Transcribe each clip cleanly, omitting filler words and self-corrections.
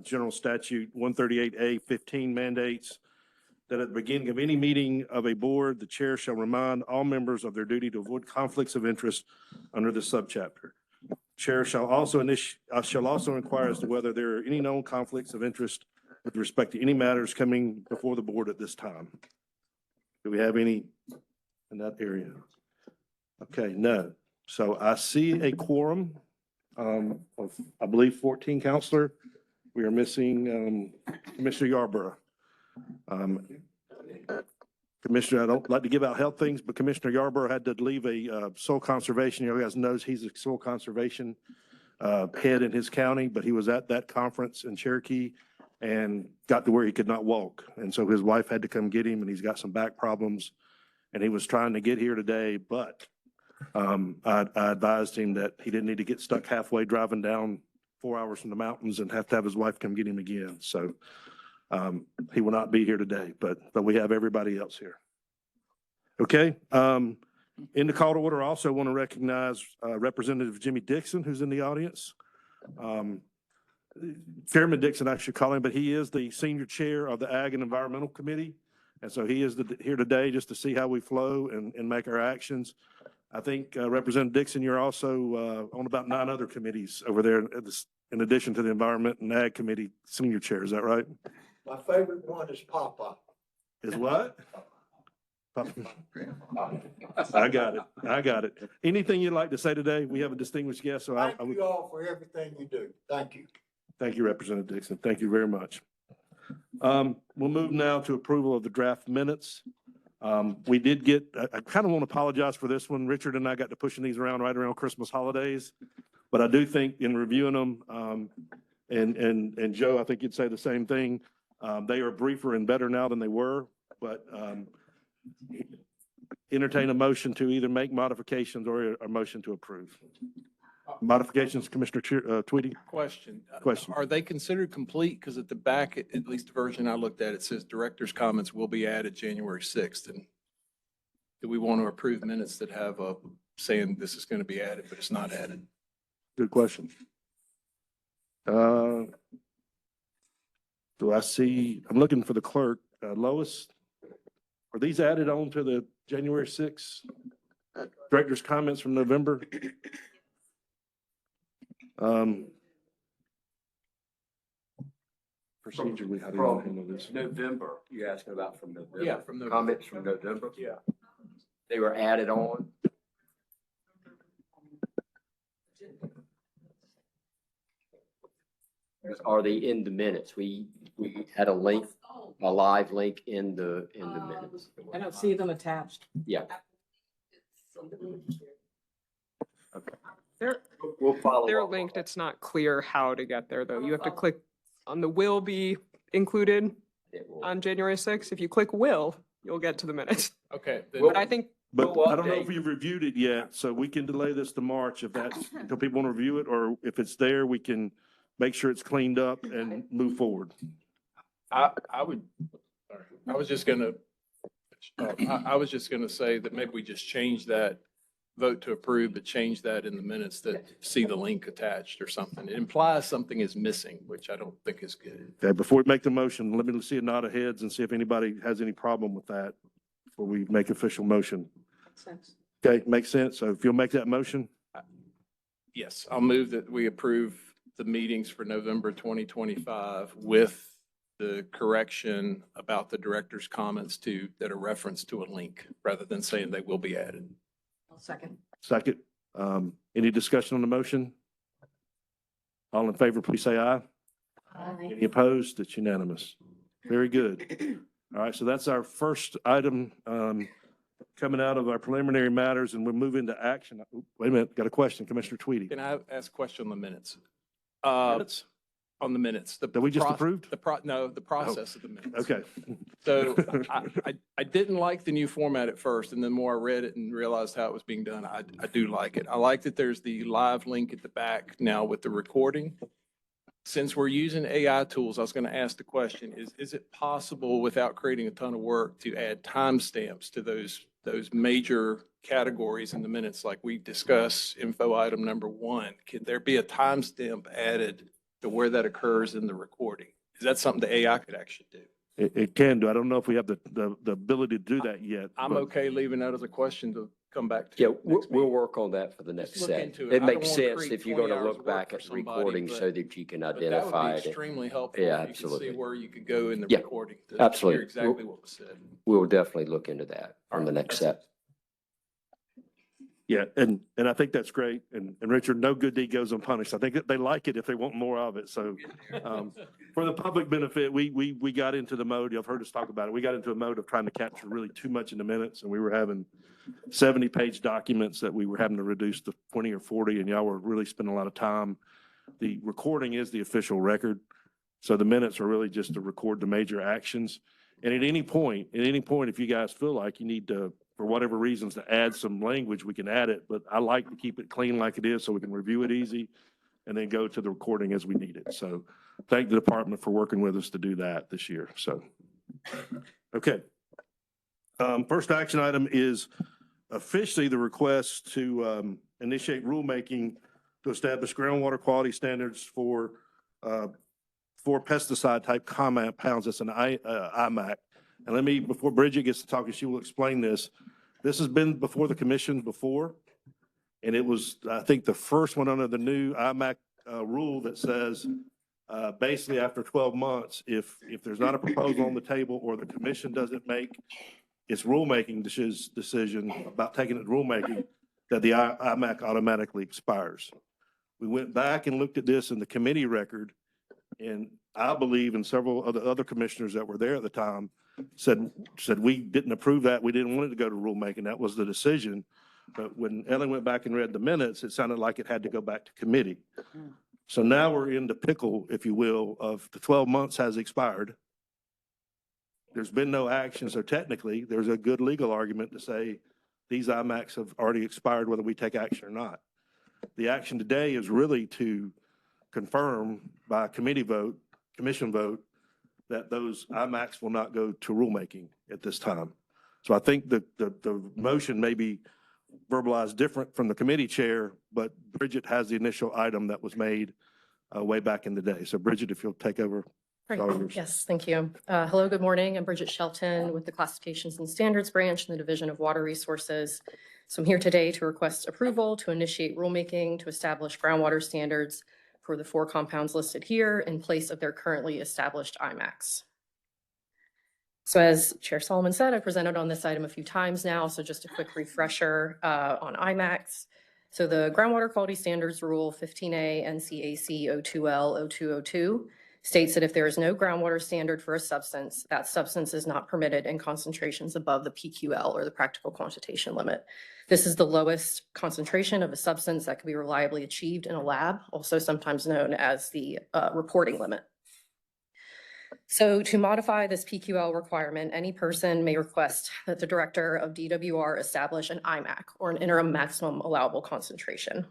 General Statute 138A-15 mandates that at the beginning of any meeting of a board, the chair shall remind all members of their duty to avoid conflicts of interest under this subchapter. Chair shall also inquire as to whether there are any known conflicts of interest with respect to any matters coming before the board at this time. Do we have any in that area? Okay, no. So I see a quorum of, I believe, 14 counselor. We are missing Commissioner Yarborough. Commissioner, I don't like to give out health things, but Commissioner Yarborough had to leave a soil conservation. You guys knows he's a soil conservation head in his county, but he was at that conference in Cherokee and got to where he could not walk. And so his wife had to come get him, and he's got some back problems. And he was trying to get here today, but I advised him that he didn't need to get stuck halfway driving down 4 hours from the mountains and have to have his wife come get him again. So he will not be here today, but we have everybody else here. Okay. In the call to order, I also want to recognize Representative Jimmy Dixon, who's in the audience. Chairman Dixon, I should call him, but he is the senior chair of the Ag and Environmental Committee. And so he is here today just to see how we flow and make our actions. I think Representative Dixon, you're also on about 9 other committees over there in addition to the Environment and Ag Committee senior chair. Is that right? My favorite one is Papa. Is what? I got it. I got it. Anything you'd like to say today? We have a distinguished guest, so Thank you all for everything you do. Thank you. Thank you, Representative Dixon. Thank you very much. We'll move now to approval of the draft minutes. We did get, I kind of want to apologize for this one. Richard and I got to pushing these around right around Christmas holidays. But I do think in reviewing them, and Joe, I think you'd say the same thing. They are briefer and better now than they were, but entertain a motion to either make modifications or a motion to approve. Modifications, Commissioner Tweedy? Question. Question. Are they considered complete? Because at the back, at least the version I looked at, it says director's comments will be added January 6th. And do we want to approve minutes that have a saying this is going to be added, but it's not added? Good question. Do I see, I'm looking for the clerk, Lois. Are these added on to the January 6th director's comments from November? Procedurally, how do you want to handle this? November, you asking about from November? Yeah, from November. Comments from November? Yeah. They were added on. Are they in the minutes? We had a link, a live link in the minutes. I don't see them attached. Yeah. They're, We'll follow they're up on linked. that. It's not clear how to get there, though. You have to click on the will be included It will- on January 6th. If you click will, you'll get to the minutes. Okay. then- But I think, But We'll I don't know if update. you've reviewed it yet, so we can delay this to March if that's, until people want to review it, or if it's there, we can make sure it's cleaned up and move forward. I would, sorry, I was just gonna, I was just gonna say that maybe we just change that vote to approve, but change that in the minutes that see the link attached or something. It implies something is missing, which I don't think is good. Okay, before we make the motion, let me see a nod of heads and see if anybody has any problem with that before we make official motion. Okay, makes sense. So if you'll make that motion, Yes, I'll move that we approve the meetings for November 2025 with the correction about the director's comments that are referenced to a link rather than saying they will be added. I'll second. second. Any discussion on the motion? All in favor, please say aye. Any opposed? It's unanimous. Very good. All right, so that's our first item coming out of our preliminary matters, and we'll move into action. Wait a minute, got a question, Commissioner Tweedy. Can I ask a question on the minutes? Minutes On the minutes. that we just approved? No, the process of the minutes. Okay. So I didn't like the new format at first, and then more I read it and realized how it was being done. I do like it. I like that there's the live link at the back now with the recording. Since we're using AI tools, I was going to ask the question, is it possible without creating a ton of work to add timestamps to those major categories in the minutes like we discuss info item number 1? Can there be a timestamp added to where that occurs in the recording. Is that something the AI could actually do? It can do. I don't know if we have the ability to do that yet. I'm but- okay leaving that as a question to come back to. Yeah, next we'll meeting. work on that for the next Just look set. into it. It I makes don't wanna sense create if you're 20 gonna hours look of work back for at somebody, recordings but- so that you can But identify that would be it. extremely helpful. Yeah, if you could absolutely. see where you could go in the Yeah, recording. to absolutely. hear exactly what was said. We'll definitely look into that on the next set. Yeah, and I think that's great. And Richard, no good deed goes unpunished. I think that they like it if they want more of it. So for the public benefit, we got into the mode, you've heard us talk about it. We got into a mode of trying to capture really too much in the minutes, and we were having 70-page documents that we were having to reduce to 20 or 40, and y'all were really spending a lot of time. The recording is the official record. So the minutes are really just to record the major actions. And at any point, if you guys feel like you need to, for whatever reasons, to add some language, we can add it. But I like to keep it clean like it is so we can review it easy and then go to the recording as we need it. So thank the department for working with us to do that this year. So, okay. First action item is officially the request to initiate rulemaking to establish groundwater quality standards for pesticide type compounds. That's an IMAC. And let me, before Bridget gets to talking, she will explain this. This has been before the commission before. And it was, I think, the first one under the new IMAC rule that says, basically after 12 months, if there's not a proposal on the table or the commission doesn't make its rulemaking decision about taking it to rulemaking, that the IMAC automatically expires. We went back and looked at this in the committee record, and I believe, and several of the other commissioners that were there at the time said we didn't approve that. We didn't want it to go to rulemaking. That was the decision. But when Ellen went back and read the minutes, it sounded like it had to go back to committee. So now we're in the pickle, if you will, of the 12 months has expired. There's been no action. So technically, there's a good legal argument to say these IMACs have already expired, whether we take action or not. The action today is really to confirm by committee vote, commission vote, that those IMACs will not go to rulemaking at this time. So I think the motion may be verbalized different from the committee chair, but Bridget has the initial item that was made way back in the day. So Bridget, if you'll take over. Great. All yours. Yes, thank you. Hello, good morning. I'm Bridget Shelton with the Classifications and Standards Branch in the Division of Water Resources. So I'm here today to request approval to initiate rulemaking to establish groundwater standards for the 4 compounds listed here in place of their currently established IMACs. So as Chair Solomon said, I presented on this item a few times now, so just a quick refresher on IMACs. So the Groundwater Quality Standards Rule 15A NCAC 02L 0202 states that if there is no groundwater standard for a substance, that substance is not permitted in concentrations above the PQL or the practical quantitation limit. This is the lowest concentration of a substance that can be reliably achieved in a lab, also sometimes known as the reporting limit. So to modify this PQL requirement, any person may request that the director of DWR establish an IMAC or an interim maximum allowable concentration.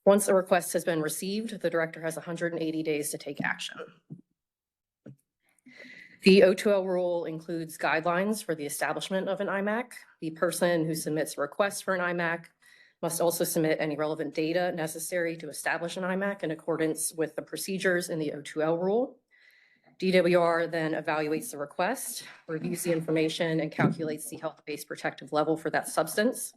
Once a request has been received, the director has 180 days to take action. The O2L rule includes guidelines for the establishment of an IMAC. The person who submits a request for an IMAC must also submit any relevant data necessary to establish an IMAC in accordance with the procedures in the O2L rule. DWR then evaluates the request, reviews the information, and calculates the health-based protective level for that substance.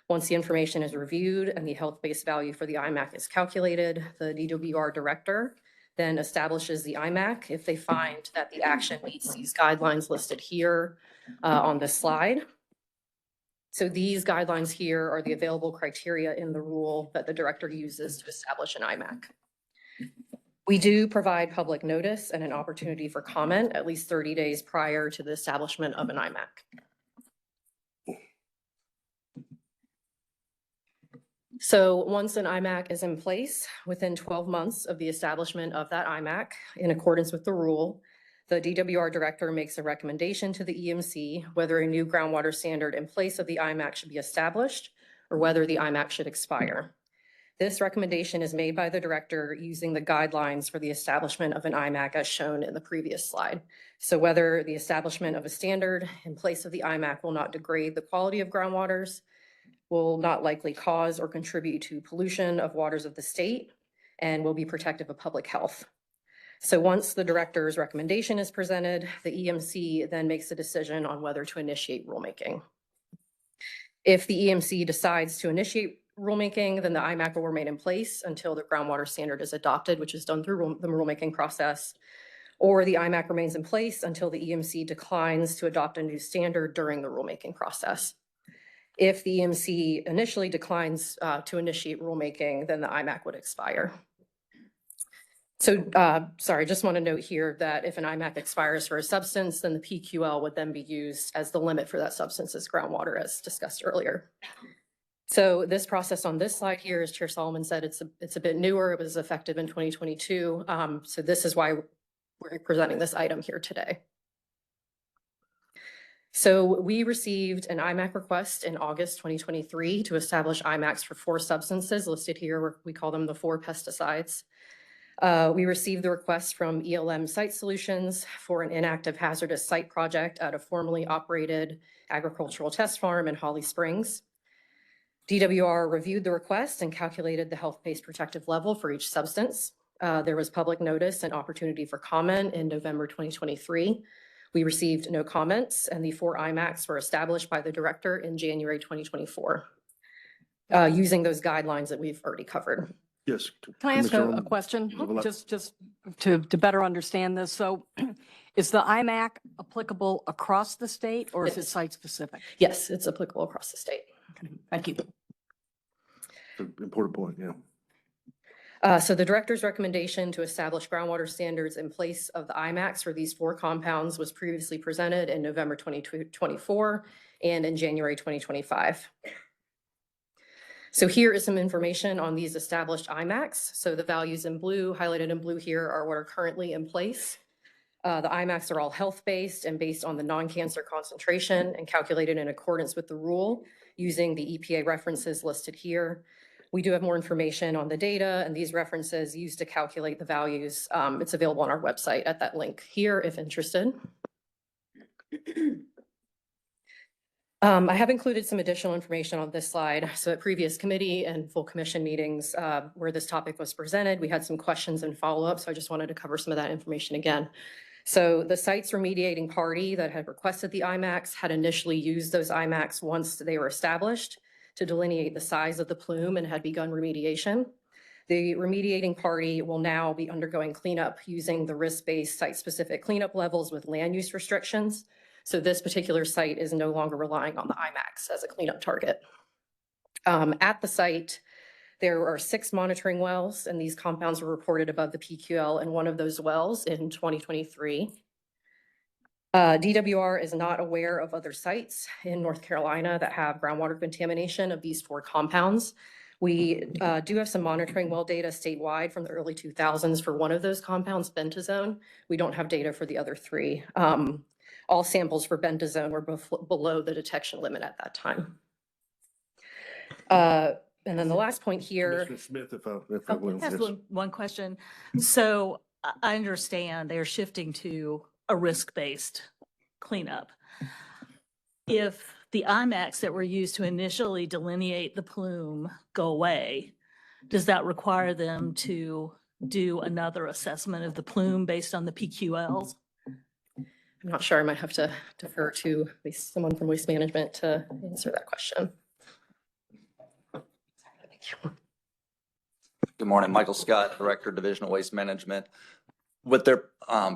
Once the information is reviewed and the health-based value for the IMAC is calculated, the DWR director then establishes the IMAC if they find that the action meets these guidelines listed here on this slide. So these guidelines here are the available criteria in the rule that the director uses to establish an IMAC. We do provide public notice and an opportunity for comment at least 30 days prior to the establishment of an IMAC. So once an IMAC is in place, within 12 months of the establishment of that IMAC, in accordance with the rule, the DWR director makes a recommendation to the EMC whether a new groundwater standard in place of the IMAC should be established or whether the IMAC should expire. This recommendation is made by the director using the guidelines for the establishment of an IMAC as shown in the previous slide. So whether the establishment of a standard in place of the IMAC will not degrade the quality of groundwaters, will not likely cause or contribute to pollution of waters of the state, and will be protective of public health. So once the director's recommendation is presented, the EMC then makes a decision on whether to initiate rulemaking. If the EMC decides to initiate rulemaking, then the IMAC will remain in place until the groundwater standard is adopted, which is done through the rulemaking process. Or the IMAC remains in place until the EMC declines to adopt a new standard during the rulemaking process. If the EMC initially declines to initiate rulemaking, then the IMAC would expire. So, sorry, just want to note here that if an IMAC expires for a substance, then the PQL would then be used as the limit for that substance's groundwater, as discussed earlier. So this process on this slide here, as Chair Solomon said, it's a bit newer. It was effective in 2022. So this is why we're presenting this item here today. So we received an IMAC request in August 2023 to establish IMACs for 4 substances listed here. We call them the 4 pesticides. We received the request from ELM Site Solutions for an inactive hazardous site project at a formerly operated agricultural test farm in Holly Springs. DWR reviewed the request and calculated the health-based protective level for each substance. There was public notice and opportunity for comment in November 2023. We received no comments, and the 4 IMACs were established by the director in January 2024, using those guidelines that we've already covered. Yes. Can I ask Commissioner a Roman? question, Overlap. just to better understand this? So is the IMAC applicable across the state, or is it Yes. site-specific? Yes, it's applicable across the state. Thank you. Important point, yeah. So the director's recommendation to establish groundwater standards in place of the IMACs for these 4 compounds was previously presented in November 2024 and in January 2025. So here is some information on these established IMACs. So the values in blue, highlighted in blue here, are what are currently in place. The IMACs are all health-based and based on the non-cancer concentration and calculated in accordance with the rule using the EPA references listed here. We do have more information on the data and these references used to calculate the values. It's available on our website at that link here if interested. I have included some additional information on this slide. So at previous committee and full commission meetings where this topic was presented, we had some questions and follow-up. So I just wanted to cover some of that information again. So the site's remediating party that had requested the IMACs had initially used those IMACs once they were established to delineate the size of the plume and had begun remediation. The remediating party will now be undergoing cleanup using the risk-based site-specific cleanup levels with land use restrictions. So this particular site is no longer relying on the IMACs as a cleanup target. At the site, there are 6 monitoring wells, and these compounds were reported above the PQL in one of those wells in 2023. DWR is not aware of other sites in North Carolina that have groundwater contamination of these 4 compounds. We do have some monitoring well data statewide from the early 2000s for one of those compounds, bentazone. We don't have data for the other 3. All samples for bentazone were below the detection limit at that time. And then the last point here. Commissioner Smith, if I will. I have Yes. one question. So I understand they're shifting to a risk-based cleanup. If the IMACs that were used to initially delineate the plume go away, does that require them to do another assessment of the plume based on the PQLs? I'm not sure. I might have to defer to at least someone from Waste Management to answer that question. Good morning, Michael Scott, Director, Division of Waste Management. With their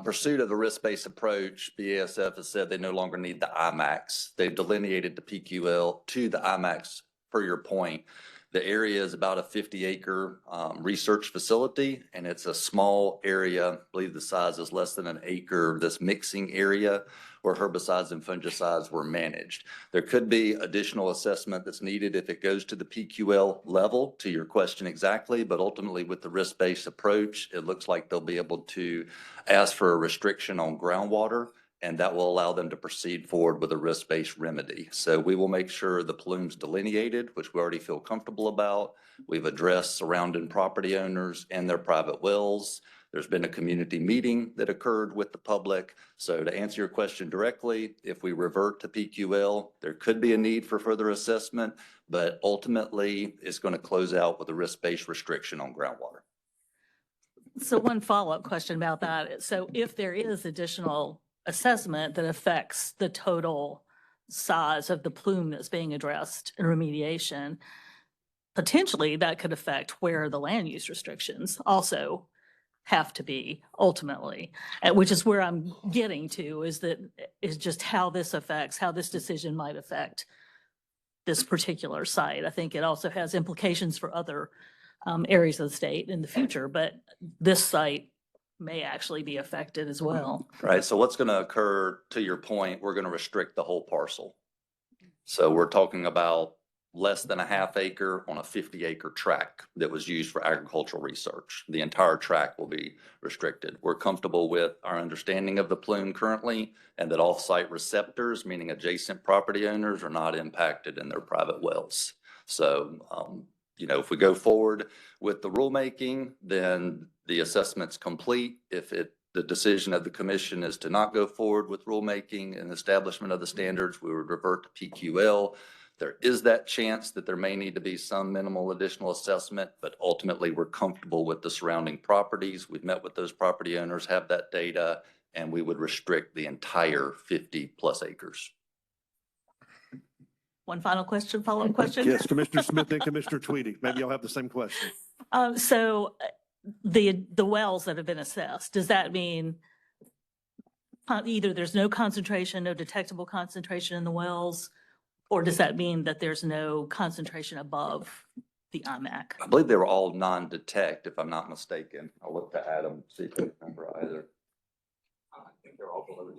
pursuit of the risk-based approach, BASF has said they no longer need the IMACs. They've delineated the PQL to the IMACs, per your point. The area is about a 50-acre research facility, and it's a small area. I believe the size is less than an acre, this mixing area where herbicides and fungicides were managed. There could be additional assessment that's needed if it goes to the PQL level, to your question exactly, but ultimately with the risk-based approach, it looks like they'll be able to ask for a restriction on groundwater, and that will allow them to proceed forward with a risk-based remedy. So we will make sure the plume's delineated, which we already feel comfortable about. We've addressed surrounding property owners and their private wells. There's been a community meeting that occurred with the public. So to answer your question directly, if we revert to PQL, there could be a need for further assessment, but ultimately it's going to close out with a risk-based restriction on groundwater. So one follow-up question about that. So if there is additional assessment that affects the total size of the plume that's being addressed in remediation, potentially that could affect where the land use restrictions also have to be ultimately, which is where I'm getting to, is just how this affects, how this decision might affect this particular site. I think it also has implications for other areas of the state in the future, but this site may actually be affected as well. Right, so what's going to occur, to your point, we're going to restrict the whole parcel. So we're talking about less than a half acre on a 50-acre tract that was used for agricultural research. The entire tract will be restricted. We're comfortable with our understanding of the plume currently, and that off-site receptors, meaning adjacent property owners, are not impacted in their private wells. So, if we go forward with the rulemaking, then the assessment's complete. If the decision of the commission is to not go forward with rulemaking and establishment of the standards, we would revert to PQL. There is that chance that there may need to be some minimal additional assessment, but ultimately we're comfortable with the surrounding properties. We've met with those property owners, have that data, and we would restrict the entire 50+ acres. One final question, follow-up question? Yes, Commissioner Smith and Commissioner Tweedy. Maybe y'all have the same question. So the wells that have been assessed, does that mean either there's no concentration, no detectable concentration in the wells, or does that mean that there's no concentration above the IMAC? I believe they were all non-detect, if I'm not mistaken. I'll look to Adam, see if I remember either. I think they're all below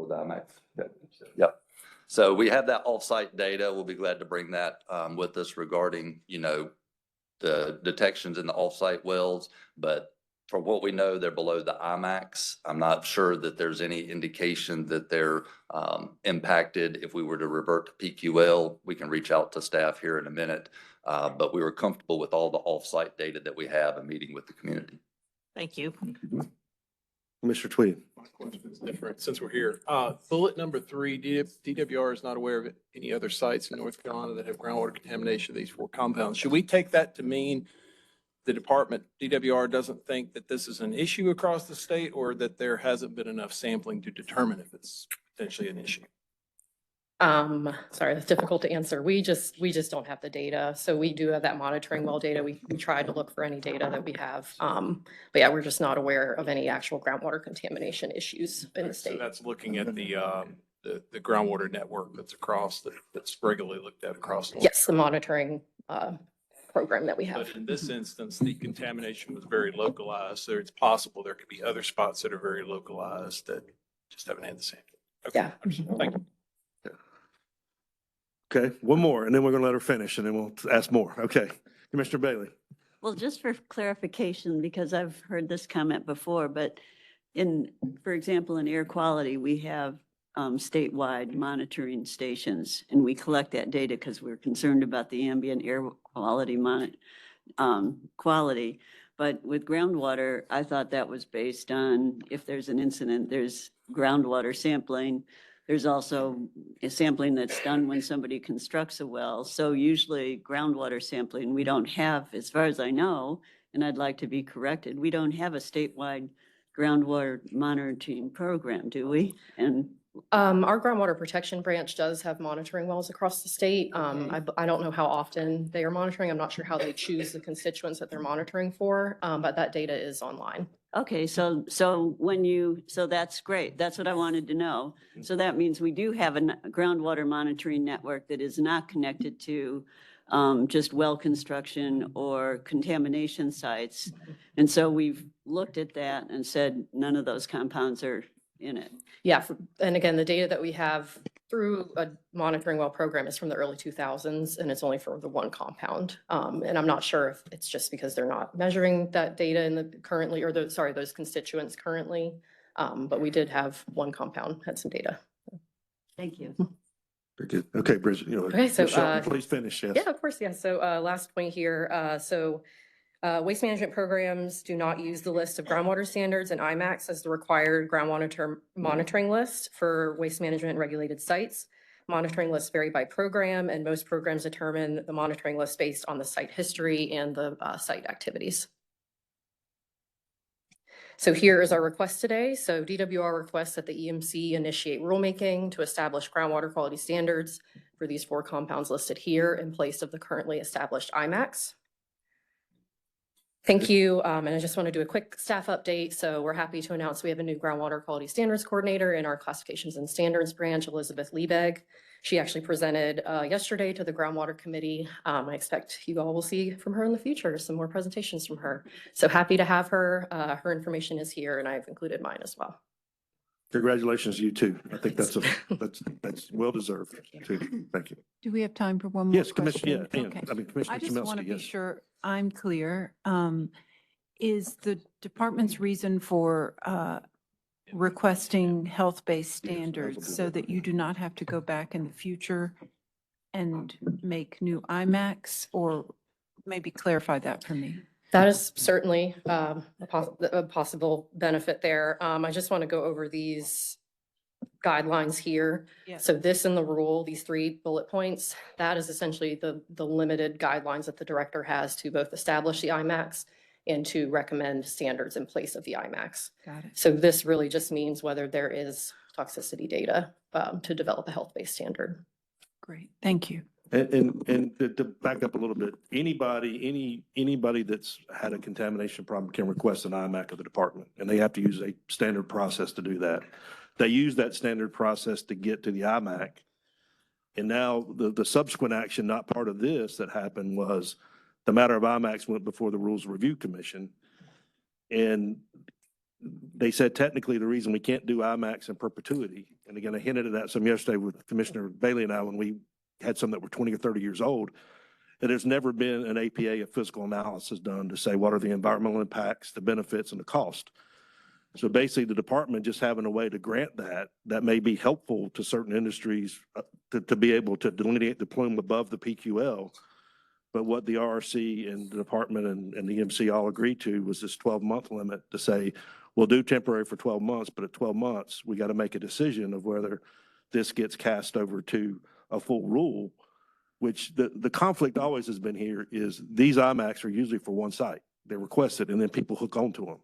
the IMAX. Yep. So we have that off-site data. We'll be glad to bring that with us regarding, the detections in the off-site wells. But from what we know, they're below the IMAX. I'm not sure that there's any indication that they're impacted. If we were to revert to PQL, we can reach out to staff here in a minute. But we were comfortable with all the off-site data that we have and meeting with the community. Thank you. Mr. Tweedy. My question is different since we're here. Bullet number 3, DWR is not aware of any other sites in North Carolina that have groundwater contamination of these 4 compounds. Should we take that to mean the department, DWR, doesn't think that this is an issue across the state, or that there hasn't been enough sampling to determine if it's potentially an issue? Sorry, that's difficult to answer. We just don't have the data. So we do have that monitoring well data. We try to look for any data that we have. But yeah, we're just not aware of any actual groundwater contamination issues in the So state. that's looking at the groundwater network that's that's regularly looked at across. North Yes, the monitoring, program that we have. But in this instance, the contamination was very localized, so it's possible there could be other spots that are very localized that just haven't had the same. Okay. Yeah. Thank you. Okay, one more, and then we're going to let her finish, and then we'll ask more. Okay, Commissioner Bailey. Well, just for clarification, because I've heard this comment before, but for example, in air quality, we have statewide monitoring stations, and we collect that data because we're concerned about the ambient air quality quality. But with groundwater, I thought that was based on if there's an incident, there's groundwater sampling. There's also a sampling that's done when somebody constructs a well. So usually groundwater sampling, we don't have, as far as I know, and I'd like to be corrected, we don't have a statewide groundwater monitoring program, do we? And Our groundwater protection branch does have monitoring wells across the state. I don't know how often they are monitoring. I'm not sure how they choose the constituents that they're monitoring for, but that data is online. okay, so that's great. That's what I wanted to know. So that means we do have a groundwater monitoring network that is not connected to just well construction or contamination sites. And so we've looked at that and said none of those compounds are in it. Yeah, and again, the data that we have through a monitoring well program is from the early 2000s, and it's only for the one compound. And I'm not sure if it's just because they're not measuring that data in the currently, or those constituents currently. But we did have one compound, had some data. Thank you. Very good. Okay, Bridget, Okay, so, Michelle, please finish, yes. Yeah, of course, yeah. So last point here, waste management programs do not use the list of groundwater standards and IMAX as the required groundwater monitoring list for waste management regulated sites. Monitoring lists vary by program, and most programs determine the monitoring list based on the site history and the site activities. So here is our request today. So DWR requests that the EMC initiate rulemaking to establish groundwater quality standards for these 4 compounds listed here in place of the currently established IMAX. Thank you. And I just want to do a quick staff update. So we're happy to announce we have a new groundwater quality standards coordinator in our classifications and standards branch, Elizabeth Liebeg. She actually presented yesterday to the groundwater committee. I expect you all will see from her in the future, some more presentations from her. So happy to have her. Her information is here and I've included mine as well. Congratulations to you too. I think that's well deserved too. Thank you. Do we have time for one more Yes, question? Commissioner, yeah, Okay. I mean, Commissioner I just want to Chmielewski, be yes. sure I'm clear. Is the department's reason for requesting health-based standards so that you do not have to go back in the future and make new IMAX? Or maybe clarify that for me. That is certainly a possible benefit there. I just want to go over these guidelines here. Yes. So this in the rule, these 3 bullet points, that is essentially the limited guidelines that the director has to both establish the IMAX and to recommend standards in place of the IMAX. Got it. So this really just means whether there is toxicity data to develop a health-based standard. Great. Thank you. And to back up a little bit, anybody that's had a contamination problem can request an IMAC of the department, and they have to use a standard process to do that. They use that standard process to get to the IMAC. And now the subsequent action, not part of this that happened, was the matter of IMAX went before the Rules Review Commission. And they said technically the reason we can't do IMAX in perpetuity, and again, I hinted at that some yesterday with Commissioner Bailey and I when we had some that were 20 or 30 years old, and there's never been an APA, a physical analysis done to say what are the environmental impacts, the benefits, and the cost. So basically, the department just having a way to grant that may be helpful to certain industries to be able to delineate the plume above the PQL. But what the RRC and the department and the EMC all agreed to was this 12-month limit to say, we'll do temporary for 12 months, but at 12 months, we got to make a decision of whether this gets cast over to a full rule, which the conflict always has been here is these IMACs are usually for one site. They're requested and then people hook onto them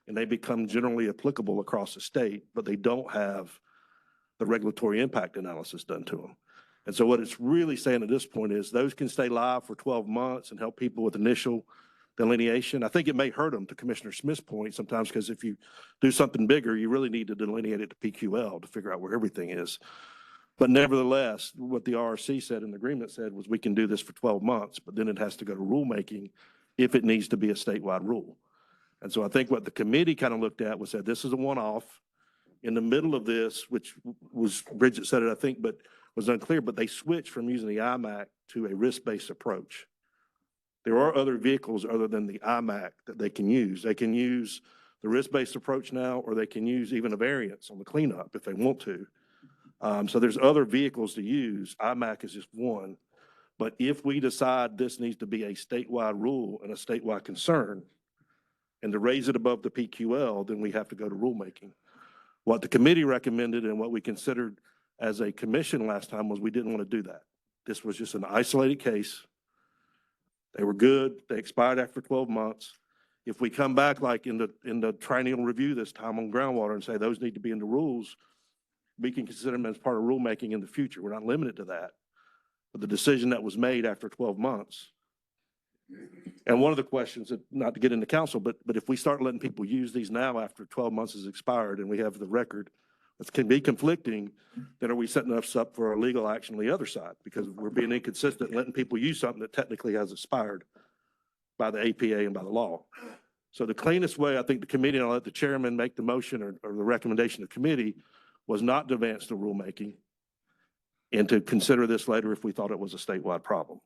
and they become generally applicable across the state, but they don't have the regulatory impact analysis done to them. And so what it's really saying at this point is those can stay live for 12 months and help people with initial delineation. I think it may hurt them, to Commissioner Smith's point, sometimes because if you do something bigger, you really need to delineate it to PQL to figure out where everything is. But nevertheless, what the RRC said and the agreement said was we can do this for 12 months, but then it has to go to rulemaking if it needs to be a statewide rule. And so I think what the committee kind of looked at was said, this is a one-off. In the middle of this, which was, Bridget said it, I think, but was unclear, but they switched from using the IMAC to a risk-based approach. There are other vehicles other than the IMAC that they can use. They can use the risk-based approach now, or they can use even a variance on the cleanup if they want to. So there's other vehicles to use. IMAC is just one. But if we decide this needs to be a statewide rule and a statewide concern, and to raise it above the PQL, then we have to go to rulemaking. What the committee recommended and what we considered as a commission last time was we didn't want to do that. This was just an isolated case. They were good. They expired after 12 months. If we come back like in the triennial review this time on groundwater and say those need to be in the rules, we can consider them as part of rulemaking in the future. We're not limited to that. But the decision that was made after 12 months. And one of the questions, that, not to get into council, but if we start letting people use these now after 12 months has expired and we have the record, it can be conflicting, then are we setting us up for a legal action on the other side? Because we're being inconsistent, letting people use something that technically has expired by the APA and by the law. So the cleanest way, I think the committee, and I'll let the chairman make the motion or the recommendation of the committee, was not to advance the rulemaking and to consider this later if we thought it was a statewide problem.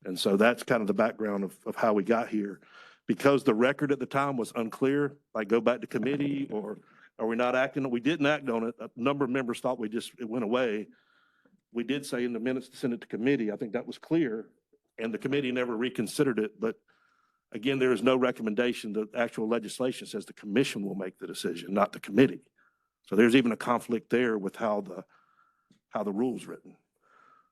And so that's kind of the background of how we got here. Because the record at the time was unclear, like go back to committee or are we not acting? We didn't act on it. A number of members thought it went away. We did say in the minutes to send it to committee. I think that was clear. And the committee never reconsidered it. But again, there is no recommendation. The actual legislation says the commission will make the decision, not the committee. So there's even a conflict there with how the rule's written.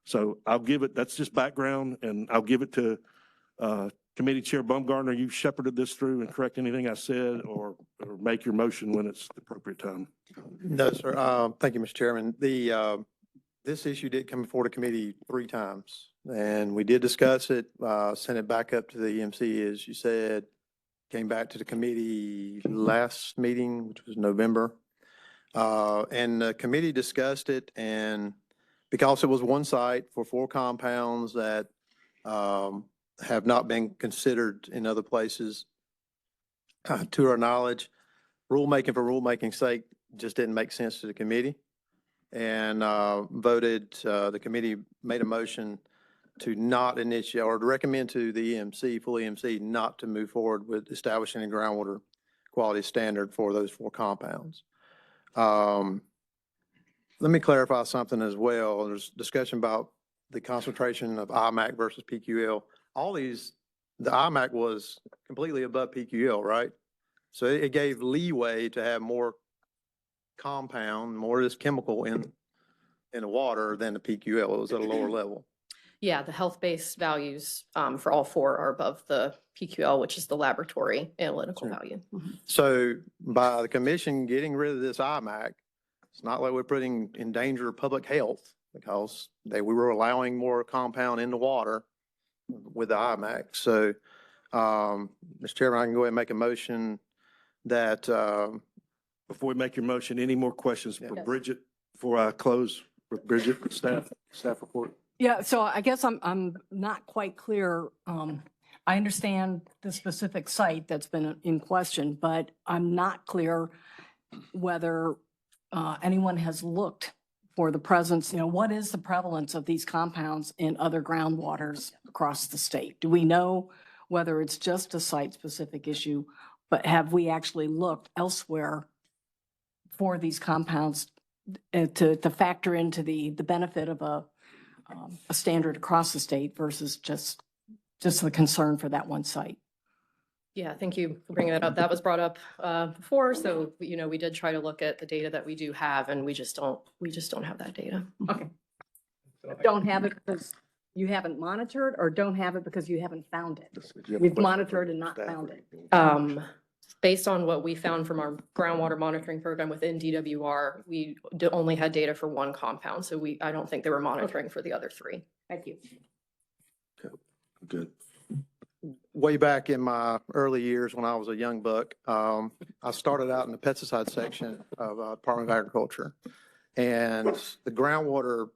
So I'll give it, that's just background, and I'll give it to Committee Chair Baumgartner, you shepherded this through and correct anything I said or make your motion when it's the appropriate time. No, sir. Thank you, Mr. Chairman. This issue did come before the committee 3 times, and we did discuss it, sent it back up to the EMC, as you said, came back to the committee last meeting, which was November. And the committee discussed it, and because it was one site for 4 compounds that have not been considered in other places, to our knowledge, rulemaking for rulemaking's sake just didn't make sense to the committee. And the committee made a motion to not initiate or to recommend to the EMC, full EMC, not to move forward with establishing a groundwater quality standard for those 4 compounds. Let me clarify something as well. There's discussion about the concentration of IMAC versus PQL. The IMAC was completely above PQL, right? So it gave leeway to have more compound, more of this chemical in the water than the PQL. It was at a lower level. Yeah, the health-based values for all 4 are above the PQL, which is the laboratory analytical Sure. value. So by the commission getting rid of this IMAC, it's not like we're putting in danger of public health because we were allowing more compound in the water with the IMAC. So, Mr. Chairman, I can go ahead and make a motion that, Before we make your motion, any more questions for Yes. Bridget before I close with Bridget, staff report? Yeah, so I guess I'm not quite clear. I understand the specific site that's been in question, but I'm not clear whether anyone has looked for the presence, what is the prevalence of these compounds in other groundwaters across the state? Do we know whether it's just a site-specific issue, but have we actually looked elsewhere for these compounds to factor into the benefit of a standard across the state versus just the concern for that one site? Yeah, thank you for bringing that up. That was brought up before, so, we did try to look at the data that we do have, and we just don't have that data. Okay. Don't have it because you haven't monitored, or don't have it because you haven't found it? We've monitored and not found it. Based on what we found from our groundwater monitoring program within DWR, we only had data for 1 compound, so I don't think they were monitoring for the other 3. Thank you. Good. way back in my early years when I was a young buck, I started out in the pesticide section of Department of Agriculture. And the groundwater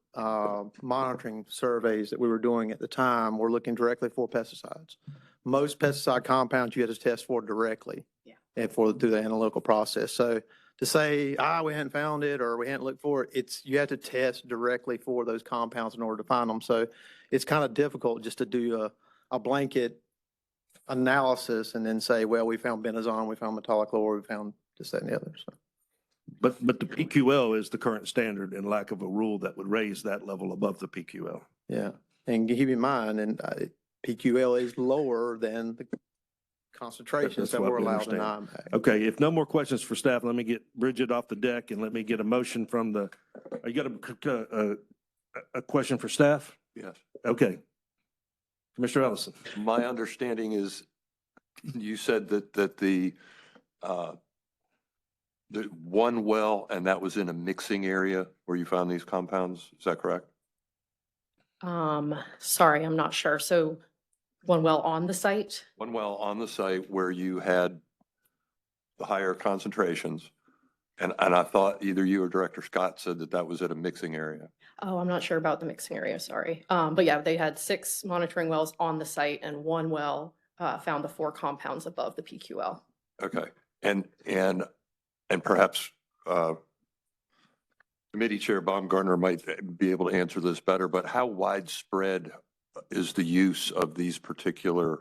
monitoring surveys that we were doing at the time were looking directly for pesticides. Most pesticide compounds you had to test for directly and through the analytical process. So to say, we hadn't found it or we hadn't looked for it, you have to test directly for those compounds in order to find them. So it's kind of difficult just to do a blanket analysis and then say, well, we found benzone, we found metolachlor, we found this, that, and the other. So. But the PQL is the current standard in lack of a rule that would raise that level above the PQL. Yeah, and keep in mind, and PQL is lower than the concentrations that what were we allowed in understand. IMAC. Okay, if no more questions for staff, let me get Bridget off the deck and let me get a motion from the, you got a question for staff? Yes. Okay. Commissioner Ellison. My understanding is you said that the one well, and that was in a mixing area where you found these compounds. Is that correct? Sorry, I'm not sure. So one well on the site? One well on the site where you had the higher concentrations. And I thought either you or Director Scott said that was at a mixing area. Oh, I'm not sure about the mixing area, sorry. But yeah, they had 6 monitoring wells on the site and one well found the 4 compounds above the PQL. Okay. And perhaps Committee Chair Baumgartner might be able to answer this better, but how widespread is the use of these particular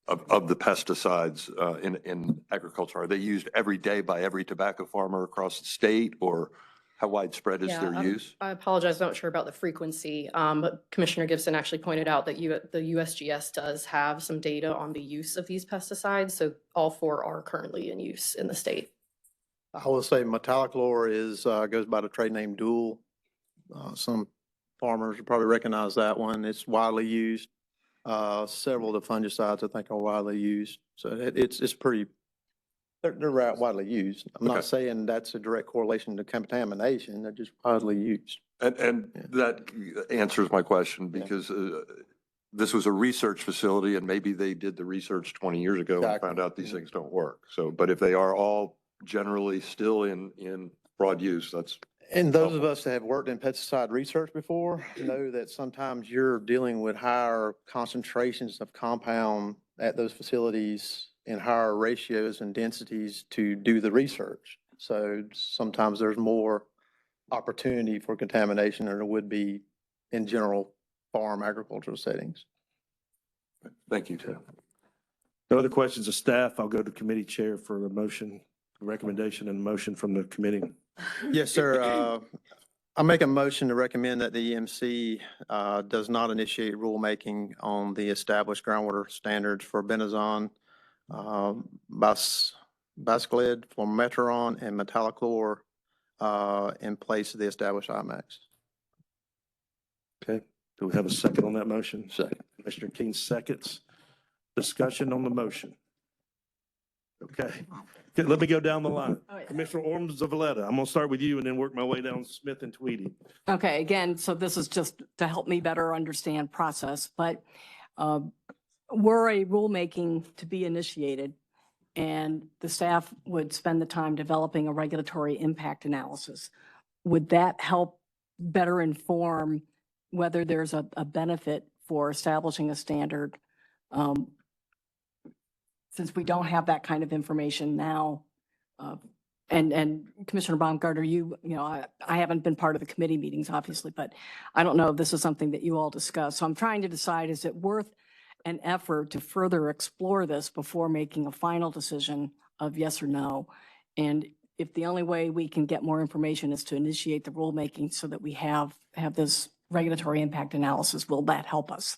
of the pesticides in agriculture? Are they used every day by every tobacco farmer across the state, or how widespread is their use? I apologize, I'm not sure about the frequency, but Commissioner Gibson actually pointed out that the USGS does have some data on the use of these pesticides, so all 4 are currently in use in the state. I will say metolachlor goes by the trade name Dual. Some farmers will probably recognize that one. It's widely used. Several of the fungicides I think are widely used. So it's pretty, they're widely used. I'm Okay. not saying that's a direct correlation to contamination. They're just widely used. And that answers my question because this was a research facility and maybe they did the research 20 years ago and Exactly. found out these things don't work. So, but if they are all generally still in broad use, that's, And those of us that have worked in pesticide research before know that sometimes you're dealing with higher concentrations of compound at those facilities in higher ratios and densities to do the research. So sometimes there's more opportunity for contamination than there would be in general farm agricultural settings. thank you, Tim. No other questions of staff? I'll go to committee chair for the motion, recommendation and motion from the committee. Yes, sir. I make a motion to recommend that the EMC does not initiate rulemaking on the established groundwater standards for Benazon, Basclid, Formoterol, and Metallochlor in place of the established IMAX. Okay, do we have a second on that motion? Second. Commissioner King seconds. Discussion on the motion. Okay, let me go down the line. Oh, yeah. Commissioner Orm Zavaleta, I'm gonna start with you and then work my way down Smith and Tweedy. Okay, again, so this is just to help me better understand process, but were a rulemaking to be initiated and the staff would spend the time developing a regulatory impact analysis, would that help better inform whether there's a benefit for establishing a standard? Since we don't have that kind of information now, and Commissioner Baumgartner, I haven't been part of the committee meetings, obviously, but I don't know if this is something that you all discuss. So I'm trying to decide, is it worth an effort to further explore this before making a final decision of yes or no? And if the only way we can get more information is to initiate the rulemaking so that we have this regulatory impact analysis, will that help us?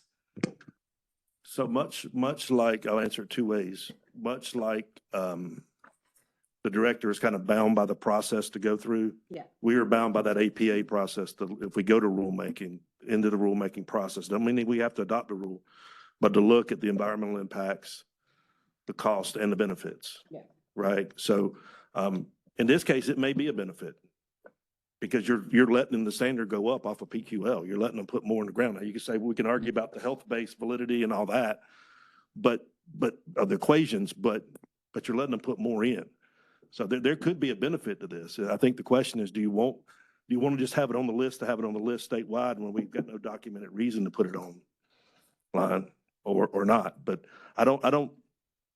So much like, I'll answer it two ways, much like the director is kind of bound by the process to go through. Yeah. We are bound by that APA process. If we go to rulemaking, into the rulemaking process, doesn't mean we have to adopt a rule, but to look at the environmental impacts, the cost and the benefits. Yeah. Right? So in this case, it may be a benefit because you're letting the standard go up off of PQL. You're letting them put more in the ground. Now you can say, well, we can argue about the health-based validity and all that, but of the equations, but you're letting them put more in. So there could be a benefit to this. I think the question is, do you want to just have it on the list to have it on the list statewide when we've got no documented reason to put it on line or not? But I don't,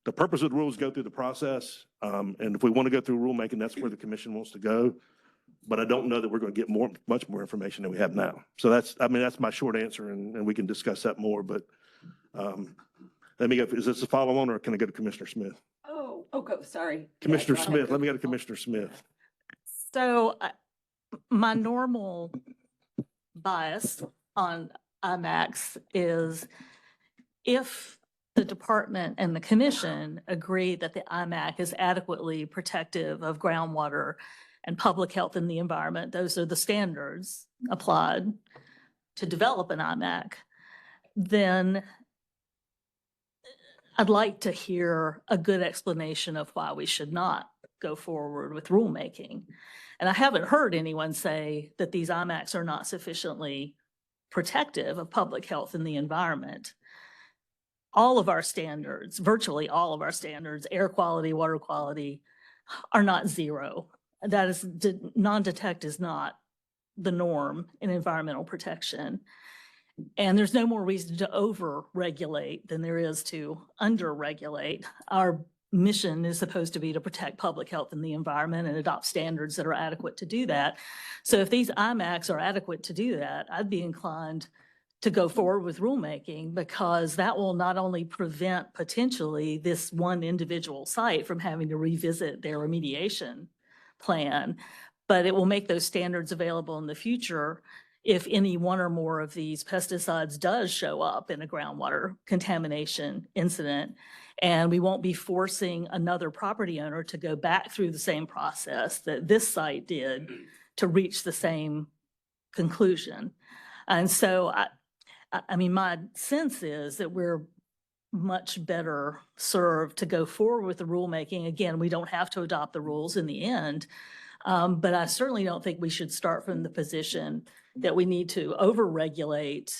the purpose of the rules go through the process. And if we want to go through rulemaking, that's where the commission wants to go. But I don't know that we're going to get much more information than we have now. So that's my short answer, and we can discuss that more. But let me go. Is this a follow on, or can I go to Commissioner Smith? Sorry. Commissioner Smith, let me go to Commissioner Smith. So my normal bias on IMAX is if the department and the commission agree that the IMAC is adequately protective of groundwater and public health and the environment, those are the standards applied to develop an IMAC, then I'd like to hear a good explanation of why we should not go forward with rulemaking. And I haven't heard anyone say that these IMACs are not sufficiently protective of public health and the environment. All of our standards, virtually all of our standards, air quality, water quality, are not zero. That is, non-detect is not the norm in environmental protection. And there's no more reason to over-regulate than there is to under-regulate. Our mission is supposed to be to protect public health and the environment and adopt standards that are adequate to do that. So if these IMACs are adequate to do that, I'd be inclined to go forward with rulemaking, because that will not only prevent potentially this one individual site from having to revisit their remediation plan, but it will make those standards available in the future if any one or more of these pesticides does show up in a groundwater contamination incident. And we won't be forcing another property owner to go back through the same process that this site did to reach the same conclusion. And so I mean, my sense is that we're much better served to go forward with the rulemaking. Again, we don't have to adopt the rules in the end. But I certainly don't think we should start from the position that we need to overregulate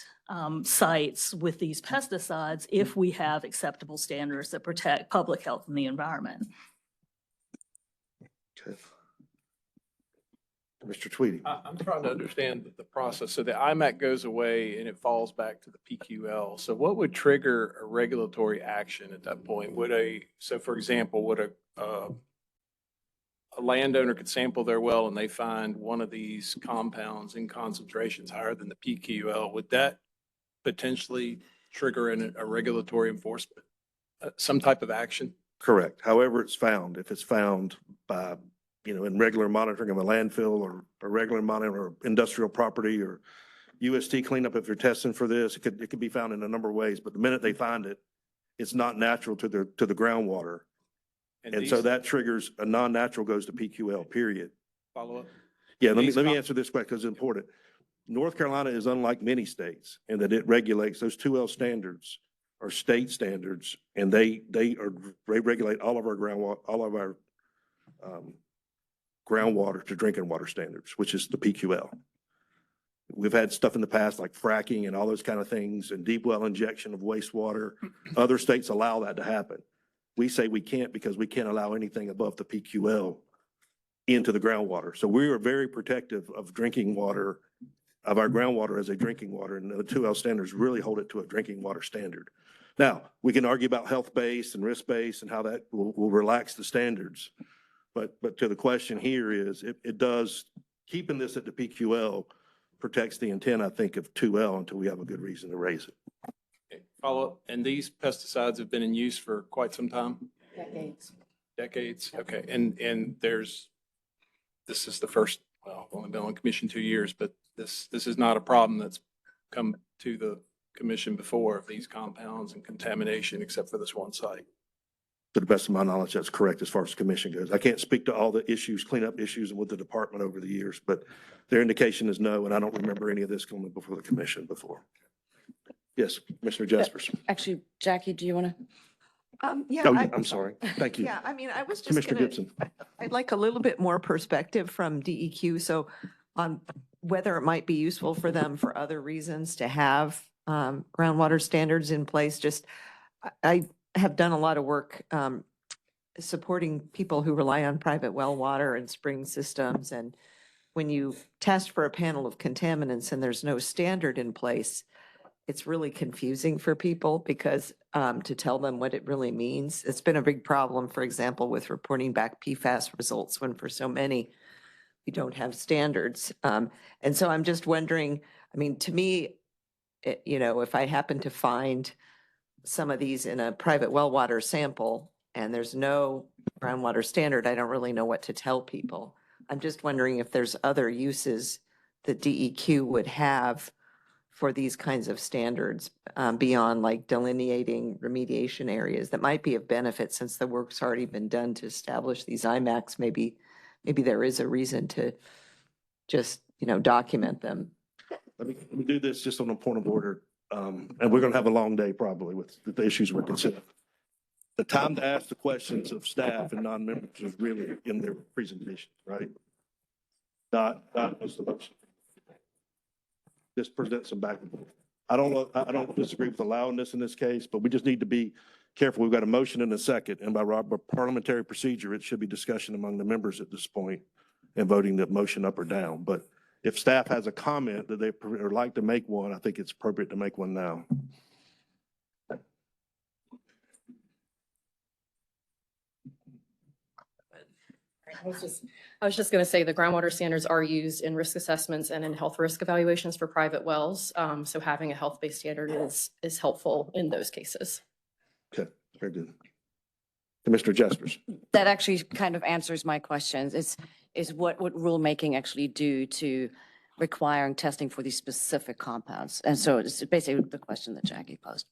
sites with these pesticides if we have acceptable standards that protect public health and the environment. Okay. Mr. Tweedy. I'm trying to understand the process. So the IMAC goes away and it falls back to the PQL. So what would trigger a regulatory action at that point? So for example, would a landowner could sample their well and they find one of these compounds in concentrations higher than the PQL, would that potentially trigger a regulatory enforcement, some type of action? Correct. However it's found, if it's found by, in regular monitoring of a landfill or regular monitoring of industrial property or UST cleanup, if they're testing for this, it could be found in a number of ways, but the minute they find it, it's not natural to the groundwater. And so that triggers a non-natural goes to PQL, period. Follow up? Yeah, let These me answer this question because it's important. North Carolina is unlike many states in that it regulates, those 2L standards are state standards, and they regulate all of our groundwater to drinking water standards, which is the PQL. We've had stuff in the past like fracking and all those kind of things and deep well injection of wastewater. Other states allow that to happen. We say we can't because we can't allow anything above the PQL into the groundwater. So we are very protective of drinking water, of our groundwater as a drinking water, and the 2L standards really hold it to a drinking water standard. Now, we can argue about health-based and risk-based and how that will relax the standards. But to the question here is, it does, keeping this at the PQL protects the intent, I think, of 2L until we have a good reason to raise it. Okay, follow up. And these pesticides have been in use for quite some time? Decades. Decades? Okay. And this is the first, well, I've only been on commission 2 years, but this is not a problem that's come to the commission before of these compounds and contamination, except for this one site. To the best of my knowledge, that's correct as far as commission goes. I can't speak to all the issues, cleanup issues with the department over the years, but their indication is no, and I don't remember any of this coming before the commission before. Yes, Commissioner Jaspers. Actually, Jackie, do you want to? Yeah, Oh, I'm sorry. Thank you. yeah, I mean, I was just Commissioner gonna, Gibson. I'd like a little bit more perspective from DEQ. So on whether it might be useful for them for other reasons to have groundwater standards in place. Just, I have done a lot of work supporting people who rely on private well water and spring systems. And when you test for a panel of contaminants and there's no standard in place, it's really confusing for people because to tell them what it really means. It's been a big problem, for example, with reporting back PFAS results when for so many, we don't have standards. And so I'm just wondering, I mean, to me, if I happen to find some of these in a private well water sample and there's no groundwater standard, I don't really know what to tell people. I'm just wondering if there's other uses that DEQ would have for these kinds of standards beyond like delineating remediation areas that might be of benefit since the work's already been done to establish these IMACs. Maybe there is a reason to just, document them. Let me do this just on a point of order. And we're going to have a long day probably with the issues we're considering. The time to ask the questions of staff and non-members is really in their presentation, right? Not as the motion. Just present some back and forth. I don't disagree with allowing this in this case, but we just need to be careful. We've got a motion and a second, and by parliamentary procedure, it should be discussion among the members at this point and voting the motion up or down. But if staff has a comment that they would like to make one, I think it's appropriate to make one now. I was just going to say the groundwater standards are used in risk assessments and in health risk evaluations for private wells. So having a health-based standard is helpful in those cases. Okay, very good. Commissioner Jaspers. That actually kind of answers my questions. Is what would rulemaking actually do to requiring testing for these specific compounds? And so it's basically the question that Jackie posed.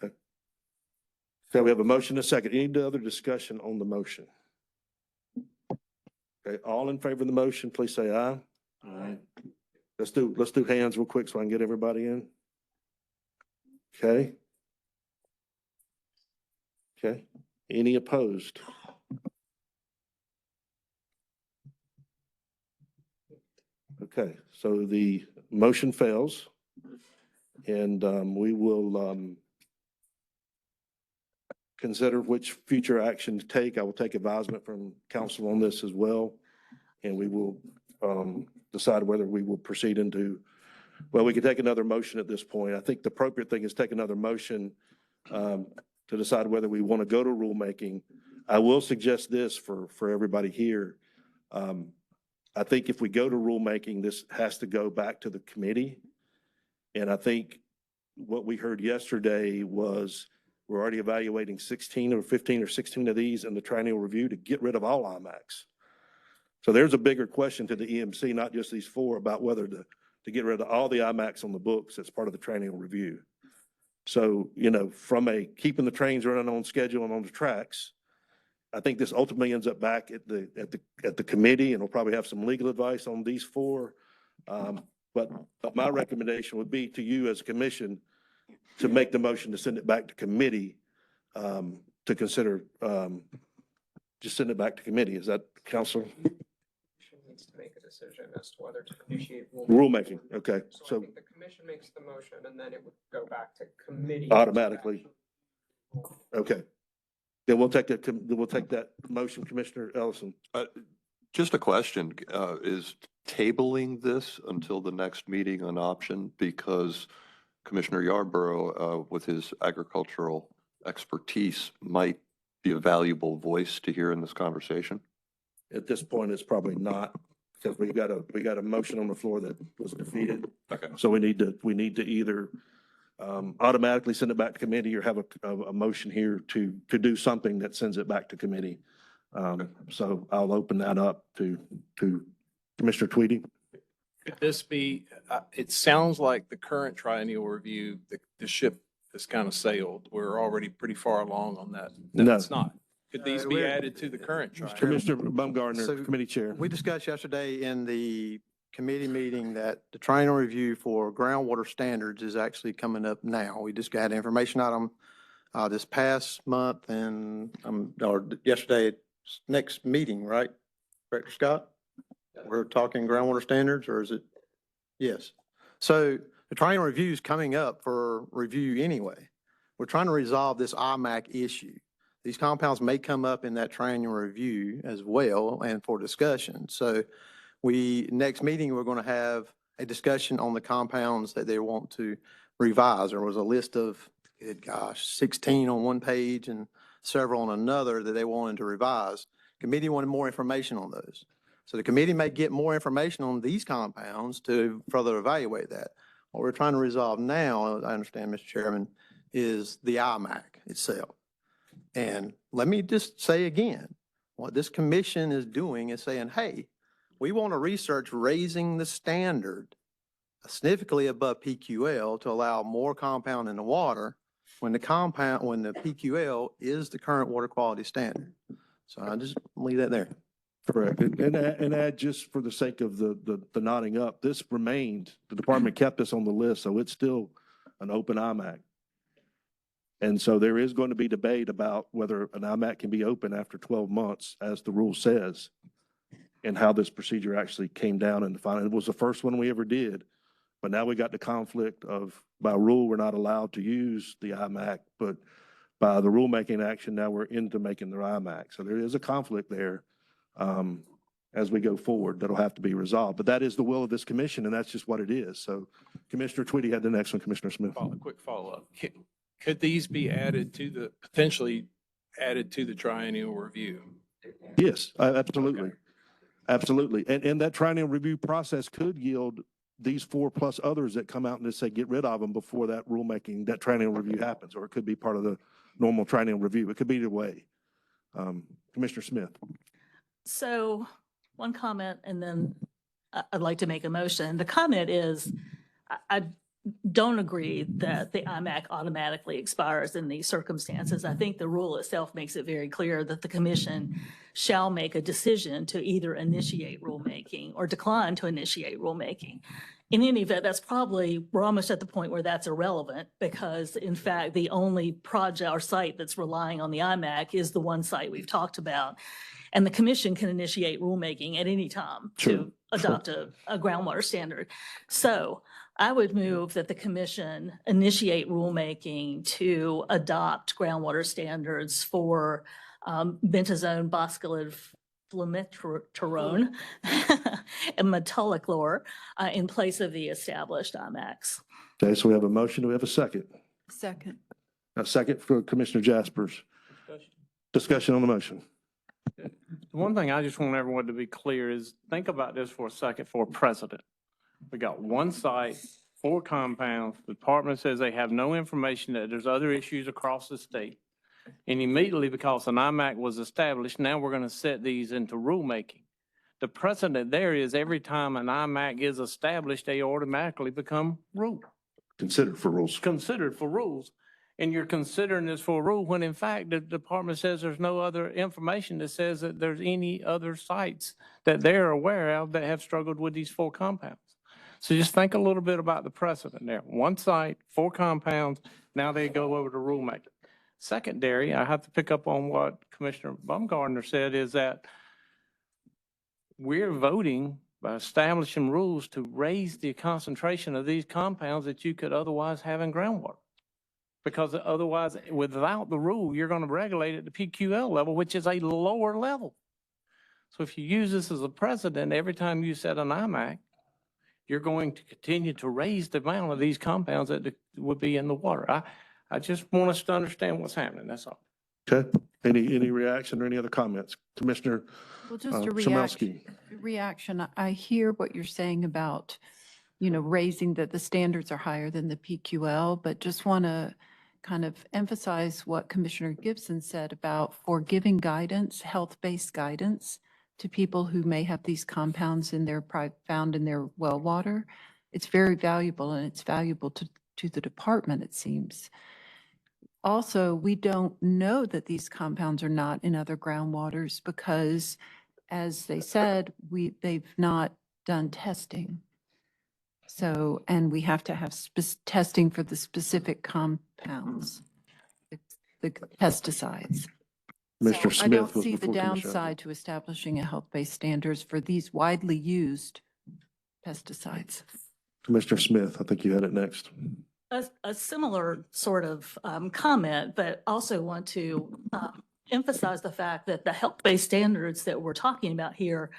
Okay. So we have a motion and a second. Any other discussion on the motion? Okay, all in favor of the motion, please say aye. Aye. Let's do hands real quick so I can get everybody in. Okay. Okay. Any opposed? Okay, so the motion fails. And we will consider which future action to take. I will take advisement from council on this as well. And we will decide whether we will proceed into, well, we could take another motion at this point. I think the appropriate thing is take another motion to decide whether we want to go to rulemaking. I will suggest this for everybody here. I think if we go to rulemaking, this has to go back to the committee. And I think what we heard yesterday was we're already evaluating 16 or 15 or 16 of these in the triennial review to get rid of all IMAX. So there's a bigger question to the EMC, not just these four, about whether to get rid of all the IMAX on the books as part of the triennial review. So, you know, from a keeping the trains running on schedule and on the tracks, I think this ultimately ends up back at the committee, and we'll probably have some legal advice on these four. But my recommendation would be to you as a commission to make the motion to send it back to committee to consider, just send it back to committee. Is that council? Needs to make a decision as to whether to initiate Rulemaking, okay. So I So think the commission makes the motion and then it would go back to committee. automatically, okay. Then we'll take that motion, Commissioner Ellison. Just a question, is tabling this until the next meeting an option? Because Commissioner Yarborough, with his agricultural expertise, might be a valuable voice to hear in this conversation. At this point, it's probably not, because we got a motion on the floor that was defeated. Okay. So we need to either automatically send it back to committee or have a motion here to do something that sends it back to committee. So I'll open that up to Commissioner Tweedy. Could this be, it sounds like the current triennial review, the ship has kind of sailed. We're already pretty far along on that. No. It's not. Could these be we're- added to the current triennial? Commissioner Baumgartner, So- committee chair. We discussed yesterday in the committee meeting that the triennial review for groundwater standards is actually coming up now. We just got information out on this past month and, or yesterday, next meeting, right? Director Scott? We're talking groundwater standards, or is it? Yes. So the triennial review is coming up for review anyway. We're trying to resolve this IMAC issue. These compounds may come up in that triennial review as well and for discussion. So next meeting, we're going to have a discussion on the compounds that they want to revise. There was a list of, good gosh, 16 on one page and several on another that they wanted to revise. Committee wanted more information on those. So the committee may get more information on these compounds to further evaluate that. What we're trying to resolve now, I understand, Mr. Chairman, is the IMAC itself. And let me just say again, what this commission is doing is saying, hey, we want to research raising the standard significantly above PQL to allow more compound in the water when the PQL is the current water quality standard. So I just leave that there. Correct. And add just for the sake of the nodding up, this remained, the department kept this on the list, so it's still an open IMAC. And so there is going to be debate about whether an IMAC can be open after 12 months, as the rule says, and how this procedure actually came down and defined. It was the first one we ever did, but now we got the conflict of, by rule, we're not allowed to use the IMAC, but by the rulemaking action, now we're into making the IMAC. So there is a conflict there as we go forward that'll have to be resolved. But that is the will of this commission, and that's just what it is. So Commissioner Tweedy had the next one, Commissioner Smith. Quick follow-up. Could these be added potentially added to the triennial review? Yes, absolutely. Absolutely. And that triennial review process could yield these 4 plus others that come out and just say, get rid of them before that rulemaking, that triennial review happens, or it could be part of the normal triennial review. It could be either way. Commissioner Smith. So one comment, and then I'd like to make a motion. The comment is, I don't agree that the IMAC automatically expires in these circumstances. I think the rule itself makes it very clear that the commission shall make a decision to either initiate rulemaking or decline to initiate rulemaking. in any event, that's probably, we're almost at the point where that's irrelevant because in fact, the only project or site that's relying on the IMAC is the one site we've talked about. And the commission can initiate rulemaking at any time Sure, to adopt a groundwater standard. So I would move that the commission initiate rulemaking to adopt groundwater standards for bentazone, boscalid, flumeterone, and metolachlor in place of the established IMAX. Okay, so we have a motion. Do we have a second? Second. A second for Commissioner Jaspers. Discussion on the motion. The one thing I just want everyone to be clear is, think about this for a second for a precedent. We got one site, 4 compounds. The department says they have no information that there's other issues across the state. And immediately, because an IMAC was established, now we're going to set these into rulemaking. The precedent there is every time an IMAC is established, they automatically become Considered for rules. considered for rules. And you're considering this for a rule when in fact the department says there's no other information that says that there's any other sites that they're aware of that have struggled with these 4 compounds. So just think a little bit about the precedent there. One site, 4 compounds, now they go over to rulemaking. Secondary, I have to pick up on what Commissioner Baumgartner said, is that we're voting by establishing rules to raise the concentration of these compounds that you could otherwise have in groundwater. Because otherwise, without the rule, you're going to regulate at the PQL level, which is a lower level. So if you use this as a precedent, every time you set an IMAC, you're going to continue to raise the amount of these compounds that would be in the water. I just want us to understand what's happening, that's all. Okay. Any reaction or any other comments? Commissioner Well, just a Chomelsky. reaction. I hear what you're saying about, raising that the standards are higher than the PQL, but just want to kind of emphasize what Commissioner Gibson said about for giving guidance, health-based guidance to people who may have these compounds found in their well water. It's very valuable, and it's valuable to the department, it seems. Also, we don't know that these compounds are not in other groundwaters because, as they said, they've not done testing. So, and we have to have testing for the specific compounds, the pesticides. Mr. So I don't Smith was see the before Commissioner. downside to establishing a health-based standards for these widely used pesticides. Commissioner Smith, I think you had it next. A similar sort of comment, but also want to emphasize the fact that the health-based standards that we're talking about here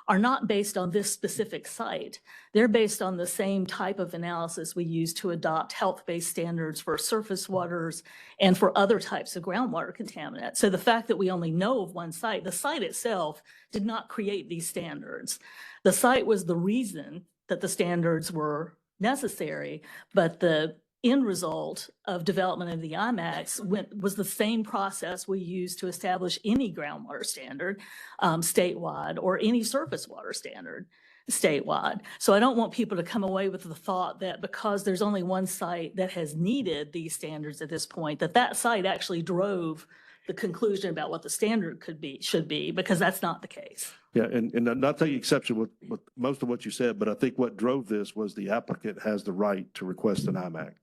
are not based on this specific site. They're based on the same type of analysis we use to adopt health-based standards for surface waters and for other types of groundwater contaminants. So the fact that we only know of one site, the site itself did not create these standards. The site was the reason that the standards were necessary, but the end result of development of the IMAX was the same process we use to establish any groundwater standard statewide or any surface water standard statewide. So I don't want people to come away with the thought that because there's only one site that has needed these standards at this point, that site actually drove the conclusion about what the standard should be, because that's not the case. Yeah, and not taking exception with most of what you said, but I think what drove this was the applicant has the right to request an IMAC.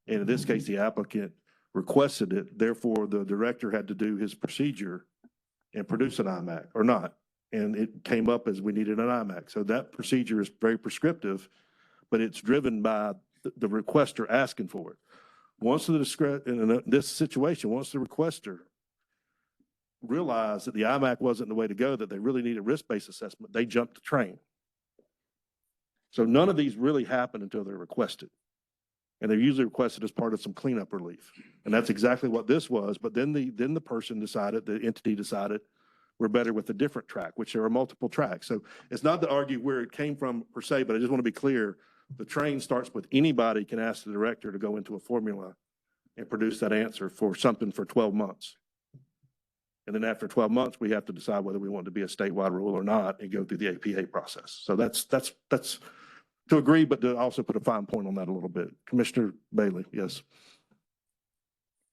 And in this case, the applicant requested it, therefore the director had to do his procedure and produce an IMAC or not. And it came up as we needed an IMAC. So that procedure is very prescriptive, but it's driven by the requester asking for it. Once in this situation, once the requester realized that the IMAC wasn't the way to go, that they really need a risk-based assessment, they jumped the train. So none of these really happen until they're requested. And they're usually requested as part of some cleanup relief. And that's exactly what this was. But then the person decided, the entity decided, we're better with a different track, which there are multiple tracks. So it's not to argue where it came from per se, but I just want to be clear. The train starts with anybody can ask the director to go into a formula and produce that answer for something for 12 months. And then after 12 months, we have to decide whether we want it to be a statewide rule or not and go through the APA process. So that's to agree, but to also put a fine point on that a little bit. Commissioner Bailey, yes.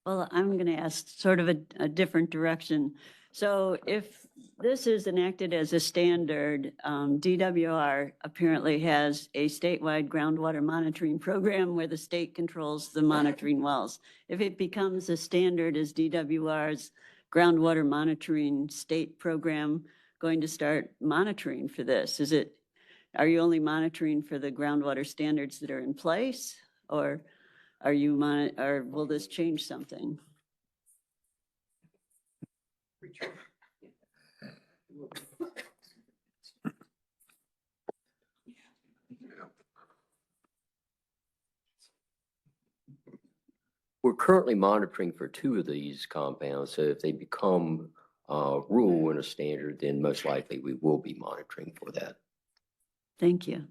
Well, I'm going to ask sort of a different direction. So if this is enacted as a standard, DWR apparently has a statewide groundwater monitoring program where the state controls the monitoring wells. If it becomes a standard, is DWR's groundwater monitoring state program going to start monitoring for this? Are you only monitoring for the groundwater standards that are in place? Or or will this change something? We're currently monitoring for 2 of these compounds, so if they become rule and a standard, then most likely we will be monitoring for that. Thank you.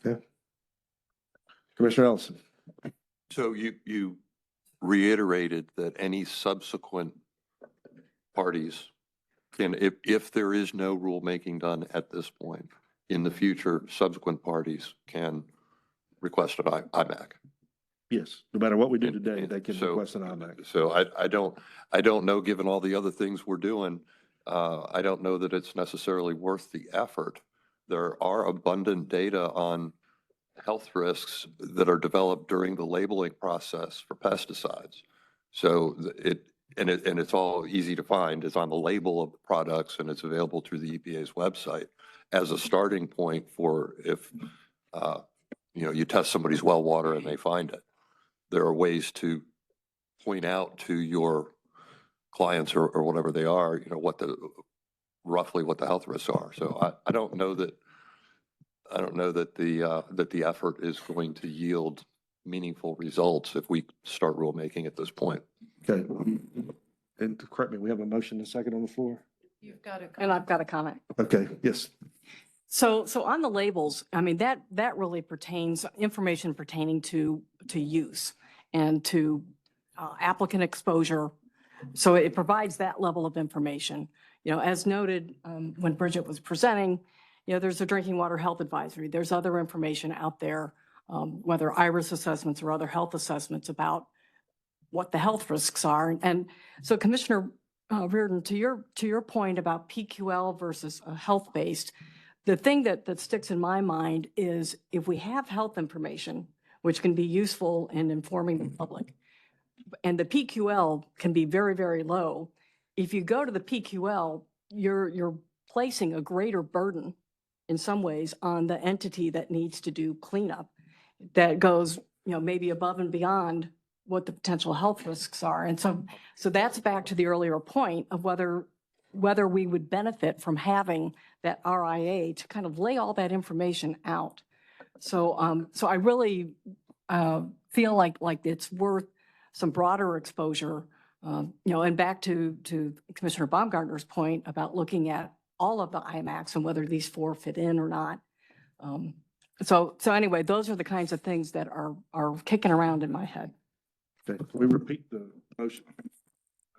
Okay. Commissioner Ellison. So you reiterated that any subsequent parties can, if there is no rulemaking done at this point, in the future, subsequent parties can request an IMAC. Yes, no matter what we do And- today, and they can so- request an IMAC. So I don't know, given all the other things we're doing, I don't know that it's necessarily worth the effort. There are abundant data on health risks that are developed during the labeling process for pesticides. So it's all easy to find. It's on the label of the products and it's available through the EPA's website as a starting point for if, you test somebody's well water and they find it. There are ways to point out to your clients or whatever they are, roughly what the health risks are. So I don't know that the effort is going to yield meaningful results if we start rulemaking at this point. Okay. And correct me, we have a motion and a second on the floor? You've got to. And I've got a comment. Okay, yes. So on the labels, I mean, that really pertains, information pertaining to use and to applicant exposure. So it provides that level of information. As noted, when Bridget was presenting, there's a drinking water health advisory. There's other information out there, whether IRIS assessments or other health assessments about what the health risks are. And so Commissioner Reardon, to your point about PQL versus health-based, the thing that sticks in my mind is if we have health information, which can be useful in informing the public, and the PQL can be very, very low, if you go to the PQL, you're placing a greater burden in some ways on the entity that needs to do cleanup that goes, maybe above and beyond what the potential health risks are. And so that's back to the earlier point of whether we would benefit from having that RIA to kind of lay all that information out. So I really feel like it's worth some broader exposure, and back to Commissioner Baumgartner's point about looking at all of the IMAX and whether these 4 fit in or not. So anyway, those are the kinds of things that are kicking around in my head. Okay, can we repeat the motion?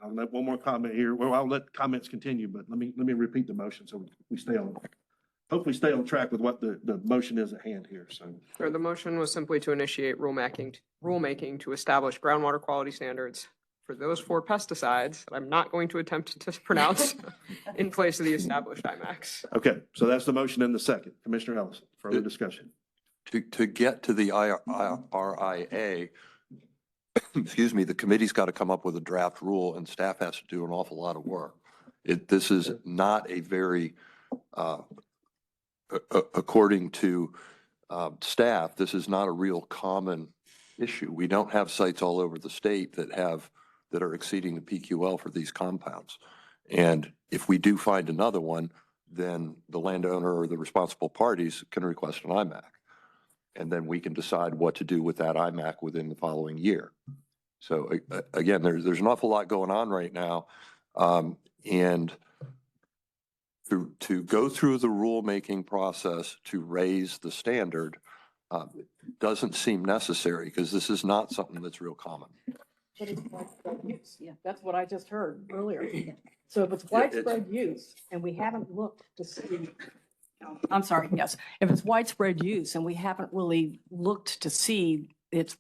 I'll let one more comment here. Well, I'll let comments continue, but let me repeat the motion so we hopefully stay on track with what the motion is at hand here, so. Or the motion was simply to initiate rulemaking to establish groundwater quality standards for those 4 pesticides that I'm not going to attempt to pronounce in place of the established IMAX. Okay, so that's the motion and the second. Commissioner Ellison, further discussion. To get to the RIA, excuse me, the committee's got to come up with a draft rule and staff has to do an awful lot of work. This is not a very, according to staff, this is not a real common issue. We don't have sites all over the state that are exceeding the PQL for these compounds. And if we do find another one, then the landowner or the responsible parties can request an IMAC. And then we can decide what to do with that IMAC within the following year. So again, there's an awful lot going on right now. And to go through the rulemaking process to raise the standard doesn't seem necessary because this is not something that's real common. Yeah, that's what I just heard earlier. So if it's widespread use and we haven't looked to see, I'm sorry, yes, if it's widespread use and we haven't really looked to see its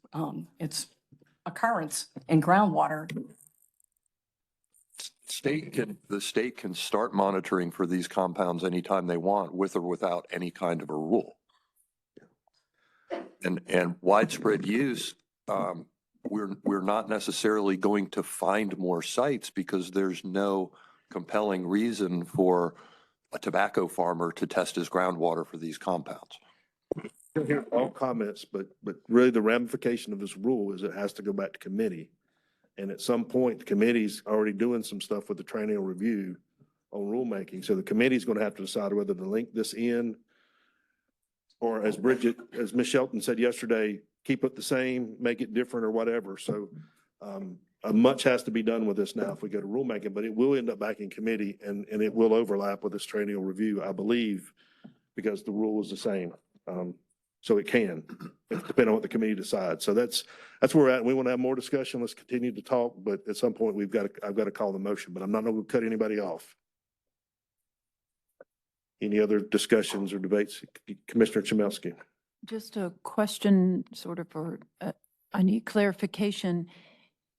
occurrence in groundwater, the state can start monitoring for these compounds anytime they want, with or without any kind of a rule. And widespread use, we're not necessarily going to find more sites because there's no compelling reason for a tobacco farmer to test his groundwater for these compounds. You'll hear all comments, but really the ramification of this rule is it has to go back to committee. And at some point, the committee's already doing some stuff with the triennial review on rulemaking. So the committee's going to have to decide whether to link this in, or as Ms. Shelton said yesterday, keep it the same, make it different or whatever. So much has to be done with this now if we go to rulemaking, but it will end up back in committee and it will overlap with this triennial review, I believe, because the rule is the same. So it can, depending on what the committee decides. So that's where we're at. We want to have more discussion. Let's continue to talk, but at some point I've got to call the motion, but I'm not going to cut anybody off. Any other discussions or debates? Commissioner Chmielewski. Just a question, sort of, I need clarification.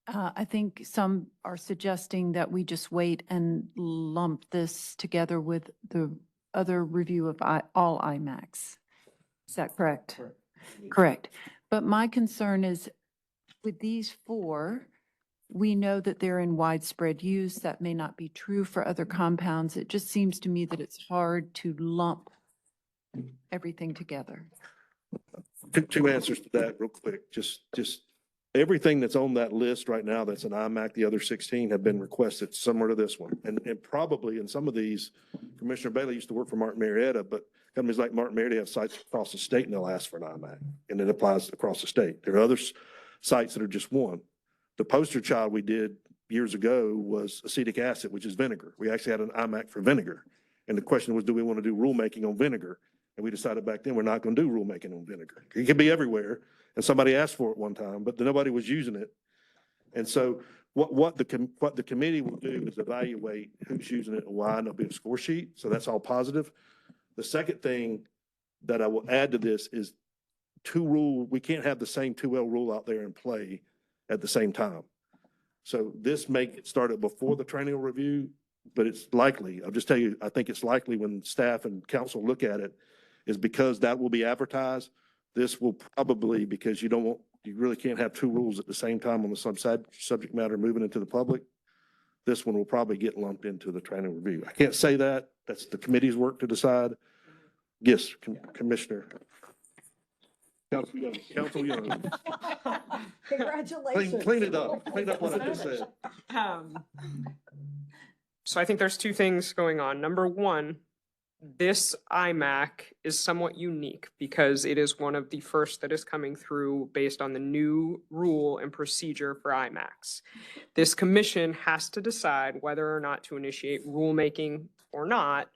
I think some are suggesting that we just wait and lump this together with the other review of all IMAX. Is that correct? Correct. But my concern is with these four, we know that they're in widespread use. That may not be true for other compounds. It just seems to me that it's hard to lump everything together. Two answers to that real quick. Just everything that's on that list right now that's an IMAC, the other 16 have been requested similar to this one. And probably in some of these, Commissioner Bailey used to work for Martin Marietta, but companies like Martin Marietta have sites across the state and they'll ask for an IMAC, and it applies across the state. There are other sites that are just one. The poster child we did years ago was acetic acid, which is vinegar. We actually had an IMAC for vinegar. And the question was, do we want to do rulemaking on vinegar? And we decided back then we're not going to do rulemaking on vinegar. It can be everywhere. And somebody asked for it one time, but nobody was using it. And so what the committee will do is evaluate who's using it and why, and there'll be a score sheet. So that's all positive. The second thing that I will add to this is we can't have the same 2L rule out there in play at the same time. So this may get started before the triennial review, but it's likely, I'll just tell you, I think it's likely when staff and council look at it, is because that will be advertised. This will probably, because you really can't have two rules at the same time on the subject matter moving into the public. This one will probably get lumped into the triennial review. I can't say that. That's the committee's work to decide. Yes, Commissioner. Council Young. Congratulations. Clean it up. Clean up what I just said. So I think there's two things going on. Number one, this IMAC is somewhat unique because it is one of the first that is coming through based on the new rule and procedure for IMAX. This commission has to decide whether or not to initiate rulemaking or not,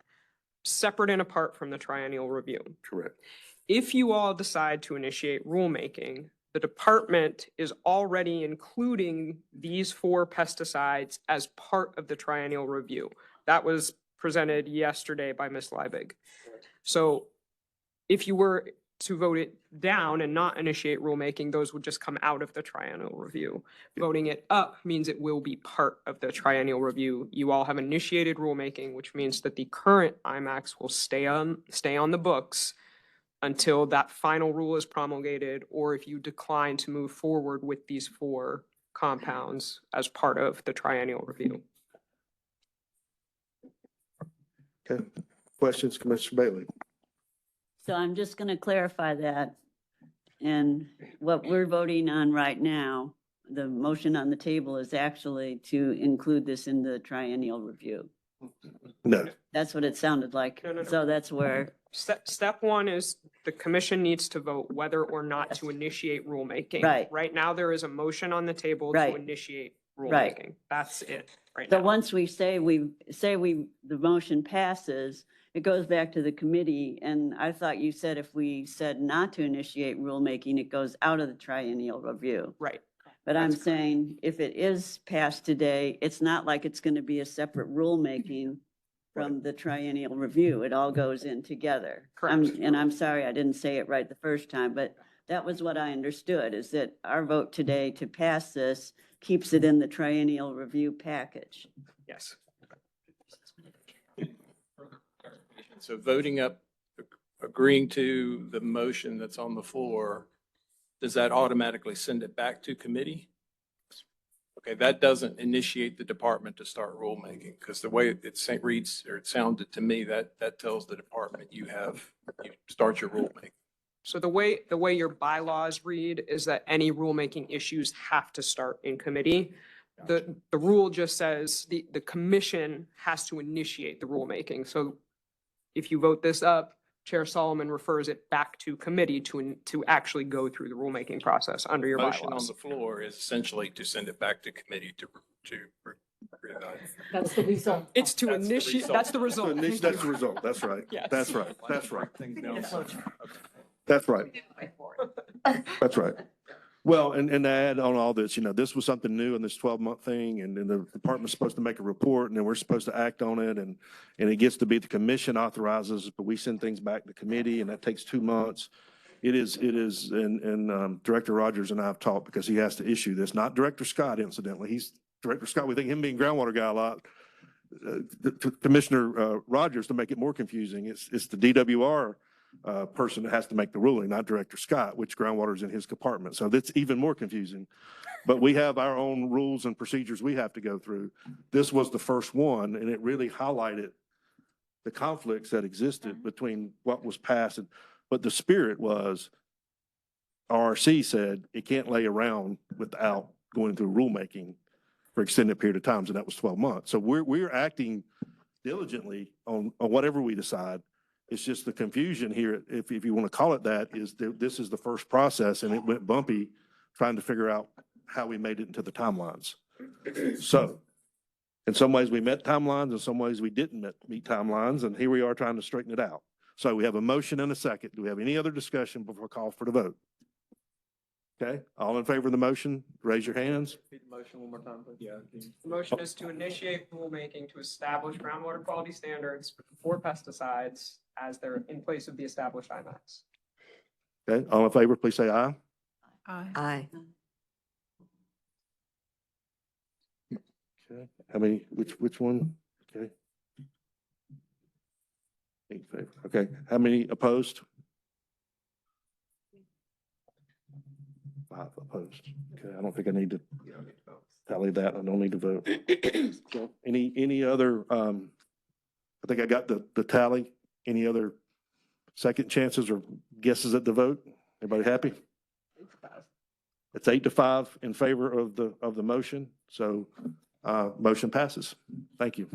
separate and apart from the triennial review. Correct. If you all decide to initiate rulemaking, the department is already including these 4 pesticides as part of the triennial review. That was presented yesterday by Ms. Liebig. So if you were to vote it down and not initiate rulemaking, those would just come out of the triennial review. Voting it up means it will be part of the triennial review. You all have initiated rulemaking, which means that the current IMAX will stay on the books until that final rule is promulgated, or if you decline to move forward with these 4 compounds as part of the triennial review. Okay. Questions, Commissioner Bailey? So I'm just going to clarify that. And what we're voting on right now, the motion on the table is actually to include this in the triennial review. No. That's what it sounded like. No. So that's where. Step one is the commission needs to vote whether or not to initiate rulemaking. Right. Right now, there is a motion on the table to Right. initiate Right. rulemaking. That's it right So now. once we say the motion passes, it goes back to the committee. And I thought you said if we said not to initiate rulemaking, it goes out of the triennial review. Right. But I'm saying if it is passed today, it's not like it's going to be a separate rulemaking from the triennial review. It all goes in together. Correct. And I'm sorry, I didn't say it right the first time, but that was what I understood, is that our vote today to pass this keeps it in the triennial review package. Yes. So voting up, agreeing to the motion that's on the floor, does that automatically send it back to committee? Okay, that doesn't initiate the department to start rulemaking, because the way it reads, or it sounded to me, that tells the department you start your rulemaking. So the way your bylaws read is that any rulemaking issues have to start in committee. The rule just says the commission has to initiate the rulemaking. So if you vote this up, Chair Solomon refers it back to committee to actually go through the rulemaking process under your Motion on bylaws. the floor is essentially to send it back to committee to That's the result. It's to That's the initiate, result. that's the result. Thank That's you. the result. That's right. Yes. That's right. That's right. Things down somewhere. That's right. That's right. Well, and to add on all this, this was something new in this 12-month thing, and then the department's supposed to make a report, and then we're supposed to act on it, and it gets to be the commission authorizes, but we send things back to committee, and that takes 2 months. It is, and Director Rogers and I have talked because he has to issue this, not Director Scott incidentally. Director Scott, we think him being groundwater guy a lot. Commissioner Rogers, to make it more confusing, it's the DWR person that has to make the ruling, not Director Scott, which groundwater is in his department. So that's even more confusing. But we have our own rules and procedures we have to go through. This was the first one, and it really highlighted the conflicts that existed between what was passed. But the spirit was, RRC said it can't lay around without going through rulemaking for extended period of times, and that was 12 months. So we're acting diligently on whatever we decide. It's just the confusion here, if you want to call it that, is this is the first process, and it went bumpy trying to figure out how we made it into the timelines. So in some ways we met timelines, in some ways we didn't meet timelines, and here we are trying to straighten it out. So we have a motion and a second. Do we have any other discussion before I call for the vote? Okay, all in favor of the motion, raise your hands. Repeat the motion one more time, please. Yeah. The motion is to initiate rulemaking to establish groundwater quality standards for pesticides as they're in place of the established IMAX. Okay, all in favor, please say aye. Aye. Okay, how many, which one? Okay. 8 in favor. Okay, how many opposed? 5 opposed. Okay, I don't think I need to tally that. I don't need to vote. So, any other, I think I got the tally. Any other second chances or guesses at the vote? Everybody happy? It's 8-5 in favor of the motion. So, motion passes. Thank you.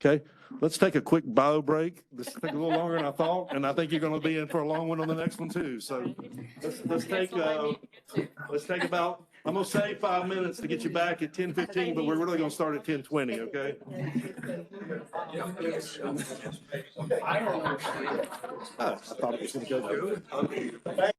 Okay, let's take a quick bio break. This took a little longer than I thought, and I think you're going to be in for a long one on the next one too. So let's take about, I'm going to say 5 minutes to get you back at 10:15, but we're really going to start at 10:20, okay? I thought it was going to go.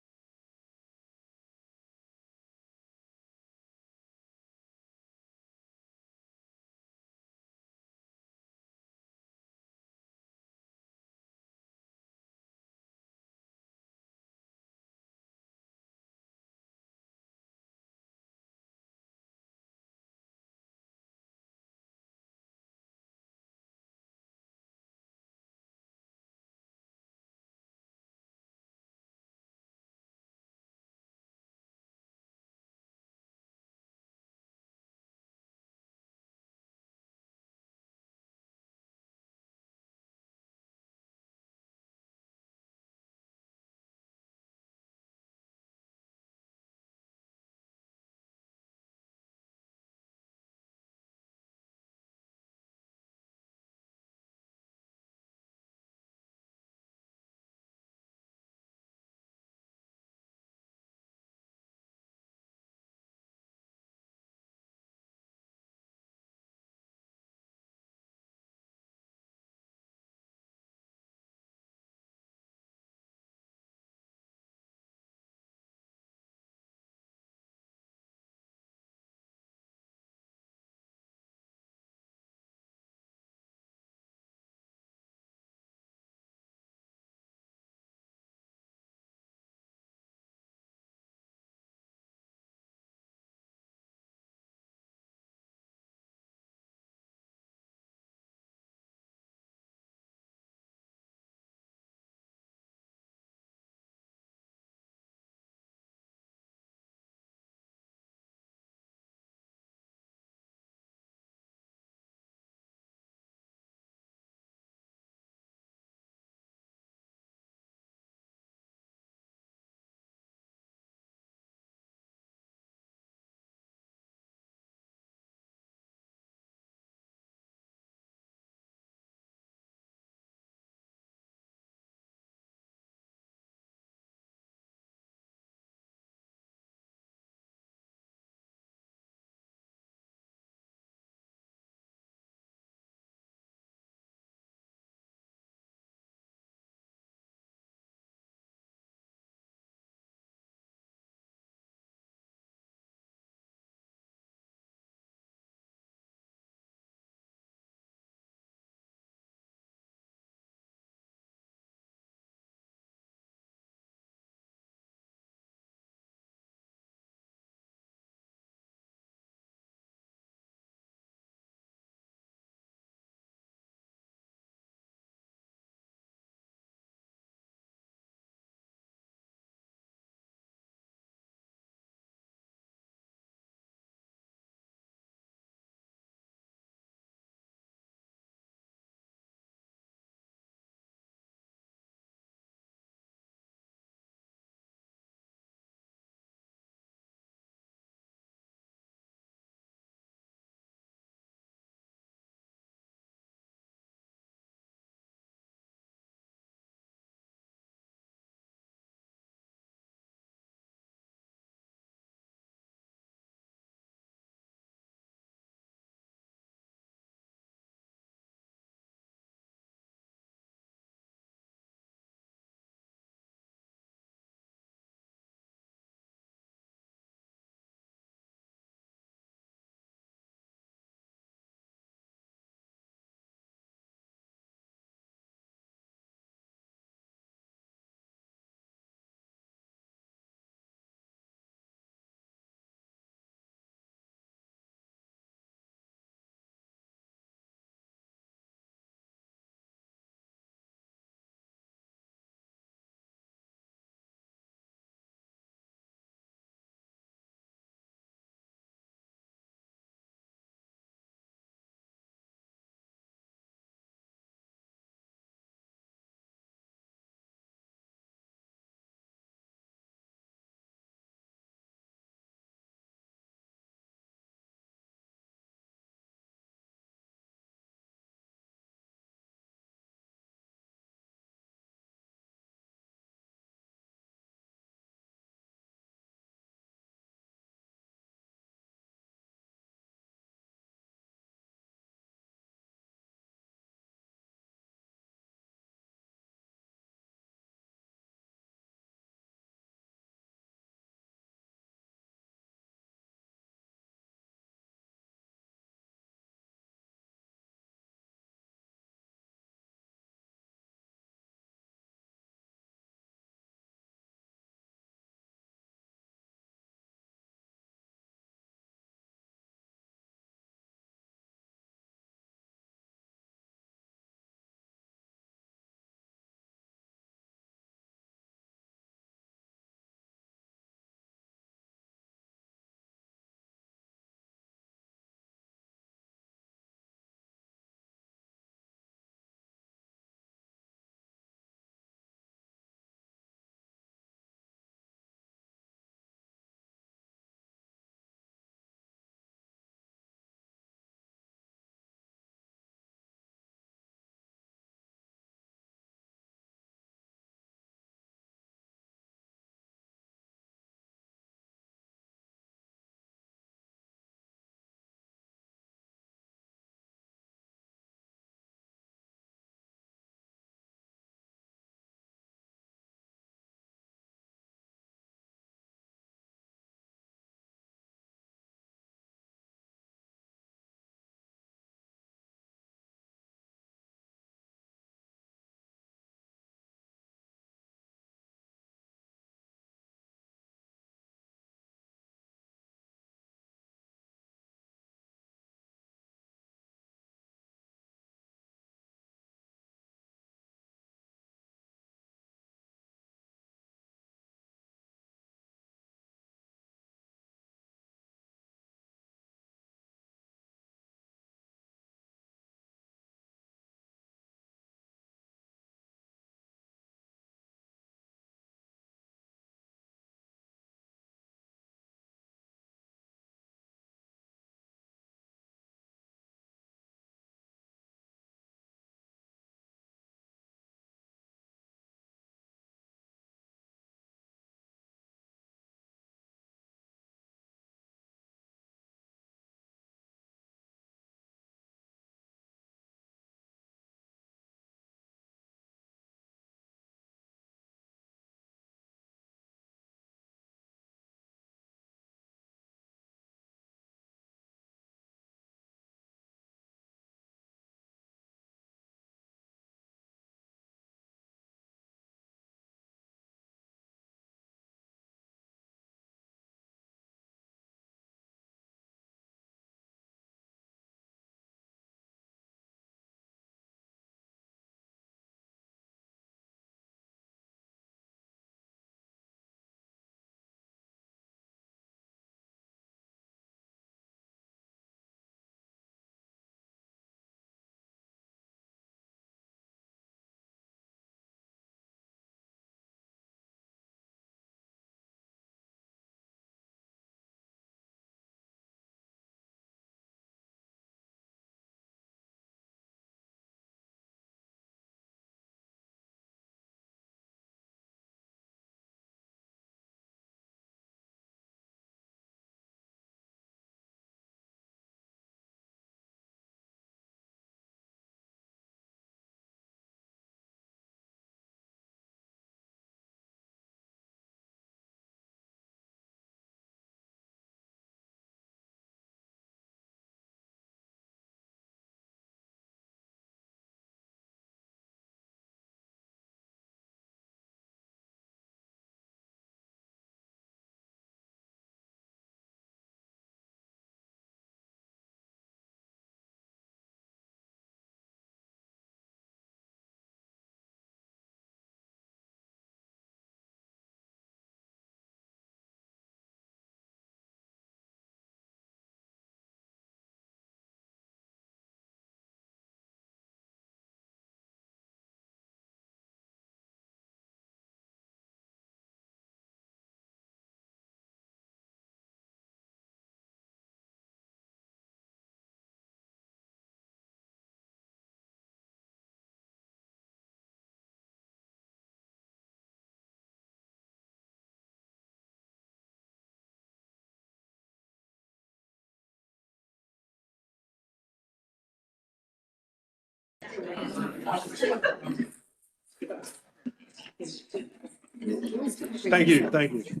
Thank you, thank you.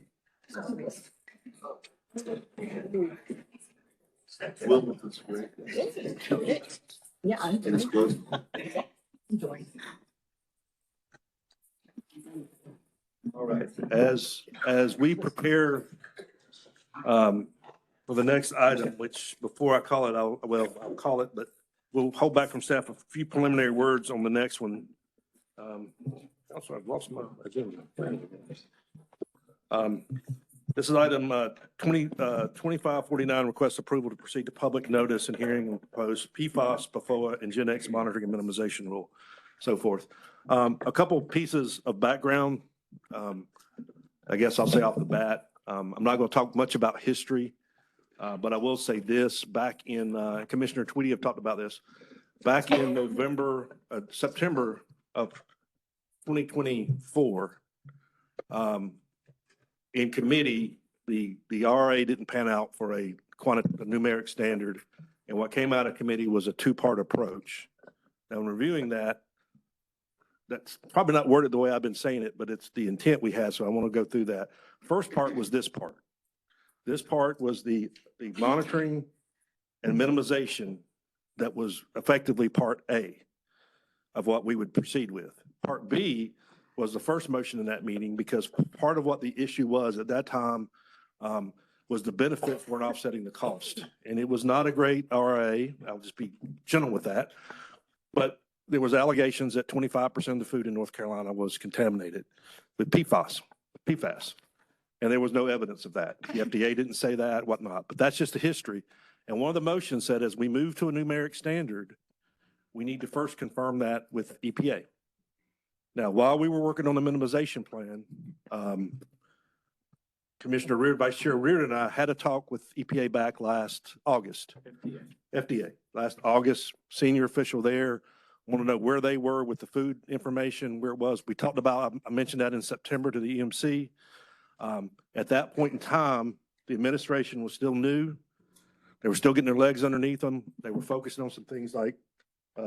All right, as we prepare for the next item, which before I call it, I'll call it, but we'll hold back from staff a few preliminary words on the next one. Also, I've lost my agenda. This is item 2549, request approval to proceed to public notice and hearing on proposed PFAS, PFOA, and Gen X monitoring and minimization rule, so forth. A couple pieces of background. I guess I'll say off the bat, I'm not going to talk much about history, but I will say this. Back in, Commissioner Tweedy have talked about this. Back in September of 2024, in committee, the RA didn't pan out for a numeric standard. And what came out of committee was a two-part approach. Now, in reviewing that, that's probably not worded the way I've been saying it, but it's the intent we had, so I want to go through that. First part was this part. This part was the monitoring and minimization that was effectively part A of what we would proceed with. Part B was the first motion in that meeting, because part of what the issue was at that time was the benefits weren't offsetting the cost. And it was not a great RA, I'll just be gentle with that, but there was allegations that 25% of the food in North Carolina was contaminated with PFAS. And there was no evidence of that. The FDA didn't say that, whatnot, but that's just the history. And one of the motions said, as we move to a numeric standard, we need to first confirm that with EPA. Now, while we were working on the minimization plan, Commissioner Reardon, Vice Chair Reardon and I had a talk with EPA back last August. FDA, last August, senior official there, want to know where they were with the food information, where it was. We talked about, I mentioned that in September to the EMC. At that point in time, the administration was still new. They were still getting their legs underneath them. They were focusing on some things like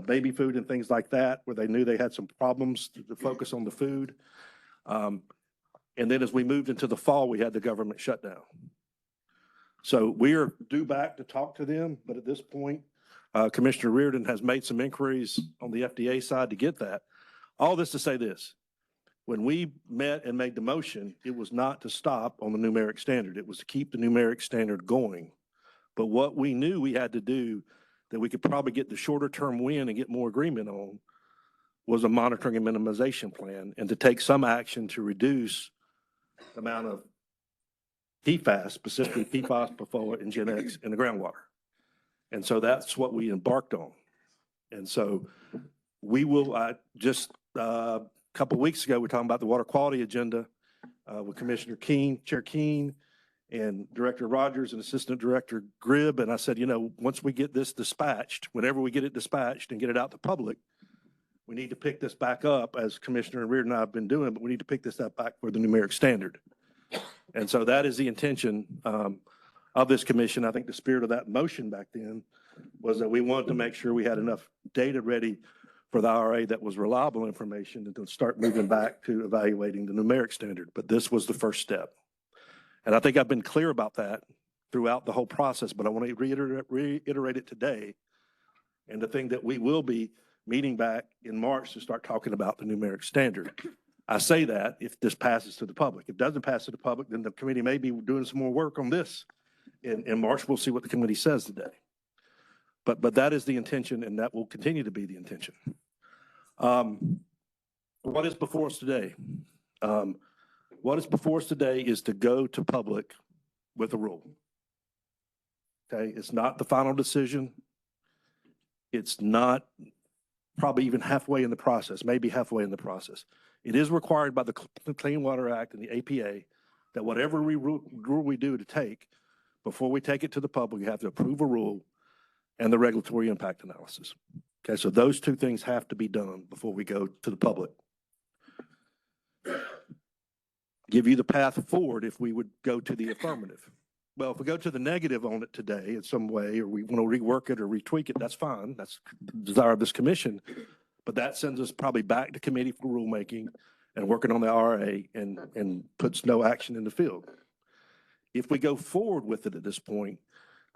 baby food and things like that, where they knew they had some problems to focus on the food. And then as we moved into the fall, we had the government shutdown. So we are due back to talk to them, but at this point, Commissioner Reardon has made some inquiries on the FDA side to get that. All this to say this, when we met and made the motion, it was not to stop on the numeric standard. It was to keep the numeric standard going. But what we knew we had to do that we could probably get the shorter term win and get more agreement on was a monitoring and minimization plan, and to take some action to reduce the amount of PFAS, specifically PFAS, PFOA, and Gen X in the groundwater. And so that's what we embarked on. And so we will, just a couple of weeks ago, we were talking about the water quality agenda with Commissioner Keene, Chair Keene, and Director Rogers and Assistant Director Gribb. And I said, once we get this dispatched, whenever we get it dispatched and get it out to public, we need to pick this back up, as Commissioner Reardon and I have been doing, but we need to pick this up back for the numeric standard. And so that is the intention of this commission. I think the spirit of that motion back then was that we wanted to make sure we had enough data ready for the RA that was reliable information and to start moving back to evaluating the numeric standard. But this was the first step. And I think I've been clear about that throughout the whole process, but I want to reiterate it today. And the thing that we will be meeting back in March to start talking about the numeric standard. I say that if this passes to the public. If it doesn't pass to the public, then the committee may be doing some more work on this. In March, we'll see what the committee says today. But that is the intention, and that will continue to be the intention. What is before us today? What is before us today is to go to public with a rule. Okay, it's not the final decision. It's not probably even halfway in the process, maybe halfway in the process. It is required by the Clean Water Act and the APA that whatever rule we do to take, before we take it to the public, we have to approve a rule and the regulatory impact analysis. Okay, so those two things have to be done before we go to the public. Give you the path forward if we would go to the affirmative. Well, if we go to the negative on it today in some way, or we want to rework it or retweak it, that's fine. That's the desire of this commission. But that sends us probably back to committee for rulemaking and working on the RA and puts no action in the field. If we go forward with it at this point,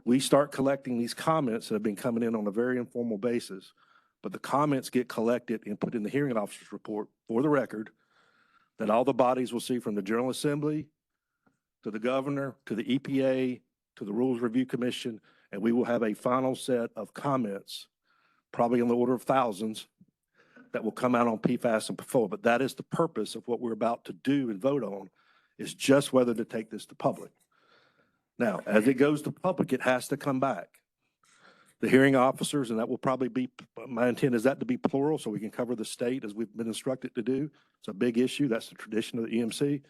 we start collecting these comments that have been coming in on a very informal basis. But the comments get collected and put in the hearing officer's report for the record that all the bodies will see, from the General Assembly to the governor, to the EPA, to the Rules Review Commission, and we will have a final set of comments, probably in the order of thousands, that will come out on PFAS and PFOA. But that is the purpose of what we're about to do and vote on, is just whether to take this to public. Now, as it goes to public, it has to come back. The hearing officers, and that will probably be, my intent is that to be plural, so we can cover the state as we've been instructed to do. It's a big issue. That's the tradition of the EMC.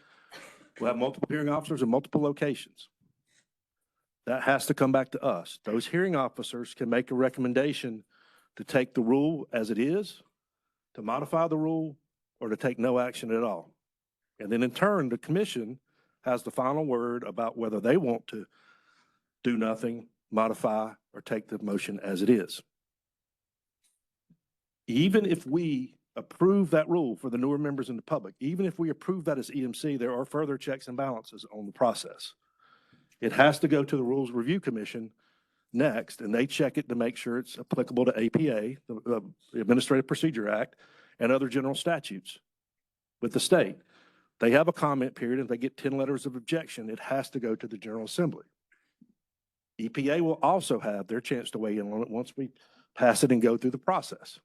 We'll have multiple hearing officers in multiple locations. That has to come back to us. Those hearing officers can make a recommendation to take the rule as it is, to modify the rule, or to take no action at all. And then in turn, the commission has the final word about whether they want to do nothing, modify, or take the motion as it is. Even if we approve that rule for the newer members in the public, even if we approve that as EMC, there are further checks and balances on the process. It has to go to the Rules Review Commission next, and they check it to make sure it's applicable to APA, the Administrative Procedure Act, and other general statutes with the state. They have a comment period, and if they get 10 letters of objection, it has to go to the General Assembly. EPA will also have their chance to weigh in on it once we pass it and go through the process.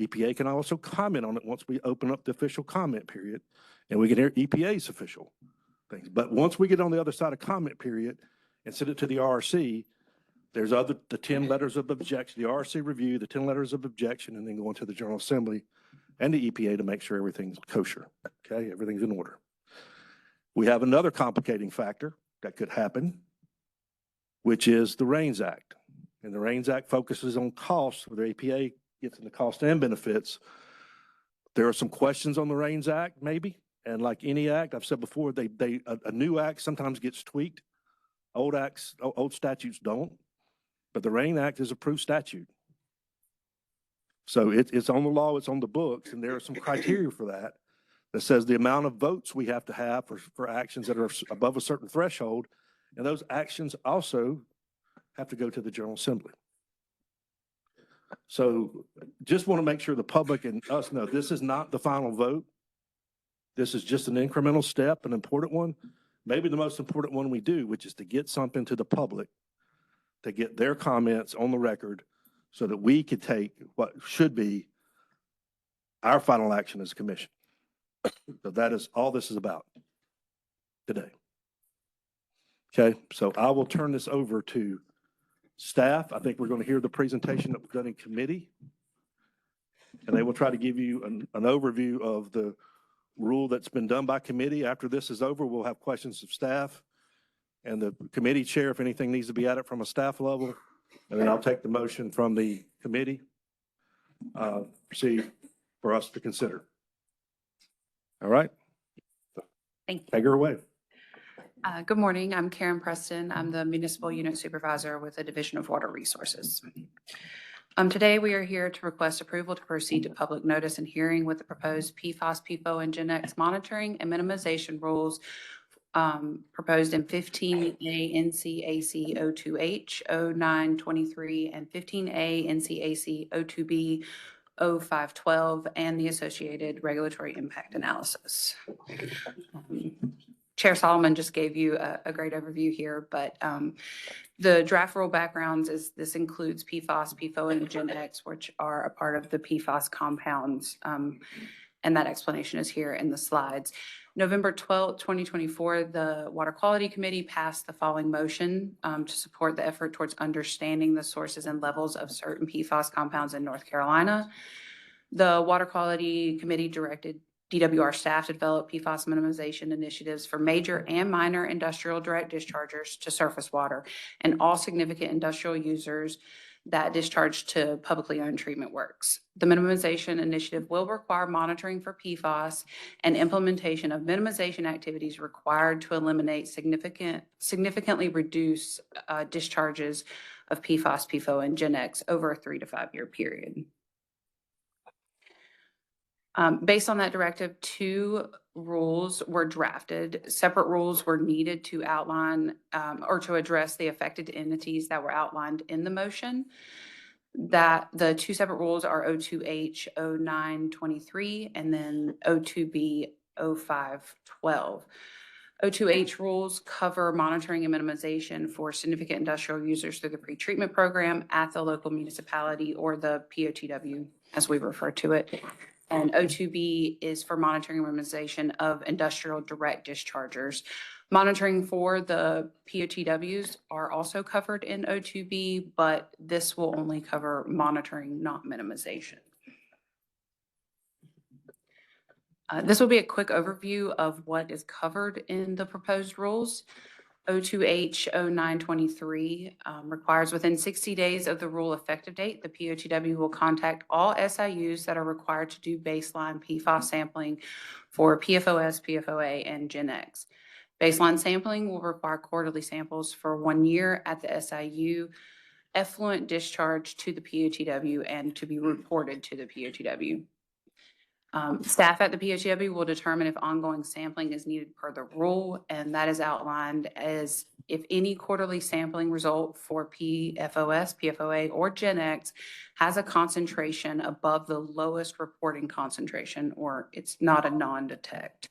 EPA can also comment on it once we open up the official comment period, and we can hear EPA's official things. But once we get on the other side of comment period and send it to the RRC, there's the 10 letters of objection, the RRC review, the 10 letters of objection, and then going to the General Assembly and the EPA to make sure everything's kosher, okay? Everything's in order. We have another complicating factor that could happen, which is the RAINS Act. And the RAINS Act focuses on costs, where the EPA gets into cost and benefits. There are some questions on the RAINS Act, maybe, and like any act, I've said before, a new act sometimes gets tweaked. Old statutes don't, but the RAIN Act is approved statute. So it's on the law, it's on the books, and there are some criteria for that says the amount of votes we have to have for actions that are above a certain threshold, and those actions also have to go to the General Assembly. So just want to make sure the public and us know this is not the final vote. This is just an incremental step, an important one, maybe the most important one we do, which is to get something to the public, to get their comments on the record so that we could take what should be our final action as a commission. So that is all this is about today. Okay, so I will turn this over to staff. I think we're going to hear the presentation that was done in committee, and they will try to give you an overview of the rule that's been done by committee. After this is over, we'll have questions of staff and the committee chair if anything needs to be added from a staff level, and then I'll take the motion from the committee, see for us to consider. All right. Thank you. Take her away. Good morning. I'm Karen Preston. I'm the Municipal Unit Supervisor with the Division of Water Resources. Today, we are here to request approval to proceed to public notice and hearing with the proposed PFAS, PFOA, and GenX monitoring and minimization rules proposed in 15A NCAC 02H 0923 and 15A NCAC 02B 0512 and the associated regulatory impact analysis. Chair Solomon just gave you a great overview here, but the draft rule backgrounds is this includes PFAS, PFOA, and GenX, which are a part of the PFAS compounds, and that explanation is here in the slides. November 12, 2024, the Water Quality Committee passed the following motion to support the effort towards understanding the sources and levels of certain PFAS compounds in North Carolina. The Water Quality Committee directed DWR staff to develop PFAS minimization initiatives for major and minor industrial direct dischargers to surface water and all significant industrial users that discharge to publicly owned treatment works. The minimization initiative will require monitoring for PFAS and implementation of minimization activities required to eliminate significantly reduce discharges of PFAS, PFOA, and GenX over a 3 to 5 year period. Based on that directive, two rules were drafted. Separate rules were needed to outline or to address the affected entities that were outlined in the motion. That the two separate rules are O2H 0923 and then O2B 0512. O2H rules cover monitoring and minimization for significant industrial users through the pretreatment program at the local municipality or the POTW, as we refer to it. And O2B is for monitoring and minimization of industrial direct dischargers. Monitoring for the POTWs are also covered in O2B, but this will only cover monitoring, not minimization. This will be a quick overview of what is covered in the proposed rules. O2H 0923 requires within 60 days of the rule effective date, the POTW will contact all SIUs that are required to do baseline PFAS sampling for PFOS, PFOA, and GenX. Baseline sampling will require quarterly samples for 1 year at the SIU, effluent discharge to the POTW, and to be reported to the POTW. Staff at the POTW will determine if ongoing sampling is needed per the rule, and that is outlined as if any quarterly sampling result for PFOS, PFOA, or GenX has a concentration above the lowest reporting concentration, or it's not a non-detect.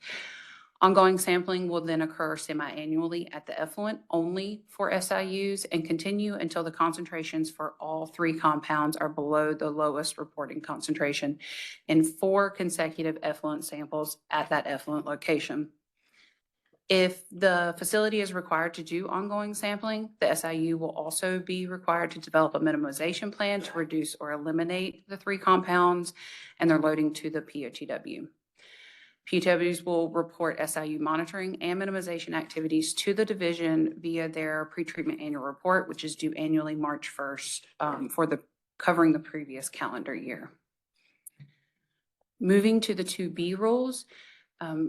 Ongoing sampling will then occur semi-annually at the effluent only for SIUs and continue until the concentrations for all three compounds are below the lowest reporting concentration in 4 consecutive effluent samples at that effluent location. If the facility is required to do ongoing sampling, the SIU will also be required to develop a minimization plan to reduce or eliminate the 3 compounds and their loading to the POTW. POTWs will report SIU monitoring and minimization activities to the division via their pretreatment annual report, which is due annually March 1st covering the previous calendar year. Moving to the 2B rules,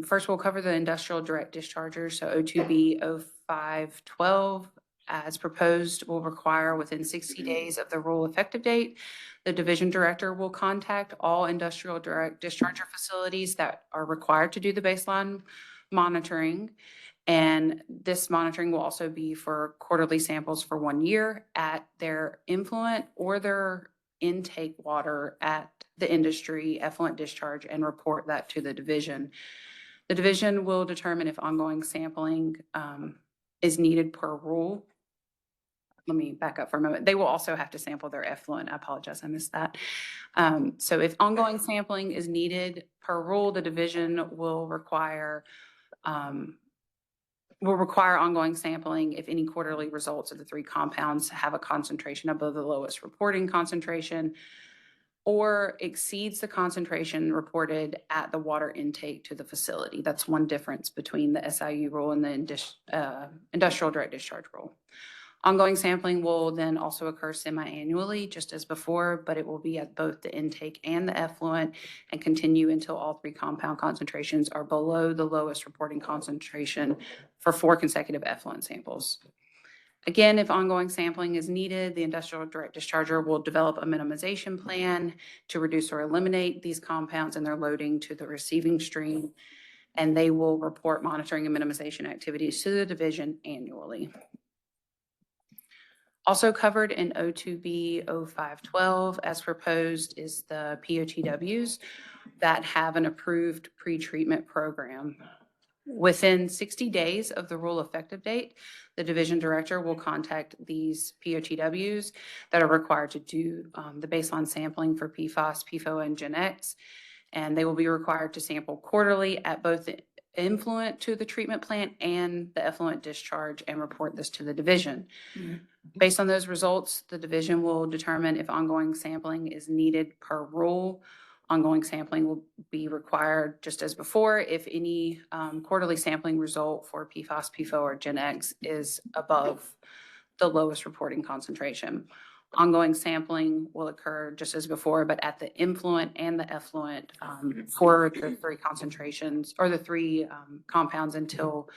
first we'll cover the industrial direct dischargers. So O2B 0512 as proposed will require within 60 days of the rule effective date, the division director will contact all industrial direct discharger facilities that are required to do the baseline monitoring. And this monitoring will also be for quarterly samples for 1 year at their influent or their intake water at the industry effluent discharge and report that to the division. The division will determine if ongoing sampling is needed per rule. Let me back up for a moment. They will also have to sample their effluent. I apologize, I missed that. So if ongoing sampling is needed per rule, the division will require ongoing sampling if any quarterly results of the 3 compounds have a concentration above the lowest reporting concentration or exceeds the concentration reported at the water intake to the facility. That's one difference between the SIU rule and the industrial direct discharge rule. Ongoing sampling will then also occur semi-annually, just as before, but it will be at both the intake and the effluent and continue until all 3 compound concentrations are below the lowest reporting concentration for 4 consecutive effluent samples. Again, if ongoing sampling is needed, the industrial direct discharger will develop a minimization plan to reduce or eliminate these compounds and their loading to the receiving stream, and they will report monitoring and minimization activities to the division annually. Also covered in O2B 0512 as proposed is the POTWs that have an approved pretreatment program. Within 60 days of the rule effective date, the division director will contact these POTWs that are required to do the baseline sampling for PFAS, PFOA, and GenX, and they will be required to sample quarterly at both the influent to the treatment plant and the effluent discharge and report this to the division. Based on those results, the division will determine if ongoing sampling is needed per rule. Ongoing sampling will be required just as before if any quarterly sampling result for PFAS, PFOA, or GenX is above the lowest reporting concentration. Ongoing sampling will occur just as before, but at the influent and the effluent for the 3 concentrations or the 3 compounds until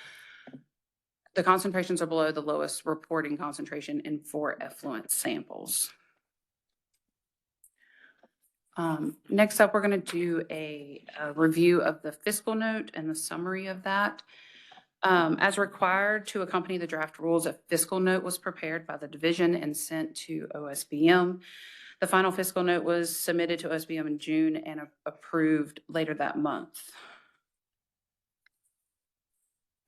the concentrations are below the lowest reporting concentration in 4 effluent samples. Next up, we're going to do a review of the fiscal note and the summary of that. As required to accompany the draft rules, a fiscal note was prepared by the division and sent to OSBM. The final fiscal note was submitted to OSBM in June and approved later that month.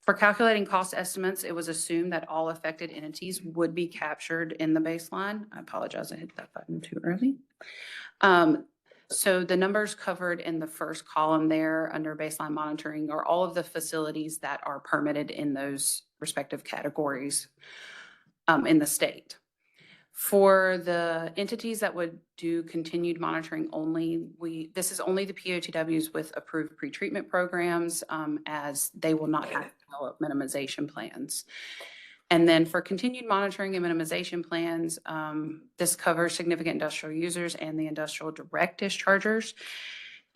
For calculating cost estimates, it was assumed that all affected entities would be captured in the baseline. I apologize, I hit that button too early. So the numbers covered in the first column there under baseline monitoring are all of the facilities that are permitted in those respective categories in the state. For the entities that would do continued monitoring only, this is only the POTWs with approved pretreatment programs, as they will not have to develop minimization plans. And then for continued monitoring and minimization plans, this covers significant industrial users and the industrial direct dischargers.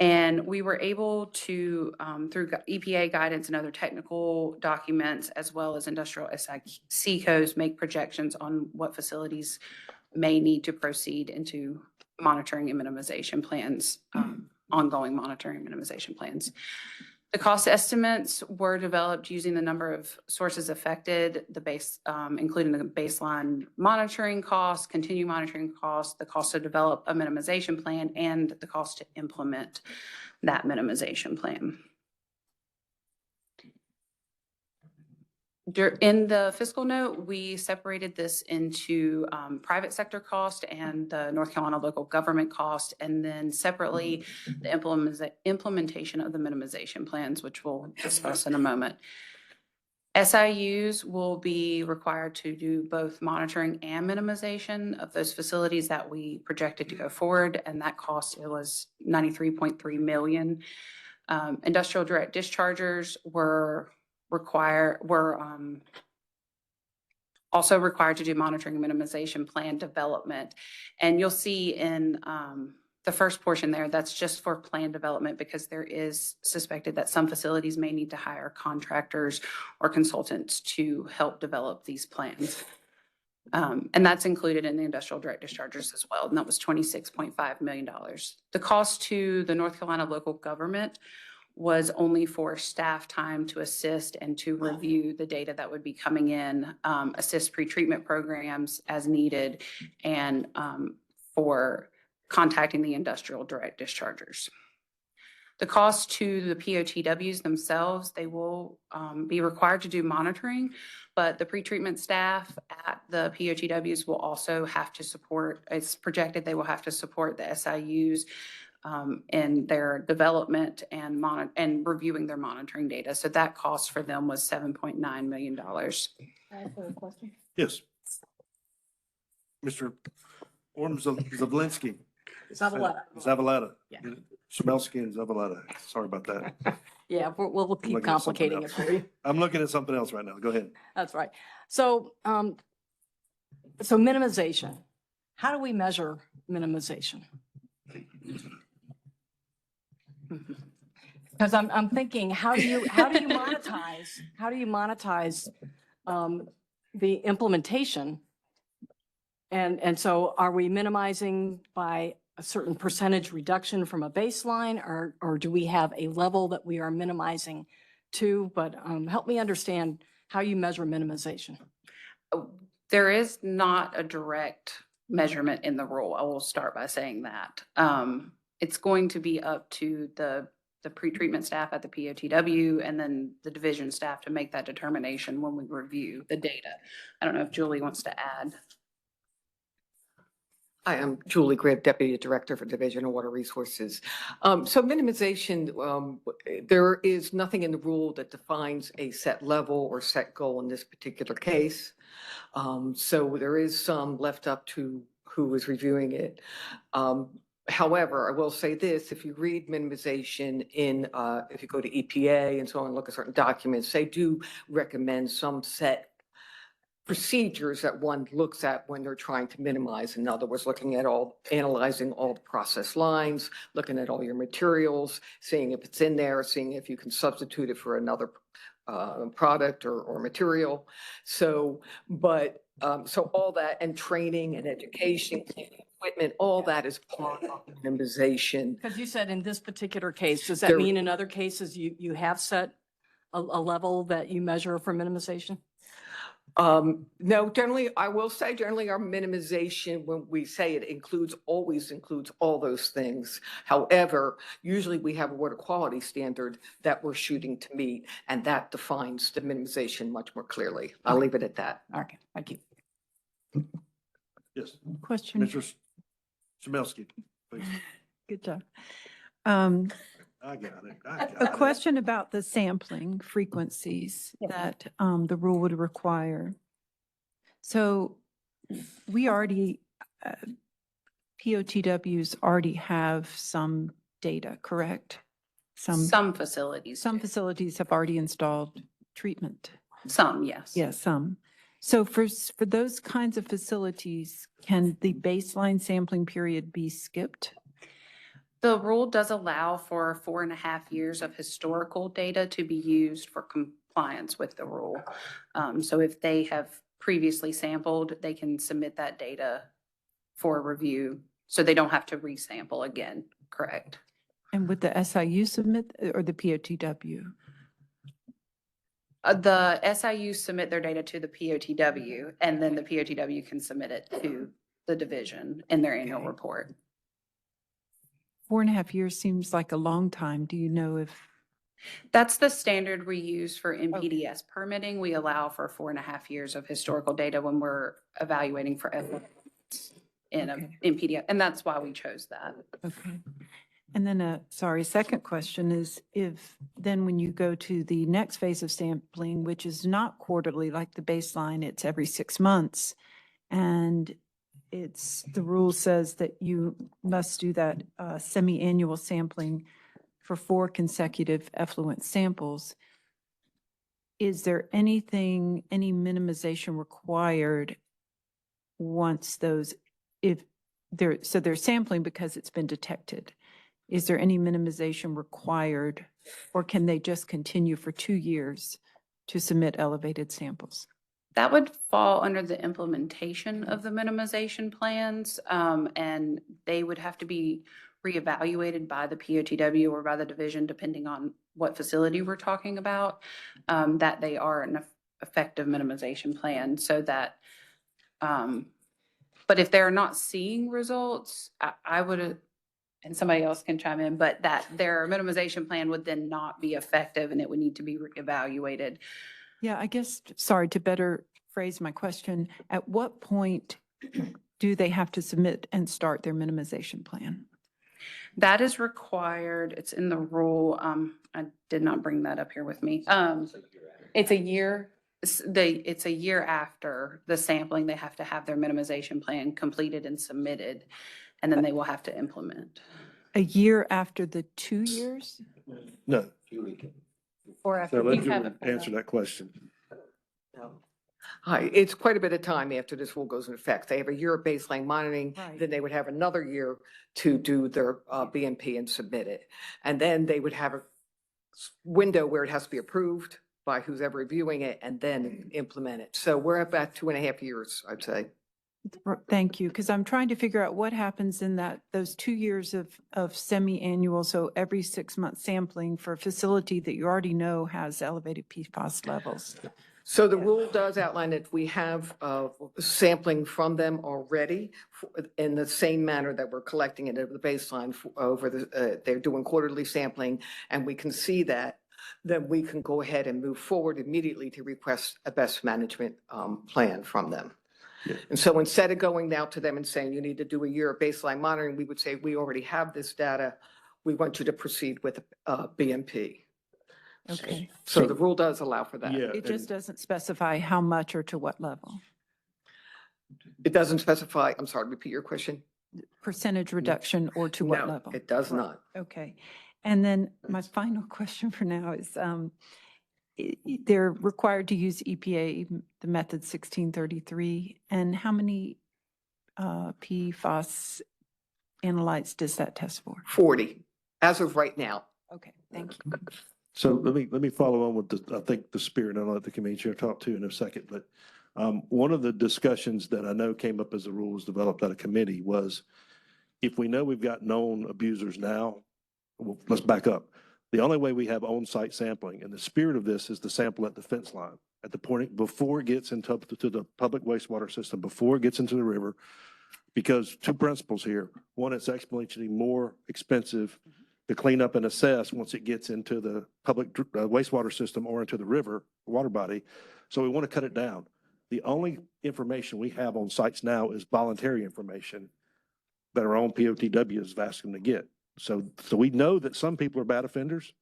And we were able to, through EPA guidance and other technical documents, as well as industrial SIC codes, make projections on what facilities may need to proceed into monitoring and minimization plans, ongoing monitoring and minimization plans. The cost estimates were developed using the number of sources affected, including the baseline monitoring cost, continued monitoring cost, the cost to develop a minimization plan, and the cost to implement that minimization plan. In the fiscal note, we separated this into private sector cost and the North Carolina local government cost, and then separately the implementation of the minimization plans, which we'll discuss in a moment. SIUs will be required to do both monitoring and minimization of those facilities that we projected to go forward, and that cost, it was $93.3 million. Industrial direct dischargers were also required to do monitoring and minimization plan development. And you'll see in the first portion there, that's just for plan development, because there is suspected that some facilities may need to hire contractors or consultants to help develop these plans. And that's included in the industrial direct dischargers as well. And that was $26.5 million. The cost to the North Carolina local government was only for staff time to assist and to review the data that would be coming in, assist pretreatment programs as needed, and for contacting the industrial direct dischargers. The cost to the POTWs themselves, they will be required to do monitoring, but the pretreatment staff at the POTWs will also have to support, it's projected they will have to support the SIUs in their development and reviewing their monitoring data. So that cost for them was $7.9 million. I have a question. Yes. Mr. Orm Zavlinski. Zavaleta. Yeah. Shmelsky and Zavaleta. Sorry about that. Yeah, we'll I'm keep looking at something complicating it else. for you. I'm looking at something else right now. Go ahead. That's right. So, so minimization, how do we measure minimization? Because I'm thinking, how do you monetize the implementation? And so are we minimizing by a certain percentage reduction from a baseline, or do we have a level that we are minimizing to? But help me understand how you measure minimization. There is not a direct measurement in the rule. I will start by saying that. It's going to be up to the pretreatment staff at the POTW and then the division staff to make that determination when we review the data. I don't know if Julie wants to add. Hi, I'm Julie Gribb, Deputy Director for Division of Water Resources. So minimization, there is nothing in the rule that defines a set level or set goal in this particular case. So there is some left up to who is reviewing it. However, I will say this, if you read minimization in, if you go to EPA and so on, and look at certain documents, they do recommend some set procedures that one looks at when they're trying to minimize. In other words, looking at analyzing all the process lines, looking at all your materials, seeing if it's in there, seeing if you can substitute it for another product or material. So, so all that, and training and education, equipment, all that is part of the minimization. Because you said in this particular case, does that There- mean in other cases you have set a level that you measure for minimization? No, generally, I will say generally our minimization, when we say it includes, always includes all those things. However, usually we have a water quality standard that we're shooting to meet, and that defines the minimization much more clearly. I'll leave it at that. Okay, thank you. Yes. Question. Commissioner Chmielewski, please. Good job. I got it. A question about the sampling frequencies that the rule would require. So we already, POTWs already have some data, correct? Some facilities. Some do. facilities have already installed treatment. Some, yes. Yes, some. So for those kinds of facilities, can the baseline sampling period be skipped? The rule does allow for 4.5 years of historical data to be used for compliance with the rule. So if they have previously sampled, they can submit that data for review, so they don't have to resample again, correct? And would the SIU submit or the POTW? The SIU submit their data to the POTW, and then the POTW can submit it to the division in their annual report. 4.5 years seems like a long time. Do you know if? That's the standard we use for NPDES permitting. We allow for 4.5 years of historical data when we're evaluating for evidence in a NPDES, and that's why we chose that. Okay. And then, second question is if then when you go to the next phase of sampling, which is not quarterly like the baseline, it's every 6 months. And the rule says that you must do that semi-annual sampling for 4 consecutive effluent samples. Is there any minimization required once they're sampling because it's been detected? Is there any minimization required, or can they just continue for 2 years to submit elevated samples? That would fall under the implementation of the minimization plans, and they would have to be reevaluated by the POTW or by the division, depending on what facility we're talking about, that they are an effective minimization plan so that, but if they're not seeing results, I would, and somebody else can chime in, but that their minimization plan would then not be effective and it would need to be reevaluated. Yeah, I guess, sorry, to better phrase my question, at what point do they have to submit and start their minimization plan? That is required. It's in the rule. I did not bring that up here with me. It's a year. It's a year after the sampling. They have to have their minimization plan completed and submitted, and then they will have to implement. A year after the 2 years? No. Or So after let you have you it. answer that question. Hi, it's quite a bit of time after this rule goes in effect. They have a year of baseline monitoring, Right. then they would have another year to do their BMP and submit it. And then they would have a window where it has to be approved by who's ever reviewing it and then implement it. So we're at about 2.5 years, I'd say. Thank you, because I'm trying to figure out what happens in those 2 years of semi-annual, so every 6-month sampling for a facility that you already know has elevated PFAS levels. So the rule does outline that we have sampling from them already in the same manner that we're collecting it at the baseline they're doing quarterly sampling, and we can see that, then we can go ahead and move forward immediately to request a best management plan from them. Yeah. And so instead of going out to them and saying, you need to do a year of baseline monitoring, we would say, we already have this data. We want you to proceed with BMP. Okay. So the rule does allow for that. Yeah. It just doesn't specify how much or to what level. It doesn't specify, I'm sorry, repeat your question. Percentage reduction or to what No, level? it does not. Okay. And then my final question for now is, they're required to use EPA, the method 1633, and how many PFAS analytes does that test for? 40, as of right now. Okay, thank you. So let me follow on with I think the spirit, and I'll let the committee chair talk to in a second, but One of the discussions that I know came up as the rule was developed at a committee was if we know we've got known abusers now, well, let's back up. The only way we have on-site sampling, and the spirit of this is the sample at the fence line, at the point before it gets into to the public wastewater system, before it gets into the river, because two principles here. One, it's exponentially more expensive to clean up and assess once it gets into the public wastewater system or into the river, water body. So we want to cut it down. The only information we have on sites now is voluntary information that our own POTW has asked them to get. So we know that some people are bad offenders,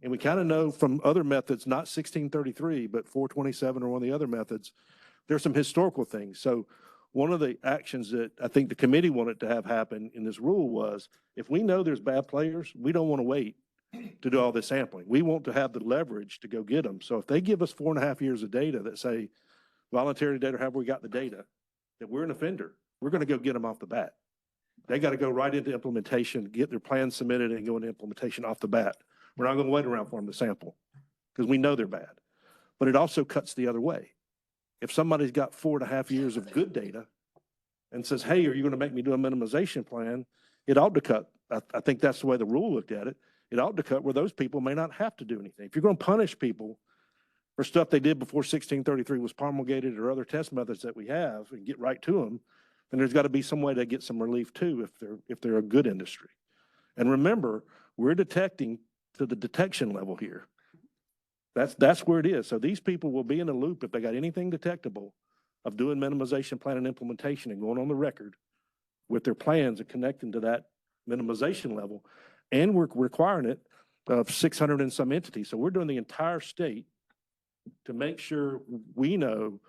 and we kind of know from other methods, not 1633, but 427 or one of the other methods, there's some historical things. So one of the actions that I think the committee wanted to have happen in this rule was, if we know there's bad players, we don't want to wait to do all this sampling. We want to have the leverage to go get them. So if they give us 4.5 years of data that say, voluntary data, however we got the data, that we're an offender, we're going to go get them off the bat. They got to go right into implementation, get their plans submitted and go into implementation off the bat. We're not going to wait around for them to sample because we know they're bad. But it also cuts the other way. If somebody's got 4.5 years of good data and says, hey, are you going to make me do a minimization plan? It ought to cut. I think that's the way the rule looked at it. It ought to cut where those people may not have to do anything. If you're going to punish people for stuff they did before 1633 was promulgated or other test methods that we have and get right to them, then there's got to be some way to get some relief too if they're a good industry. And remember, we're detecting to the detection level here. That's where it is. So these people will be in a loop if they got anything detectable of doing minimization plan and implementation and going on the record with their plans and connecting to that minimization level. And we're requiring it of 600 and some entities. So we're doing the entire state to make sure we know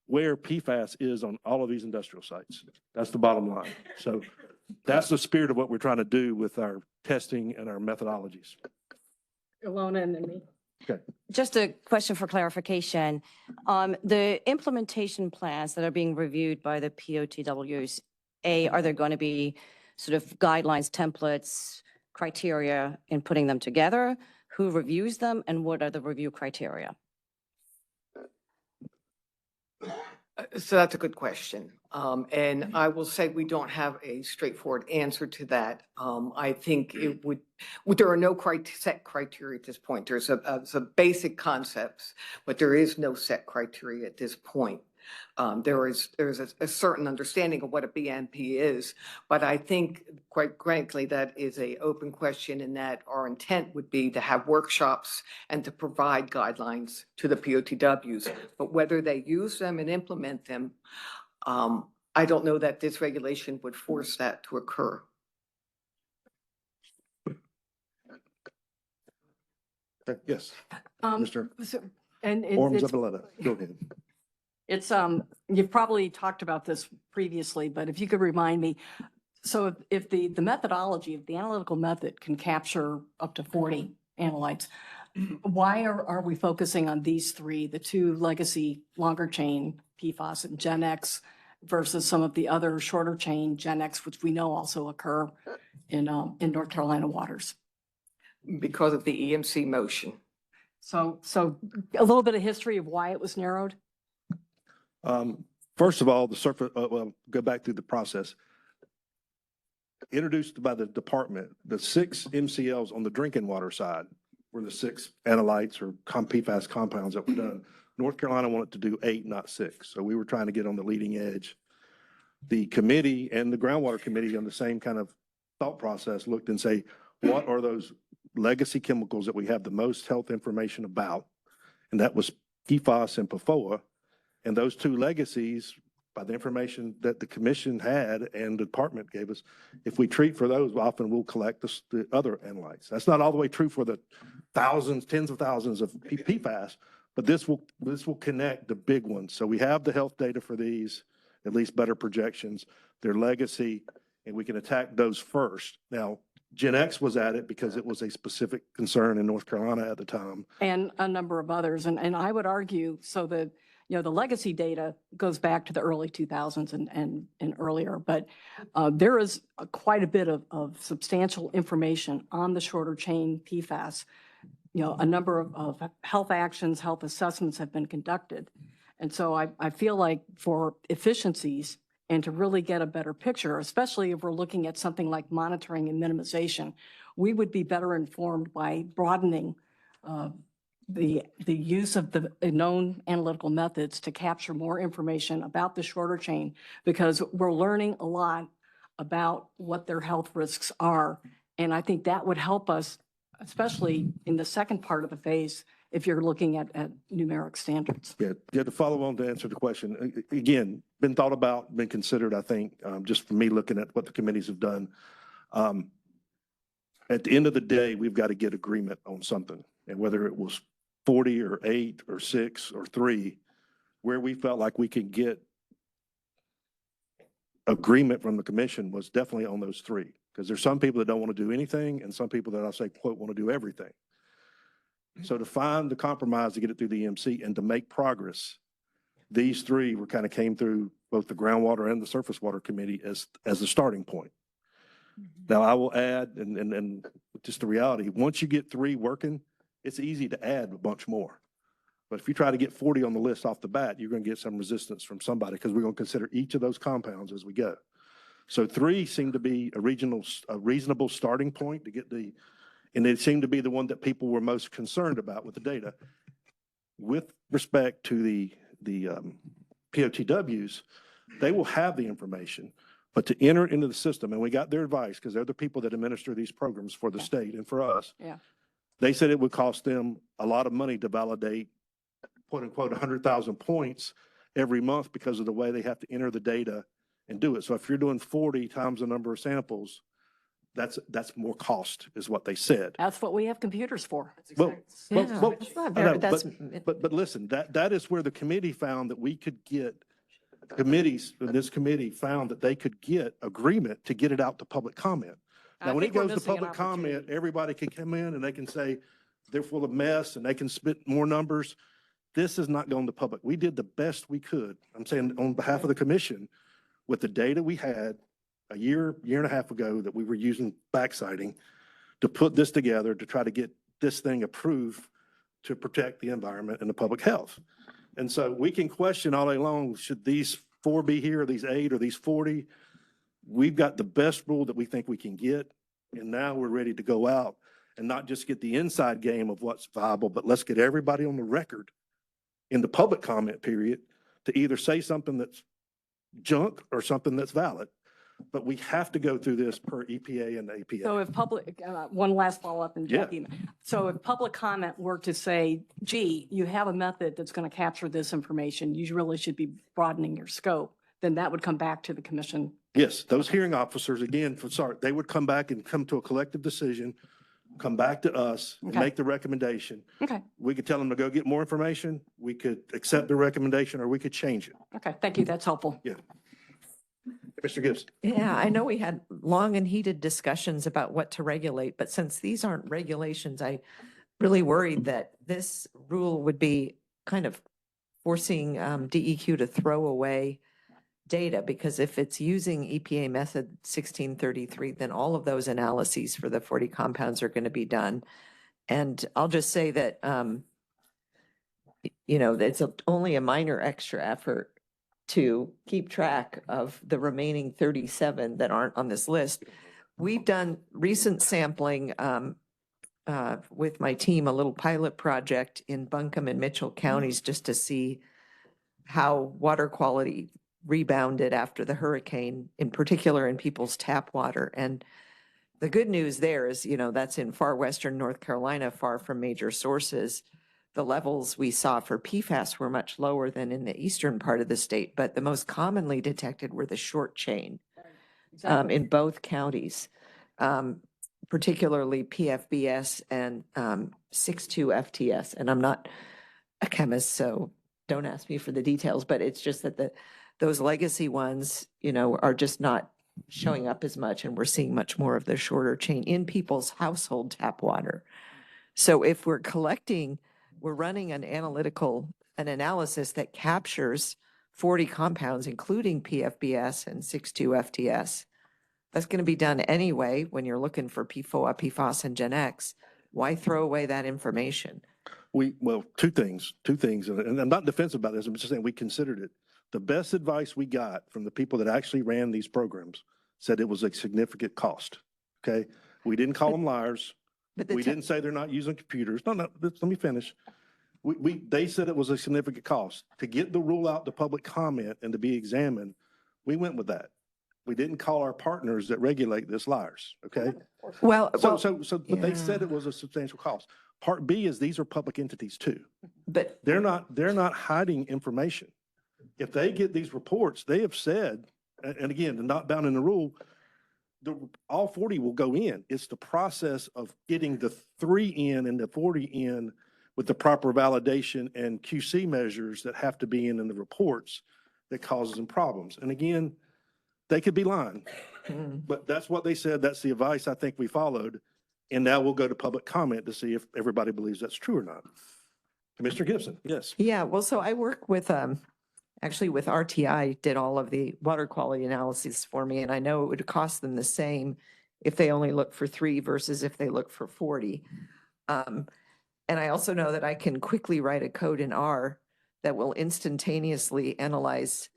where PFAS is on all of these industrial sites. That's the bottom line. So that's the spirit of what we're trying to do with our testing and our methodologies. Ilona and then me. Okay. Just a question for clarification. The implementation plans that are being reviewed by the POTWs, are there going to be sort of guidelines, templates, criteria in putting them together? Who reviews them and what are the review criteria? So that's a good question. And I will say we don't have a straightforward answer to that. I think it would, there are no set criteria at this point. There's some basic concepts, but there is no set criteria at this point. There is a certain understanding of what a BMP is, but I think quite frankly, that is a open question and that our intent would be to have workshops and to provide guidelines to the POTWs, but whether they use them and implement them, I don't know that this regulation would force that to occur. Okay. Yes, Mr. And Orm it's, Zabaleta, go ahead. it's, you've probably talked about this previously, but if you could remind me, so if the methodology, if the analytical method can capture up to 40 analytes, why are we focusing on these three, the two legacy longer chain PFAS and Gen X versus some of the other shorter chain Gen X, which we know also occur in North Carolina waters? Because of the EMC motion. So a little bit of history of why it was narrowed. First of all, the surface, well, go back through the process. Introduced by the department, the 6 MCLs on the drinking water side were the 6 analytes or PFAS compounds that were done. North Carolina wanted to do 8, not 6. So we were trying to get on the leading edge. The committee and the groundwater committee on the same kind of thought process looked and say, what are those legacy chemicals that we have the most health information about? And that was PFAS and PFOA. And those 2 legacies, by the information that the commission had and the department gave us, if we treat for those, often we'll collect the other analytes. That's not all the way true for the thousands, tens of thousands of PFAS, but this will connect the big ones. So we have the health data for these, at least better projections, their legacy, and we can attack those first. Now, Gen X was at it because it was a specific concern in North Carolina at the time. And a number of others. And I would argue so that, you know, the legacy data goes back to the early 2000s and earlier, but there is quite a bit of substantial information on the shorter chain PFAS. You know, a number of health actions, health assessments have been conducted. And so I feel like for efficiencies and to really get a better picture, especially if we're looking at something like monitoring and minimization, we would be better informed by broadening the use of the known analytical methods to capture more information about the shorter chain, because we're learning a lot about what their health risks are. And I think that would help us, especially in the second part of the phase, if you're looking at numeric standards. Yeah, to follow on to answer the question, again, been thought about, been considered, I think, just for me looking at what the committees have done. At the end of the day, we've got to get agreement on something. And whether it was 40 or 8 or 6 or 3, where we felt like we could get agreement from the commission was definitely on those 3. Because there's some people that don't want to do anything and some people that I say, quote, want to do everything. So to find the compromise to get it through the EMC and to make progress, these 3 were kind of came through both the groundwater and the surface water committee as the starting point. Now I will add, and just the reality, once you get 3 working, it's easy to add a bunch more. But if you try to get 40 on the list off the bat, you're going to get some resistance from somebody because we're going to consider each of those compounds as we go. So 3 seem to be a reasonable starting point to get and it seemed to be the one that people were most concerned about with the data. With respect to the POTWs, they will have the information, but to enter it into the system, and we got their advice because they're the people that administer these programs for the state and for us. Yeah. They said it would cost them a lot of money to validate, quote unquote, 100,000 points every month because of the way they have to enter the data and do it. So if you're doing 40 times the number of samples, that's more cost, is what they said. That's what we have computers for. But That's listen, that is where the committee found that we could get, committees, this committee found that they could get agreement to get it out to public comment. I Now, when it think we're goes to missing an public comment, everybody can come in and they can say they're full of mess and they can spit more numbers. This is not going to public. We did the best we could. I'm saying on behalf of the commission, with the data we had a year and a half ago that we were using backsighting to put this together to try to get this thing approved to protect the environment and the public health. And so we can question all day long, should these 4 be here, or these 8, or these 40? We've got the best rule that we think we can get. And now we're ready to go out and not just get the inside game of what's viable, but let's get everybody on the record in the public comment period to either say something that's junk or something that's valid. But we have to go through this per EPA and APA. So if public, one last follow-up, and Yeah. Jackie, so if public comment were to say, gee, you have a method that's going to capture this information, you really should be broadening your scope, then that would come back to the commission. Yes, those hearing officers, again, they would come back and come to a collective decision, come back to us and Okay. make the recommendation. Okay, We could tell them to go get more information. We could accept the recommendation or we could change it. okay, thank you, that's helpful. Yeah. Mr. Gibson. Yeah, I know we had long and heated discussions about what to regulate, but since these aren't regulations, I really worried that this rule would be kind of forcing DEQ to throw away data, because if it's using EPA method 1633, then all of those analyses for the 40 compounds are going to be done. And I'll just say that, it's only a minor extra effort to keep track of the remaining 37 that aren't on this list. We've done recent sampling with my team, a little pilot project in Buncombe and Mitchell counties just to see how water quality rebounded after the hurricane, in particular in people's tap water. And the good news there is, that's in far western North Carolina, far from major sources. The levels we saw for PFAS were much lower than in the eastern part of the state, but the most commonly detected were the short chain in both counties, particularly PFBS and 6,2-FTS. And I'm not a chemist, so don't ask me for the details, but it's just that those legacy ones, are just not showing up as much, and we're seeing much more of the shorter chain in people's household tap water. So if we're running an analysis that captures 40 compounds, including PFBS and 6,2-FTS. That's going to be done anyway when you're looking for PFOA, PFOS, and Gen X. Why throw away that information? Well, two things, and I'm not defensive about this. I'm just saying we considered it. The best advice we got from the people that actually ran these programs said it was a significant cost. Okay? We didn't call them liars. But the We te- didn't say they're not using computers. No, let me finish. They said it was a significant cost. To get the rule out to public comment and to be examined, we went with that. We didn't call our partners that regulate this liars, okay? Well, But they said it was a substantial cost. Part B is these are public entities too. but They're not hiding information. If they get these reports, they have said, and again, they're not bound in the rule, all 40 will go in. It's the process of getting the 3 in and the 40 in with the proper validation and QC measures that have to be in the reports that causes them problems. And again, they could be lying, but that's what they said. That's the advice I think we followed. And now we'll go to public comment to see if everybody believes that's true or not. Commissioner Gibson, yes. yeah, well, so I work with, actually with RTI did all of the water quality analysis for me, and I know it would cost them the same if they only look for 3 versus if they look for 40. And I also know that I can quickly write a code in R that will instantaneously analyze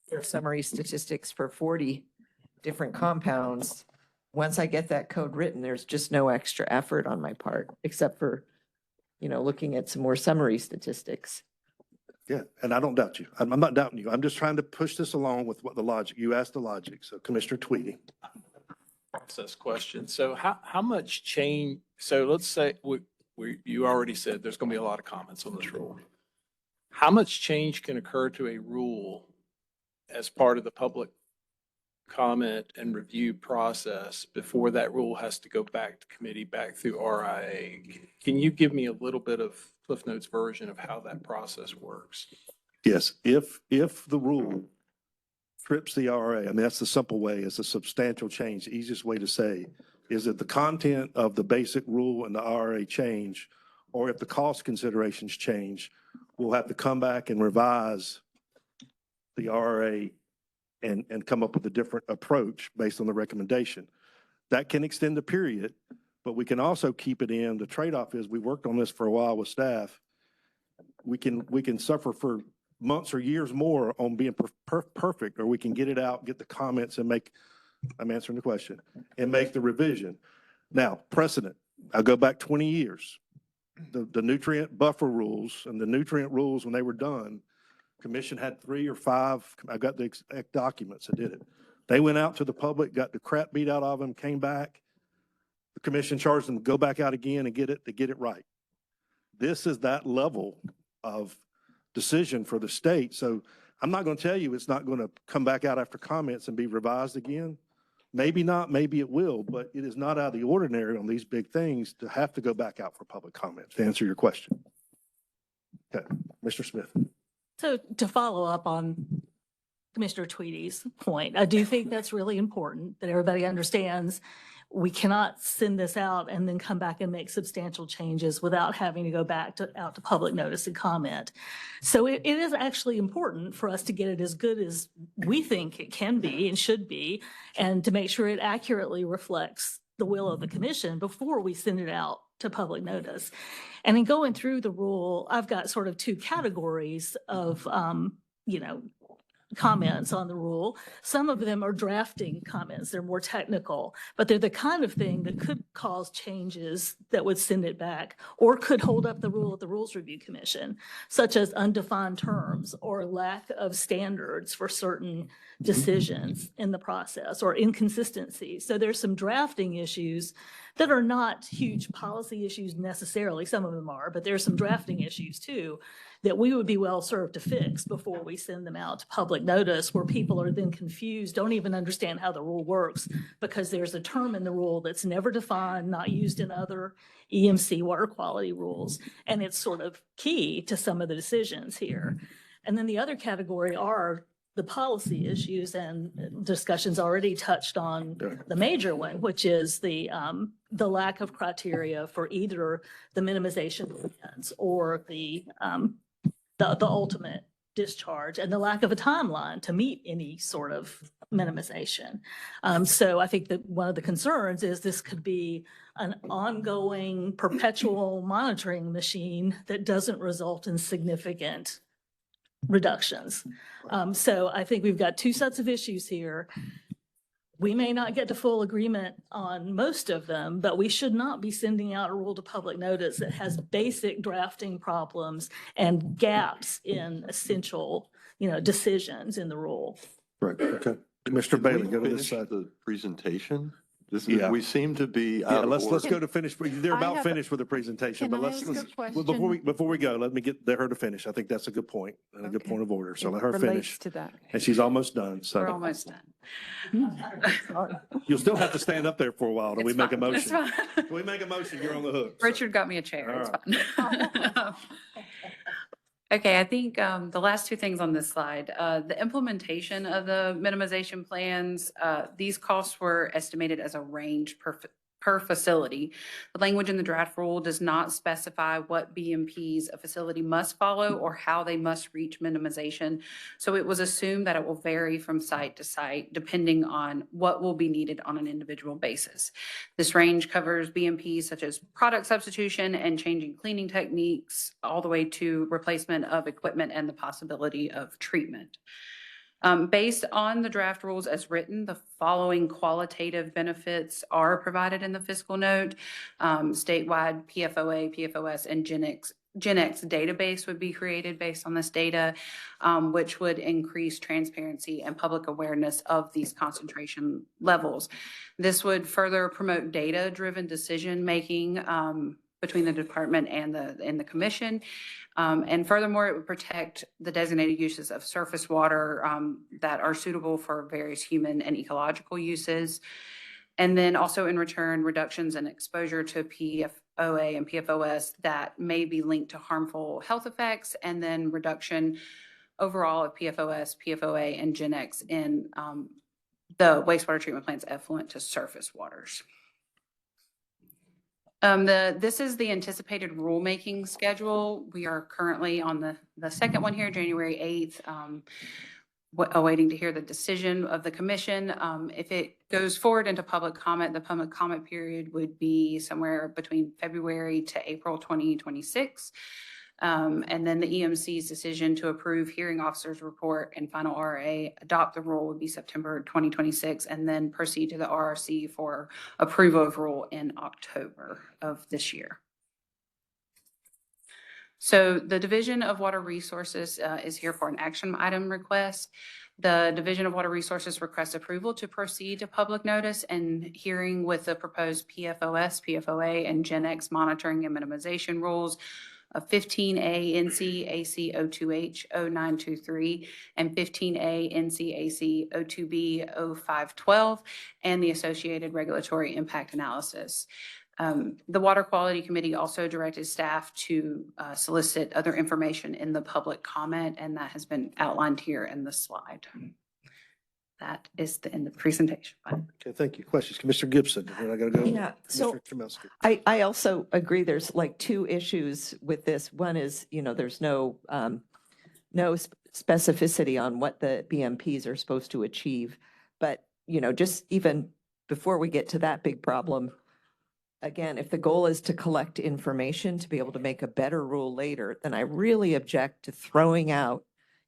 their summary statistics for 40 different compounds. Once I get that code written, there's just no extra effort on my part, except for, looking at some more summary statistics. Yeah, and I don't doubt you. I'm not doubting you. I'm just trying to push this along with what the logic, you asked the logic. So Commissioner Tweedy. Process question. So how much change, so let's say you already said there's going to be a lot of comments on this rule. How much change can occur to a rule as part of the public comment and review process before that rule has to go back to committee, back through RIA? Can you give me a little bit of Cliff Notes version of how that process works? Yes, if the rule trips the RA, I mean, that's the simple way, it's a substantial change. The easiest way to say is that the content of the basic rule and the RA change, or if the cost considerations change, we'll have to come back and revise the RA and come up with a different approach based on the recommendation. That can extend the period, but we can also keep it in. The trade-off is we worked on this for a while with staff. We can suffer for months or years more on being perfect, or we can get it out, get the comments and I'm answering the question, and make the revision. Now, precedent, I'll go back 20 years. The nutrient buffer rules and the nutrient rules, when they were done, Commission had 3 or 5, I got the exact documents that did it. They went out to the public, got the crap beat out of them, came back. The commission charged them to go back out again and get it right. This is that level of decision for the state. So I'm not going to tell you it's not going to come back out after comments and be revised again. Maybe not, maybe it will, but it is not out of the ordinary on these big things to have to go back out for public comments to answer your question. Okay, Mr. Smith. So to follow up on Commissioner Tweedy's point, I do think that's really important that everybody understands we cannot send this out and then come back and make substantial changes without having to go back out to public notice and comment. So it is actually important for us to get it as good as we think it can be and should be, and to make sure it accurately reflects the will of the commission before we send it out to public notice. And in going through the rule, I've got sort of 2 categories of, comments on the rule. Some of them are drafting comments. They're more technical, but they're the kind of thing that could cause changes that would send it back or could hold up the rule at the Rules Review Commission, such as undefined terms or lack of standards for certain decisions in the process or inconsistencies. So there's some drafting issues that are not huge policy issues necessarily. Some of them are, but there's some drafting issues too that we would be well served to fix before we send them out to public notice, where people are then confused, don't even understand how the rule works because there's a term in the rule that's never defined, not used in other EMC water quality rules. And it's sort of key to some of the decisions here. And then the other category are the policy issues, and discussions already touched on the major one, which is the lack of criteria for either the minimization plans or the ultimate discharge, and the lack of a timeline to meet any sort of minimization. So I think that one of the concerns is this could be an ongoing perpetual monitoring machine that doesn't result in significant reductions. So I think we've got two sets of issues here. We may not get to full agreement on most of them, but we should not be sending out a rule to public notice that has basic drafting problems and gaps in essential, decisions in the rule. Right, okay. Commissioner Did we Bailey, go to this finish side. The presentation? Yeah. We seem to be Yeah, out of let's order. go to finish. They're I about have- finished with the presentation, Can but I let's, ask a well, before we, question? before we go, let me get her to finish. I think that's a good point and a good Okay. point of order. So It let her relates finish. to that. And she's almost done, We're so almost done. you'll still have to stand up there for a while till we It's make a fine, it's motion. fine. When we make a motion, you're on the hook. so. Richard got me a chair. All It's fine. Okay, I think the last two things on this slide, the implementation of the minimization plans, these costs were estimated as a range per facility. The language in the draft rule does not specify what BMPs a facility must follow or how they must reach minimization. So it was assumed that it will vary from site to site depending on what will be needed on an individual basis. This range covers BMPs such as product substitution and changing cleaning techniques, all the way to replacement of equipment and the possibility of treatment. Based on the draft rules as written, the following qualitative benefits are provided in the fiscal note. Statewide PFOA, PFOS, and GenX database would be created based on this data, which would increase transparency and public awareness of these concentration levels. This would further promote data-driven decision-making between the department and the commission. And furthermore, it would protect the designated uses of surface water that are suitable for various human and ecological uses. And then also in return, reductions in exposure to PFOA and PFOS that may be linked to harmful health effects, and then reduction overall of PFOS, PFOA, and GenX in the wastewater treatment plants effluent to surface waters. This is the anticipated rulemaking schedule. We are currently on the second one here, January 8th, awaiting to hear the decision of the commission. If it goes forward into public comment, the public comment period would be somewhere between February to April 2026. And then the EMC's decision to approve hearing officer's report and final RA adopt the rule would be September 2026, and then proceed to the RRC for approval of rule in October of this year. So the Division of Water Resources is here for an action item request. The Division of Water Resources requests approval to proceed to public notice and hearing with the proposed PFOS, PFOA, and GenX monitoring and minimization rules of 15A NC-AC 02H 0923 and 15A NC-AC 02B 0512, and the associated regulatory impact analysis. The Water Quality Committee also directed staff to solicit other information in the public comment, and that has been outlined here in the slide. That is the end of the presentation. Okay, thank you. Questions? Commissioner Gibson, and then I gotta go. Yeah, so Commissioner Chmielewski. I also agree there's like two issues with this. One is, there's no specificity on what the BMPs are supposed to achieve. But, just even before we get to that big problem, again, if the goal is to collect information to be able to make a better rule later, then I really object to throwing out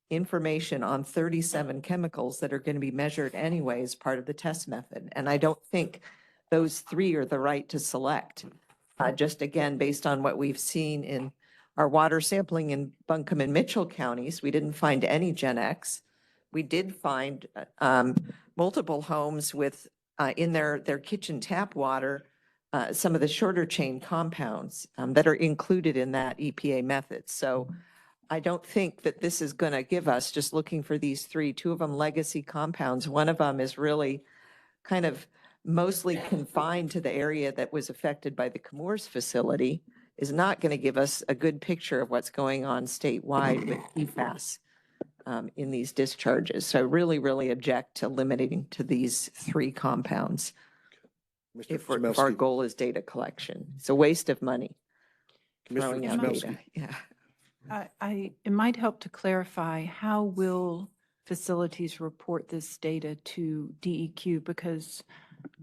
information on 37 chemicals that are going to be measured anyway as part of the test method. And I don't think those three are the right to select. Just again, based on what we've seen in our water sampling in Buncombe and Mitchell counties, we didn't find any GenX. We did find multiple homes with in their kitchen tap water some of the shorter chain compounds that are included in that EPA method. So I don't think that this is going to give us, just looking for these three, two of them legacy compounds. One of them is really kind of mostly confined to the area that was affected by the Chemours facility, is not going to give us a good picture of what's going on statewide with PFAS in these discharges. So I really, really object to limiting to these three compounds. If our goal is data collection, it's a waste of money. Throwing out data. Yeah. It might help to clarify, how will facilities report this data to DEQ? Because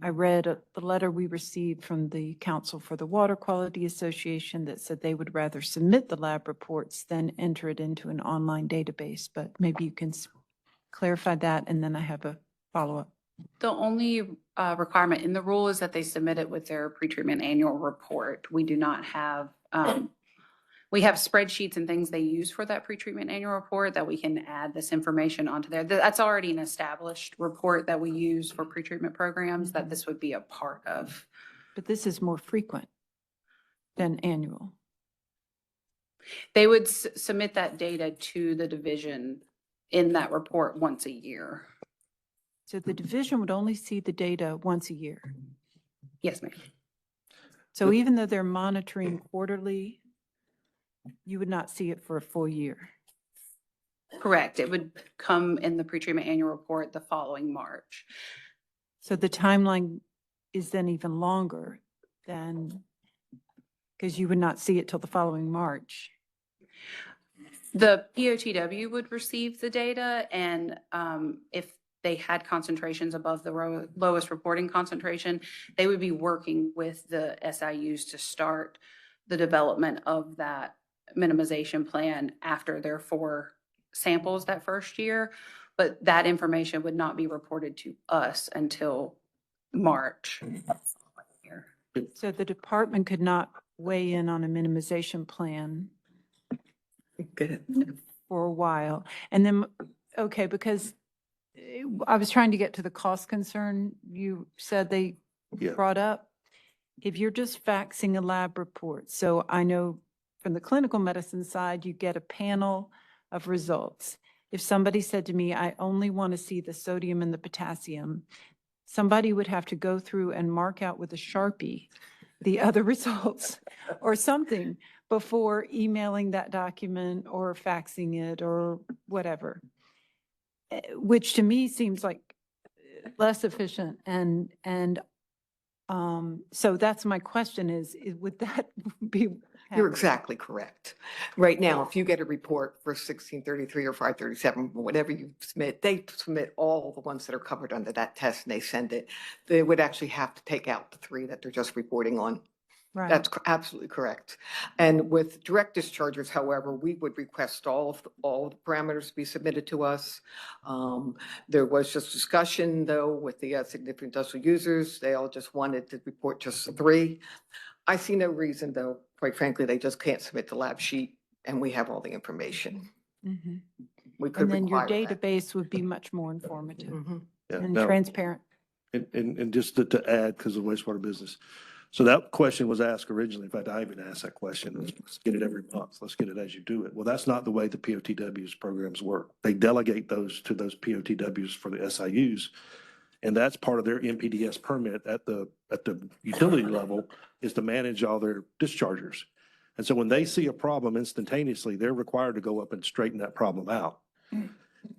I read the letter we received from the Council for the Water Quality Association that said they would rather submit the lab reports than enter it into an online database. But maybe you can clarify that, and then I have a follow-up. The only requirement in the rule is that they submit it with their pretreatment annual report. We do not have, we have spreadsheets and things they use for that pretreatment annual report that we can add this information onto there. That's already an established report that we use for pretreatment programs that this would be a part of. But this is more frequent than annual. They would submit that data to the division in that report once a year. So the division would only see the data once a year. Yes, ma'am. So even though they're monitoring quarterly, you would not see it for a full year. Correct. It would come in the pretreatment annual report the following March. So the timeline is then even longer than, because you would not see it till the following March. The POTW would receive the data, and if they had concentrations above the lowest reporting concentration, they would be working with the SIUs to start the development of that minimization plan after their 4 samples that first year. But that information would not be reported to us until March. So the department could not weigh in on a minimization plan for a while. And then, okay, because I was trying to get to the cost concern you said they brought up. If you're just faxing a lab report, so I know from the clinical medicine side, you get a panel of results. If somebody said to me, I only want to see the sodium and the potassium, somebody would have to go through and mark out with a Sharpie the other results or something before emailing that document or faxing it or whatever, which to me seems like less efficient. And so that's my question is would that be? You're exactly correct. Right now, if you get a report for 1633 or 537, whatever you submit, they submit all the ones that are covered under that test and they send it. They would actually have to take out the 3 that they're just reporting on. Right. That's absolutely correct. And with direct dischargers, however, we would request all the parameters be submitted to us. There was just discussion though with the significant industrial users. They all just wanted to report just 3. I see no reason though, quite frankly, they just can't submit the lab sheet and we have all the information. Mhm. We could And then your require that. database would be much more informative Yeah, and now- transparent. And just to add, because of the wastewater business. So that question was asked originally. In fact, I even asked that question. Let's get it every month. Let's get it as you do it. Well, that's not the way the POTWs programs work. They delegate those to those POTWs for the SIUs. And that's part of their MPDS permit at the utility level is to manage all their dischargers. And so when they see a problem instantaneously, they're required to go up and straighten that problem out.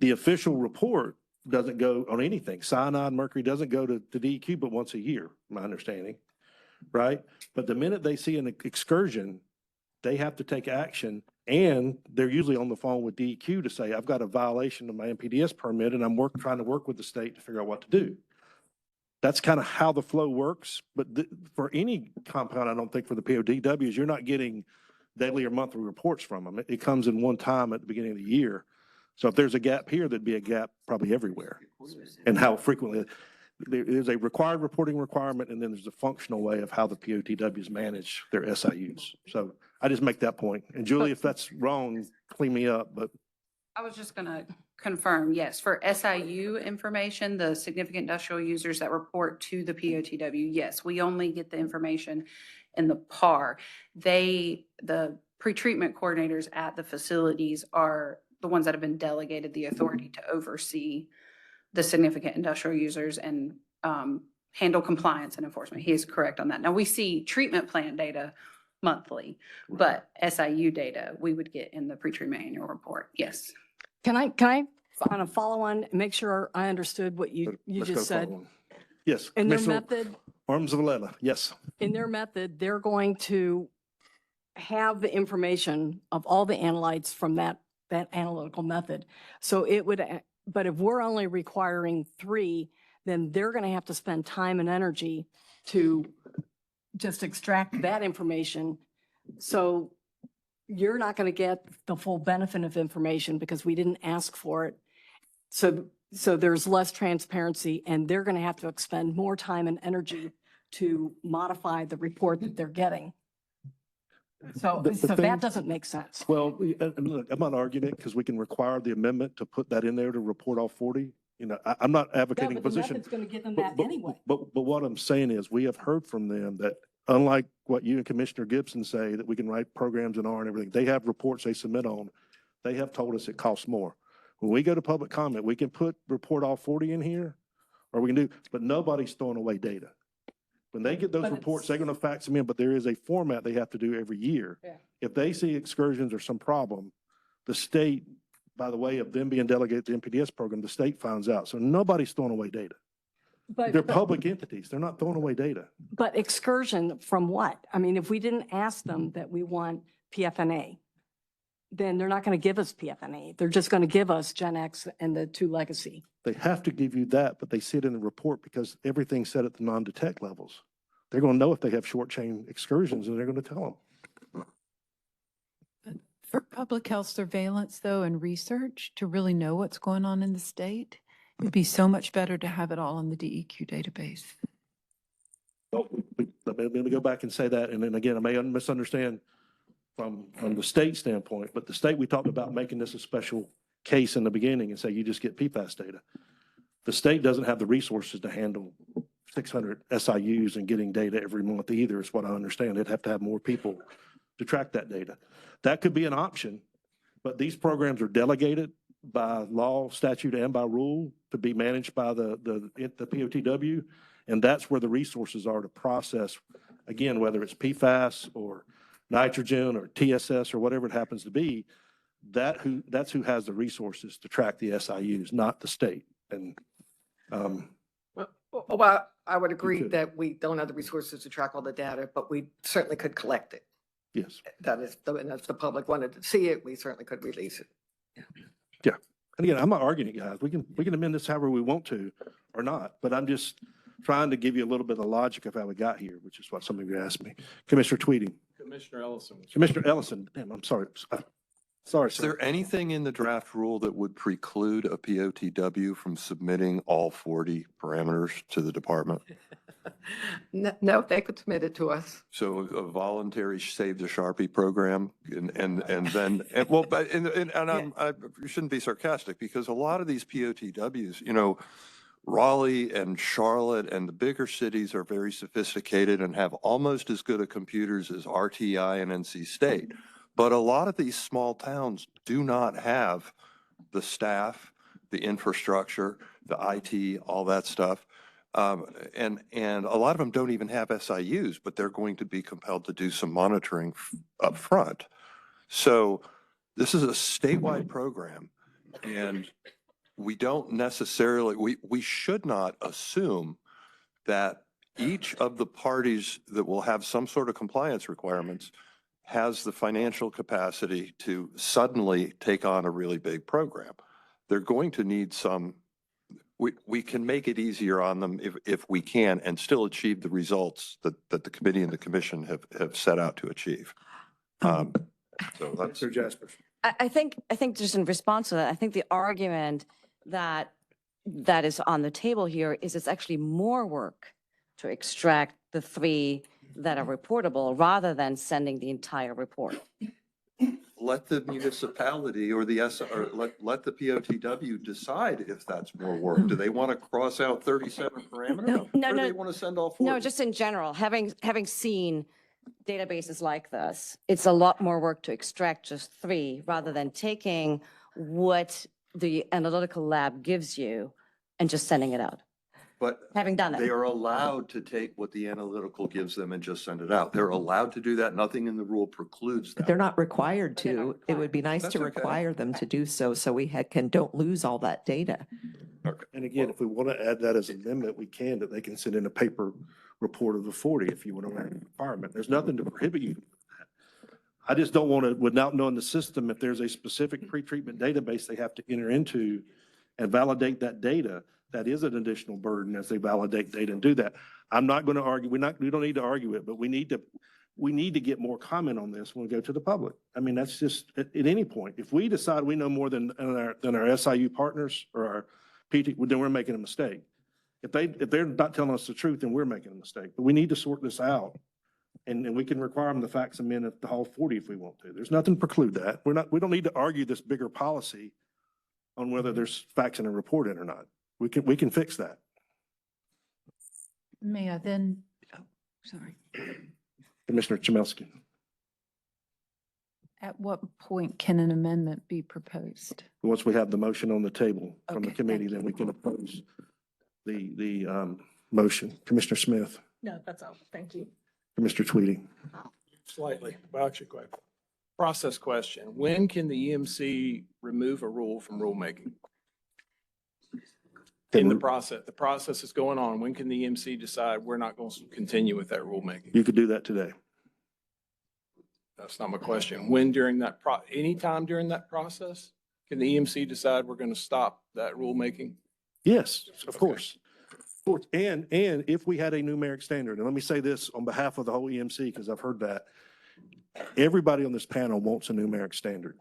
The official report doesn't go on anything. Cyanide, mercury doesn't go to DEQ but once a year, my understanding, right? But the minute they see an excursion, they have to take action, and they're usually on the phone with DEQ to say, I've got a violation of my MPDS permit and I'm trying to work with the state to figure out what to do. That's kind of how the flow works. But for any compound, I don't think for the POTWs, you're not getting daily or monthly reports from them. It comes in one time at the beginning of the year. So if there's a gap here, there'd be a gap probably everywhere. And how frequently, there is a required reporting requirement, and then there's a functional way of how the POTWs manage their SIUs. So I just make that point. And Julie, if that's wrong, clean me up, but. I was just going to confirm, yes, for SIU information, the significant industrial users that report to the POTW, yes, we only get the information in the PAR. The pretreatment coordinators at the facilities are the ones that have been delegated the authority to oversee the significant industrial users and handle compliance and enforcement. He is correct on that. Now, we see treatment plan data monthly, but SIU data we would get in the pretreatment annual report. Yes. Can I kind of follow on, make sure I understood what you Let's go just said? follow on. Yes. In their Commissioner method, Arms of Atlanta, yes. in their method, they're going to have the information of all the analytes from that analytical method. So it would But if we're only requiring 3, then they're going to have to spend time and energy to just extract that information. So you're not going to get the full benefit of information because we didn't ask for it. So there's less transparency, and they're going to have to expend more time and energy to modify the report that they're getting. So The that thing- doesn't make sense. Well, and look, I'm not arguing it because we can require the amendment to put that in there to report all 40. You know, I'm not Yeah, advocating a but the position. method's going to give them But- that but- anyway. But what I'm saying is, we have heard from them that unlike what you and Commissioner Gibson say, that we can write programs in R and everything, they have reports they submit on. They have told us it costs more. When we go to public comment, we can report all 40 in here, or we can do, but nobody's throwing away data. When they get those But reports, they're going to fax them in, but there is a format they have to do every year. Yeah. If they see excursions or some problem, the state, by the way of them being delegated to the MPDS program, the state finds out. So nobody's throwing away data. They're public entities. They're not throwing away data. But excursion from what? I mean, if we didn't ask them that we want PFNA, then they're not going to give us PFNA. They're just going to give us Gen X and the 2 legacy. They have to give you that, but they see it in the report because everything's set at the non-detect levels. They're going to know if they have short chain excursions, and they're going to tell them. For public health surveillance though and research to really know what's going on in the state, it'd be so much better to have it all in the DEQ database. Let me go back and say that, and then again, I may misunderstand from the state standpoint, but the state, we talked about making this a special case in the beginning and say you just get PFAS data. The state doesn't have the resources to handle 600 SIUs and getting data every month either, is what I understand. They'd have to have more people to track that data. That could be an option, but these programs are delegated by law, statute, and by rule to be managed by the POTW. And that's where the resources are to process, again, whether it's PFAS or nitrogen or TSS or whatever it happens to be, that's who has the resources to track the SIUs, not the state. And, Well, I would agree could. that we don't have the resources to track all the data, but we certainly could collect it. yes. That is, and if the public wanted to see it, we certainly could release it. Yeah. And again, I'm not arguing it, guys. We can amend this however we want to or not, but I'm just trying to give you a little bit of logic of how we got here, which is what some of you asked me. Commissioner Tweedie. Commissioner Ellison. Commissioner Ellison, damn, I'm sorry. Sorry, Is sir. there anything in the draft rule that would preclude a POTW from submitting all 40 parameters to the department? No, they could submit it to us. So a voluntary Save the Sharpie program and then, well, but, you shouldn't be sarcastic because a lot of these POTWs, you know, Raleigh and Charlotte and the bigger cities are very sophisticated and have almost as good a computers as RTI and NC State. But a lot of these small towns do not have the staff, the infrastructure, the IT, all that stuff. And a lot of them don't even have SIUs, but they're going to be compelled to do some monitoring up front. So this is a statewide program, and we don't necessarily, we should not assume that each of the parties that will have some sort of compliance requirements has the financial capacity to suddenly take on a really big program. They're going to need some, we can make it easier on them if we can and still achieve the results that the committee and the commission have set out to achieve. So that's. Sir Jasper. I think just in response to that, I think the argument that is on the table here is it's actually more work to extract the 3 that are reportable rather than sending the entire report. Let the municipality or let the POTW decide if that's more work. Do they want to cross out 37 parameters? No, Or do no. they want to send all 40? No, just in general, having seen databases like this, it's a lot more work to extract just 3 rather than taking what the analytical lab gives you and just sending it out. But Having done they it. are allowed to take what the analytical gives them and just send it out. They're allowed to do that. Nothing in the rule precludes that. They're not required They're not to. It would be nice That's to okay. require them to do so, so we don't lose all that data. And again, if we want to add that as an amendment, we can, that they can send in a paper report of the 40 if you want to add a requirement. There's nothing to prohibit you from that. I just don't want to, without knowing the system, if there's a specific pretreatment database they have to enter into, and validate that data, that is an additional burden as they validate data and do that. I'm not going to argue, we don't need to argue it, but we need to get more comment on this when we go to the public. I mean, that's just at any point. If we decide we know more than our SIU partners or our PT, then we're making a mistake. If they're not telling us the truth, then we're making a mistake. But we need to sort this out. And we can require them the facts and minutes, the whole 40 if we want to. There's nothing to preclude that. We don't need to argue this bigger policy on whether there's facts in a report in or not. We can fix that. May I then, oh, sorry. Commissioner Chmielewski. At what point can an amendment be proposed? Once we have the motion on the table from the Okay, committee, thank then we can oppose the motion. Commissioner Smith, No, that's all. Thank you. Commissioner Tweedy. Slightly, well, actually quite. Process question. When can the EMC remove a rule from rulemaking? In the process is going on. When can the EMC decide we're not going to continue with that rulemaking? You could do that today. That's not my question. When during that anytime during that process, can the EMC decide we're going to stop that rulemaking? Yes, of course. Of course. And if we had a numeric standard, and let me say this on behalf of the whole EMC, because I've heard that, everybody on this panel wants a numeric standard.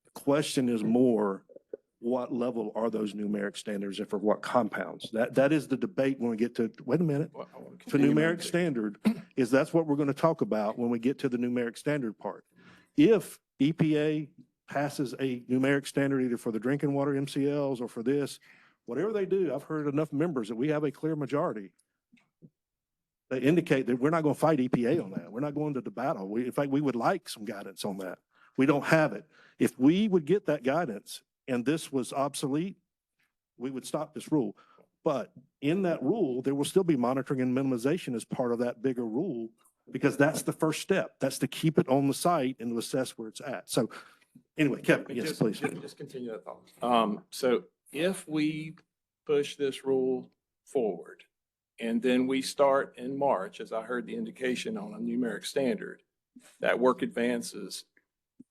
The question is more, what level are those numeric standards and for what compounds? That is the debate when we get to, wait a minute. The numeric standard is that's what we're going to talk about when we get to the numeric standard part. If EPA passes a numeric standard either for the drinking water MCLs or for this, whatever they do, I've heard enough members that we have a clear majority. They indicate that we're not going to fight EPA on that. We're not going to the battle. In fact, we would like some guidance on that. We don't have it. If we would get that guidance and this was obsolete, we would stop this rule. But in that rule, there will still be monitoring and minimization as part of that bigger rule, because that's the first step. That's to keep it on the site and to assess where it's at. So anyway, Kevin, yes, please. Just continue that thought. So if we push this rule forward and then we start in March, as I heard the indication on a numeric standard, that work advances,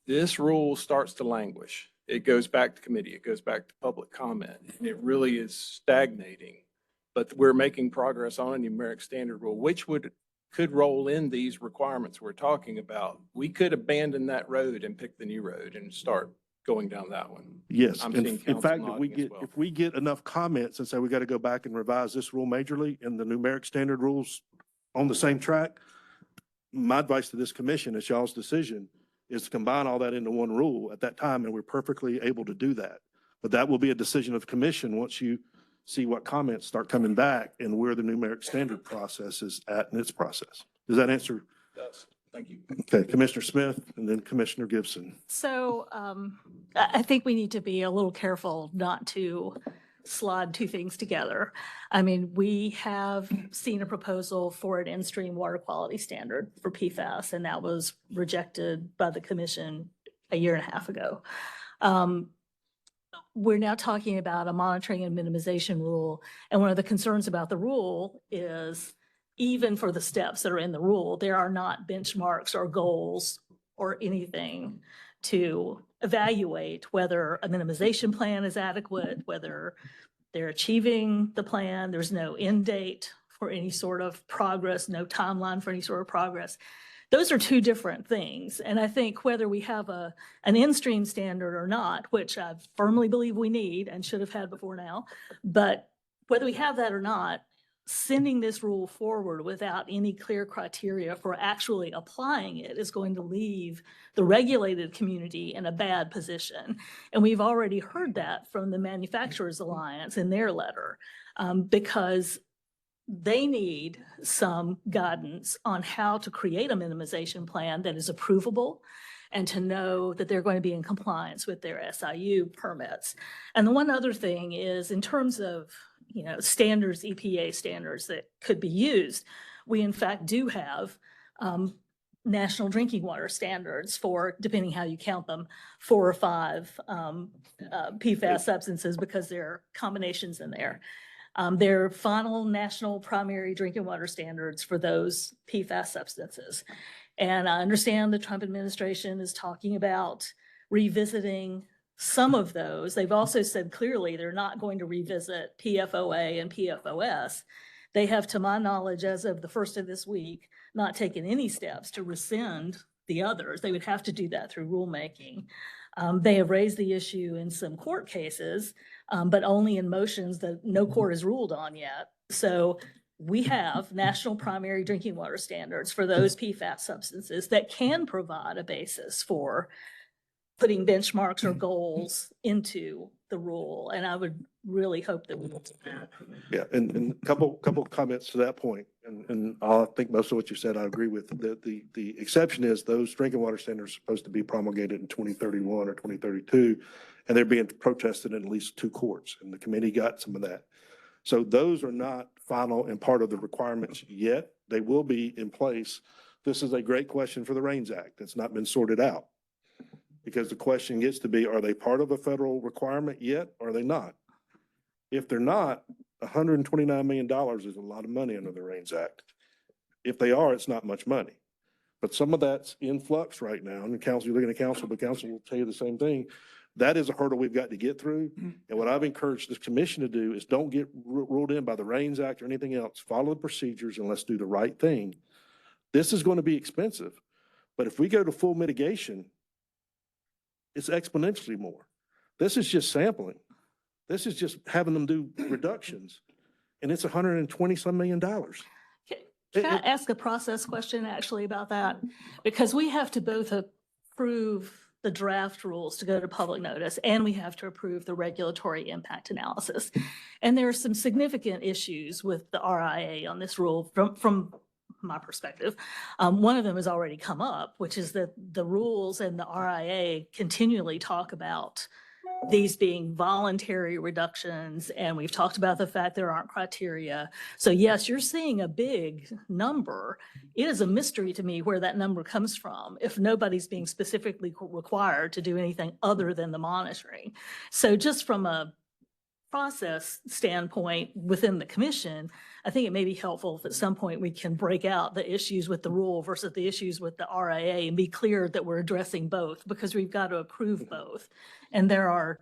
this rule starts to languish. It goes back to committee, it goes back to public comment, and it really is stagnating. But we're making progress on a numeric standard rule, which could roll in these requirements we're talking about. We could abandon that road and pick the new road and start going down that one. Yes. I'm In seeing in fact, council nodding as well. if we get enough comments and say we got to go back and revise this rule majorly and the numeric standard rules on the same track, my advice to this commission, it's y'all's decision, is to combine all that into one rule at that time, and we're perfectly able to do that. But that will be a decision of the commission once you see what comments start coming back and where the numeric standard process is at in its process. Does that answer? Does. Thank you. Okay, Commissioner Smith and then Commissioner Gibson. So I think we need to be a little careful not to slide two things together. I mean, we have seen a proposal for an in-stream water quality standard for PFAS, and that was rejected by the commission a year and a half ago. We're now talking about a monitoring and minimization rule. And one of the concerns about the rule is even for the steps that are in the rule, there are not benchmarks or goals or anything to evaluate whether a minimization plan is adequate, whether they're achieving the plan. There's no end date for any sort of progress, no timeline for any sort of progress. Those are two different things. And I think whether we have an in-stream standard or not, which I firmly believe we need and should have had before now, but whether we have that or not, sending this rule forward without any clear criteria for actually applying it is going to leave the regulated community in a bad position. And we've already heard that from the Manufacturers Alliance in their letter, because they need some guidance on how to create a minimization plan that is approvable and to know that they're going to be in compliance with their SIU permits. And the one other thing is in terms of standards, EPA standards that could be used, we in fact do have national drinking water standards for, depending how you count them, 4 or 5 PFAS substances because there are combinations in there. There are final national primary drinking water standards for those PFAS substances. And I understand the Trump administration is talking about revisiting some of those. They've also said clearly they're not going to revisit PFOA and PFOS. They have, to my knowledge, as of the first of this week, not taken any steps to rescind the others. They would have to do that through rulemaking. They have raised the issue in some court cases, but only in motions that no court has ruled on yet. So we have national primary drinking water standards for those PFAS substances that can provide a basis for putting benchmarks or goals into the rule. And I would really hope that we will do that. Yeah, and a couple comments to that point, and I think most of what you said I agree with. The exception is those drinking water standards are supposed to be promulgated in 2031 or 2032, and they're being protested in at least 2 courts, and the committee got some of that. So those are not final and part of the requirements yet. They will be in place. This is a great question for the RAINS Act that's not been sorted out. Because the question gets to be, are they part of a federal requirement yet, or are they not? If they're not, $129 million is a lot of money under the RAINS Act. If they are, it's not much money. But some of that's in flux right now, and the council, you're looking at council, but council will tell you the same thing. That is a hurdle we've got to get through. And what I've encouraged this commission to do is don't get ruled in by the RAINS Act or anything else. Follow the procedures and let's do the right thing. This is going to be expensive, but if we go to full mitigation, it's exponentially more. This is just sampling. This is just having them do reductions. And it's $120-some million. Can I ask a process question actually about that? Because we have to both approve the draft rules to go to public notice, and we have to approve the regulatory impact analysis. And there are some significant issues with the RIA on this rule from my perspective. One of them has already come up, which is that the rules and the RIA continually talk about these being voluntary reductions, and we've talked about the fact there aren't criteria. So yes, you're seeing a big number. It is a mystery to me where that number comes from if nobody's being specifically required to do anything other than the monitoring. So just from a process standpoint within the commission, I think it may be helpful if at some point we can break out the issues with the rule versus the issues with the RIA and be clear that we're addressing both, because we've got to approve both. And there are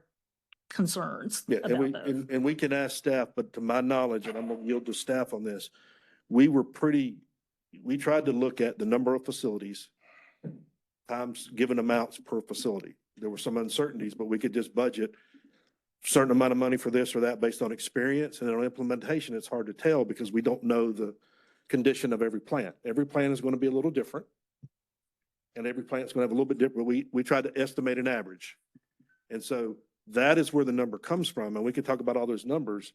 concerns Yeah, about both. and we can ask staff, but to my knowledge, and I'm gonna yield to staff on this, we tried to look at the number of facilities times given amounts per facility. There were some uncertainties, but we could just budget certain amount of money for this or that based on experience, and on implementation, it's hard to tell because we don't know the condition of every plant. Every plant is going to be a little different, and every plant's going to have a little bit different. We tried to estimate an average. And so that is where the number comes from, and we can talk about all those numbers.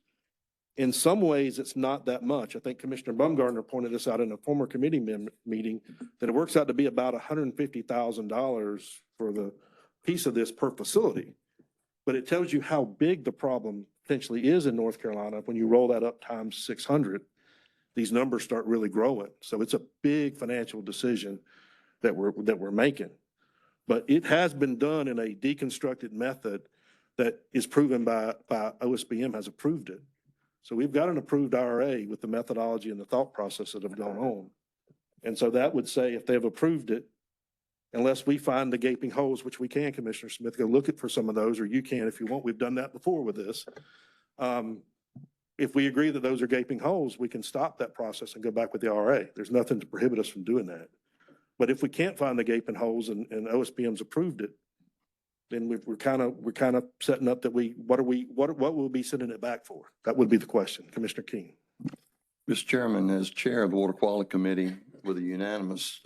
In some ways, it's not that much. I think Commissioner Bumgarner pointed this out in a former committee meeting, that it works out to be about $150,000 for the piece of this per facility. But it tells you how big the problem potentially is in North Carolina. When you roll that up times 600, these numbers start really growing. So it's a big financial decision that we're making. But it has been done in a deconstructed method that is proven by OSBM has approved it. So we've got an approved IRA with the methodology and the thought process that have gone on. And so that would say if they've approved it, unless we find the gaping holes, which we can, Commissioner Smith, go look at for some of those, or you can if you want. We've done that before with this. If we agree that those are gaping holes, we can stop that process and go back with the RA. There's nothing to prohibit us from doing that. But if we can't find the gaping holes and OSBM's approved it, then we're kind of setting up that what will we be sending it back for? That would be the question. Commissioner King. Mr. Chairman, as Chair of the Water Quality Committee, with a unanimous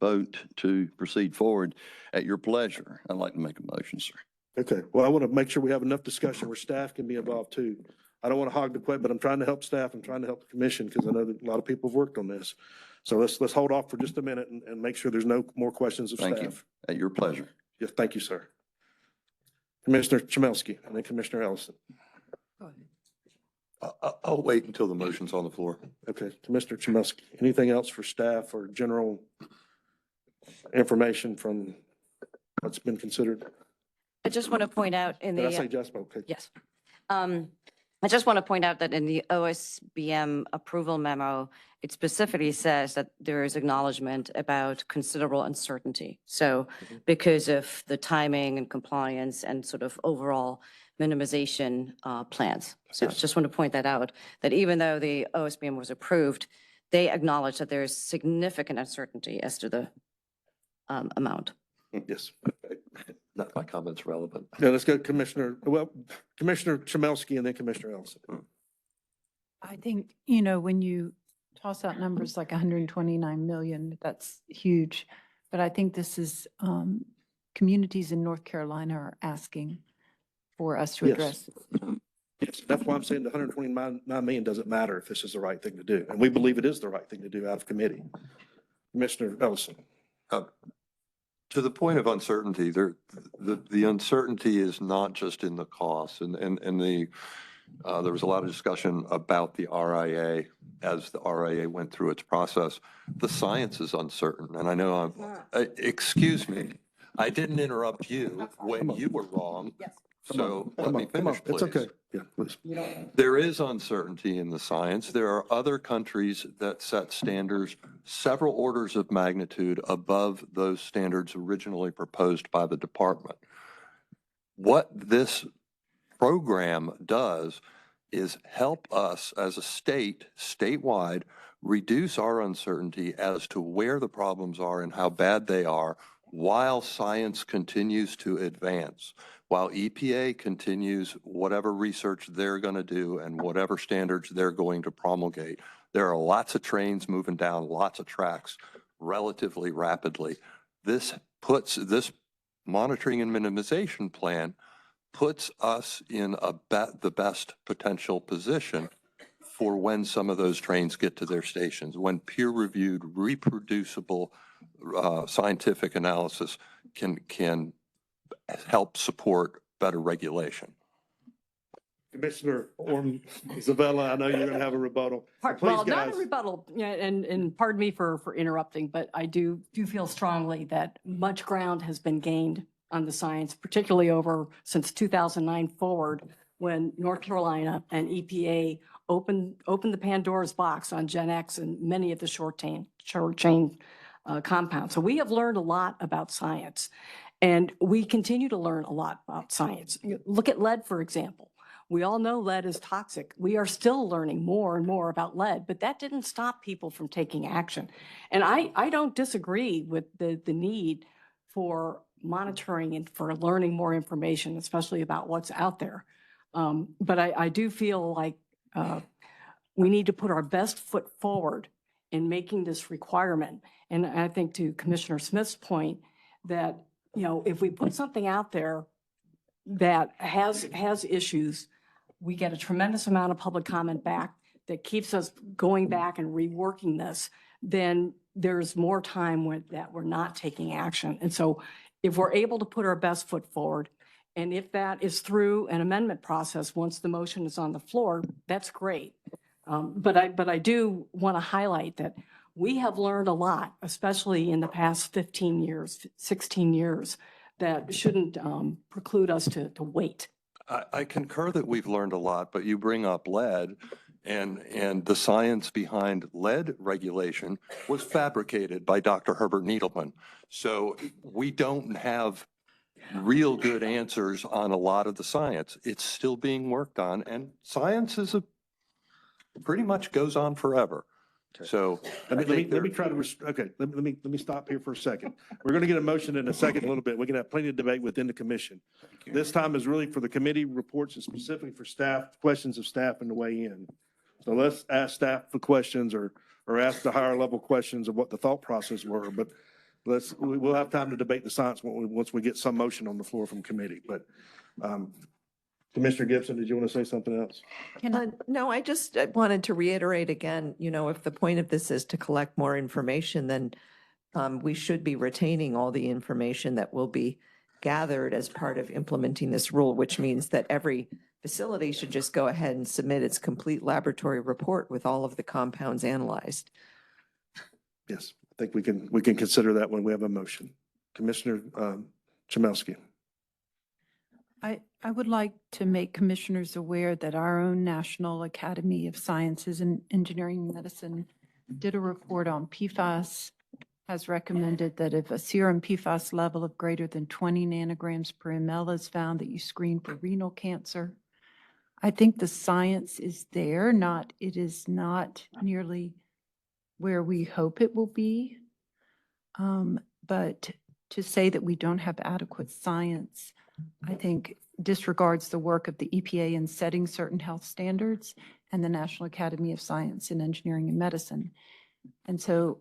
vote to proceed forward, at your pleasure, I'd like to make a motion, sir. Okay, well, I want to make sure we have enough discussion where staff can be involved too. I don't want to hog the question, but I'm trying to help staff. I'm trying to help the commission because I know that a lot of people have worked on this. So let's hold off for just a minute and make sure there's no more questions of staff. Thank you. At your pleasure. Yes, thank you, sir. Commissioner Chmielewski and then Commissioner Ellison. I'll wait until the motion's on the floor. Okay, Commissioner Chmielewski, anything else for staff or general information from what's been considered? I just want to point out in the. Did I say just? Okay. Yes. I just want to point out that in the OSBM approval memo, it specifically says that there is acknowledgement about considerable uncertainty. So because of the timing and compliance and sort of overall minimization plans. So I Yes. just want to point that out, that even though the OSBM was approved, they acknowledge that there is significant uncertainty as to the amount. Yes. Not my comments relevant. Now let's go Commissioner Chmielewski and then Commissioner Ellison. I think, you know, when you toss out numbers like 129 million, that's huge. But I think this is, communities in North Carolina are asking for us to Yes. address. Yes, that's why I'm saying the 129 million doesn't matter if this is the right thing to do. And we believe it is the right thing to do out of committee. Commissioner Ellison. To the point of uncertainty, the uncertainty is not just in the costs and there was a lot of discussion about the RIA as the RIA went through its process. The science is uncertain, and I know excuse me, I didn't interrupt you when you were wrong. So let me finish, please. It's okay. Yeah, please. There is uncertainty in the science. There are other countries that set standards several orders of magnitude above those standards originally proposed by the department. What this program does is help us as a state, statewide, reduce our uncertainty as to where the problems are and how bad they are while science continues to advance. While EPA continues whatever research they're going to do and whatever standards they're going to promulgate, there are lots of trains moving down lots of tracks relatively rapidly. This monitoring and minimization plan puts us in the best potential position for when some of those trains get to their stations, when peer-reviewed, reproducible scientific analysis can help support better regulation. Commissioner Zavella, I know you're going to have a rebuttal. Please, Well, not guys. a rebuttal, yeah, and pardon me for interrupting, but I do feel strongly that much ground has been gained on the science, particularly since 2009 forward, when North Carolina and EPA opened the Pandora's box on Gen X and many of the short chain compounds. So we have learned a lot about science, and we continue to learn a lot about science. Look at lead, for example. We all know lead is toxic. We are still learning more and more about lead, but that didn't stop people from taking action. And I don't disagree with the need for monitoring and for learning more information, especially about what's out there. But I do feel like we need to put our best foot forward in making this requirement. And I think to Commissioner Smith's point that, you know, if we put something out there that has issues, we get a tremendous amount of public comment back that keeps us going back and reworking this, then there's more time that we're not taking action. And so if we're able to put our best foot forward, and if that is through an amendment process, once the motion is on the floor, that's great. But I do want to highlight that we have learned a lot, especially in the past 15 years, 16 years, that shouldn't preclude us to wait. I concur that we've learned a lot, but you bring up lead and the science behind lead regulation was fabricated by Dr. Herbert Needleman. So we don't have real good answers on a lot of the science. It's still being worked on, and science is pretty much goes on forever. So Let me try to, okay, let me stop here for a second. We're going to get a motion in a second, a little bit. We can have plenty of debate within the commission. This time is really for the committee reports and specifically for staff, questions of staff and the way in. So let's ask staff for questions or ask the higher level questions of what the thought process were, but we'll have time to debate the science once we get some motion on the floor from committee. But Commissioner Gibson, did you want to say something else? No, I just wanted to reiterate again, you know, if the point of this is to collect more information, then we should be retaining all the information that will be gathered as part of implementing this rule, which means that every facility should just go ahead and submit its complete laboratory report with all of the compounds analyzed. Yes, I think we can consider that when we have a motion. Commissioner Chmielewski. I would like to make commissioners aware that our own National Academy of Sciences and Engineering Medicine did a report on PFAS, has recommended that if a serum PFAS level of greater than 20 nanograms per ml is found, that you screen for renal cancer. I think the science is there, it is not nearly where we hope it will be. But to say that we don't have adequate science, I think disregards the work of the EPA in setting certain health standards and the National Academy of Science and Engineering and Medicine. And so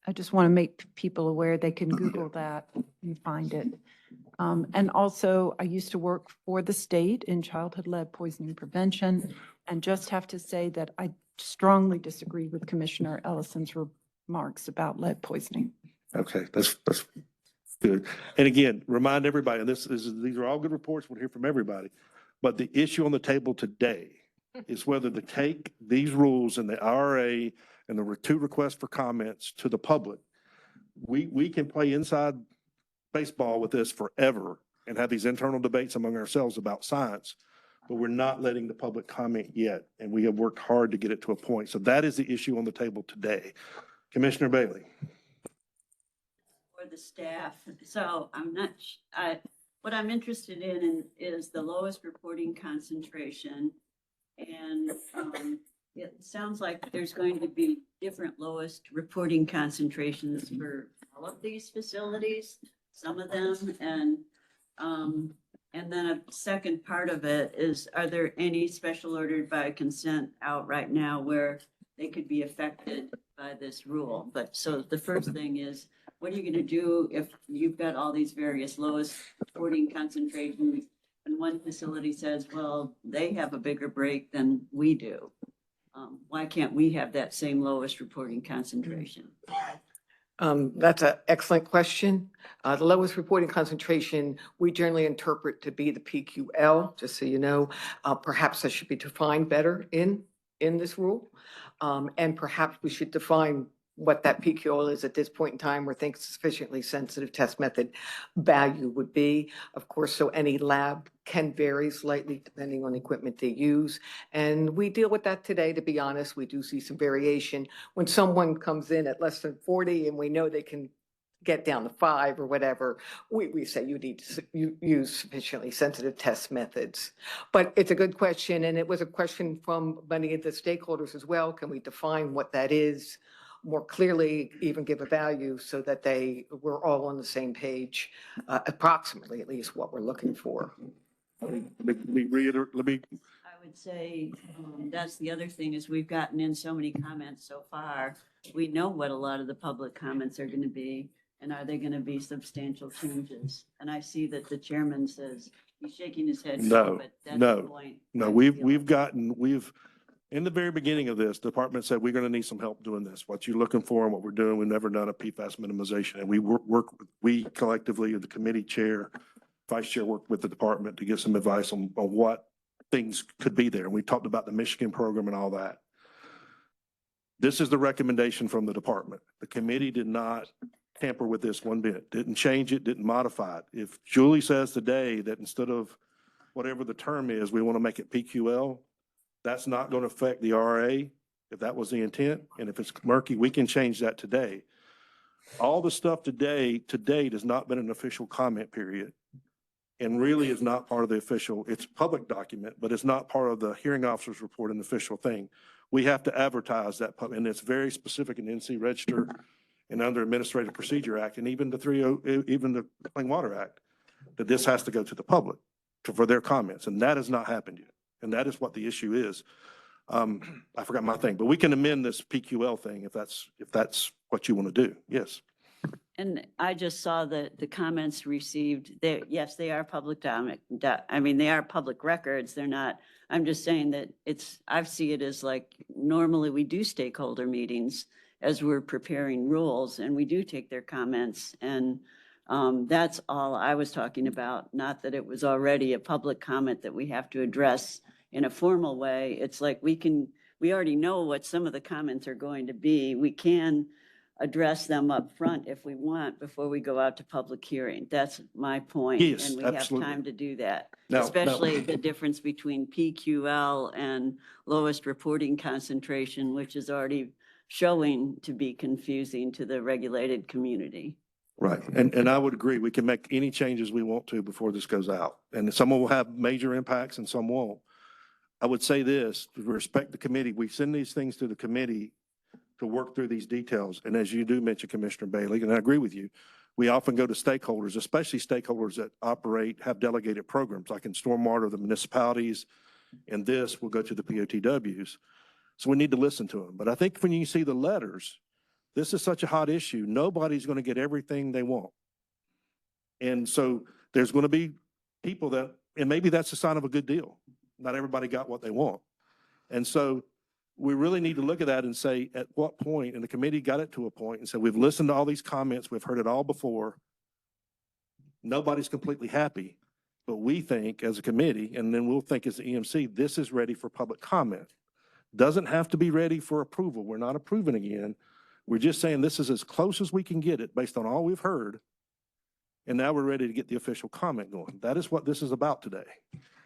I just want to make people aware they can Google that and find it. And also, I used to work for the state in childhood lead poisoning prevention, and just have to say that I strongly disagree with Commissioner Ellison's remarks about lead poisoning. Okay, that's good. And again, remind everybody, and these are all good reports, we'll hear from everybody. But the issue on the table today is whether to take these rules and the IRA and the two requests for comments to the public. We can play inside baseball with this forever and have these internal debates among ourselves about science, but we're not letting the public comment yet. And we have worked hard to get it to a point. So that is the issue on the table today. Commissioner Bailey. For the staff, so what I'm interested in is the lowest reporting concentration. And it sounds like there's going to be different lowest reporting concentrations for all of these facilities, some of them, and then a second part of it is, are there any special ordered by consent out right now where they could be affected by this rule? But so the first thing is, what are you going to do if you've got all these various lowest reporting concentrations and one facility says, well, they have a bigger break than we do? Why can't we have that same lowest reporting concentration? That's an excellent question. The lowest reporting concentration, we generally interpret to be the PQL, just so you know. Perhaps that should be defined better in this rule. And perhaps we should define what that PQL is at this point in time, or think sufficiently sensitive test method value would be. Of course, so any lab can vary slightly depending on the equipment they use. And we deal with that today, to be honest. We do see some variation. When someone comes in at less than 40 and we know they can get down to 5 or whatever, we say you need to use sufficiently sensitive test methods. But it's a good question, and it was a question from many of the stakeholders as well. Can we define what that is more clearly, even give a value so that we're all on the same page, approximately at least what we're looking for. Let me reiterate, I would say that's the other thing is we've gotten in so many comments so far. We know what a lot of the public comments are going to be, and are they going to be substantial changes? And I see that the chairman says he's shaking his head. No, but that's the point. no, in the very beginning of this, the department said, we're going to need some help doing this. What you're looking for and what we're doing, we've never done a PFAS minimization. And we collectively, the committee chair, vice chair, worked with the department to get some advice on what things could be there. And we talked about the Michigan program and all that. This is the recommendation from the department. The committee did not tamper with this one bit, didn't change it, didn't modify it. If Julie says today that instead of whatever the term is, we want to make it PQL, that's not going to affect the RA if that was the intent. And if it's murky, we can change that today. All the stuff today, to date, has not been an official comment period and really is not part of the official, it's a public document, but it's not part of the hearing officer's report, an official thing. We have to advertise that, and it's very specific in NC Register and under Administrative Procedure Act, and even the Clean Water Act, that this has to go to the public for their comments, and that has not happened yet. And that is what the issue is. I forgot my thing, but we can amend this PQL thing if that's what you want to do. Yes. And I just saw that the comments received, yes, they are public they are public records. They're not, I'm just saying that I see it as like, normally we do stakeholder meetings as we're preparing rules, and we do take their comments. And that's all I was talking about, not that it was already a public comment that we have to address in a formal way. It's like we already know what some of the comments are going to be. We can address them up front if we want before we go out to public hearing. That's my point. Yes, and we absolutely. have time to do that. Now- Especially the difference between PQL and lowest reporting concentration, which has already showing to be confusing to the regulated community. Right. And I would agree. We can make any changes we want to before this goes out. And some will have major impacts and some won't. I would say this, to respect the committee, we send these things to the committee to work through these details. And as you do mention, Commissioner Bailey, and I agree with you, we often go to stakeholders, especially stakeholders that have delegated programs, like in stormwater, the municipalities, and this will go to the POTWs. So we need to listen to them. But I think when you see the letters, this is such a hot issue. Nobody's going to get everything they want. And so there's going to be people that, and maybe that's a sign of a good deal. Not everybody got what they want. And so we really need to look at that and say, at what point, and the committee got it to a point and said, we've listened to all these comments, we've heard it all before. Nobody's completely happy, but we think as a committee, and then we'll think as the EMC, this is ready for public comment. Doesn't have to be ready for approval. We're not approving again. We're just saying this is as close as we can get it based on all we've heard. And now we're ready to get the official comment going. That is what this is about today.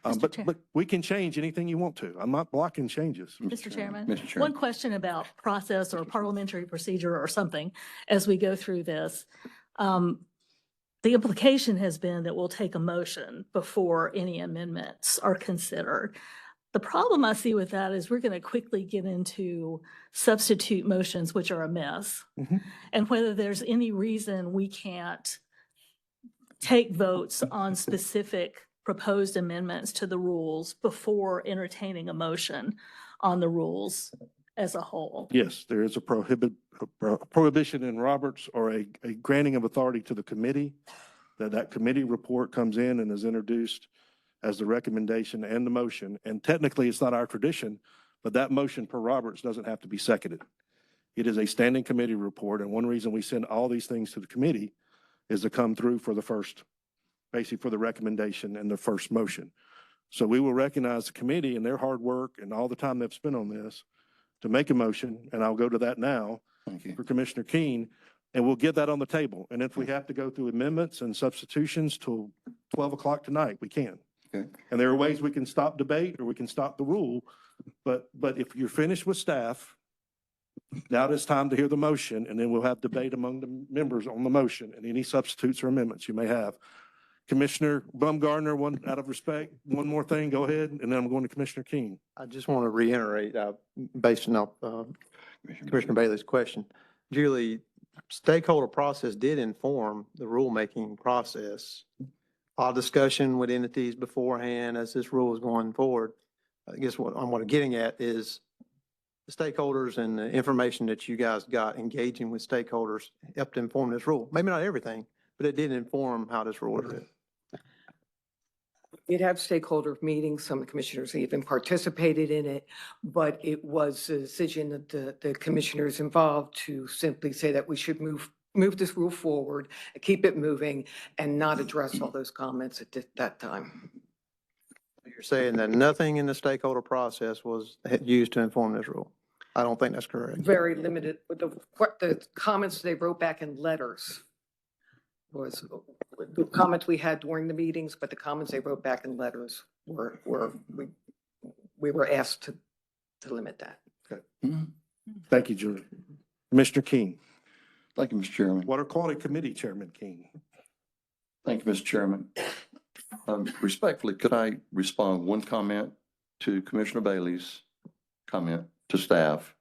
But we can change anything you want to. I'm not blocking changes. Mr. Chairman, Mr. Chairman. one question about process or parliamentary procedure or something as we go through this. The implication has been that we'll take a motion before any amendments are considered. The problem I see with that is we're going to quickly get into substitute motions, which are a mess, and whether there's any reason we can't take votes on specific proposed amendments to the rules before entertaining a motion on the rules as a whole. Yes, there is a prohibition in Roberts or a granting of authority to the committee, that committee report comes in and is introduced as the recommendation and the motion. And technically, it's not our tradition, but that motion per Roberts doesn't have to be seconded. It is a standing committee report, and one reason we send all these things to the committee is to come through for the first, basically for the recommendation and the first motion. So we will recognize the committee and their hard work and all the time they've spent on this to make a motion, and I'll go to that now for Commissioner Keen, and we'll get that on the table. And if we have to go through amendments and substitutions till 12 o'clock tonight, we can. Okay. And there are ways we can stop debate or we can stop the rule, but if you're finished with staff, now it's time to hear the motion, and then we'll have debate among the members on the motion and any substitutes or amendments you may have. Commissioner Baumgartner, out of respect, one more thing, go ahead, and then I'm going to Commissioner King. I just want to reiterate, based on Commissioner Bailey's question, Julie, stakeholder process did inform the rulemaking process. Our discussion with entities beforehand as this rule is going forward. I guess what I'm getting at is the stakeholders and the information that you guys got engaging with stakeholders helped inform this rule. Maybe not everything, but it did inform how this rule is written. We'd have stakeholder meetings, some commissioners even participated in it, but it was a decision that the commissioners involved to simply say that we should move this rule forward, keep it moving, and not address all those comments at that time. You're saying that nothing in the stakeholder process was used to inform this rule. I don't think that's correct. Very limited, the comments they wrote back in letters was the comments we had during the meetings, but the comments they wrote back in letters we were asked to limit that. Okay. Thank you, Julie. Commissioner King. Thank you, Mr. Chairman. Water Quality Committee Chairman King. Thank you, Mr. Chairman. Respectfully, could I respond one comment to Commissioner Bailey's comment to staff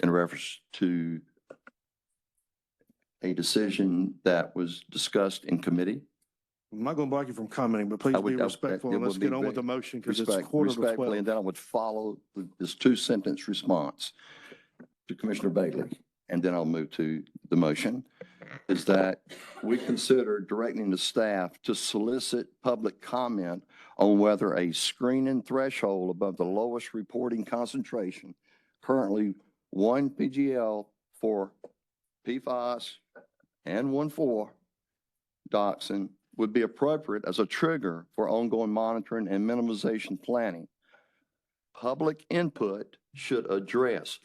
in reference to a decision that was discussed in committee? I'm not going to block you from commenting, but please be respectful and let's get on with the motion because it's quarter to 12. Respectfully, and then I would follow this two-sentence response to Commissioner Bailey, and then I'll move to the motion, is that we consider directing the staff to solicit public comment on whether a screening threshold above the lowest reporting concentration, currently 1 PGL for PFAS and 1,4 dioxin, would be appropriate as a trigger for ongoing monitoring and minimization planning. Public input should address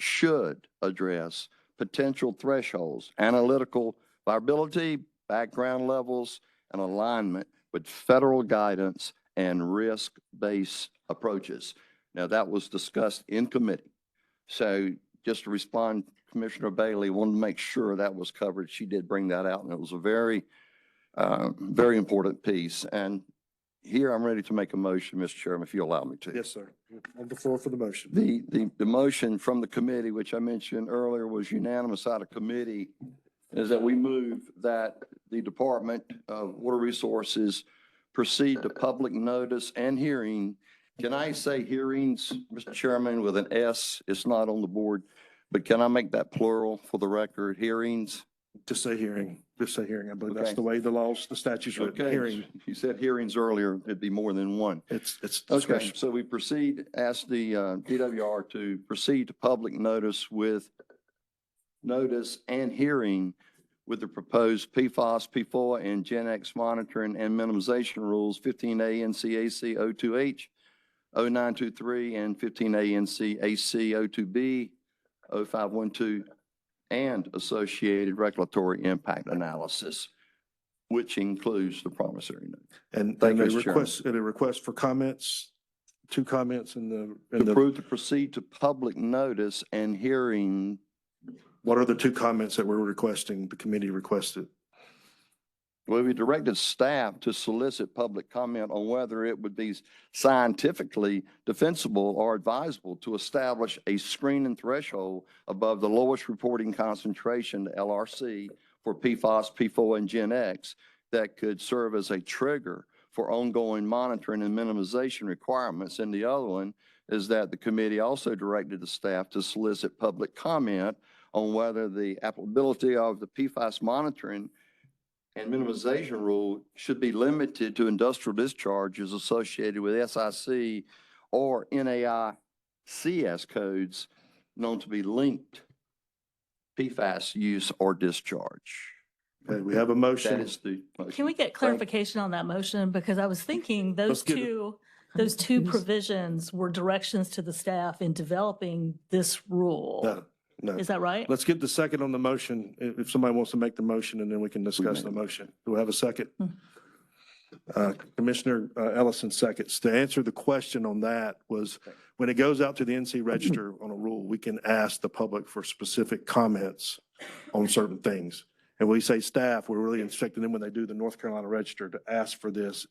potential thresholds, analytical viability, background levels, and alignment with federal guidance and risk-based approaches. Now, that was discussed in committee. So just to respond Commissioner Bailey wanted to make sure that was covered. She did bring that out, and it was a very, very important piece. And here I'm ready to make a motion, Mr. Chairman, if you allow me to. Yes, sir. On the floor for the motion. The motion from the committee, which I mentioned earlier, was unanimous out of committee, is that we move that the Department of Water Resources proceed to public notice and hearing. Can I say hearings, Mr. Chairman, with an S? It's not on the board, but can I make that plural for the record? Hearings? Just say hearing, just say hearing. I believe that's Okay. the way the laws, the statutes written, Okay. hearing. You said hearings earlier, it'd be more than one. It's Okay, discretion. so we proceed, ask the DWR to proceed to public notice with notice and hearing with the proposed PFAS, PFOA, and Gen X monitoring and minimization rules, 15A NCAC 02H, 0923, and 15A NCAC 02B, 0512, and associated regulatory impact analysis, which includes the promissory note. And Thank a you, Mr. Chairman. request for comments, 2 comments in To approve to proceed to public notice and hearing. what are the 2 comments that we're requesting, the committee requested? Well, we directed staff to solicit public comment on whether it would be scientifically defensible or advisable to establish a screening threshold above the lowest reporting concentration, LRC, for PFAS, PFOA, and Gen X that could serve as a trigger for ongoing monitoring and minimization requirements. And the other one is that the committee also directed the staff to solicit public comment on whether the applicability of the PFAS monitoring and minimization rule should be limited to industrial discharges associated with SIC or NAICS codes known to be linked PFAS use or discharge. Okay, we have a motion. That is the motion. Can we get clarification on that motion? Because I was thinking Let's those get it. those two provisions were directions to the staff in developing this rule. No. Is that right? Let's get the second on the motion, if somebody wants to make the motion, and then we can discuss the motion. Do we have a second? Commissioner Ellison seconds. To answer the question on that was, when it goes out to the NC Register on a rule, we can ask the public for specific comments on certain things. And we say staff, we're really instructing them when they do the North Carolina Register to ask for this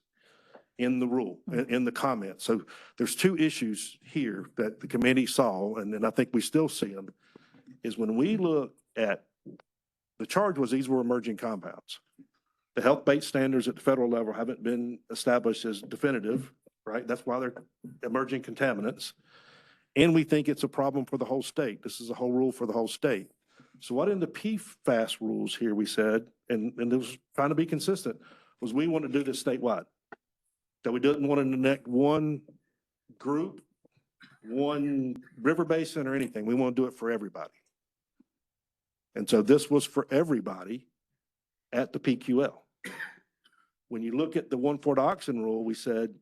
in the rule, in the comments. So there's 2 issues here that the committee saw, and I think we still see them, is when we look at, the charge was these were emerging compounds. The health-based standards at the federal level haven't been established as definitive, right? That's why they're emerging contaminants. And we think it's a problem for the whole state. This is a whole rule for the whole state. So what in the PFAS rules here, we said, and it was trying to be consistent, was we want to do this statewide. That we didn't want to connect one group, one river basin or anything. We want to do it for everybody. And so this was for everybody at the PQL. When you look at the 1,4-dioxin rule, we said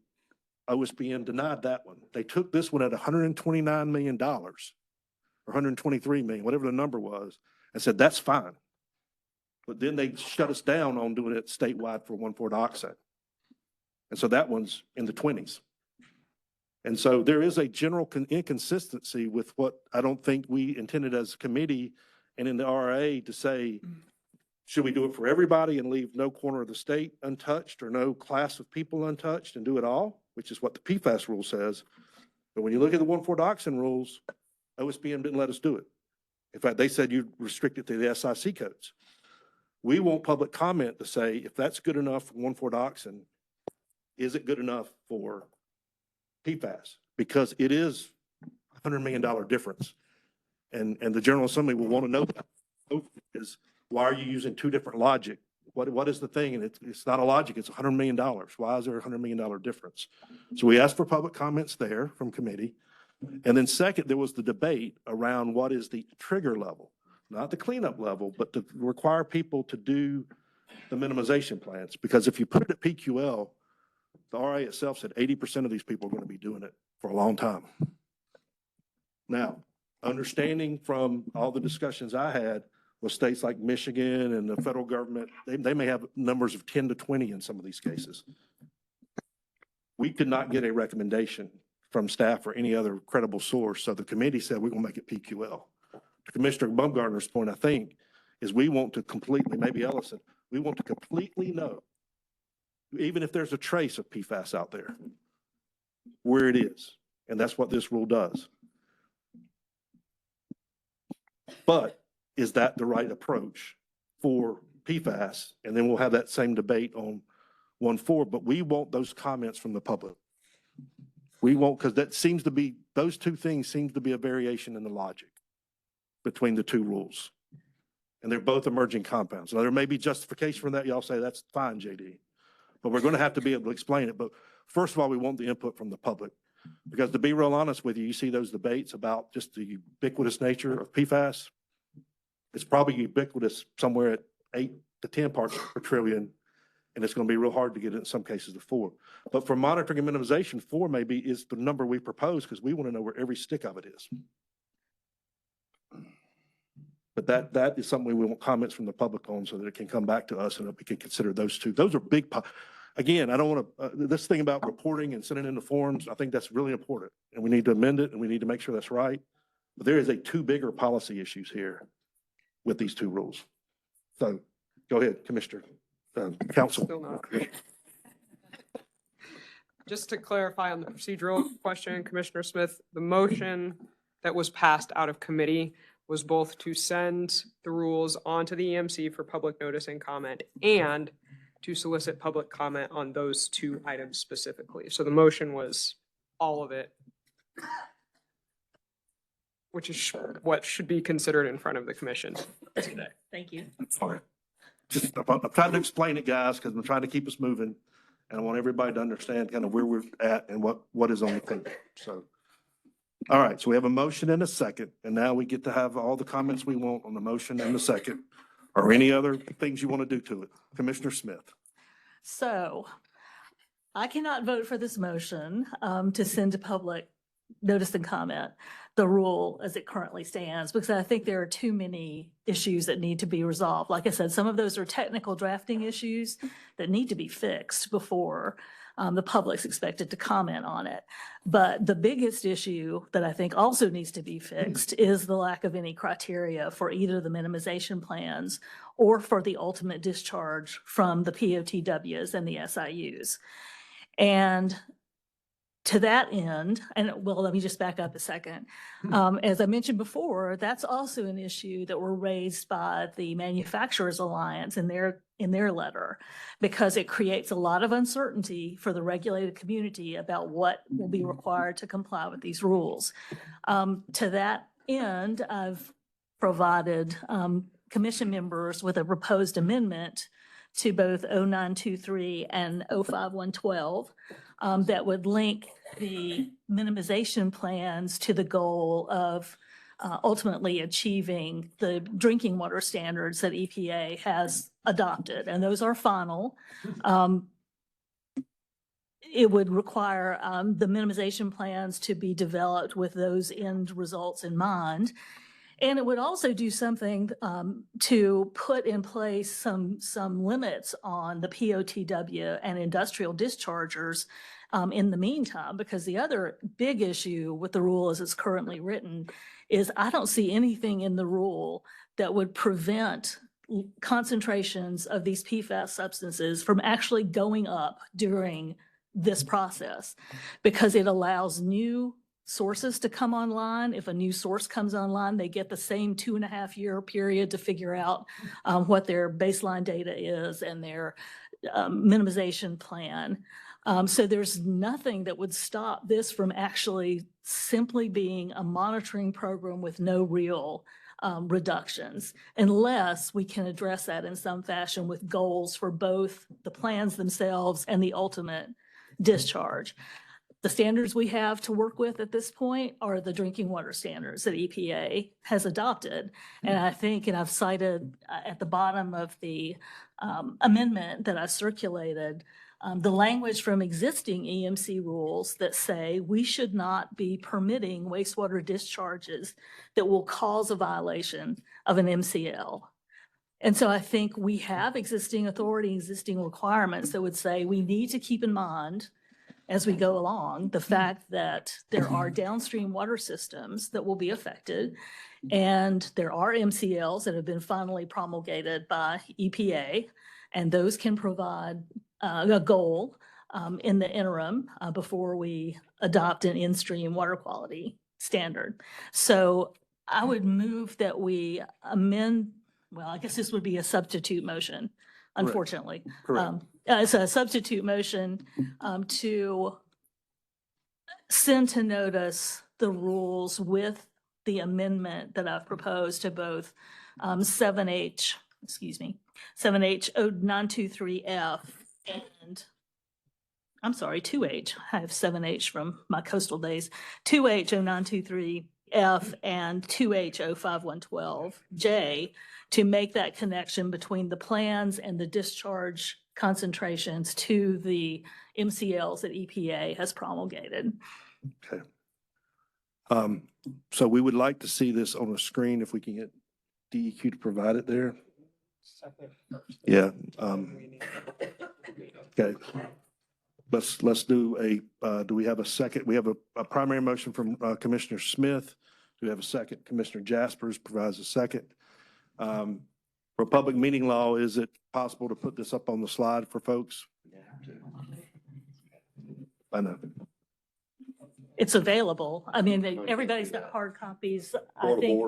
OSBM denied that one. They took this one at $129 million or $123 million, whatever the number was, and said, that's fine. But then they shut us down on doing it statewide for 1,4-dioxin. And so that one's in the 20s. And so there is a general inconsistency with what I don't think we intended as a committee and in the RA to say, should we do it for everybody and leave no corner of the state untouched or no class of people untouched and do it all, which is what the PFAS rule says. But when you look at the 1,4-dioxin rules, OSBM didn't let us do it. In fact, they said you restrict it to the SIC codes. We want public comment to say, if that's good enough for 1,4-dioxin, is it good enough for PFAS? Because it is a $100 million difference. And the General Assembly will want to know that. Is why are you using 2 different logic? What is the thing? And it's not a logic, it's $100 million. Why is there a $100 million difference? So we asked for public comments there from committee. And then second, there was the debate around what is the trigger level, not the cleanup level, but to require people to do the minimization plans. Because if you put it at PQL, the RA itself said 80% of these people are going to be doing it for a long time. Now, understanding from all the discussions I had with states like Michigan and the federal government, they may have numbers of 10 to 20 in some of these cases. We could not get a recommendation from staff or any other credible source. So the committee said, we're going to make it PQL Commissioner Baumgartner's point, I think, is we want to completely, maybe Ellison, we want to completely know, even if there's a trace of PFAS out there, where it is. And that's what this rule does. But is that the right approach for PFAS? And then we'll have that same debate on 1.4, but we want those comments from the public. We won't, because that seems to be, those two things seems to be a variation in the logic between the two rules. And they're both emerging compounds. Now, there may be justification for that. Y'all say that's fine, JD. But we're going to have to be able to explain it. But first of all, we want the input from the public. Because to be real honest with you, you see those debates about just the ubiquitous nature of PFAS. It's probably ubiquitous somewhere at 8 to 10 parts per trillion. And it's going to be real hard to get it in some cases to 4. But for monitoring and minimization, 4 maybe is the number we propose because we want to know where every stick of it is. But that is something we want comments from the public on so that it can come back to us and that we can consider those two. Those are big, again, I don't want to, this thing about reporting and sending in the forms, I think that's really important. And we need to amend it and we need to make sure that's right. But there is two bigger policy issues here with these two rules. So go ahead, Commissioner, Council. Still not. Just to clarify on the procedural question, Commissioner Smith, the motion that was passed out of committee was both to send the rules onto the EMC for public notice and comment and to solicit public comment on those two items specifically. So the motion was all of it, which is what should be considered in front of the commission today. Thank you. Fine. Just, I'm trying to explain it, guys, because I'm trying to keep us moving. And I want everybody to understand kind of where we're at and what is on the table. So, all right, so we have a motion and a second, and now we get to have all the comments we want on the motion and the second, or any other things you want to do to it. Commissioner Smith. So I cannot vote for this motion to send to public notice and comment the rule as it currently stands, because I think there are too many issues that need to be resolved. Like I said, some of those are technical drafting issues that need to be fixed before the public's expected to comment on it. But the biggest issue that I think also needs to be fixed is the lack of any criteria for either the minimization plans or for the ultimate discharge from the POTWs and the SIUs. And to that end, and well, let me just back up a second. As I mentioned before, that's also an issue that were raised by the Manufacturers Alliance in their letter, because it creates a lot of uncertainty for the regulated community about what will be required to comply with these rules. To that end, I've provided commission members with a proposed amendment to both 0923 and 05112 that would link the minimization plans to the goal of ultimately achieving the drinking water standards that EPA has adopted, and those are final. It would require the minimization plans to be developed with those end results in mind. And it would also do something to put in place some limits on the POTW and industrial dischargers in the meantime, because the other big issue with the rule as it's currently written is I don't see anything in the rule that would prevent concentrations of these PFAS substances from actually going up during this process, because it allows new sources to come online. If a new source comes online, they get the same 2.5-year period to figure out what their baseline data is and their minimization plan. So there's nothing that would stop this from actually simply being a monitoring program with no real reductions, unless we can address that in some fashion with goals for both the plans themselves and the ultimate discharge. The standards we have to work with at this point are the drinking water standards that EPA has adopted. And I think, and I've cited at the bottom of the amendment that I circulated, the language from existing EMC rules that say we should not be permitting wastewater discharges that will cause a violation of an MCL. And so I think we have existing authority, existing requirements that would say we need to keep in mind as we go along, the fact that there are downstream water systems that will be affected. And there are MCLs that have been finally promulgated by EPA, and those can provide a goal in the interim before we adopt an in-stream water quality standard. So I would move that we amend, well, I guess this would be a substitute motion, unfortunately. Correct. It's a substitute motion to send to notice the rules with the amendment that I've proposed to both 7H 0923F and, I'm sorry, 2H. I have 7H from my coastal days. 2H 0923F and 2H 05112J to make that connection between the plans and the discharge concentrations to the MCLs that EPA has promulgated. Okay. So we would like to see this on a screen if we can get DEQ to provide it there. Yeah. Okay. Let's do do we have a second? We have a primary motion from Commissioner Smith. Do we have a second? Commissioner Jaspers provides a second. For public meeting law, is it possible to put this up on the slide for folks? I know. It's available. I mean, everybody's got hard copies. I think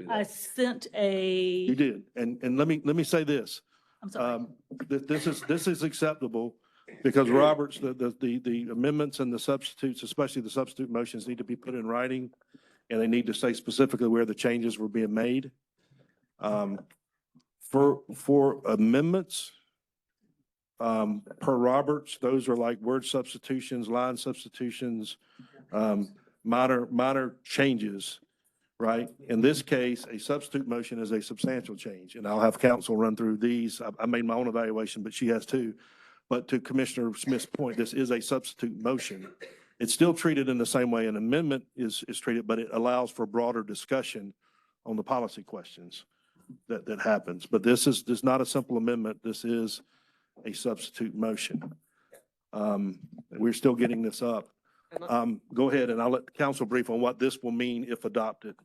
I sent You a, did. And let me say this. I'm sorry. This is acceptable because Roberts, the amendments and the substitutes, especially the substitute motions, need to be put in writing, and they need to say specifically where the changes were being made. For amendments, per Roberts, those are like word substitutions, line substitutions, minor changes, right? In this case, a substitute motion is a substantial change, and I'll have counsel run through these. I made my own evaluation, but she has too. But to Commissioner Smith's point, this is a substitute motion. It's still treated in the same way an amendment is treated, but it allows for broader discussion on the policy questions that happens. But this is not a simple amendment. This is a substitute motion. We're still getting this up. Go ahead, and I'll let council brief on what this will mean if adopted,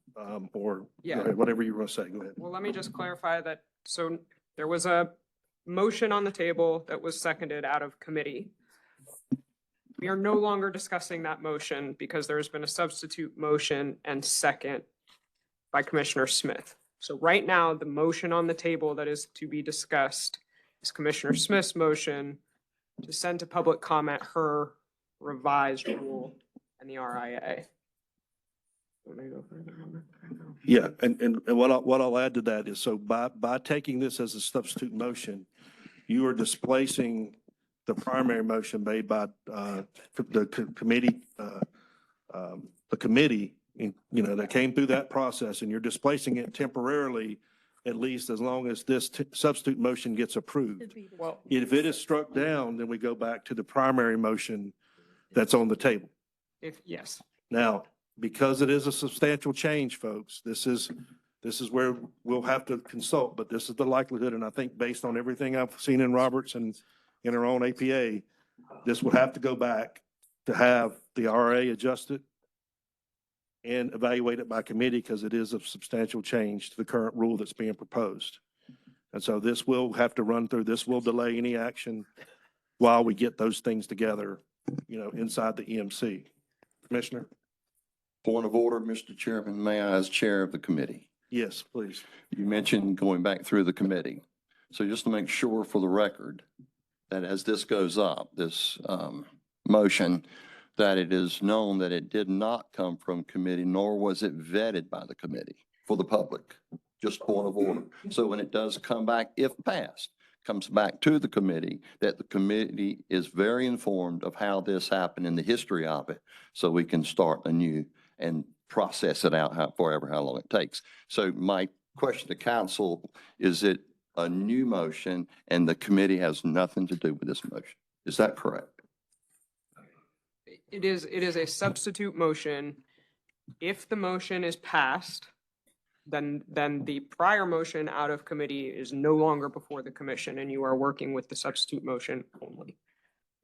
or Yeah. go ahead, whatever you want to say. Go ahead. Well, let me just clarify that. So there was a motion on the table that was seconded out of committee. We are no longer discussing that motion because there's been a substitute motion and second by Commissioner Smith. So right now, the motion on the table that is to be discussed is Commissioner Smith's motion to send to public comment her revised rule and the RIA. Yeah, and what I'll add to that is, so by taking this as a substitute motion, you are displacing the primary motion made by the committee, that came through that process, and you're displacing it temporarily, at least as long as this substitute motion gets approved. Well, If it is struck down, then we go back to the primary motion that's on the table. yes. Now, because it is a substantial change, folks, this is where we'll have to consult, but this is the likelihood, and I think based on everything I've seen in Roberts and in our own APA, this will have to go back to have the RA adjusted and evaluated by committee, because it is a substantial change to the current rule that's being proposed. And so this will have to run through, this will delay any action while we get those things together, inside the EMC. Commissioner? Point of order, Mr. Chairman, may I, as chair of the committee? Yes, please. You mentioned going back through the committee. So just to make sure for the record, that as this goes up, this motion, that it is known that it did not come from committee, nor was it vetted by the committee for the public. Just point of order. So when it does come back, if passed, comes back to the committee, that the committee is very informed of how this happened and the history of it, so we can start anew and process it out how long it takes. So my question to council, is it a new motion and the committee has nothing to do with this motion? Is that correct? It is a substitute motion. If the motion is passed, then the prior motion out of committee is no longer before the commission, and you are working with the substitute motion only.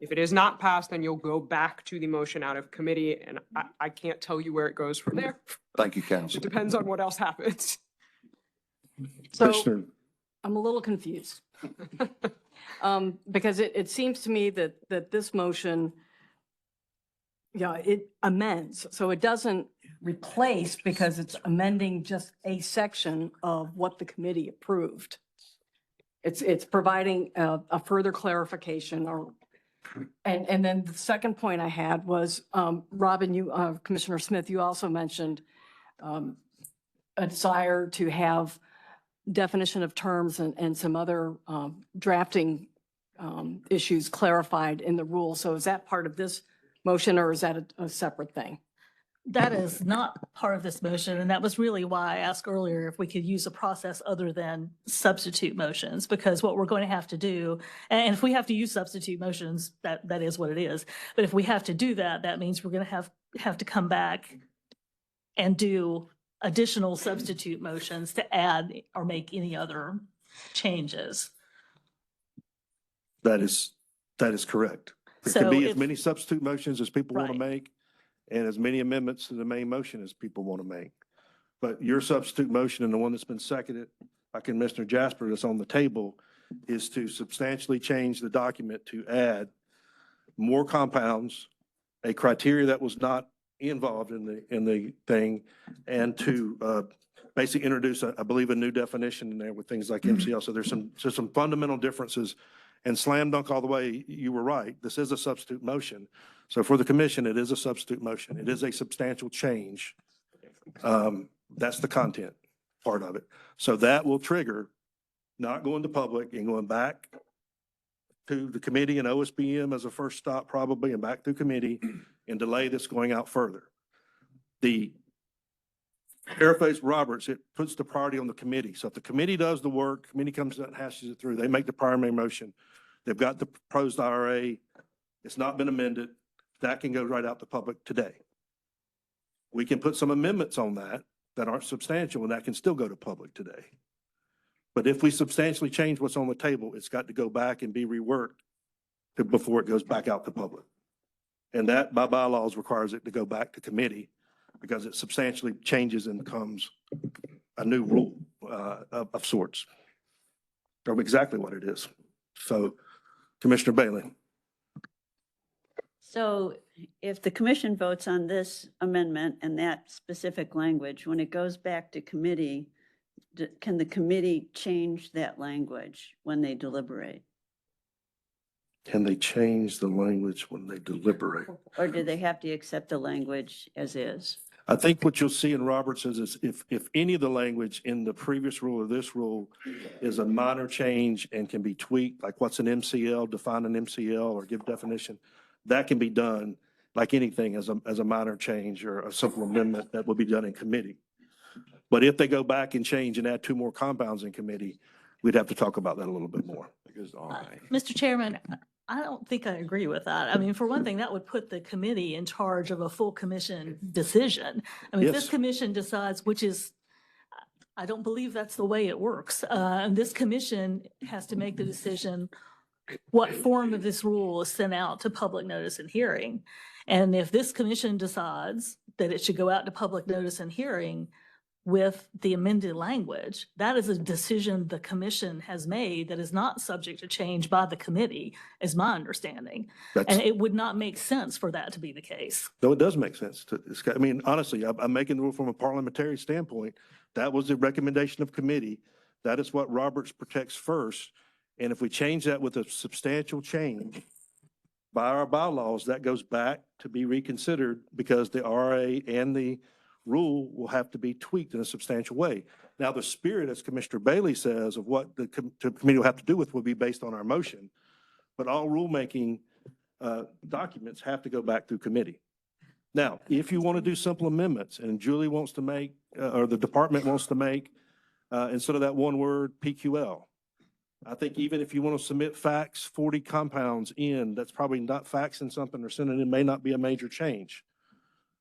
If it is not passed, then you'll go back to the motion out of committee, and I can't tell you where it goes from there. Thank you, counsel. It depends on what else happens. So Commissioner, I'm a little confused. Because it seems to me that this motion, yeah, it amends. So it doesn't replace because it's amending just a section of what the committee approved. It's providing a further clarification or, and then the second point I had was, Robin, you, Commissioner Smith, you also mentioned a desire to have definition of terms and some other drafting issues clarified in the rule. So is that part of this motion or is that a separate thing? That is not part of this motion, and that was really why I asked earlier if we could use a process other than substitute motions, because what we're going to have to do, and if we have to use substitute motions, that is what it is. But if we have to do that, that means we're going to have to come back and do additional substitute motions to add or make any other changes. that is correct. There can So be as if- many substitute motions as people want to Right. make and as many amendments to the main motion as people want to make. But your substitute motion and the one that's been seconded by Commissioner Jasper that's on the table is to substantially change the document to add more compounds, a criteria that was not involved in the thing, and to basically introduce, I believe, a new definition in there with things like MCL. So there's some fundamental differences. And slam dunk all the way, you were right. This is a substitute motion. So for the commission, it is a substitute motion. It is a substantial change. That's the content part of it. So that will trigger not going to public and going back to the committee and OSBM as a first stop probably, and back through committee and delay this going out further. The Airface Roberts, it puts the priority on the committee. So if the committee does the work, committee comes out and hashes it through, they make the primary motion. They've got the proposed IRA. It's not been amended. That can go right out to public today. We can put some amendments on that aren't substantial, and that can still go to public today. But if we substantially change what's on the table, it's got to go back and be reworked before it goes back out to public. And that by bylaws requires it to go back to committee because it substantially changes and becomes a new rule of sorts. Or exactly what it is. So Commissioner Bailey. So if the commission votes on this amendment and that specific language, when it goes back to committee, can the committee change that language when they deliberate? Can they change the language when they deliberate? Or do they have to accept the language as is? I think what you'll see in Roberts is if any of the language in the previous rule or this rule is a minor change and can be tweaked, like what's an MCL, define an MCL or give definition, that can be done like anything as a minor change or a simple amendment that will be done in committee. But if they go back and change and add 2 more compounds in committee, we'd have to talk about that a little bit more. Mr. Chairman, I don't think I agree with that. I mean, for one thing, that would put the committee in charge of a full commission decision. I mean, if this Yes. commission decides, which is, I don't believe that's the way it works. And this commission has to make the decision what form of this rule is sent out to public notice and hearing. And if this commission decides that it should go out to public notice and hearing with the amended language, that is a decision the commission has made that is not subject to change by the committee, is my understanding. That's- And it would not make sense for that to be the case. No, it does make sense. I mean, honestly, I'm making the rule from a parliamentary standpoint. That was the recommendation of committee. That is what Roberts protects first. And if we change that with a substantial change by our bylaws, that goes back to be reconsidered because the RA and the rule will have to be tweaked in a substantial way. Now, the spirit, as Commissioner Bailey says, of what the committee will have to do with will be based on our motion. But all rulemaking documents have to go back through committee. Now, if you want to do simple amendments and Julie wants to make, or the department wants to make, instead of that one word, PQL, I think even if you want to submit facts, 40 compounds in, that's probably not faxing something or sending it, may not be a major change.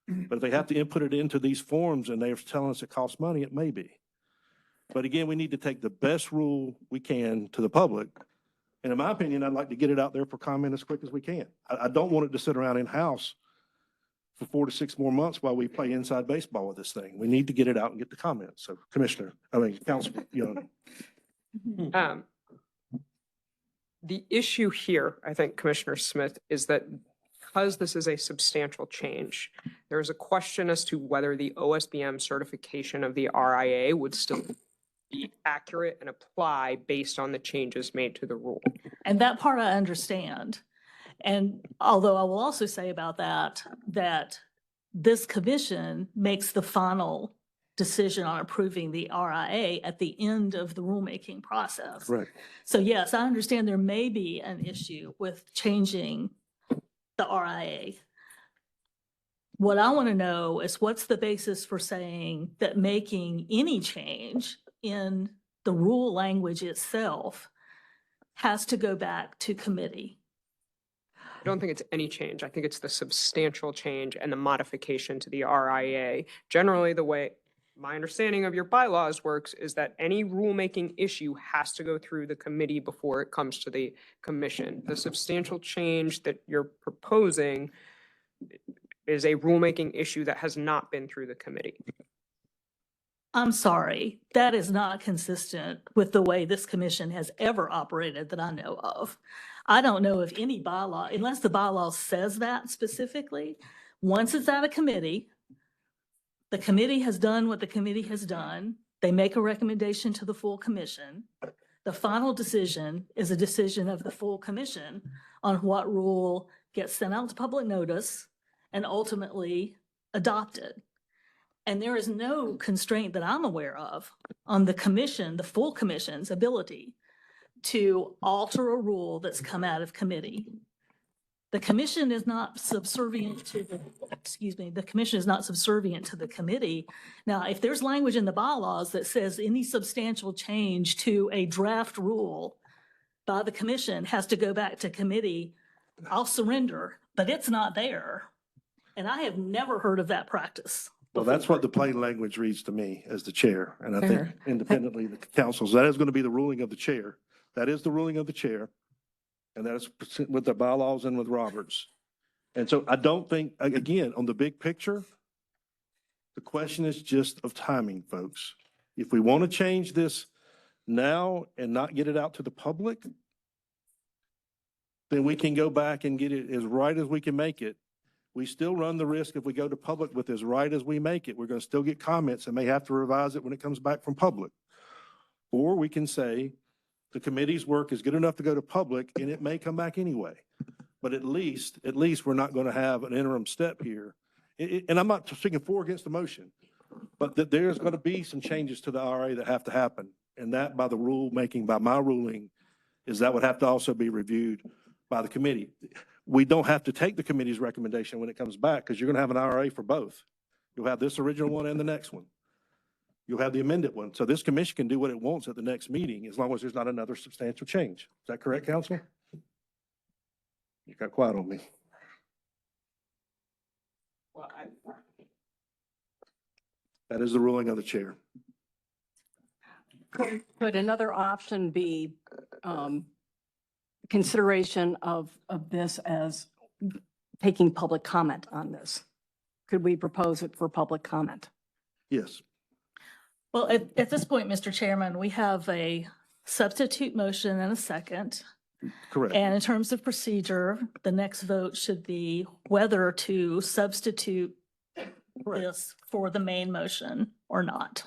But if they have to input it into these forms and they're telling us it costs money, it may be. But again, we need to take the best rule we can to the public And in my opinion, I'd like to get it out there for comment as quick as we can. I don't want it to sit around in-house for 4 to 6 more months while we play inside baseball with this thing. We need to get it out and get the comments. So Council Young. The issue here, I think, Commissioner Smith, is that because this is a substantial change, there is a question as to whether the OSBM certification of the RIA would still be accurate and apply based on the changes made to the rule. And that part I understand. And although I will also say about that, that this commission makes the final decision on approving the RIA at the end of the rulemaking process. Correct. So yes, I understand there may be an issue with changing the RIA. What I want to know is what's the basis for saying that making any change in the rule language itself has to go back to committee? I don't think it's any change. I think it's the substantial change and the modification to the RIA. Generally, the way my understanding of your bylaws works is that any rulemaking issue has to go through the committee before it comes to the commission. The substantial change that you're proposing is a rulemaking issue that has not been through the committee. I'm sorry, that is not consistent with the way this commission has ever operated that I know of. I don't know of any bylaw, unless the bylaw says that specifically. Once it's out of committee, the committee has done what the committee has done. They make a recommendation to the full commission. The final decision is a decision of the full commission on what rule gets sent out to public notice and ultimately adopted. And there is no constraint that I'm aware of on the commission, the full commission's ability to alter a rule that's come out of committee. The commission is not subservient to the commission is not subservient to the committee. Now, if there's language in the bylaws that says any substantial change to a draft rule by the commission has to go back to committee, I'll surrender, but it's not there. And I have never heard of that practice. Well, that's what the plain language reads to me as the chair. And I think independently, the councils, that is going to be the ruling of the chair. That is the ruling of the chair. And that is with the bylaws and with Roberts. And so I don't think, again, on the big picture, the question is just of timing, folks. If we want to change this now and not get it out to the public, then we can go back and get it as right as we can make it. We still run the risk if we go to public with as right as we make it, we're going to still get comments and may have to revise it when it comes back from public. Or we can say the committee's work is good enough to go to public and it may come back anyway. But at least we're not going to have an interim step here. And I'm not speaking for or against the motion, but that there's going to be some changes to the RA that have to happen. And that by the rule making, by my ruling, is that would have to also be reviewed by the committee. We don't have to take the committee's recommendation when it comes back because you're going to have an RA for both. You'll have this original one and the next one. You'll have the amended one. So this commission can do what it wants at the next meeting as long as there's not another substantial change. Is that correct, council? You got quiet on me. Well, That is the ruling of the chair. Could another option be consideration of this as taking public comment on this? Could we propose it for public comment? Yes. Well, at this point, Mr. Chairman, we have a substitute motion and a second. Correct. And in terms of procedure, the next vote should be whether to substitute this for the main motion or not.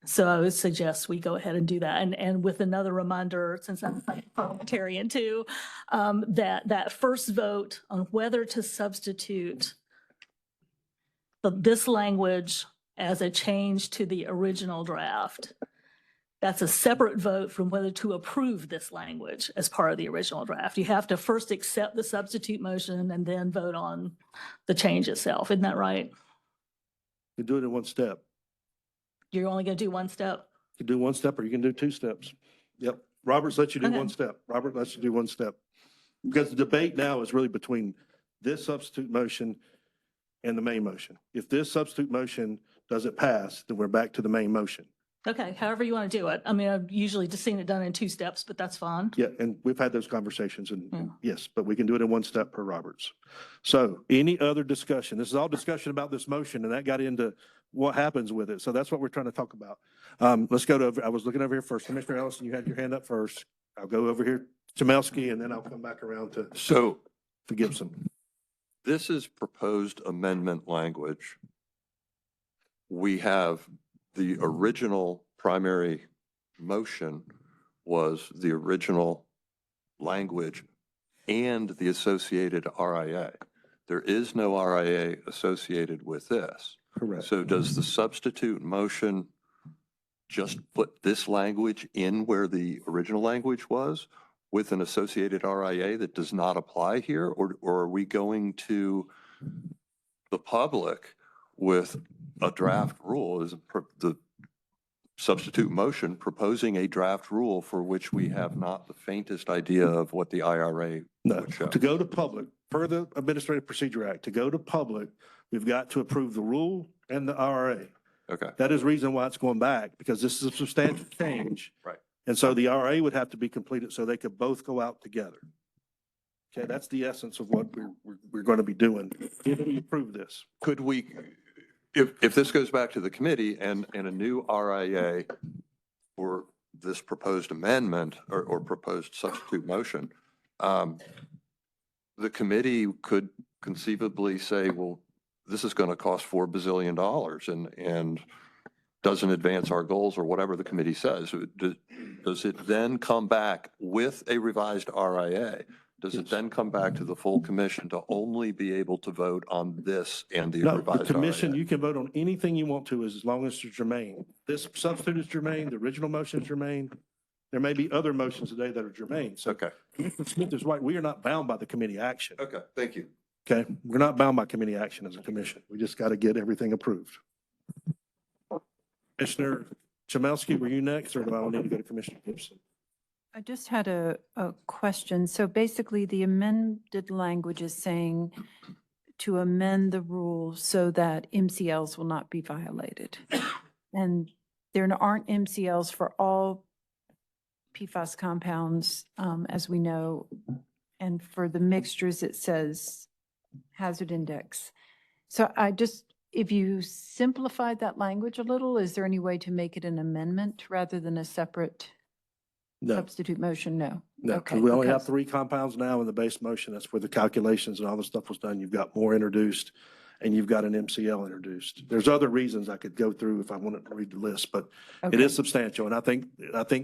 So I would suggest we go ahead and do that. And with another reminder, since I'm a parliamentarian too, that first vote on whether to substitute this language as a change to the original draft, that's a separate vote from whether to approve this language as part of the original draft. You have to first accept the substitute motion and then vote on the change itself. Isn't that right? You do it in one step. You're only going to do one step? You can do one step or you can do 2 steps. Yep. Roberts lets you do Okay. one step. Robert lets you do one step. Because the debate now is really between this substitute motion and the main motion. If this substitute motion doesn't pass, then we're back to the main motion. Okay, however you want to do it. I mean, I've usually just seen it done in 2 steps, but that's fine. Yeah, and we've had those conversations and Yeah. yes, but we can do it in 1 step per Roberts. So any other discussion? This is all discussion about this motion and that got into what happens with it. So that's what we're trying to talk about. Let's go to, I was looking over here first. Commissioner Ellison, you had your hand up first. I'll go over here to Jamelski and then I'll come back around to Gibson. This is proposed amendment language. We have the original primary motion was the original language and the associated RIA. There is no RIA associated with this. Correct. So does the substitute motion just put this language in where the original language was with an associated RIA that does not apply here? Or are we going to the public with a draft rule? Is the substitute motion proposing a draft rule for which we have not the faintest idea of what the IRA No, would show? to go to public, per the Administrative Procedure Act, to go to public, we've got to approve the rule and the RA. Okay. That is reason why it's going back, because this is a substantial change. Right. And so the RA would have to be completed so they could both go out together. Okay, that's the essence of what we're going to be doing if we approve this. Could we, if this goes back to the committee and a new RIA for this proposed amendment or proposed substitute motion, the committee could conceivably say, well, this is going to cost $4 bazillion and doesn't advance our goals or whatever the committee says. Does it then come back with a revised RIA? Does it then come back to the full commission to only be able to vote on this and the No, revised the commission, RIA? you can vote on anything you want to as long as it's germane. This substitute is germane, the original motion is germane. There may be other motions today that are germane. So Okay. Commissioner Smith is right. We are not bound by the committee action. Okay, thank you. Okay, we're not bound by committee action as a commission. We just got to get everything approved. Commissioner Jamelski, were you next, or do I need to go to Commissioner Gibson? I just had a question. So basically, the amended language is saying to amend the rules so that MCLs will not be violated. And there aren't MCLs for all PFAS compounds, as we know. And for the mixtures, it says hazard index. So if you simplified that language a little, is there any way to make it an amendment rather than a separate No, substitute motion? No. no, Okay, because we only have because- 3 compounds now in the base motion. That's where the calculations and all the stuff was done. You've got more introduced and you've got an MCL introduced. There's other reasons I could go through if I wanted to read the list, but it Okay. is substantial. And I think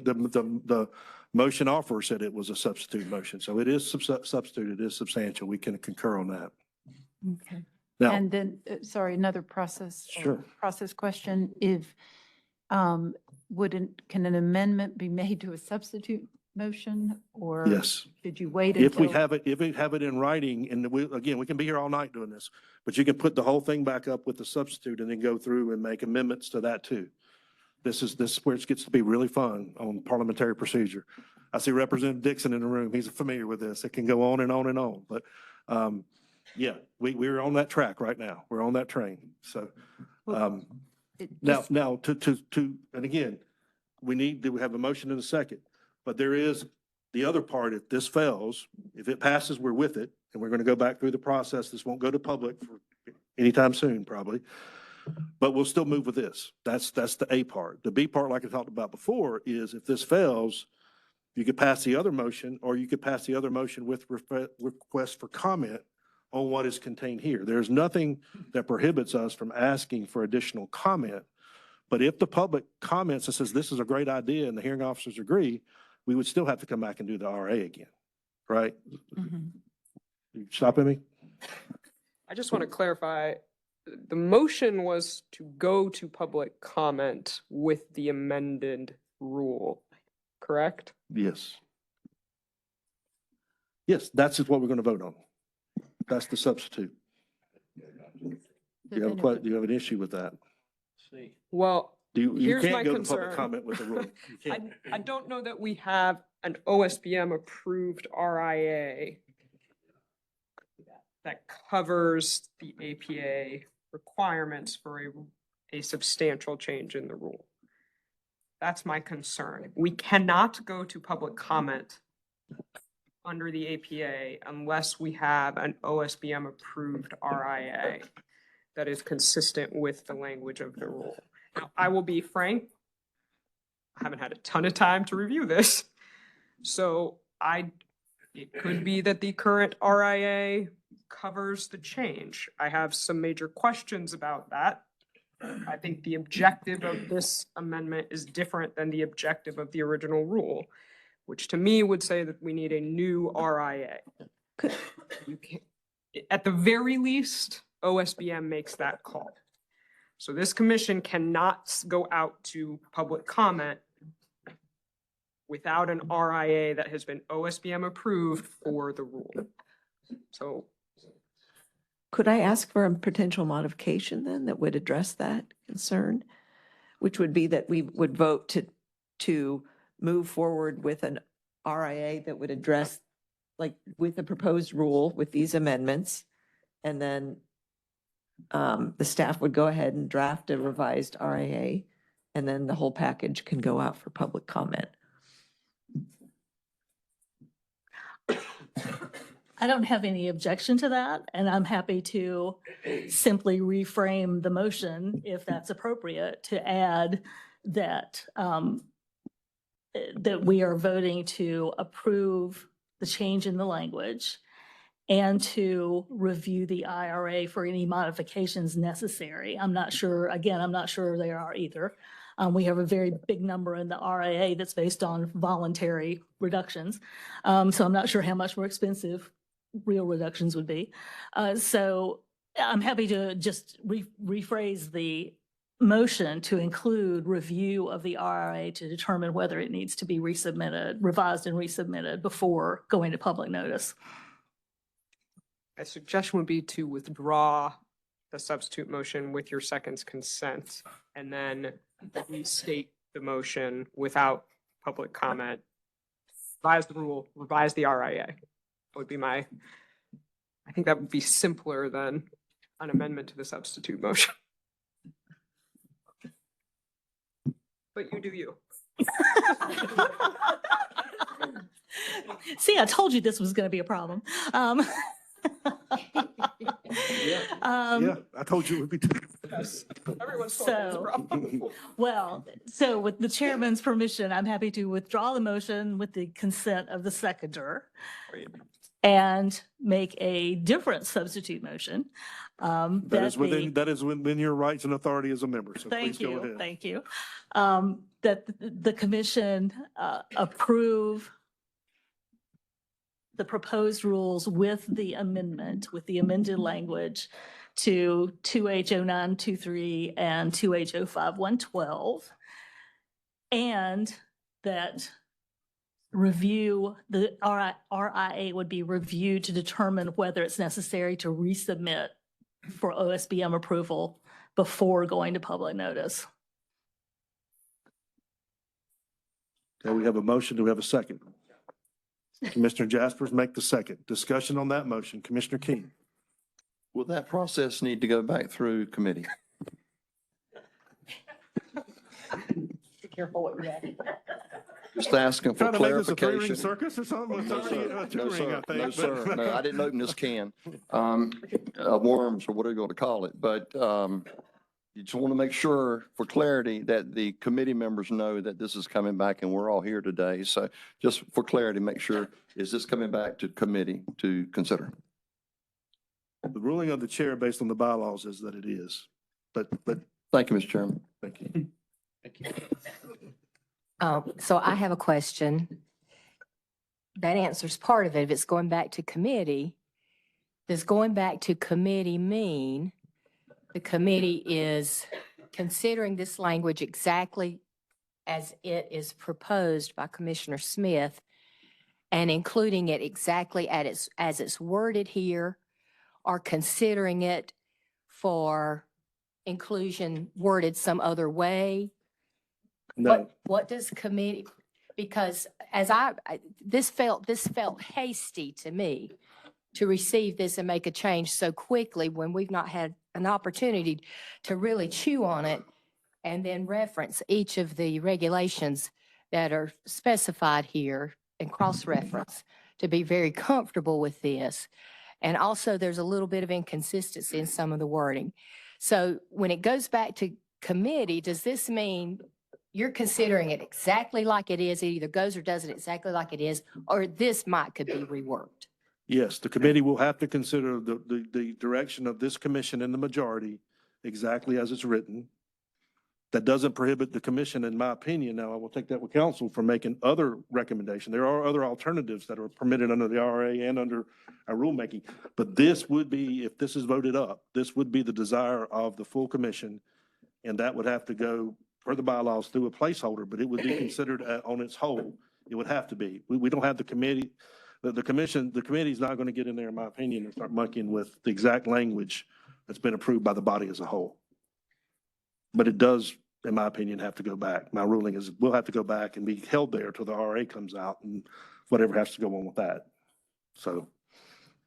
the motion offer said it was a substitute motion. So it is substitute, it is substantial. We can concur on that. Okay. Now, And then, sorry, another process. Sure. Process question. If, can an amendment be made to a substitute motion or? yes. Should you wait If we until? have it in writing, and again, we can be here all night doing this, but you can put the whole thing back up with the substitute and then go through and make amendments to that too. This is where it gets to be really fun on parliamentary procedure. I see Representative Dixon in the room. He's familiar with this. It can go on and on and on, but, yeah, we're on that track right now. We're on that train. So, It now, just- and again, we have a motion in a second, but there is the other part. If this fails, if it passes, we're with it, and we're going to go back through the process. This won't go to public for anytime soon, probably, but we'll still move with this. That's the A part. The B part, like I talked about before, is if this fails, you could pass the other motion, or you could pass the other motion with request for comment on what is contained here. There's nothing that prohibits us from asking for additional comment. But if the public comments and says, this is a great idea, and the hearing officers agree, we would still have to come back and do the RA again, right? Mhm. You stopping me? I just want to clarify, the motion was to go to public comment with the amended rule, correct? Yes. Yes, that's just what we're going to vote on. That's the substitute. Do you have an issue with that? Well, You here's my can't go to public concern. comment with the rule. You can't. I don't know that we have an OSBM approved RIA that covers the APA requirements for a substantial change in the rule. That's my concern. We cannot go to public comment under the APA unless we have an OSBM approved RIA that is consistent with the language of the rule. Now, I will be frank, I haven't had a ton of time to review this. So it could be that the current RIA covers the change. I have some major questions about that. I think the objective of this amendment is different than the objective of the original rule, which to me would say that we need a new RIA. You can't, at the very least, OSBM makes that call. So this commission cannot go out to public comment without an RIA that has been OSBM approved for the rule. So Could I ask for a potential modification then that would address that concern? Which would be that we would vote to move forward with an RIA that would address, like, with the proposed rule with these amendments. And then the staff would go ahead and draft a revised RIA, and then the whole package can go out for public comment. I don't have any objection to that, and I'm happy to simply reframe the motion if that's appropriate to add that that we are voting to approve the change in the language and to review the IRA for any modifications necessary. I'm not sure, again, I'm not sure there are either. We have a very big number in the RIA that's based on voluntary reductions. So I'm not sure how much more expensive real reductions would be. So I'm happy to just rephrase the motion to include review of the RIA to determine whether it needs to be resubmitted, revised and resubmitted before going to public notice. a suggestion would be to withdraw the substitute motion with your second's consent and then restate the motion without public comment. Revise the rule, revise the RIA. Would be I think that would be simpler than an amendment to the substitute motion. But you do you. See, I told you this was going to be a problem. Yeah, I told you it would be. Yes, everyone's told it's a problem. Well, so with the chairman's permission, I'm happy to withdraw the motion with the consent of the seconder and make a different substitute motion. That is within your rights and authority as a member, so please go ahead. Thank you. That the commission approve the proposed rules with the amendment, with the amended language to 2H0923 and 2H05112, and that the RIA would be reviewed to determine whether it's necessary to resubmit for OSBM approval before going to public notice. Okay, we have a motion. Do we have a second? Commissioner Jaspers, make the second. Discussion on that motion. Commissioner King. Will that process need to go back through committee? Be careful what you're asking. Just asking for Trying to make this a three-ring clarification. circus or something? It's No, already sir. a No, two-ring, sir. I think. No, but- sir. No, I didn't open this can. Worms or what are you going to call it? But you just want to make sure for clarity that the committee members know that this is coming back and we're all here today. So just for clarity, make sure, is this coming back to committee to consider? The ruling of the chair based on the bylaws is that it is, but Thank you, Mr. Chairman. thank you. So I have a question. That answers part of it. If it's going back to committee, does going back to committee mean the committee is considering this language exactly as it is proposed by Commissioner Smith and including it exactly as it's worded here, or considering it for inclusion worded some other way? No, What does committee, because as this felt hasty to me to receive this and make a change so quickly when we've not had an opportunity to really chew on it and then reference each of the regulations that are specified here and cross-reference to be very comfortable with this. And also, there's a little bit of inconsistency in some of the wording. So when it goes back to committee, does this mean you're considering it exactly like it is? It either goes or doesn't exactly like it is, or this could be reworked? Yes, the committee will have to consider the direction of this commission and the majority exactly as it's written. That doesn't prohibit the commission, in my opinion, now I will take that with council, from making other recommendations. There are other alternatives that are permitted under the RA and under our rulemaking. But this would be, if this is voted up, this would be the desire of the full commission. And that would have to go, per the bylaws, through a placeholder, but it would be considered on its whole. It would have to be. We don't have the committee, the committee's not going to get in there, in my opinion, and start monkeying with the exact language that's been approved by the body as a whole. But it does, in my opinion, have to go back. My ruling is we'll have to go back and be held there till the RA comes out and whatever has to go on with that. So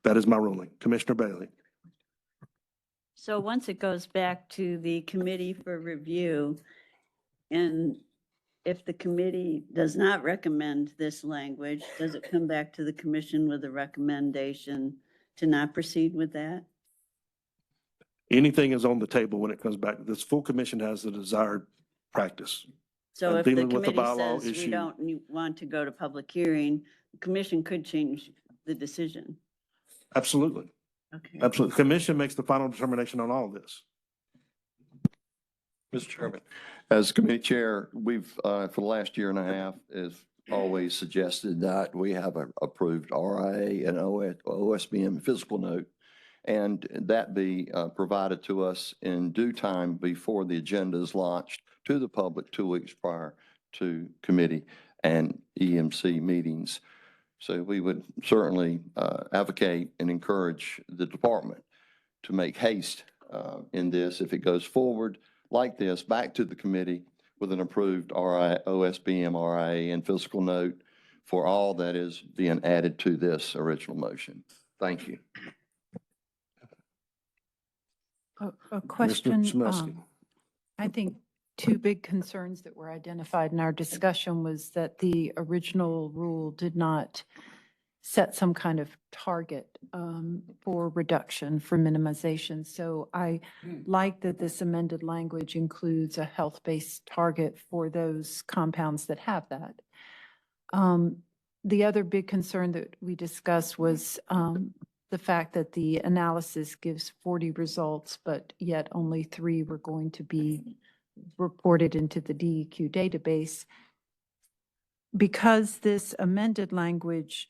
that is my ruling. Commissioner Bailey. So once it goes back to the committee for review, and if the committee does not recommend this language, does it come back to the commission with a recommendation to not proceed with that? Anything is on the table when it comes back. This full commission has the desired practice. So if the dealing with the committee bylaw says we issue. don't want to go to public hearing, the commission could change the decision. Absolutely. Okay. Absolutely. Commission makes the final determination on all this. Mr. Chairman, as committee chair, we've, for the last year and a half, has always suggested that we have a approved RIA and OSBM physical note, and that be provided to us in due time before the agenda is launched to the public 2 weeks prior to committee and EMC meetings. So we would certainly advocate and encourage the department to make haste in this if it goes forward like this back to the committee with an approved RIA, OSBM, RIA, and physical note for all that is being added to this original motion. Thank you. A question. Chmielewski. I think two big concerns that were identified in our discussion was that the original rule did not set some kind of target for reduction, for minimization. So I like that this amended language includes a health-based target for those compounds that have that. The other big concern that we discussed was the fact that the analysis gives 40 results, but yet only 3 were going to be reported into the DEQ database. Because this amended language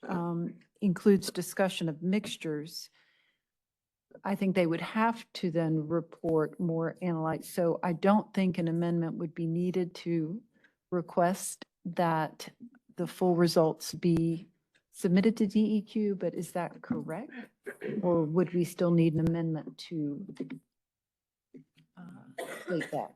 includes discussion of mixtures, I think they would have to then report more analytes. So I don't think an amendment would be needed to request that the full results be submitted to DEQ, but is that correct? Or would we still need an amendment to state that?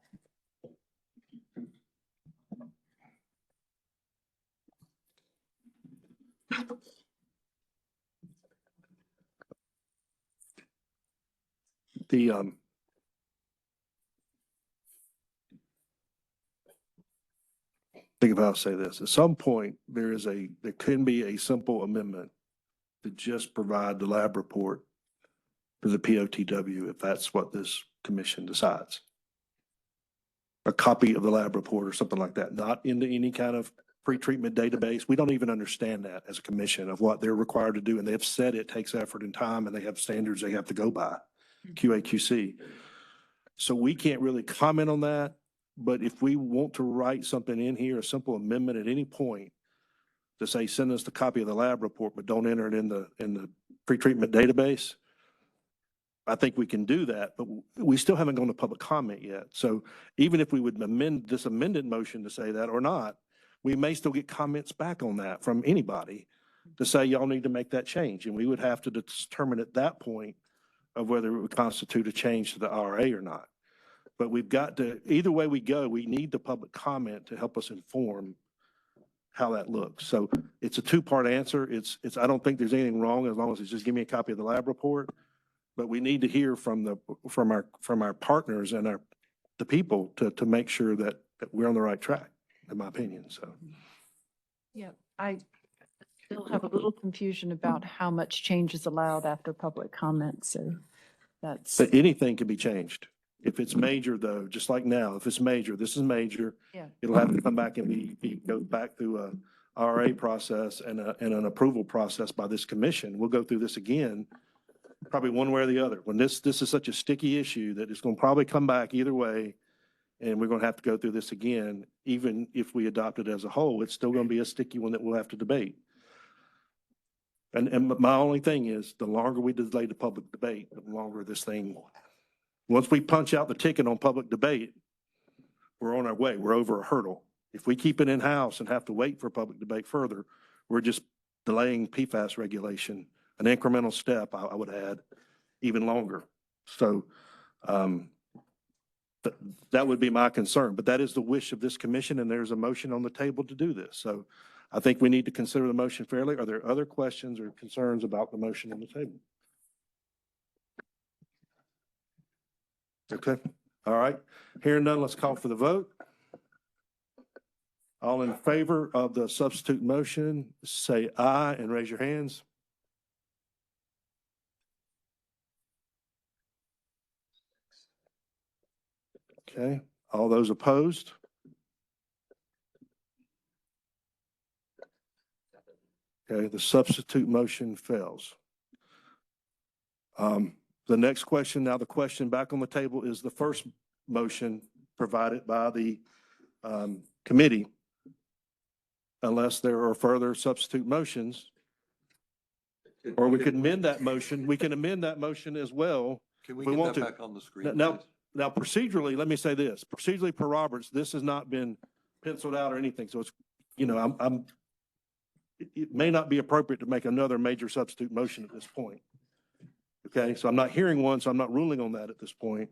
Think about how to say this. At some point, there can be a simple amendment to just provide the lab report to the POTW if that's what this commission decides. A copy of the lab report or something like that, not into any kind of pre-treatment database. We don't even understand that as a commission of what they're required to do. And they've said it takes effort and time and they have standards they have to go by, QA/QC. So we can't really comment on that. But if we want to write something in here, a simple amendment at any point to say, send us the copy of the lab report, but don't enter it in the pre-treatment database, I think we can do that, but we still haven't gone to public comment yet. So even if we would amend this amended motion to say that or not, we may still get comments back on that from anybody to say, y'all need to make that change. And we would have to determine at that point of whether it would constitute a change to the RA or not. But we've got to, either way we go, we need the public comment to help us inform how that looks. So it's a two-part answer. I don't think there's anything wrong as long as it's just give me a copy of the lab report. But we need to hear from our partners and the people to make sure that we're on the right track, in my opinion, so. Yeah, I still have a little confusion about how much change is allowed after public comment, so that's, But anything can be changed. If it's major though, just like now, if it's major, this is major. yeah. It'll have to come back and go back through a RA process and an approval process by this commission. We'll go through this again, probably one way or the other. When this is such a sticky issue that it's going to probably come back either way, and we're going to have to go through this again, even if we adopt it as a whole, it's still going to be a sticky one that we'll have to debate. And my only thing is, the longer we delay the public debate, the longer this thing, once we punch out the ticket on public debate, we're on our way. We're over a hurdle. If we keep it in-house and have to wait for public debate further, we're just delaying PFAS regulation, an incremental step, I would add, even longer. So that would be my concern, but that is the wish of this commission, and there's a motion on the table to do this. So I think we need to consider the motion fairly. Are there other questions or concerns about the motion on the table? Okay, all right. Hearing none, let's call for the vote. All in favor of the substitute motion, say aye and raise your hands. Okay, all those opposed? Okay, the substitute motion fails. The next question, now the question back on the table is the first motion provided by the committee. Unless there are further substitute motions, or we could amend that motion. We can amend that motion as well. Can we We get want that to. back on the screen? Now, please? now procedurally, let me say this, procedurally per Roberts, this has not been penciled out or anything. So it's, it may not be appropriate to make another major substitute motion at this point. Okay, so I'm not hearing one, so I'm not ruling on that at this point.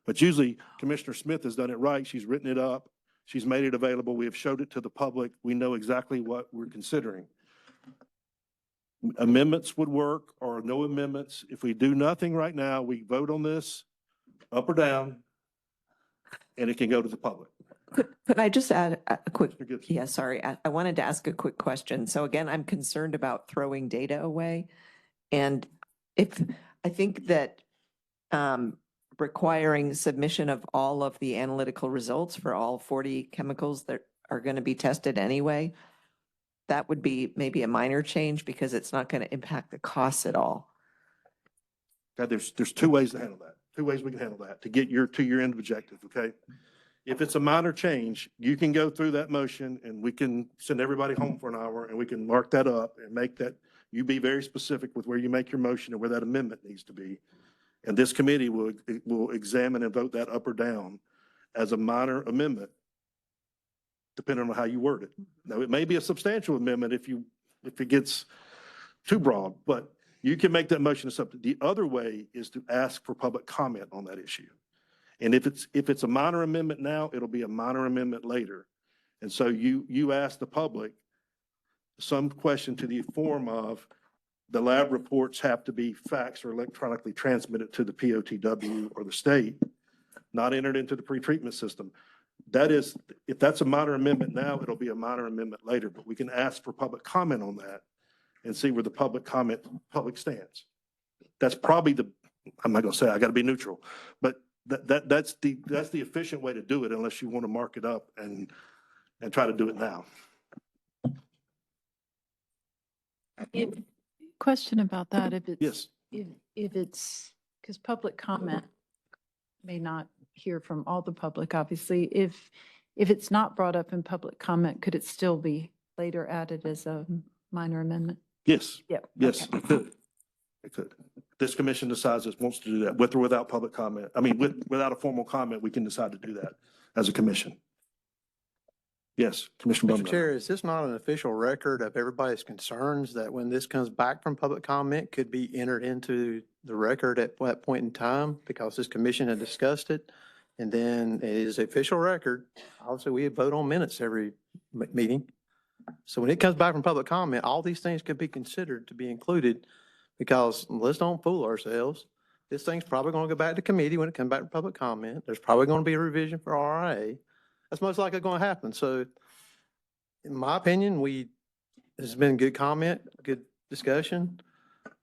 But usually Commissioner Smith has done it right. She's written it up. She's made it available. We have showed it to the public. We know exactly what we're considering. Amendments would work or no amendments. If we do nothing right now, we vote on this up or down, and it can go to the public. Could I just add a quick, Mr. Gibson. yeah, sorry, I wanted to ask a quick question. So again, I'm concerned about throwing data away. And I think that requiring submission of all of the analytical results for all 40 chemicals that are going to be tested anyway, that would be maybe a minor change because it's not going to impact the costs at all. Okay, there's two ways to handle that. Two ways we can handle that to get to your end objective, okay? If it's a minor change, you can go through that motion and we can send everybody home for an hour and we can mark that up and make that, you be very specific with where you make your motion and where that amendment needs to be. And this committee will examine and vote that up or down as a minor amendment, depending on how you word it. Now, it may be a substantial amendment if it gets too broad, but you can make that motion as something. The other way is to ask for public comment on that issue. And if it's a minor amendment now, it'll be a minor amendment later. And so you ask the public some question to the form of, the lab reports have to be faxed or electronically transmitted to the POTW or the state, not entered into the pretreatment system. That is, if that's a minor amendment now, it'll be a minor amendment later, but we can ask for public comment on that and see where the public stands. That's probably I'm not gonna say, I gotta be neutral, but that's the efficient way to do it unless you want to mark it up and try to do it now. Question about that, if it's. Yes. If it's, because public comment may not hear from all the public, obviously. If it's not brought up in public comment, could it still be later added as a minor amendment? Yes. Yep. Yes, okay. it could. It could. This commission decides it wants to do that with or without public comment. I mean, without a formal comment, we can decide to do that as a commission. Yes, Commissioner Mr. Bumgarner. Chair, is this not an official record of everybody's concerns that when this comes back from public comment could be entered into the record at that point in time because this commission had discussed it? And then it is official record. Obviously, we vote on minutes every meeting. So when it comes back from public comment, all these things could be considered to be included because let's don't fool ourselves. This thing's probably going to go back to committee when it comes back to public comment. There's probably going to be a revision for RA. That's most likely going to happen. So in my opinion, there's been good comment, good discussion.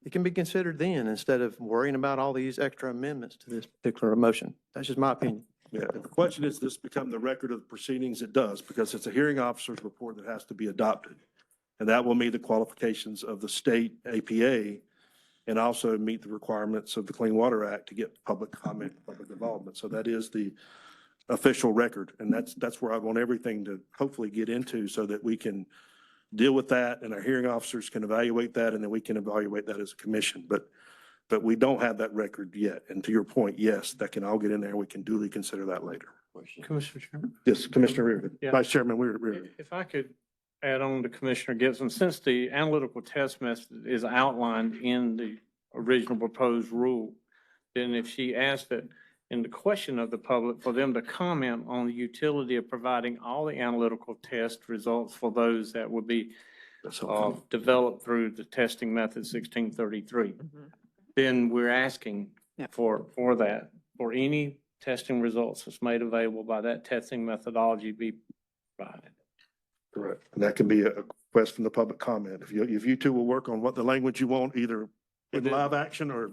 It can be considered then instead of worrying about all these extra amendments to this particular motion. That's just my opinion. Yeah, if the question is, does this become the record of the proceedings? It does, because it's a hearing officer's report that has to be adopted. And that will meet the qualifications of the state APA and also meet the requirements of the Clean Water Act to get public comment, public involvement. So that is the official record. And that's where I want everything to hopefully get into so that we can deal with that and our hearing officers can evaluate that and then we can evaluate that as a commission. But we don't have that record yet. And to your point, yes, that can all get in there. We can duly consider that later. Commissioner Chairman? Yes, Commissioner Reardon. Yeah. Vice Chairman Reardon. If I could add on to Commissioner Gibson, since the analytical test method is outlined in the original proposed rule, then if she asked that in the question of the public for them to comment on the utility of providing all the analytical test results for those that would be developed through the testing method 1633, then we're asking for that, for any testing results that's made available by that testing methodology be provided. Correct. And that can be a request from the public comment. If you two will work on what the language you want, either in live action or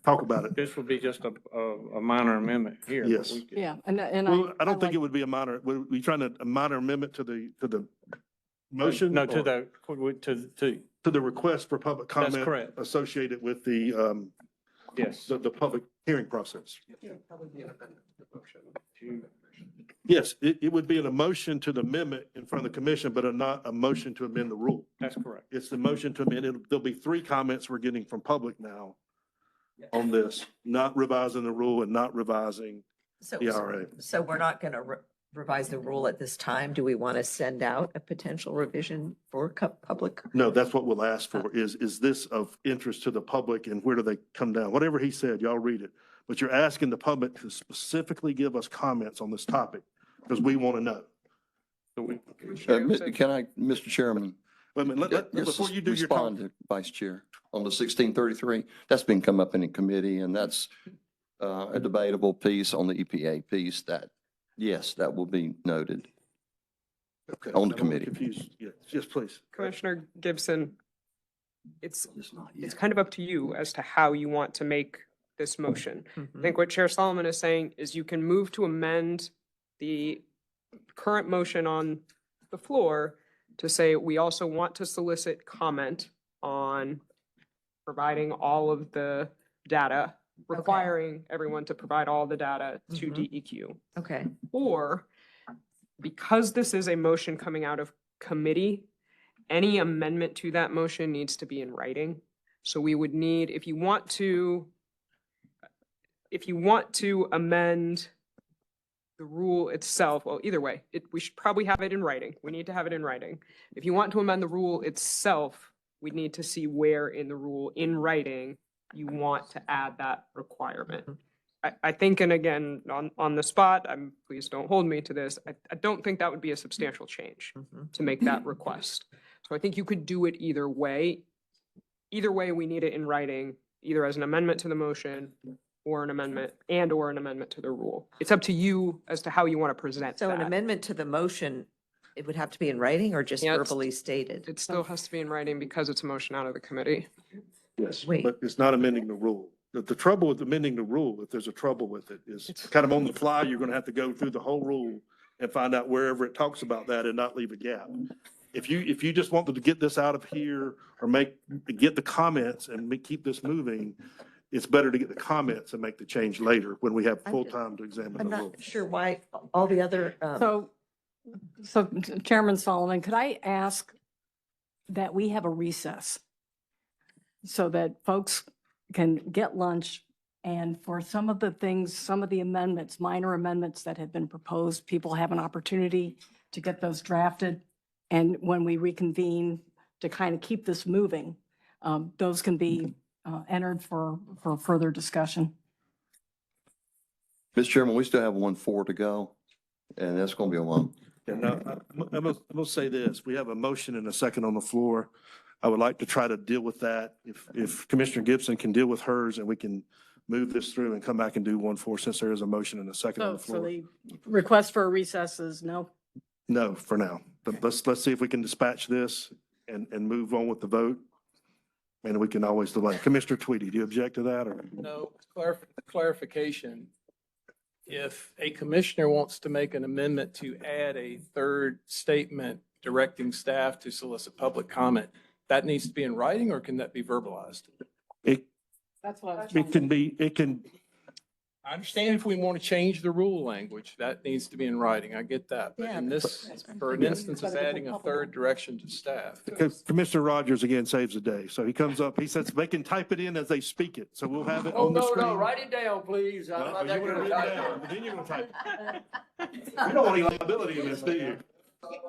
talk about it. This would be just a minor amendment here. but Yes. we could- Yeah, and Well, I don't think like- it would be a minor, would we trying to, a minor amendment to the motion? No, to or the, To the request for public That's comment. correct. Associated with the, yes. the public hearing process. Yes, it would be an motion to the amendment in front of the commission, but not a motion to amend the rule. That's correct. It's the motion to amend. There'll be 3 comments we're getting from public now on this, not revising the rule and not revising the RA. So we're not going to revise the rule at this time. Do we want to send out a potential revision for public? No, that's what we'll ask for is this of interest to the public and where do they come down? Whatever he said, y'all read it. But you're asking the public to specifically give us comments on this topic because we want to know. Can I, Mr. Chairman? Wait a minute, Just before you do your respond to Vice Chair on the 1633, that's been come up in a committee and that's a debatable piece on the EPA piece that, yes, that will be noted Okay, on the I'm committee. Confused. Yes, please. Commissioner Gibson, it's kind of up to you as to how you want to make this motion. I think what Chair Solomon is saying is you can move to amend the current motion on the floor to say, we also want to solicit comment on providing all of the data, requiring everyone to provide all the data to DEQ. Okay. Or, because this is a motion coming out of committee, any amendment to that motion needs to be in writing. So we would need, if you want to amend the rule itself, well, either way, we should probably have it in writing. We need to have it in writing. If you want to amend the rule itself, we need to see where in the rule, in writing, you want to add that requirement. I think, and again, on the spot, please don't hold me to this, I don't think that would be a substantial change to make that request. So I think you could do it either way. Either way, we need it in writing, either as an amendment to the motion or an amendment to the rule. It's up to you as to how you want to present So an that. amendment to the motion, it would have to be in writing or just Yeah, it's- verbally stated? It still has to be in writing because it's a motion out of the committee. Yes, Wait. but it's not amending the rule. The trouble with amending the rule, if there's a trouble with it, is kind of on the fly, you're going to have to go through the whole rule and find out wherever it talks about that and not leave a gap. If you just wanted to get this out of here or get the comments and keep this moving, it's better to get the comments and make the change later when we have full time to examine I'm the rule. not sure why all the other, So Chairman Solomon, could I ask that we have a recess so that folks can get lunch and for some of the things, some of the amendments, minor amendments that have been proposed, people have an opportunity to get those drafted. And when we reconvene to kind of keep this moving, those can be entered for further discussion. Mr. Chairman, we still have 1-4 to go, and that's going to be a long. Yeah, no, I'm gonna say this. We have a motion and a second on the floor. I would like to try to deal with that. If Commissioner Gibson can deal with hers and we can move this through and come back and do 1-4 since there is a motion and a second on So, the so floor. the request for a recess is no? No, for now. But let's see if we can dispatch this and move on with the vote. And we can always delay. Commissioner Tweedy, do you object to that or? No, clarification. If a commissioner wants to make an amendment to add a third statement directing staff to solicit public comment, that needs to be in writing, or can that be verbalized? That's what. It can, I understand if we want to change the rule language, that needs to be in writing. I get that. But in this, for an instance of adding a third direction to staff. Commissioner Rogers again saves the day. So he comes up, he says they can type it in as they speak it. So we'll have it on the screen. write it down, please. I'm Well, not you that wanna good read at it down, typing. but then you're gonna type it. You don't want any liability in this, do you?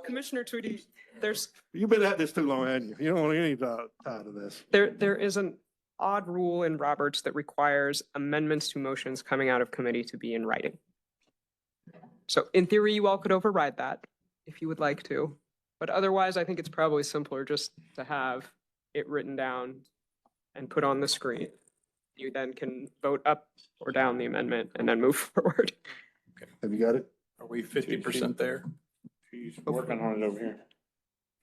Commissioner Tweedy, there's, You've been at this too long, haven't you? You don't want any tie to this. there is an odd rule in Roberts that requires amendments to motions coming out of committee to be in writing. So in theory, you all could override that if you would like to, but otherwise, I think it's probably simpler just to have it written down and put on the screen. You then can vote up or down the amendment and then move forward. Have you got it? Are we 50% there? She's working on it over here.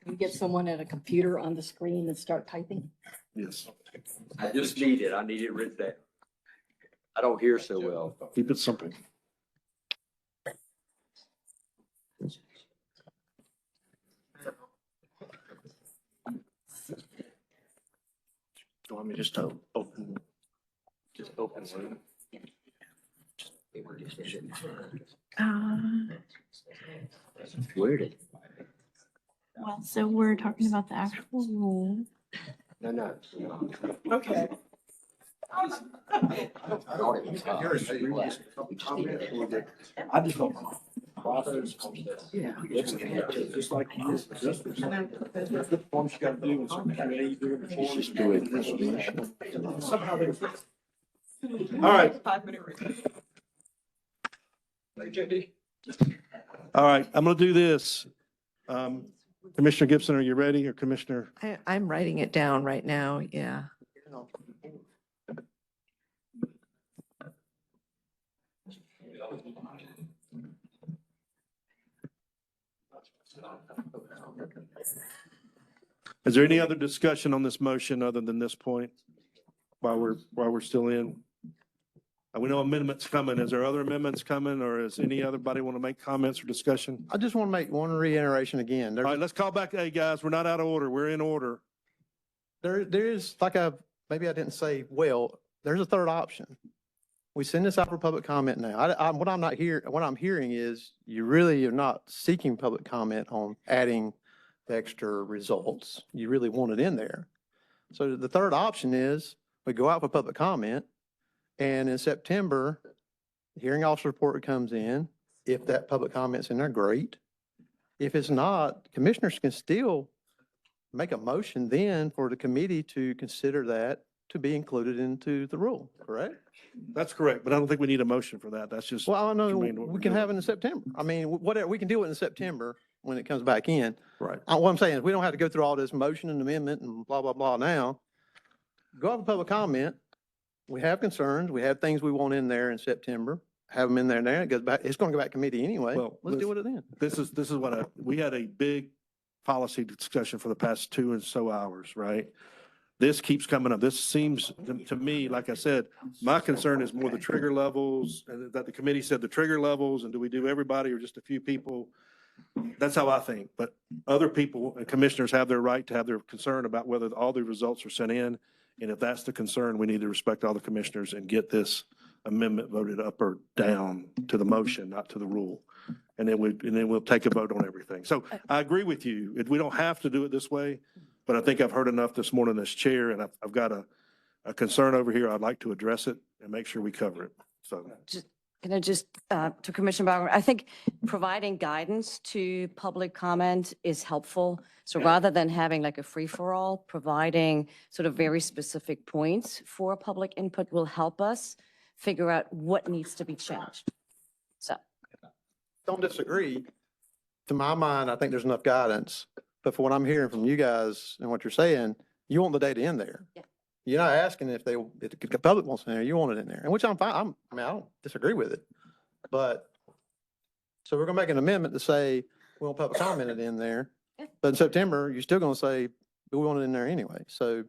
Can we get someone at a computer on the screen and start typing? Yes. I just need it. I need it written down. I don't hear so well. Keep it simple. Do you want me just to open? Just open. Where did? Well, so we're talking about the actual rule. No. Okay. I just don't. Yeah. Just like you. The forms you gotta do in some committee, you do it before. Just do it. Somehow they. All right. 5-minute recess. Hey, JD. All right, I'm gonna do this. Commissioner Gibson, are you ready, or Commissioner? I'm writing it down right now, yeah. Is there any other discussion on this motion other than this point while we're still in? We know amendments coming. Is there other amendments coming, or is anybody want to make comments or discussion? I just want to make one reiteration again. All right, let's call back. Hey, guys, we're not out of order. We're in order. There is, maybe I didn't say well, there's a third option. We send this out for public comment now. What I'm hearing is you really are not seeking public comment on adding the extra results. You really want it in there. So the third option is we go out for public comment, and in September, the hearing officer report comes in. If that public comment's in there, great. If it's not, commissioners can still make a motion then for the committee to consider that to be included into the rule, correct? That's correct, but I don't think we need a motion for that. That's just. Well, I know germane to what we we're can doing. have it in September. I mean, whatever, we can do it in September when it comes back in. Right. What I'm saying is we don't have to go through all this motion and amendment and blah, blah, blah now. Go out for public comment. We have concerns. We have things we want in there in September. Have them in there now. It goes back, it's going to go back to committee anyway. Well, Let's deal with it then. This is what we had a big policy discussion for the past 2 and so hours, right? This keeps coming up. This seems to me, like I said, my concern is more the trigger levels, and that the committee said the trigger levels, and do we do everybody or just a few people? That's how I think, but other people and commissioners have their right to have their concern about whether all the results are sent in. And if that's the concern, we need to respect all the commissioners and get this amendment voted up or down to the motion, not to the rule. And then we'll take a vote on everything. So I agree with you. We don't have to do it this way, but I think I've heard enough this morning as chair, and I've got a concern over here. I'd like to address it and make sure we cover it. So. Can I just, to Commissioner Bauer, I think providing guidance to public comment is helpful. So rather than having like a free-for-all, providing sort of very specific points for public input will help us figure out what needs to be changed. So. Don't disagree. To my mind, I think there's enough guidance, but for what I'm hearing from you guys and what you're saying, you want the data in there. Yeah. You're not asking if the public wants it in there, you want it in there, and which I'm fine, I mean, I don't disagree with it. But, so we're gonna make an amendment to say, we want public comment it in there, but in September, you're still gonna say, we want it in there anyway, so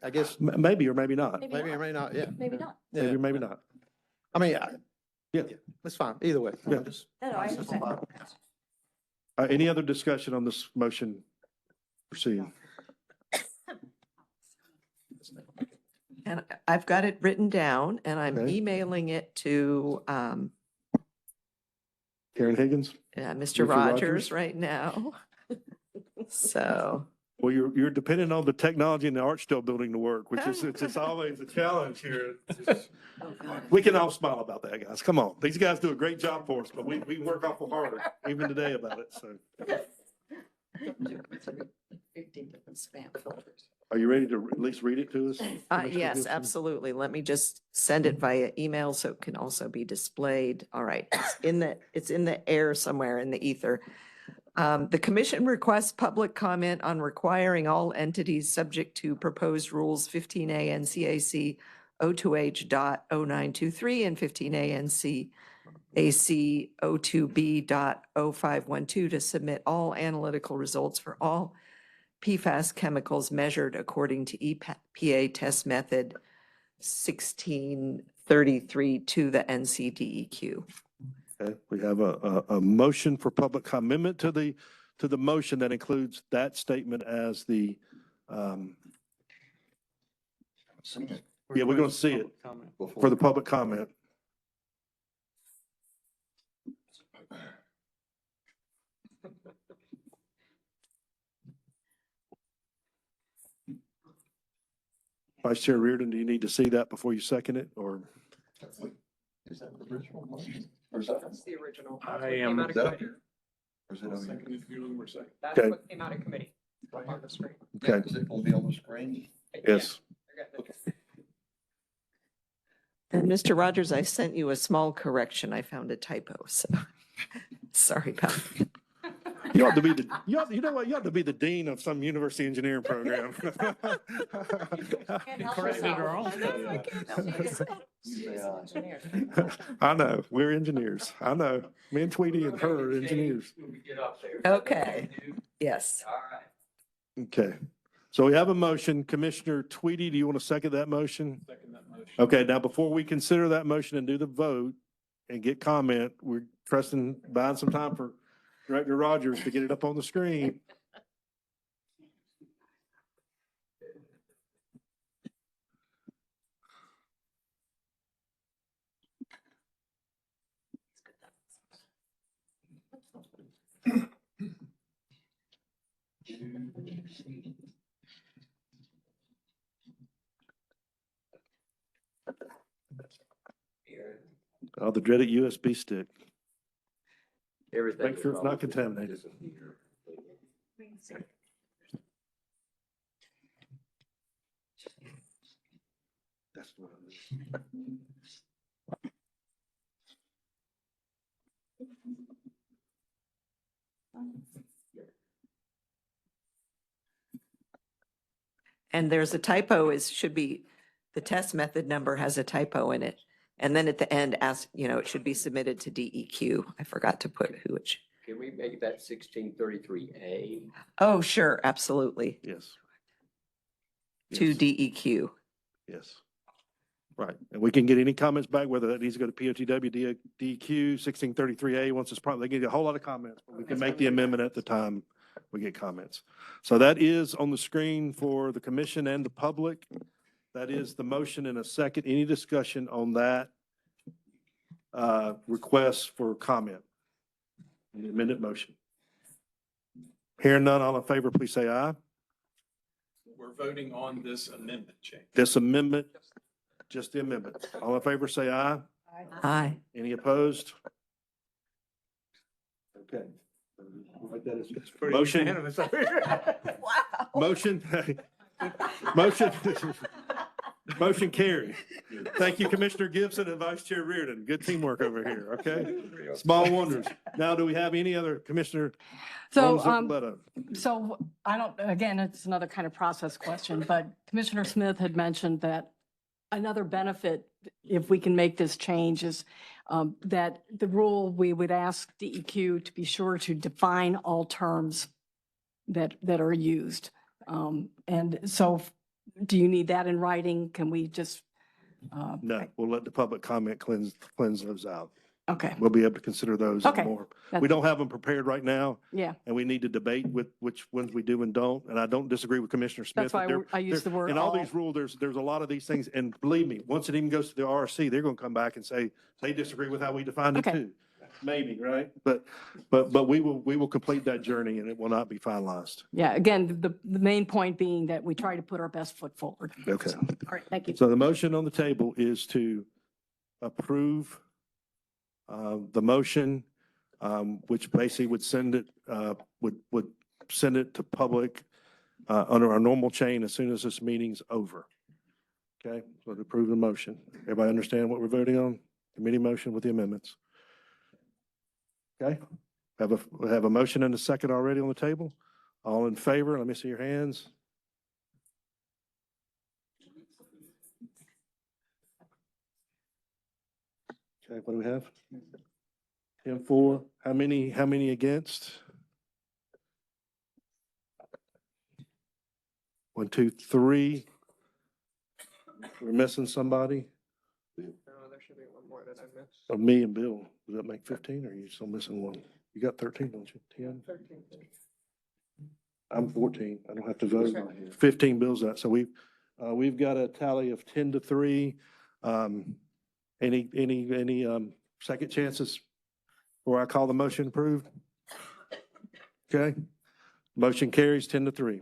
I guess. Maybe or maybe not. Maybe or maybe not, yeah. Maybe not. Yeah. Maybe, maybe not. I mean, Yeah. that's fine, either way. Yeah. Just- No, I understand. Any other discussion on this motion? Proceed. And I've got it written down and I'm Okay. emailing it to Karen Higgins? Mr. Rogers right now. So, Well, you're depending on the technology and the art still building to work, which is, it's always a challenge here. We can all smile about that, guys. Come on. These guys do a great job for us, but we work awful hard even today about it, so. 15 different spam filters. Are you ready to at least read it to us? Commissioner yes, Gibson? absolutely. Let me just send it via email so it can also be displayed. All right, it's in the air somewhere in the ether. The commission requests public comment on requiring all entities subject to proposed rules 15A NCAC 02H.0923 and 15A NCAC 02B.0512 to submit all analytical results for all PFAS chemicals measured according to EPA test method 1633 to the NCDEQ. Okay, we have a motion for public comment to the motion that includes that statement as the, yeah, we're going to see it for the public comment. Vice Chair Reardon, do you need to see that before you second it, or? Is that the original motion? Or is that? That's the original. I am. That's what came out of committee. Or is it over here? That's Okay. what came out of committee on the screen. Okay, Is it going to be on the screen? yes. You're getting it. And Mr. Rogers, I sent you a small correction. I found a typo, so sorry about it. You ought to be you know what, you ought to be the dean of some university engineering program. I know, we're engineers. I know. Me and Tweety and her are engineers. Okay, yes. Okay. So we have a motion. Commissioner Tweety, do you want to second that motion? Second that motion. Okay, now before we consider that motion and do the vote and get comment, we're buying some time for Director Rogers to get it up on the screen. Oh, the dreaded USB stick. Everything. Make sure it's not contaminated. That's what it is. And there's a typo should be, the test method number has a typo in it. And then at the end, it should be submitted to DEQ. I forgot to put who it should. Can we make that 1633A? Oh, sure, absolutely. Yes. To Yes. DEQ. Yes. Right. And we can get any comments back, whether that needs to go to POTW, DEQ, 1633A, once it's probably, they get a whole lot of comments, but we can make the amendment at the time we get comments. So that is on the screen for the commission and the public. That is the motion in a second. Any discussion on that request for comment? The amended motion. Hearing none, all in favor, please say aye. We're voting on this amendment change. This amendment, just the amendment. All in favor, say aye. Aye. Any opposed? Okay. Motion. Motion. Motion. Motion carried. Thank you, Commissioner Gibson and Vice Chair Reardon. Good teamwork over here, okay? Small wonders. Now, do we have any other Commissioner? So, Ronzuletta? So I don't, again, it's another kind of process question, but Commissioner Smith had mentioned that another benefit, if we can make this change, is that the rule, we would ask DEQ to be sure to define all terms that are used. And so do you need that in writing? Can we just? No, we'll let the public comment cleanse those out. Okay. We'll be able to consider those and Okay. more. That's- We don't have them prepared right now. Yeah. And we need to debate with which ones we do and don't. And I don't disagree with Commissioner Smith. That's why that I use the word in all all. these rules, there's a lot of these things. And believe me, once it even goes to the RRC, they're going to come back and say, they disagree with how we defined it Okay. too. Maybe, right? But we will complete that journey and it will not be finalized. Yeah, again, the main point being that we try to put our best foot forward. Okay. All right, thank you. So the motion on the table is to approve the motion, which basically would send it, would send it to public under our normal chain as soon as this meeting's over. Okay, so to approve the motion. Everybody understand what we're voting on? Committee motion with the amendments. Okay, we have a motion and a second already on the table. All in favor, let me see your hands. Okay, what do we have? 10-4. How many against? 1, 2, 3. We're missing somebody. No, there should be one more that I missed. Of me and Bill. Does that make 15 or are you still missing one? You got 13, don't you? 10? 13. I'm 14. I don't have to vote. 15 Bill's that. So we've got a tally of 10-3. Any second chances before I call the motion approved? Okay. Motion carries 10-3.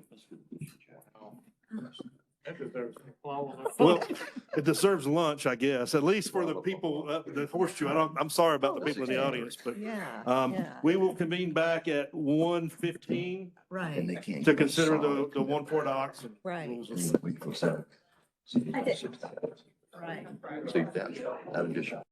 Well, it deserves lunch, I guess, at least for the people, the horseshoe. I'm sorry about the people in the audience, but we will convene back at 1:15 Right. to consider the 1-4 docs and Right. rules. Right. Addition.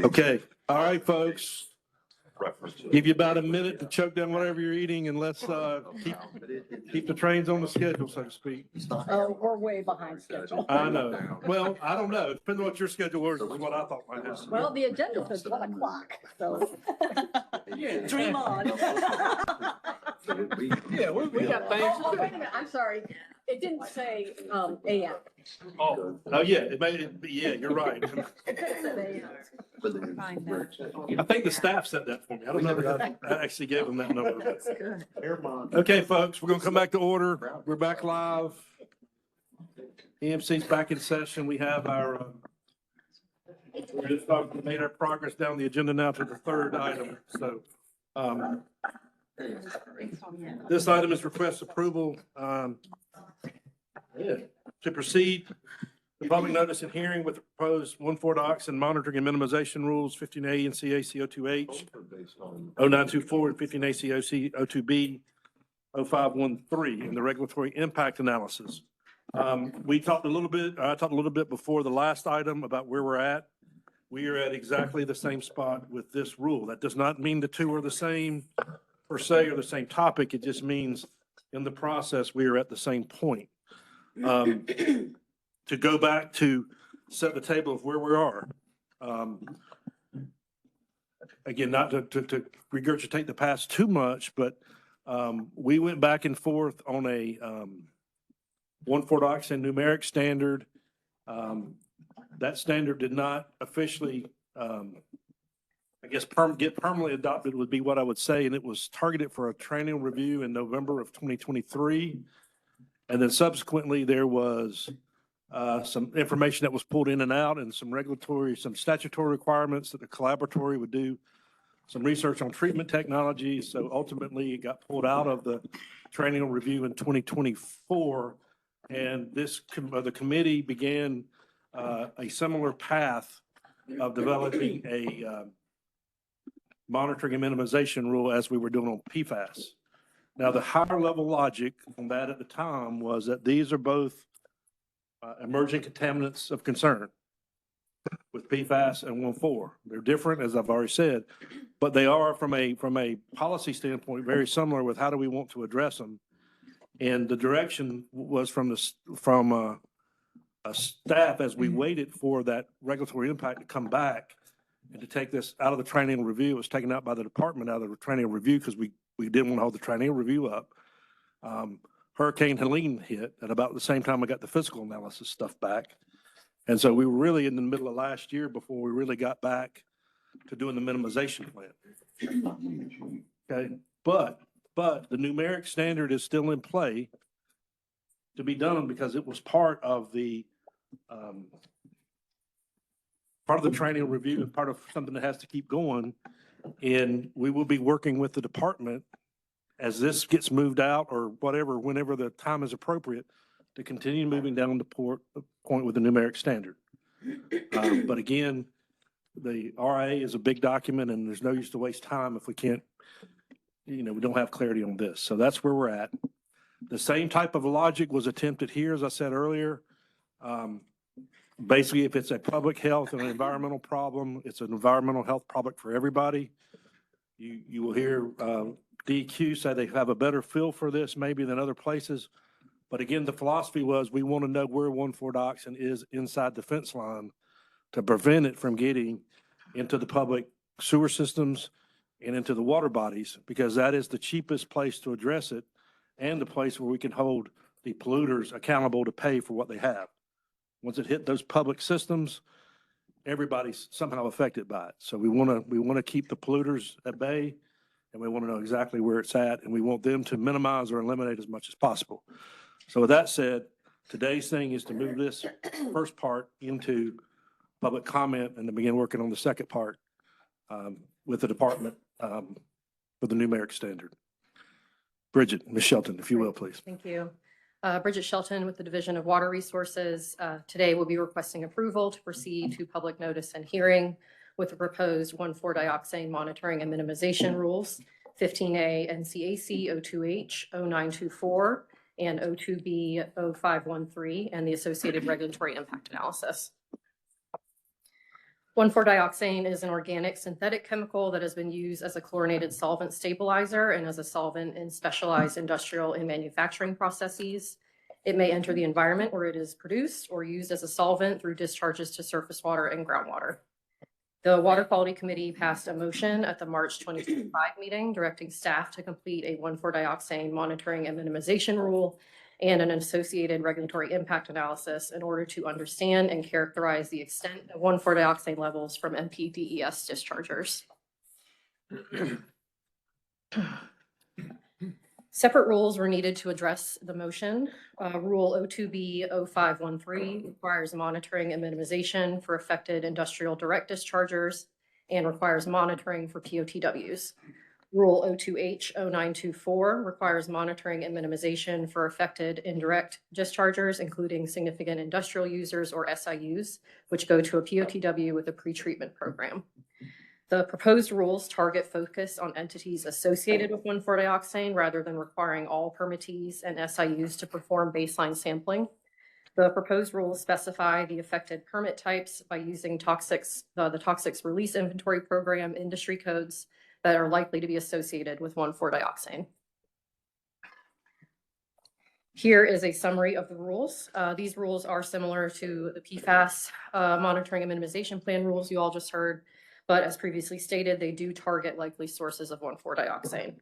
Okay, all right, folks. Give you about a minute to choke down whatever you're eating and let's keep the trains on the schedule, so to speak. Oh, we're way behind schedule. I know. Well, I don't know. Depends on what your schedule is, is what I thought might happen. Well, the agenda says 1 o'clock, so. Dream on. Yeah, we got Oh, wait a minute, I'm sorry. It didn't say, AM. Oh, yeah, yeah, you're right. It said AM. I think the staff said that for me. I don't know that I actually gave them that number. That's good. Okay, folks, we're gonna come back to order. We're back live. EMC's back in session. We have our, we just made our progress down the agenda now to the third item. So, this item is request approval, to proceed the public notice and hearing with the proposed 1,4 docks and monitoring and minimization rules, 15A NCAC 02H, 0924, and 15 ACOC 02B, 0513, and the regulatory impact analysis. I talked a little bit before the last item about where we're at. We are at exactly the same spot with this rule. That does not mean the two are the same per se or the same topic. It just means in the process, we are at the same point. To go back to set the table of where we are. Again, not to regurgitate the past too much, but we went back and forth on a 1,4 docks and numeric standard. That standard did not officially, I guess, get permanently adopted would be what I would say, and it was targeted for a triennial review in November of 2023. And then subsequently, there was some information that was pulled in and out and some statutory requirements that the collaboratory would do some research on treatment technology. So ultimately, it got pulled out of the triennial review in 2024. And the committee began a similar path of developing a monitoring and minimization rule as we were doing on PFAS. Now, the higher level logic on that at the time was that these are both emerging contaminants of concern with PFAS and 1,4. They're different, as I've already said, but they are from a policy standpoint very similar with how do we want to address them. And the direction was from a staff as we waited for that regulatory impact to come back and to take this out of the triennial review. It was taken out by the department out of the triennial review because we didn't want to hold the triennial review up. Hurricane Helene hit at about the same time I got the physical analysis stuff back. And so we were really in the middle of last year before we really got back to doing the minimization plan. Okay, but the numeric standard is still in play to be done because it was part of the triennial review and part of something that has to keep going. And we will be working with the department as this gets moved out or whatever, whenever the time is appropriate, to continue moving down the point with the numeric standard. But again, the RA is a big document and there's no use to waste time if we can't, we don't have clarity on this. So that's where we're at. The same type of logic was attempted here, as I said earlier. Basically, if it's a public health and an environmental problem, it's an environmental health problem for everybody. You will hear DEQ say they have a better feel for this maybe than other places. But again, the philosophy was we want to know where 1,4 docks is inside the fence line to prevent it from getting into the public sewer systems and into the water bodies, because that is the cheapest place to address it and the place where we can hold the polluters accountable to pay for what they have. Once it hit those public systems, everybody's somehow affected by it. So we want to keep the polluters at bay, and we want to know exactly where it's at, and we want them to minimize or eliminate as much as possible. So with that said, today's thing is to move this first part into public comment and to begin working on the second part with the department for the numeric standard. Bridget, Ms. Shelton, if you will, please. Thank you. Bridget Shelton with the Division of Water Resources. Today we'll be requesting approval to proceed to public notice and hearing with the proposed 1,4-dioxane monitoring and minimization rules, 15A NCAC 02H 0924 and 02B 0513, and the associated regulatory impact analysis. 1,4-dioxane is an organic synthetic chemical that has been used as a chlorinated solvent stabilizer and as a solvent in specialized industrial and manufacturing processes. It may enter the environment where it is produced or used as a solvent through discharges to surface water and groundwater. The Water Quality Committee passed a motion at the March 2025 meeting directing staff to complete a 1,4-dioxane monitoring and minimization rule and an associated regulatory impact analysis in order to understand and characterize the extent of 1,4-dioxane levels from MPDES dischargers. Separate rules were needed to address the motion. Rule 02B0513 requires monitoring and minimization for affected industrial direct dischargers and requires monitoring for POTWs. Rule 02H0924 requires monitoring and minimization for affected indirect dischargers, including significant industrial users or SIUs, which go to a POTW with a pretreatment program. The proposed rules target focus on entities associated with 1,4-dioxane rather than requiring all permittees and SIUs to perform baseline sampling. The proposed rules specify the affected permit types by using the Toxics Release Inventory Program industry codes that are likely to be associated with 1,4-dioxane. Here is a summary of the rules. These rules are similar to the PFAS monitoring and minimization plan rules you all just heard. But as previously stated, they do target likely sources of 1,4-dioxane.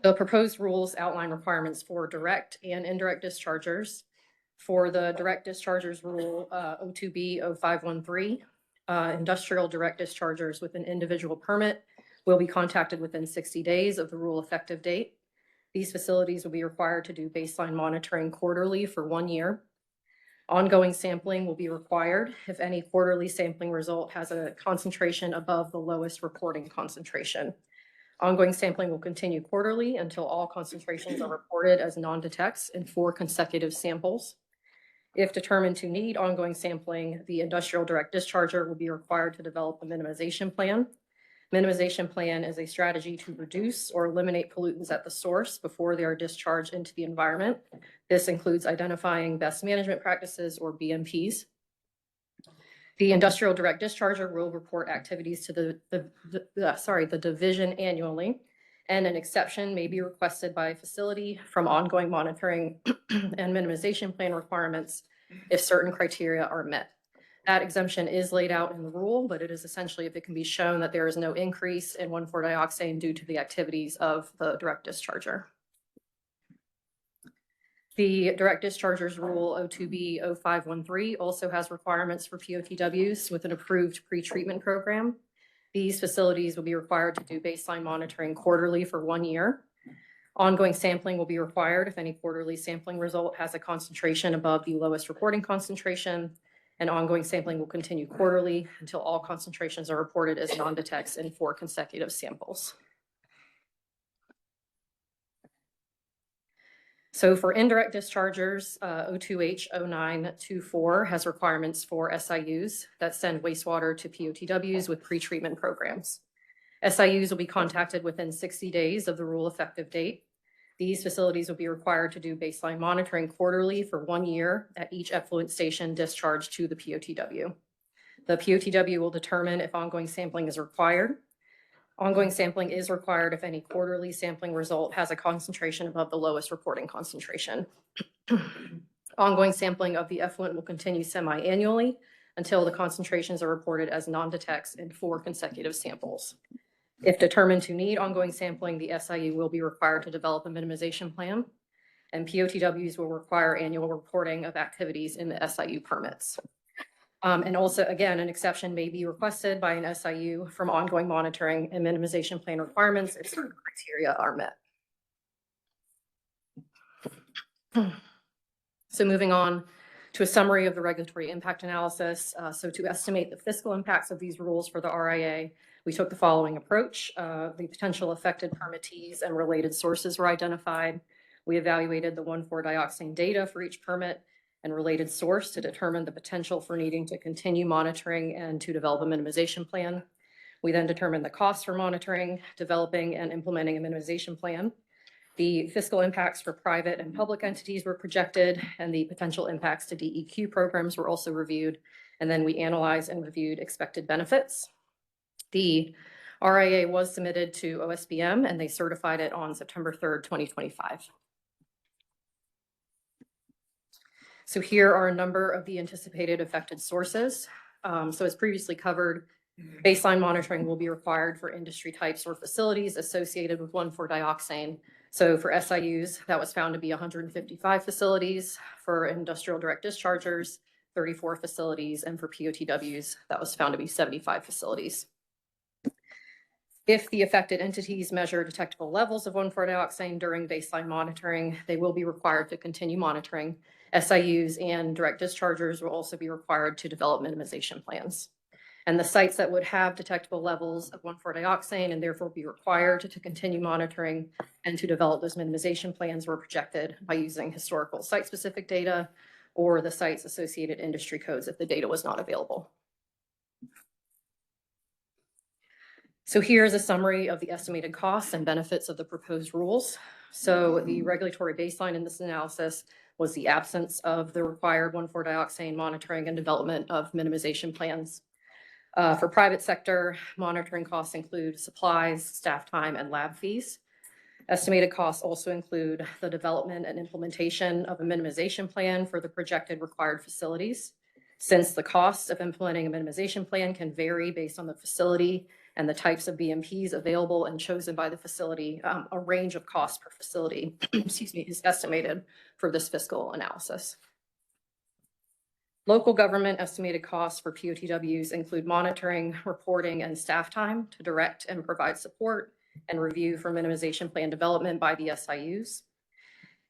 The proposed rules outline requirements for direct and indirect dischargers. For the direct dischargers rule 02B0513, industrial direct dischargers with an individual permit will be contacted within 60 days of the rule effective date. These facilities will be required to do baseline monitoring quarterly for 1 year. Ongoing sampling will be required if any quarterly sampling result has a concentration above the lowest reporting concentration. Ongoing sampling will continue quarterly until all concentrations are reported as non-detects in 4 consecutive samples. If determined to need ongoing sampling, the industrial direct discharger will be required to develop a minimization plan. Minimization plan is a strategy to reduce or eliminate pollutants at the source before they are discharged into the environment. This includes identifying best management practices or BMPs. The industrial direct discharger will report activities to the division annually, and an exception may be requested by a facility from ongoing monitoring and minimization plan requirements if certain criteria are met. That exemption is laid out in the rule, but it is essentially if it can be shown that there is no increase in 1,4-dioxane due to the activities of the direct discharger. The direct dischargers rule 02B0513 also has requirements for POTWs with an approved pretreatment program. These facilities will be required to do baseline monitoring quarterly for 1 year. Ongoing sampling will be required if any quarterly sampling result has a concentration above the lowest reporting concentration, and ongoing sampling will continue quarterly until all concentrations are reported as non-detects in 4 consecutive samples. So for indirect dischargers, 02H0924 has requirements for SIUs that send wastewater to POTWs with pretreatment programs. SIUs will be contacted within 60 days of the rule effective date. These facilities will be required to do baseline monitoring quarterly for 1 year at each effluent station discharged to the POTW. The POTW will determine if ongoing sampling is required. Ongoing sampling is required if any quarterly sampling result has a concentration above the lowest reporting concentration. Ongoing sampling of the effluent will continue semi-annually until the concentrations are reported as non-detects in 4 consecutive samples. If determined to need ongoing sampling, the SIU will be required to develop a minimization plan, and POTWs will require annual reporting of activities in the SIU permits. And also, again, an exception may be requested by an SIU from ongoing monitoring and minimization plan requirements if certain criteria are met. So moving on to a summary of the regulatory impact analysis. So to estimate the fiscal impacts of these rules for the RIA, we took the following approach. The potential affected permittees and related sources were identified. We evaluated the 1,4-dioxane data for each permit and related source to determine the potential for needing to continue monitoring and to develop a minimization plan. We then determined the cost for monitoring, developing, and implementing a minimization plan. The fiscal impacts for private and public entities were projected, and the potential impacts to DEQ programs were also reviewed. And then we analyzed and reviewed expected benefits. The RIA was submitted to OSBM and they certified it on September 3rd, 2025. So here are a number of the anticipated affected sources. So as previously covered, baseline monitoring will be required for industry types or facilities associated with 1,4-dioxane. So for SIUs, that was found to be 155 facilities. For industrial direct dischargers, 34 facilities. And for POTWs, that was found to be 75 facilities. If the affected entities measure detectable levels of 1,4-dioxane during baseline monitoring, they will be required to continue monitoring. SIUs and direct dischargers will also be required to develop minimization plans. And the sites that would have detectable levels of 1,4-dioxane and therefore be required to continue monitoring and to develop those minimization plans were projected by using historical site-specific data or the site's associated industry codes if the data was not available. So here's a summary of the estimated costs and benefits of the proposed rules. So the regulatory baseline in this analysis was the absence of the required 1,4-dioxane monitoring and development of minimization plans. For private sector, monitoring costs include supplies, staff time, and lab fees. Estimated costs also include the development and implementation of a minimization plan for the projected required facilities. Since the cost of implementing a minimization plan can vary based on the facility and the types of BMPs available and chosen by the facility, a range of costs per facility, excuse me, is estimated for this fiscal analysis. Local government estimated costs for POTWs include monitoring, reporting, and staff time to direct and provide support and review for minimization plan development by the SIUs.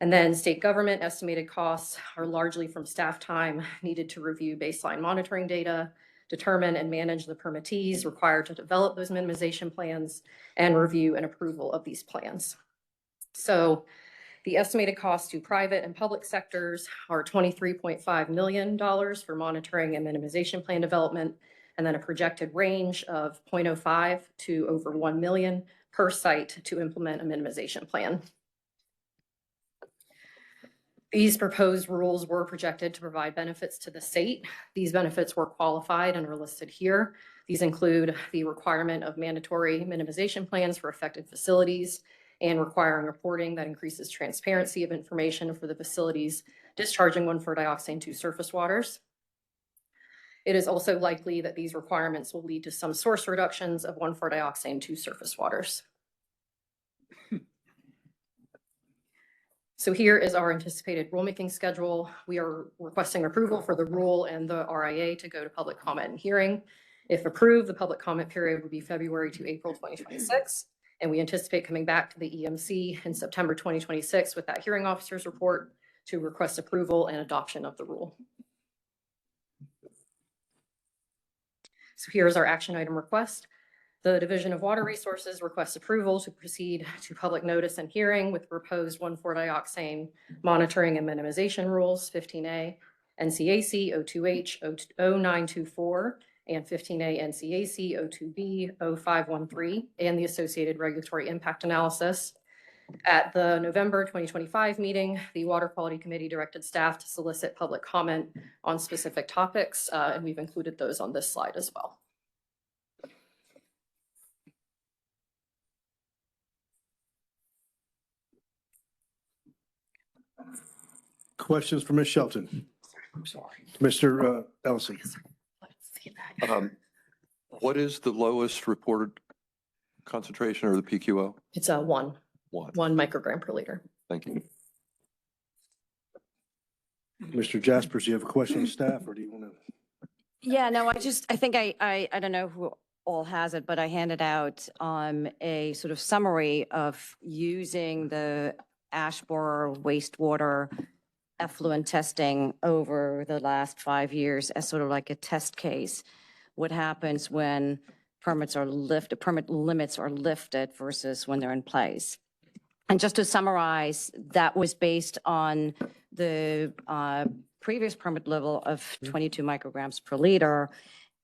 And then state government estimated costs are largely from staff time needed to review baseline monitoring data, determine and manage the permittees required to develop those minimization plans, and review and approval of these plans. So the estimated costs to private and public sectors are $23.5 million for monitoring and minimization plan development, and then a projected range of 0.05 to over 1 million per site to implement a minimization plan. These proposed rules were projected to provide benefits to the state. These benefits were qualified and are listed here. These include the requirement of mandatory minimization plans for affected facilities and requiring reporting that increases transparency of information for the facilities discharging 1,4-dioxane to surface waters. It is also likely that these requirements will lead to some source reductions of 1,4-dioxane to surface waters. So here is our anticipated rulemaking schedule. We are requesting approval for the rule and the RIA to go to public comment and hearing. If approved, the public comment period would be February to April 2026. And we anticipate coming back to the EMC in September 2026 with that hearing officer's report to request approval and adoption of the rule. So here's our action item request. The Division of Water Resources requests approval to proceed to public notice and hearing with proposed 1,4-dioxane monitoring and minimization rules, 15A, NCAC 02H 0924, and 15A NCAC 02B 0513, and the associated regulatory impact analysis. At the November 2025 meeting, the Water Quality Committee directed staff to solicit public comment on specific topics, and we've included those on this slide as well. Questions for Ms. Shelton? I'm sorry. Mr. Ellison? What is the lowest reported concentration or the PQO? It's a one microgram per liter. Thank you. Mr. Jaspers, do you have a question of staff or do you want to? Yeah, no, I think I don't know who all has it, but I handed out a sort of summary of using the ash borer wastewater effluent testing over the last 5 years as sort of like a test case. What happens when permit limits are lifted versus when they're in place. And just to summarize, that was based on the previous permit level of 22 micrograms per liter.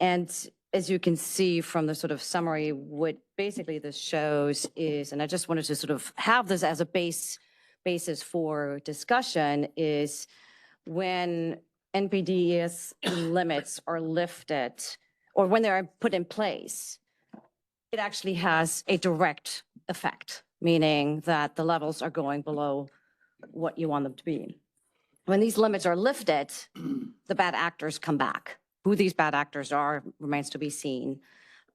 And as you can see from the sort of summary, what basically this shows is, and I just wanted to sort of have this as a basis for discussion, is when NPDES limits are lifted, or when they're put in place, it actually has a direct effect, meaning that the levels are going below what you want them to be. When these limits are lifted, the bad actors come back. Who these bad actors are remains to be seen.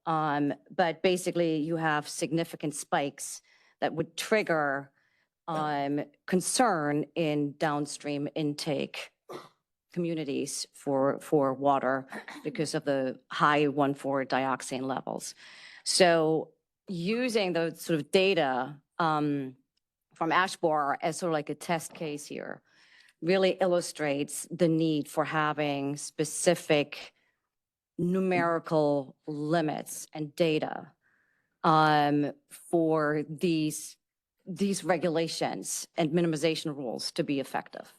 But basically, you have significant spikes that would trigger concern in downstream intake communities for water because of the high 1,4-dioxane levels. So using the sort of data from ash borer as sort of like a test case here really illustrates the need for having specific numerical limits and data for these regulations and minimization rules to be effective.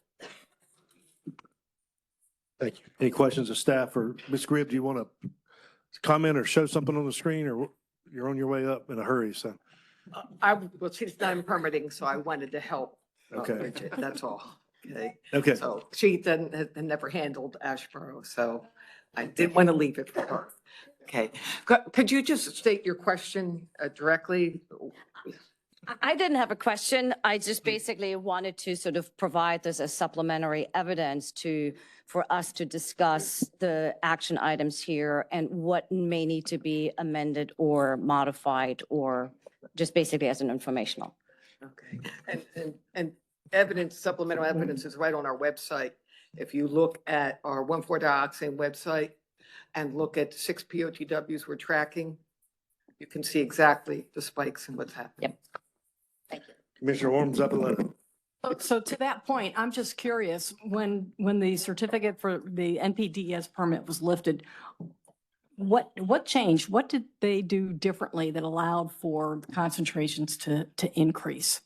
Thank you. Any questions of staff or Ms. Gribb, do you want to comment or show something on the screen, or you're on your way up in a hurry? So, Well, she's done permitting, so I wanted to help. Okay. Bridget, that's all. Okay. Okay. So she had never handled Ashboro, so I didn't want to leave it for her. Okay. Could you just state your question directly? I didn't have a question. I just basically wanted to sort of provide this as supplementary evidence for us to discuss the action items here and what may need to be amended or modified, or just basically as an informational. Okay. And evidence, supplemental evidence is right on our website. If you look at our 1,4-dioxane website and look at 6 POTWs we're tracking, you can see exactly the spikes and what's happening. Yep. Thank you. Commissioner Worms up 11. So to that point, I'm just curious, when the certificate for the NPDES permit was lifted, what changed? What did they do differently that allowed for the concentrations to increase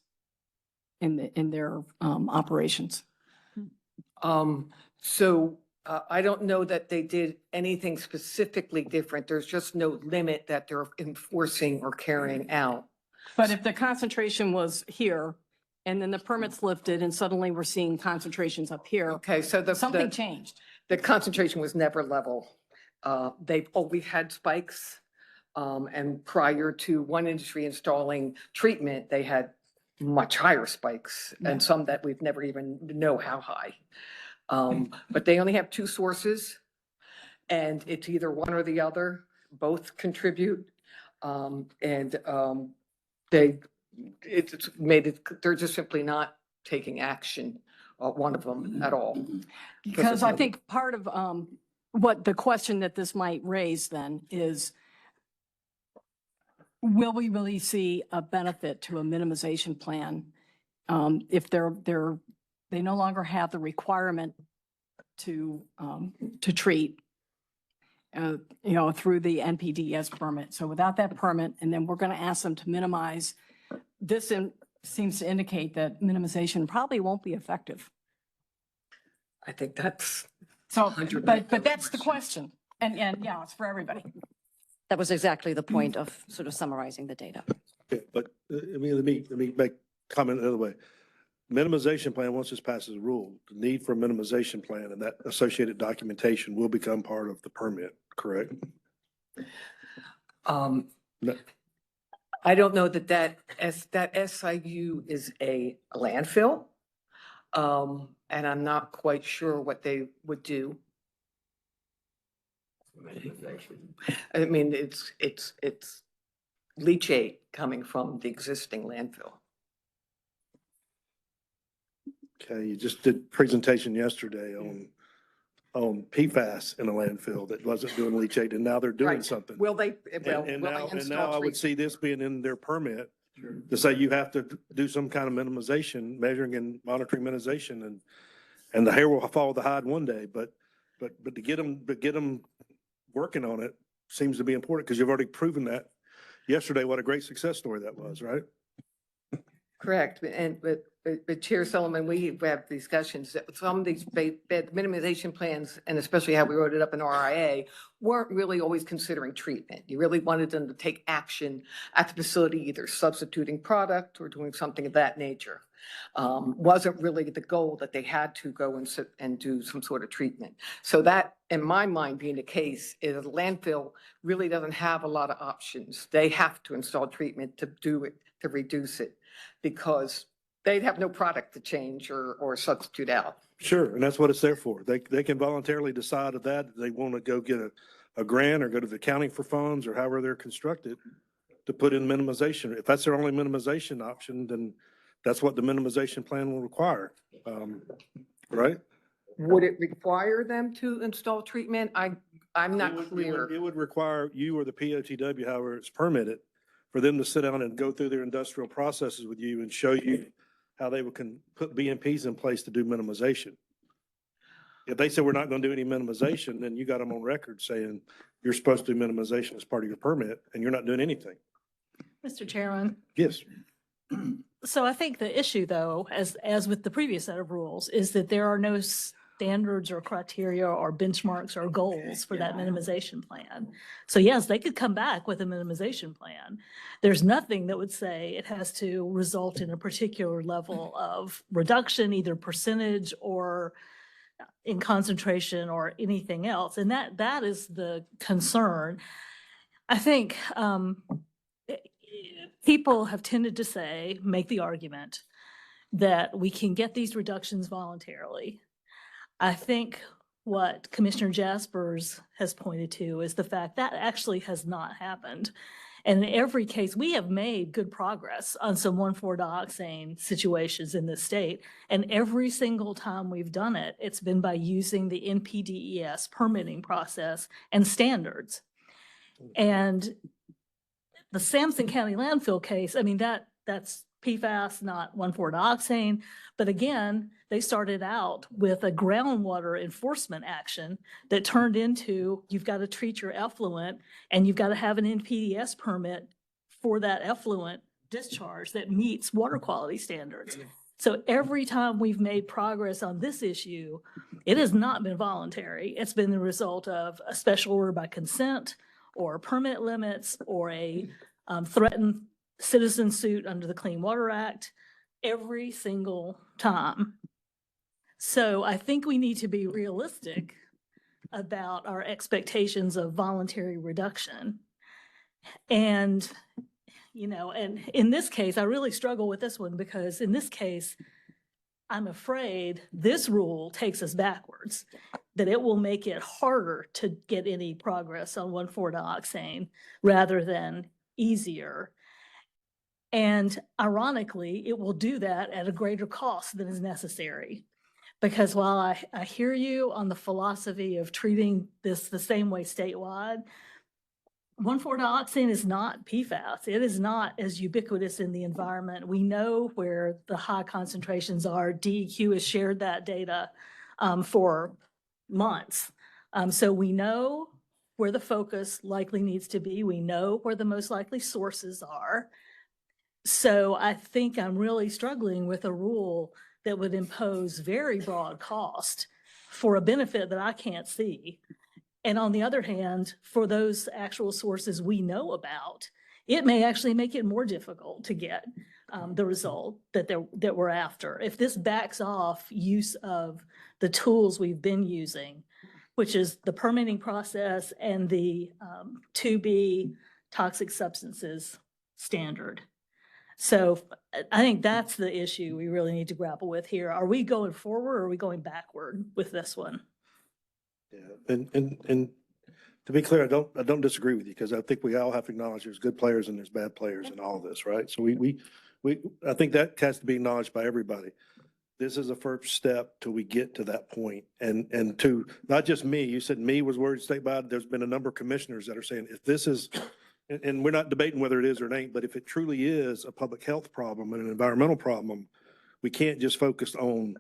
in their operations? I don't know that they did anything specifically different. There's just no limit that they're enforcing or carrying out. But if the concentration was here and then the permit's lifted and suddenly we're seeing concentrations up here. Okay, so something changed. The concentration was never level. They've always had spikes. And prior to one industry installing treatment, they had much higher spikes and some that we've never even know how high. But they only have 2 sources and it's either one or the other, both contribute. They're just simply not taking action, one of them at all. Because I think part of what the question that this might raise then is, will we really see a benefit to a minimization plan if they no longer have the requirement to treat, through the NPDES permit. So without that permit, and then we're going to ask them to minimize, this seems to indicate that minimization probably won't be effective. I think that's so, but that's the question. And yeah, it's for everybody. That was exactly the point of sort of summarizing the data. Okay, but let me make comment another way. Minimization plan, once this passes a rule, the need for a minimization plan and that associated documentation will become part of the permit, correct? No. I don't know that SIU is a landfill. And I'm not quite sure what they would do. I mean, it's leachate coming from the existing landfill. Okay, you just did presentation yesterday on PFAS in a landfill that wasn't doing leachate, and now they're doing Right. something. Will they, And now I install would see this being in their permit to say you have to do some kind of minimization, measuring and monitoring minimization, and the hair will follow the hide one day, but to get them working on it seems to be important because you've already proven that yesterday, what a great success story that was, right? Correct, but Chair Solomon, we have discussions that some of these minimization plans, and especially how we wrote it up in RIA, weren't really always considering treatment. You really wanted them to take action at the facility, either substituting product or doing something of that nature. Wasn't really the goal that they had to go and sit and do some sort of treatment. So that, in my mind, being the case, is landfill really doesn't have a lot of options. They have to install treatment to do it, to reduce it, because they have no product to change or substitute out. Sure, and that's what it's there for. They can voluntarily decide of that, they want to go get a grant or go to the county for funds or however they're constructed to put in minimization. If that's their only minimization option, then that's what the minimization plan will require. Right? Would it require them to install treatment? I'm not clear. It would require you or the POTW, however it's permitted, for them to sit down and go through their industrial processes with you and show you how they can put BMPs in place to do minimization. If they say we're not going to do any minimization, then you got them on record saying you're supposed to do minimization as part of your permit and you're not doing anything. Mr. Chairman, Yes. so I think the issue though, as with the previous set of rules, is that there are no standards or criteria or benchmarks or goals for that minimization plan. So yes, they could come back with a minimization plan. There's nothing that would say it has to result in a particular level of reduction, either percentage or in concentration or anything else. And that is the concern. I think people have tended to say, make the argument that we can get these reductions voluntarily. I think what Commissioner Jaspers has pointed to is the fact that actually has not happened. And in every case, we have made good progress on some 1,4-dioxane situations in this state. And every single time we've done it, it's been by using the NPDES permitting process and standards. And the Sampson County landfill case, I mean, that's PFAS, not 1,4-dioxane. But again, they started out with a groundwater enforcement action that turned into, you've got to treat your effluent and you've got to have an NPDES permit for that effluent discharge that meets water quality standards. So every time we've made progress on this issue, it has not been voluntary. It's been the result of a special order by consent or permit limits or a threatened citizen suit under the Clean Water Act every single time. So I think we need to be realistic about our expectations of voluntary reduction. And, and in this case, I really struggle with this one because in this case, I'm afraid this rule takes us backwards, that it will make it harder to get any progress on 1,4-dioxane rather than easier. And ironically, it will do that at a greater cost than is necessary. Because while I hear you on the philosophy of treating this the same way statewide, 1,4-dioxane is not PFAS. It is not as ubiquitous in the environment. We know where the high concentrations are. DEQ has shared that data for months. So we know where the focus likely needs to be. We know where the most likely sources are. So I think I'm really struggling with a rule that would impose very broad cost for a benefit that I can't see. And on the other hand, for those actual sources we know about, it may actually make it more difficult to get the result that we're after. If this backs off use of the tools we've been using, which is the permitting process and the 2B toxic substances standard. So I think that's the issue we really need to grapple with here. Are we going forward or are we going backward with this one? Yeah, and to be clear, I don't disagree with you because I think we all have to acknowledge there's good players and there's bad players in all of this, right? So I think that has to be acknowledged by everybody. This is a first step till we get to that point. And to not just me, you said me was worried statewide. There's been a number of commissioners that are saying if this is, and we're not debating whether it is or it ain't, but if it truly is a public health problem and an environmental problem, we can't just focus on,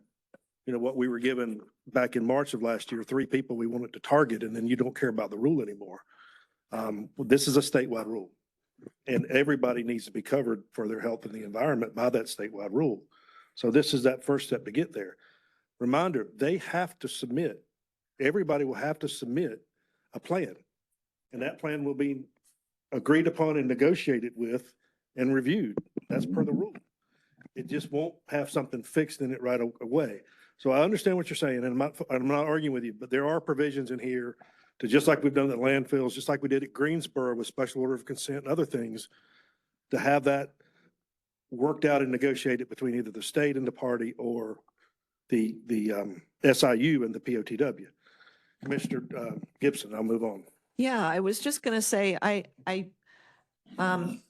what we were given back in March of last year, 3 people we wanted to target, and then you don't care about the rule anymore. This is a statewide rule, and everybody needs to be covered for their health and the environment by that statewide rule. So this is that first step to get there. Reminder, they have to submit, everybody will have to submit a plan, and that plan will be agreed upon and negotiated with and reviewed. That's per the rule. It just won't have something fixed in it right away. So I understand what you're saying, and I'm not arguing with you, but there are provisions in here to, just like we've done at landfills, just like we did at Greensboro with special order of consent and other things, to have that worked out and negotiated between either the state and the party or the SIU and the POTW. Commissioner Gibson, I'll move on. Yeah, I was just going to say, I kind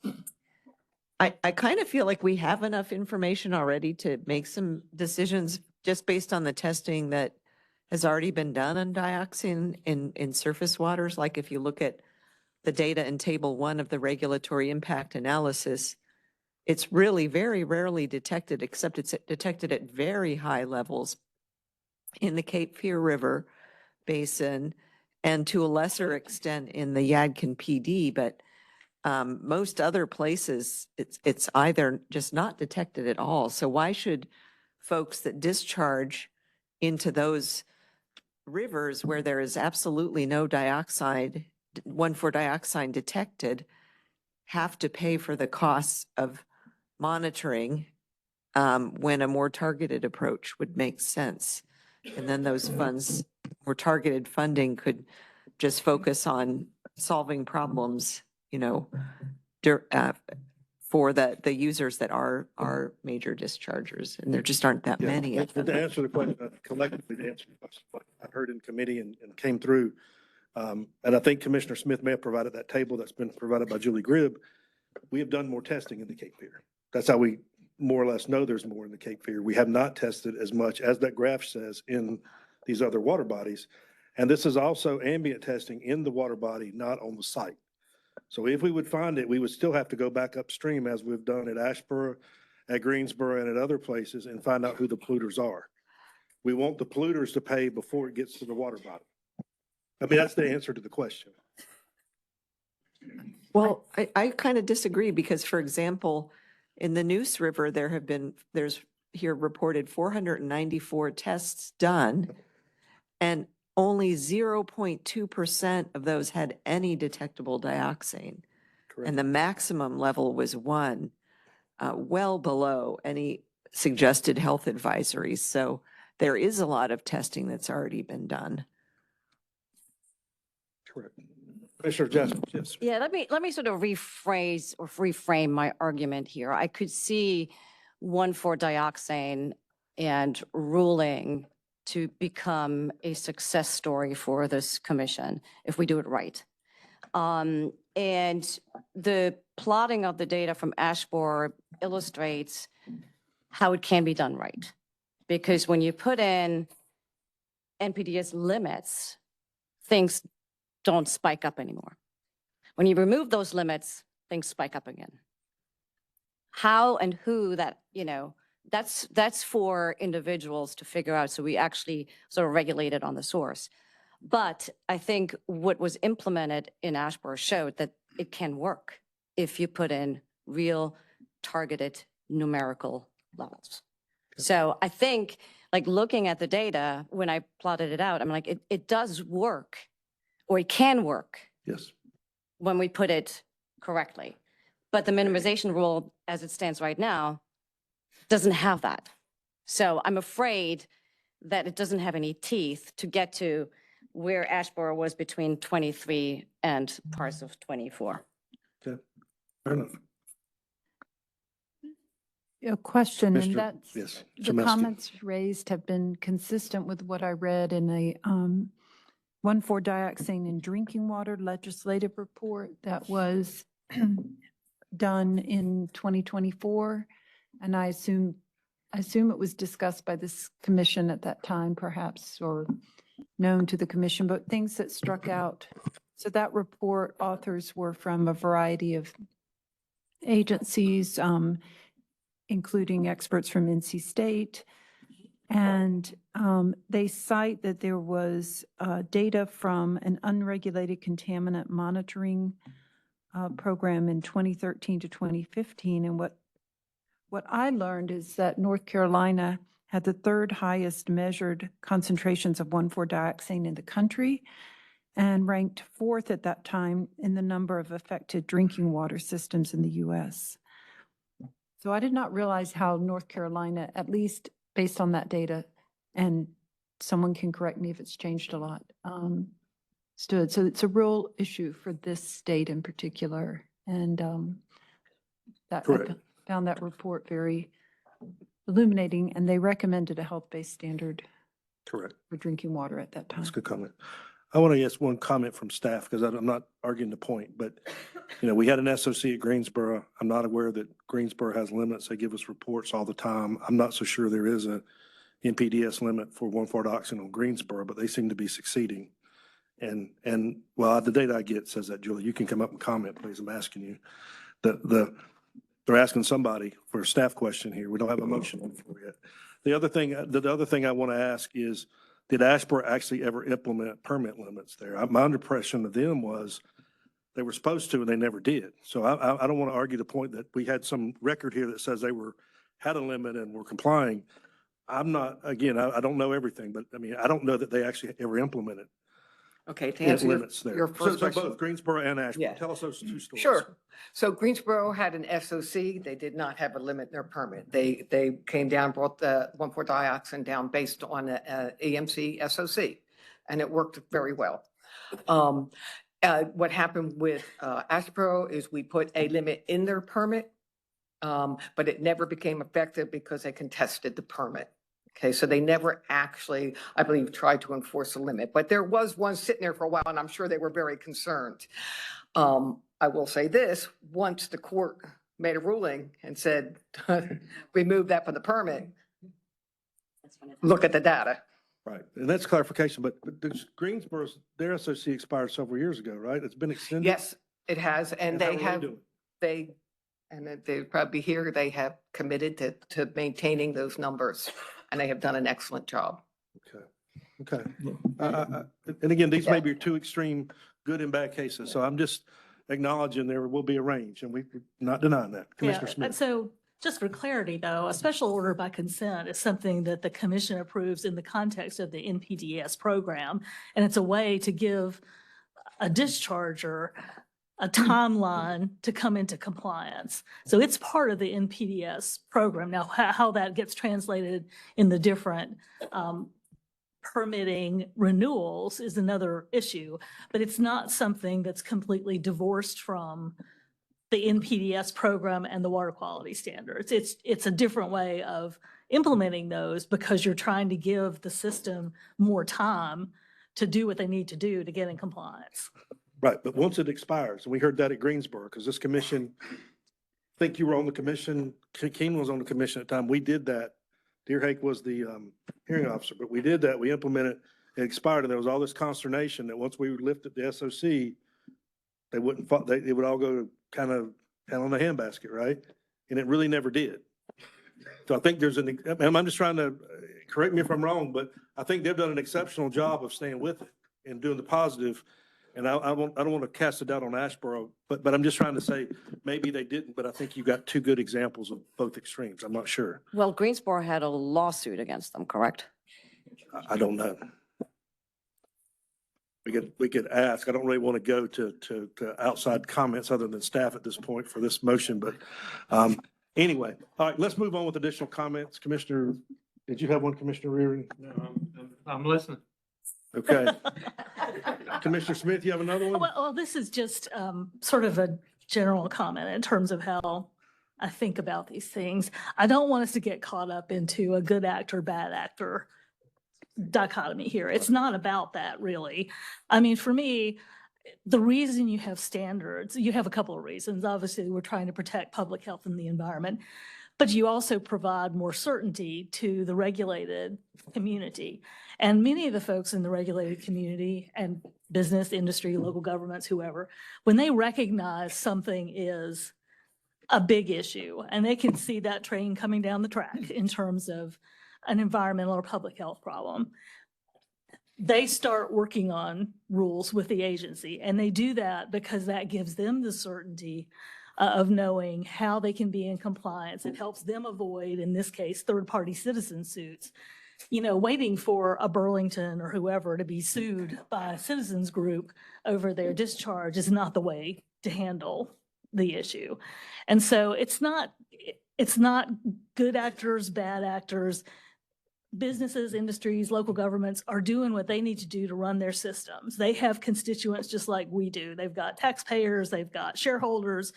of feel like we have enough information already to make some decisions just based on the testing that has already been done on dioxin in surface waters. Like if you look at the data in table 1 of the regulatory impact analysis, it's really very rarely detected, except it's detected at very high levels in the Cape Fear River Basin and to a lesser extent in the Yadkin PD, but most other places, it's either just not detected at all. So why should folks that discharge into those rivers where there is absolutely no dioxide, 1,4-dioxane detected, have to pay for the costs of monitoring when a more targeted approach would make sense? And then those funds, more targeted funding, could just focus on solving problems, for the users that are major dischargers, and there just aren't that Yeah. many of them. To answer the question, collectively to answer the question, what I heard in committee and came through, and I think Commissioner Smith may have provided that table that's been provided by Julie Gribb. We have done more testing in the Cape Fear. That's how we more or less know there's more in the Cape Fear. We have not tested as much as that graph says in these other water bodies. And this is also ambient testing in the water body, not on the site. So if we would find it, we would still have to go back upstream as we've done at Ashboro, at Greensboro, and at other places and find out who the polluters are. We want the polluters to pay before it gets to the water body. I mean, that's the answer to the question. Well, I kind of disagree because, for example, in the Neuse River, there's here reported 494 tests done, and only 0.2% of those had any detectable dioxane. And the maximum level was 1, well below any suggested health advisories. So there is a lot of testing that's already been done. Correct. Commissioner Jessup, yes. Yeah, let me sort of rephrase or reframe my argument here. I could see 1,4-dioxane and ruling to become a success story for this commission if we do it right. And the plotting of the data from Ashboro illustrates how it can be done right. Because when you put in NPDES limits, things don't spike up anymore. When you remove those limits, things spike up again. How and who that, that's for individuals to figure out. So we actually sort of regulate it on the source. But I think what was implemented in Ashboro showed that it can work if you put in real targeted numerical levels. So I think like looking at the data, when I plotted it out, I'm like, it does work, or it can work. Yes. When we put it correctly. But the minimization rule, as it stands right now, doesn't have that. So I'm afraid that it doesn't have any teeth to get to where Ashboro was between 23 and parts of 24. Okay. Fair enough. A question, and Mr. that's, Yes, the Chemesky. comments raised have been consistent with what I read in a 1,4-dioxane in drinking water legislative report that was done in 2024. And I assume it was discussed by this commission at that time, perhaps, or known to the commission, but things that struck out. So that report authors were from a variety of agencies, including experts from NC State. And they cite that there was data from an unregulated contaminant monitoring program in 2013 to 2015. And what I learned is that North Carolina had the 3rd highest measured concentrations of 1,4-dioxane in the country and ranked 4th at that time in the number of affected drinking water systems in the U.S. So I did not realize how North Carolina, at least based on that data, and someone can correct me if it's changed a lot, stood. So it's a real issue for this state in particular. And that I Correct. found that report very illuminating, and they recommended a health-based standard Correct. for drinking water at that time. That's a good comment. I want to ask one comment from staff because I'm not arguing the point, but we had an SOC at Greensboro. I'm not aware that Greensboro has limits. They give us reports all the time. I'm not so sure there is a NPDES limit for 1,4-dioxane on Greensboro, but they seem to be succeeding. And well, the data I get says that, Julie. You can come up and comment, please. I'm asking you. They're asking somebody for a staff question here. We don't have a motion on the floor yet. The other thing I want to ask is, did Ashboro actually ever implement permit limits there? My impression of them was they were supposed to and they never did. So I don't want to argue the point that we had some record here that says they had a limit and were complying. I'm not, again, I don't know everything, but I mean, I don't know that they actually ever implemented Okay, to answer limits there. your So first question. both Greensboro and Ashboro. Yeah. Tell us those two stories. Sure. So Greensboro had an SOC. They did not have a limit in their permit. They came down, brought the 1,4-dioxane down based on a EMC SOC, and it worked very well. What happened with Ashboro is we put a limit in their permit, but it never became effective because they contested the permit. Okay, so they never actually, I believe, tried to enforce a limit, but there was one sitting there for a while, and I'm sure they were very concerned. I will say this, once the court made a ruling and said, remove that from the permit, look at the data. Right, and that's clarification, but there's Greensboro's, their SOC expired several years ago, right? It's been extended? Yes, it has, and how they are have, doing? they'll probably here, they have committed to maintaining those numbers, and they have done an excellent job. Okay. And again, these may be two extreme good and bad cases, so I'm just acknowledging there will be a range, and we're not denying that. Commissioner Yeah, Smith. so just for clarity, though, a special order by consent is something that the commission approves in the context of the NPDES program. And it's a way to give a discharger a timeline to come into compliance. So it's part of the NPDES program. Now, how that gets translated in the different permitting renewals is another issue, but it's not something that's completely divorced from the NPDES program and the water quality standards. It's a different way of implementing those because you're trying to give the system more time to do what they need to do to get in compliance. Right, but once it expires, and we heard that at Greensboro, because this commission, I think you were on the commission, Keen was on the commission at the time, we did that. Deerhake was the hearing officer, but we did that, we implemented, it expired, and there was all this consternation that once we lifted the SOC, they wouldn't, it would all go kind of down on the handbasket, right? And it really never did. So I think and I'm just trying to, correct me if I'm wrong, but I think they've done an exceptional job of staying with it and doing the positive. And I don't want to cast it out on Ashboro, but I'm just trying to say, maybe they didn't, but I think you've got two good examples of both extremes. I'm not sure. Well, Greensboro had a lawsuit against them, correct? I don't know. We could ask. I don't really want to go to outside comments other than staff at this point for this motion, but anyway, all right, let's move on with additional comments. Commissioner, did you have one, Commissioner Reardon? No, I'm listening. Okay. Commissioner Smith, you have another one? Well, this is just sort of a general comment in terms of how I think about these things. I don't want us to get caught up into a good actor, bad actor dichotomy here. It's not about that, really. I mean, for me, the reason you have standards, you have a couple of reasons. Obviously, we're trying to protect public health and the environment, but you also provide more certainty to the regulated community. And many of the folks in the regulated community and business, industry, local governments, whoever, when they recognize something is a big issue and they can see that train coming down the track in terms of an environmental or public health problem, they start working on rules with the agency. And they do that because that gives them the certainty of knowing how they can be in compliance. It helps them avoid, in this case, third-party citizen suits. You know, waiting for a Burlington or whoever to be sued by a citizens group over their discharge is not the way to handle the issue. And so it's not, it's not good actors, bad actors. Businesses, industries, local governments are doing what they need to do to run their systems. They have constituents just like we do. They've got taxpayers, they've got shareholders.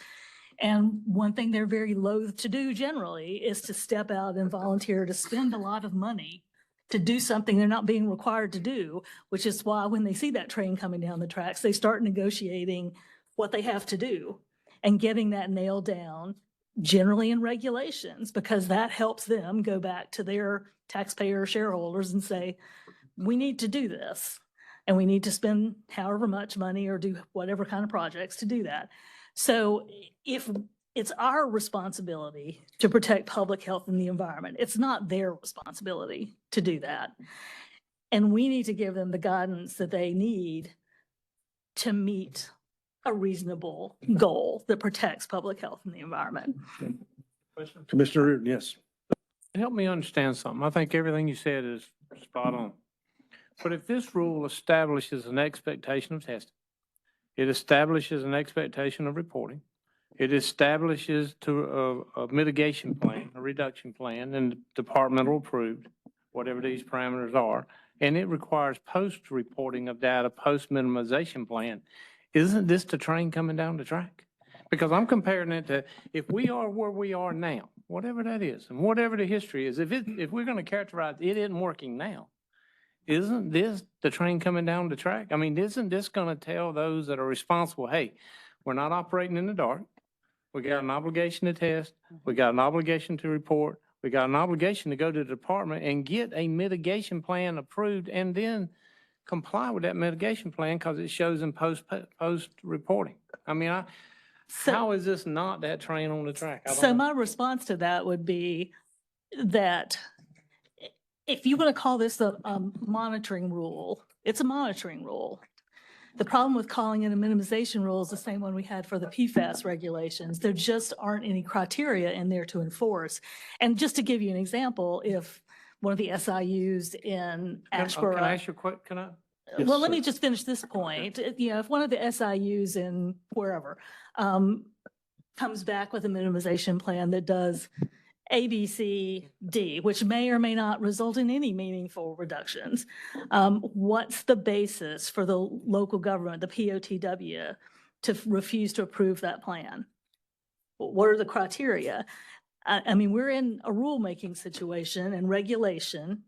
And one thing they're very loath to do generally is to step out and volunteer to spend a lot of money to do something they're not being required to do, which is why when they see that train coming down the tracks, they start negotiating what they have to do and getting that nailed down, generally in regulations, because that helps them go back to their taxpayer shareholders and say, we need to do this, and we need to spend however much money or do whatever kind of projects to do that. So if it's our responsibility to protect public health and the environment, it's not their responsibility to do that. And we need to give them the guidance that they need to meet a reasonable goal that protects public health and the environment. Commissioner Reardon, yes. Help me understand something. I think everything you said is spot on. But if this rule establishes an expectation of testing, it establishes an expectation of reporting, it establishes a mitigation plan, a reduction plan, and departmental approved, whatever these parameters are, and it requires post-reporting of data, post-minimization plan, isn't this the train coming down the track? Because I'm comparing it to, if we are where we are now, whatever that is, and whatever the history is, if we're going to characterize it isn't working now, isn't this the train coming down the track? I mean, isn't this going to tell those that are responsible, hey, we're not operating in the dark. We got an obligation to test. We got an obligation to report. We got an obligation to go to the department and get a mitigation plan approved and then comply with that mitigation plan because it shows in post reporting. I mean, how is this not that train on the track? I don't So know. my response to that would be that if you want to call this a monitoring rule, it's a monitoring rule. The problem with calling it a minimization rule is the same one we had for the PFAS regulations. There just aren't any criteria in there to enforce. And just to give you an example, if one of the SIUs in Ashboro. Can I ask you a quick, Yes, Well, let sir. me just finish this point. If one of the SIUs in wherever comes back with a minimization plan that does A, B, C, D, which may or may not result in any meaningful reductions, what's the basis for the local government, the POTW, to refuse to approve that plan? What are the criteria? I mean, we're in a rulemaking situation and regulation,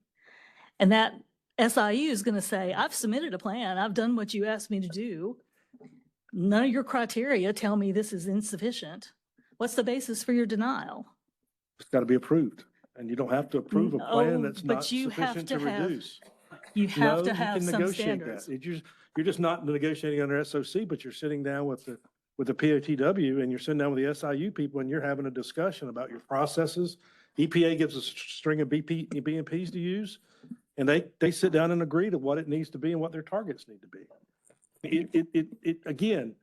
and that SIU is going to say, I've submitted a plan. I've done what you asked me to do. None of your criteria tell me this is insufficient. What's the basis for your denial? It's got to be approved. And you don't have to approve a plan No, that's but not you have sufficient to to have- reduce. You have No, to you have can some negotiate standards. that. You're just not negotiating under SOC, but you're sitting down with the POTW and you're sitting down with the SIU people and you're having a discussion about your processes. EPA gives us a string of BMPs to use, and they sit down and agree to what it needs to be and what their targets need to be. Again,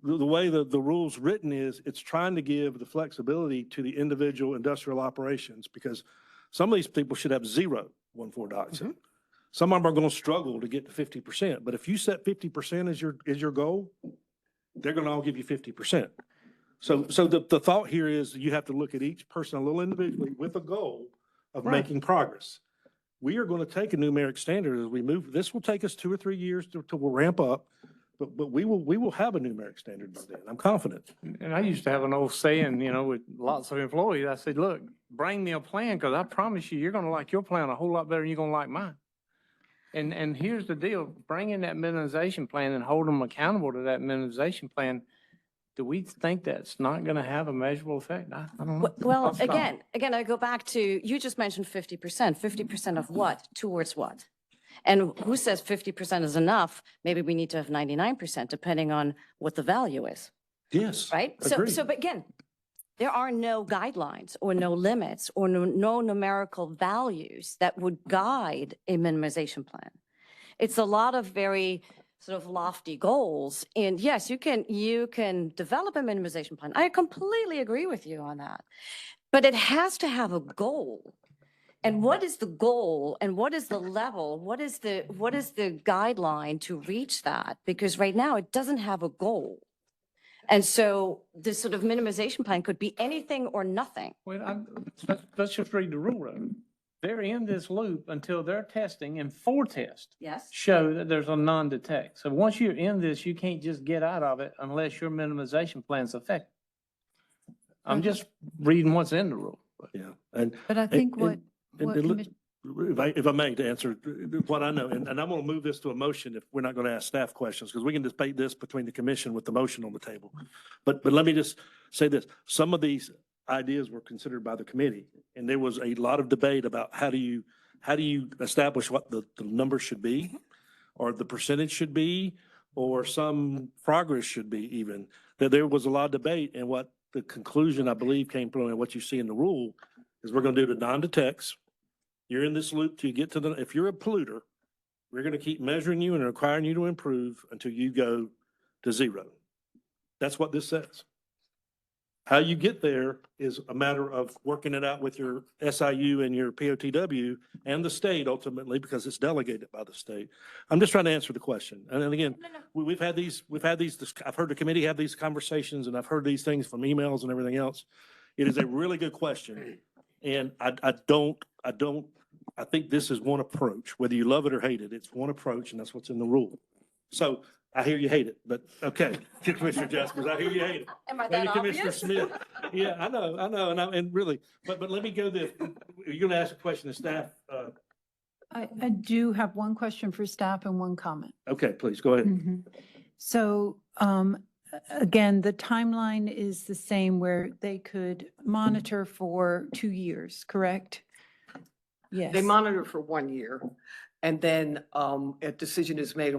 the way the rule's written is, it's trying to give the flexibility to the individual industrial operations, because some of these people should have 0 1,4-dioxane. Some of them are going to struggle to get to 50%, but if you set 50% as your goal, they're going to all give you 50%. So the thought here is you have to look at each person a little individually with a goal of Right. making progress. We are going to take a numeric standard as we move. This will take us 2 or 3 years to ramp up, but we will have a numeric standard by then. I'm confident. And I used to have an old saying, with lots of employees. I said, look, bring me a plan because I promise you're going to like your plan a whole lot better than you're going to like mine. And here's the deal, bring in that minimization plan and hold them accountable to that minimization plan. Do we think that's not going to have a measurable effect? I don't know. Well, I'll stop. again, I go back to, you just mentioned 50%. 50% of what? Towards what? And who says 50% is enough? Maybe we need to have 99%, depending on what the value is, Yes. right? Agreed. But again, there are no guidelines or no limits or no numerical values that would guide a minimization plan. It's a lot of very sort of lofty goals. And yes, you can develop a minimization plan. I completely agree with you on that. But it has to have a goal. And what is the goal and what is the level? What is the guideline to reach that? Because right now it doesn't have a goal. And so this sort of minimization plan could be anything or nothing. Well, let's just read the rule. Though. They're in this loop until their testing and 4 tests Yes. show that there's a non-detect. So once you're in this, you can't just get out of it unless your minimization plan's effective. I'm just reading what's in the rule. Yeah. And But I think what and if I may, to answer what I know, and I'm going to move this to a motion if we're not going to ask staff questions, because we can debate this between the commission with the motion on the table. But let me just say this. Some of these ideas were considered by the committee, and there was a lot of debate about how do you establish what the number should be, or the percentage should be, or some progress should be even. That there was a lot of debate, and what the conclusion, I believe, came from, and what you see in the rule, is we're going to do the non-detects. You're in this loop till you get to the, if you're a polluter, we're going to keep measuring you and requiring you to improve until you go to 0. That's what this says. How you get there is a matter of working it out with your SIU and your POTW and the state ultimately, because it's delegated by the state. I'm just trying to answer the question. And then again, we've had these, I've heard the committee have these conversations, and I've heard these things from emails and everything else. It is a really good question. And I think this is one approach, whether you love it or hate it, it's one approach, and that's what's in the rule. So I hear you hate it, but okay, Commissioner Jaspers, I hear you hate it. Am I Maybe that Commissioner obvious? Smith. Yeah, I know, and really, but let me go this, you're going to ask a question to staff. I do have one question for staff and one comment. Okay, please, go ahead. Mhm. So, again, the timeline is the same where they could monitor for 2 years, correct? Yes. They monitor for 1 year, and then a decision is made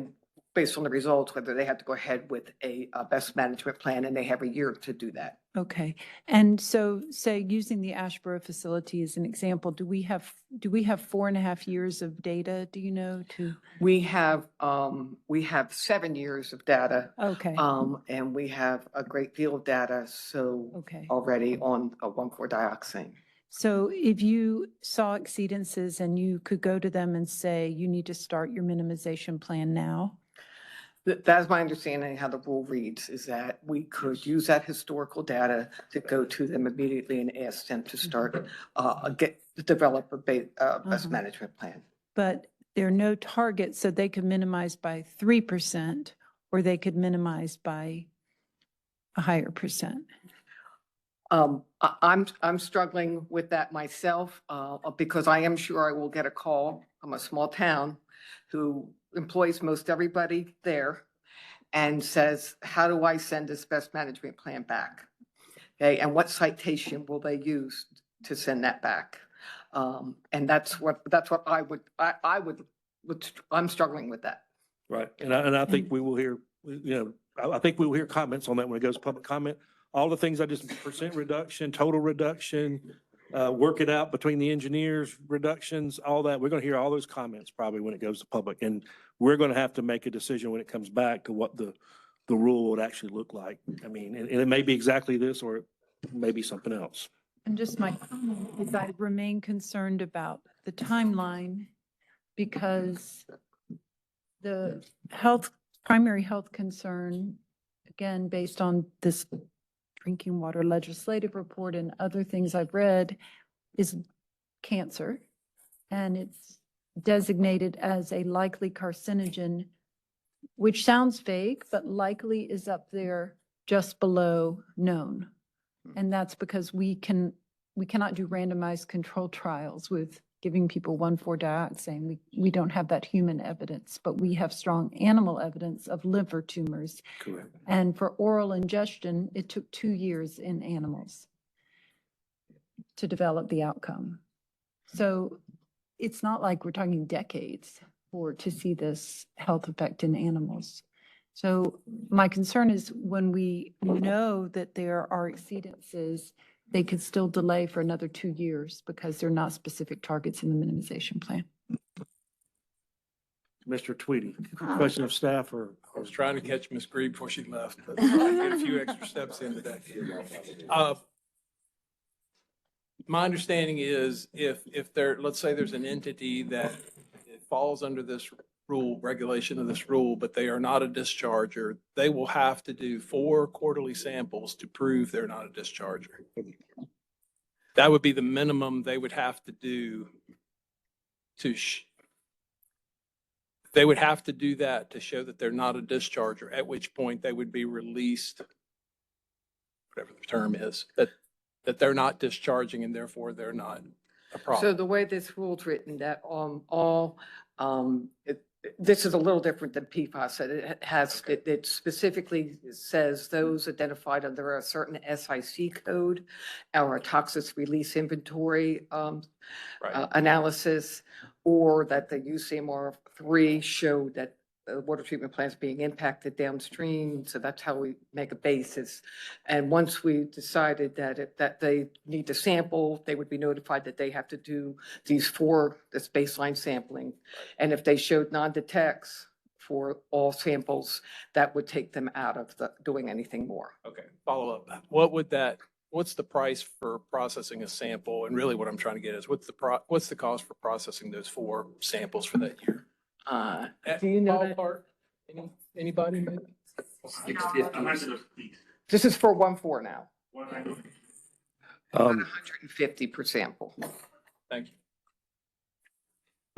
based on the results, whether they have to go ahead with a best management plan, and they have a year to do that. Okay. And so say using the Ashboro facility as an example, do we have 4.5 years of data, do you know, to? We have 7 years of data. Okay. And we have a great deal of data, so Okay. already on 1,4-dioxane. So if you saw exceedances and you could go to them and say, you need to start your minimization plan now? That's my understanding how the rule reads, is that we could use that historical data to go to them immediately and ask them to start, develop a best management plan. But there are no targets, so they could minimize by 3%, or they could minimize by a higher percent. I'm struggling with that myself, because I am sure I will get a call from a small town who employs most everybody there and says, how do I send this best management plan back? Okay, and what citation will they use to send that back? And that's what I'm struggling with that. Right, and I think we will hear, I think we will hear comments on that when it goes to public comment. All the things I just, percent reduction, total reduction, work it out between the engineers, reductions, all that. We're going to hear all those comments probably when it goes to public. And we're going to have to make a decision when it comes back to what the rule would actually look like. I mean, and it may be exactly this, or it may be something else. And just my comment is I remain concerned about the timeline, because the primary health concern, again, based on this drinking water legislative report and other things I've read, is cancer. And it's designated as a likely carcinogen, which sounds vague, but likely is up there just below known. And that's because we cannot do randomized control trials with giving people 1,4-dioxane. We don't have that human evidence, but we have strong animal evidence of liver tumors. Correct. And for oral ingestion, it took 2 years in animals to develop the outcome. So it's not like we're talking decades to see this health effect in animals. So my concern is when we know that there are exceedances, they could still delay for another 2 years because they're not specific targets in the minimization plan. Mr. Tweedy, question of staff or? I was trying to catch Ms. Green before she left, but I get a few extra steps in today. My understanding is if there, let's say there's an entity that falls under this regulation of this rule, but they are not a discharger. They will have to do 4 quarterly samples to prove they're not a discharger. That would be the minimum they would have to do they would have to do that to show that they're not a discharger, at which point they would be released, whatever the term is, that they're not discharging and therefore they're not a So problem. the way this rule's written, that this is a little different than PFAS. It specifically says those identified under a certain SIC code or a toxic release inventory analysis, or that the UCMR 3 showed that the water treatment plants being impacted downstream. So that's how we make a basis. And once we decided that they need to sample, they would be notified that they have to do this baseline sampling. And if they showed non-detects for all samples, that would take them out of doing anything more. Okay, follow up. What's the price for processing a sample? And really what I'm trying to get is what's the cost for processing those 4 samples for that year? Do you know that? Ballpark? Anybody? Maybe? This is for 1,4 now. About Um, 150 per sample. Thank you.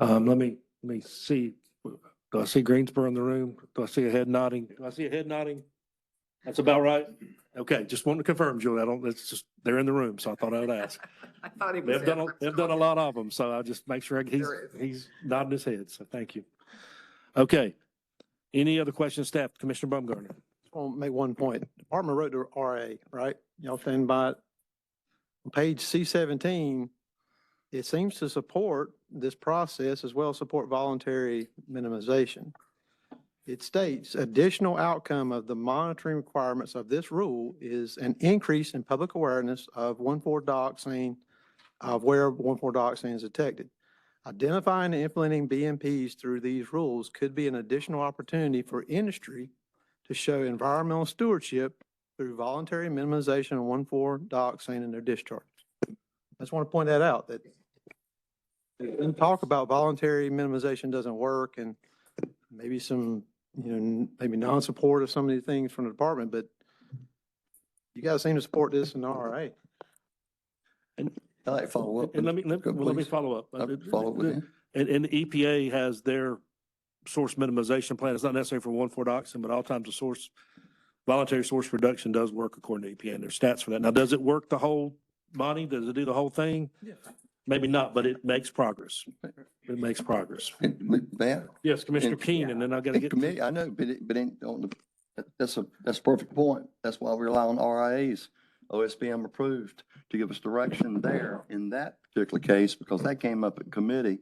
let me see. Do I see Greensboro in the room? Do I see a head nodding? Do I see a head nodding? That's about right? Okay, just wanting to confirm, Julie. They're in the room, so I thought I would ask. I thought he was. They've done a lot of them, so I'll just make sure he's nodding his head, so thank you. Okay. Any other questions, staff? Commissioner Baumgartner? I'll make one point. Department wrote to RA, right? Y'all stand by it. On page C17, it seems to support this process as well as support voluntary minimization. It states additional outcome of the monitoring requirements of this rule is an increase in public awareness of 1,4-dioxane, of where 1,4-dioxane is detected. Identifying and implementing BMPs through these rules could be an additional opportunity for industry to show environmental stewardship through voluntary minimization of 1,4-dioxane in their discharge. I just want to point that out, that when talk about voluntary minimization doesn't work and maybe some, maybe non-support of some of these things from the department, but you guys seem to support this in the RA. And I'd like to follow up. And let me Please. follow up. Follow up with you. And the EPA has their source minimization plan. It's not necessarily for 1,4-dioxane, but all times voluntary source reduction does work according to EPA and their stats for that. Now, does it work the whole, Bonnie? Does it do the whole thing? Yeah. Maybe not, but it makes progress. It makes progress. Matt? Yes, Commissioner Keen, and then I gotta get. Committee, I know, that's a perfect point. That's why we rely on RIAs, OSBM approved, to give us direction there in that particular case, because that came up at committee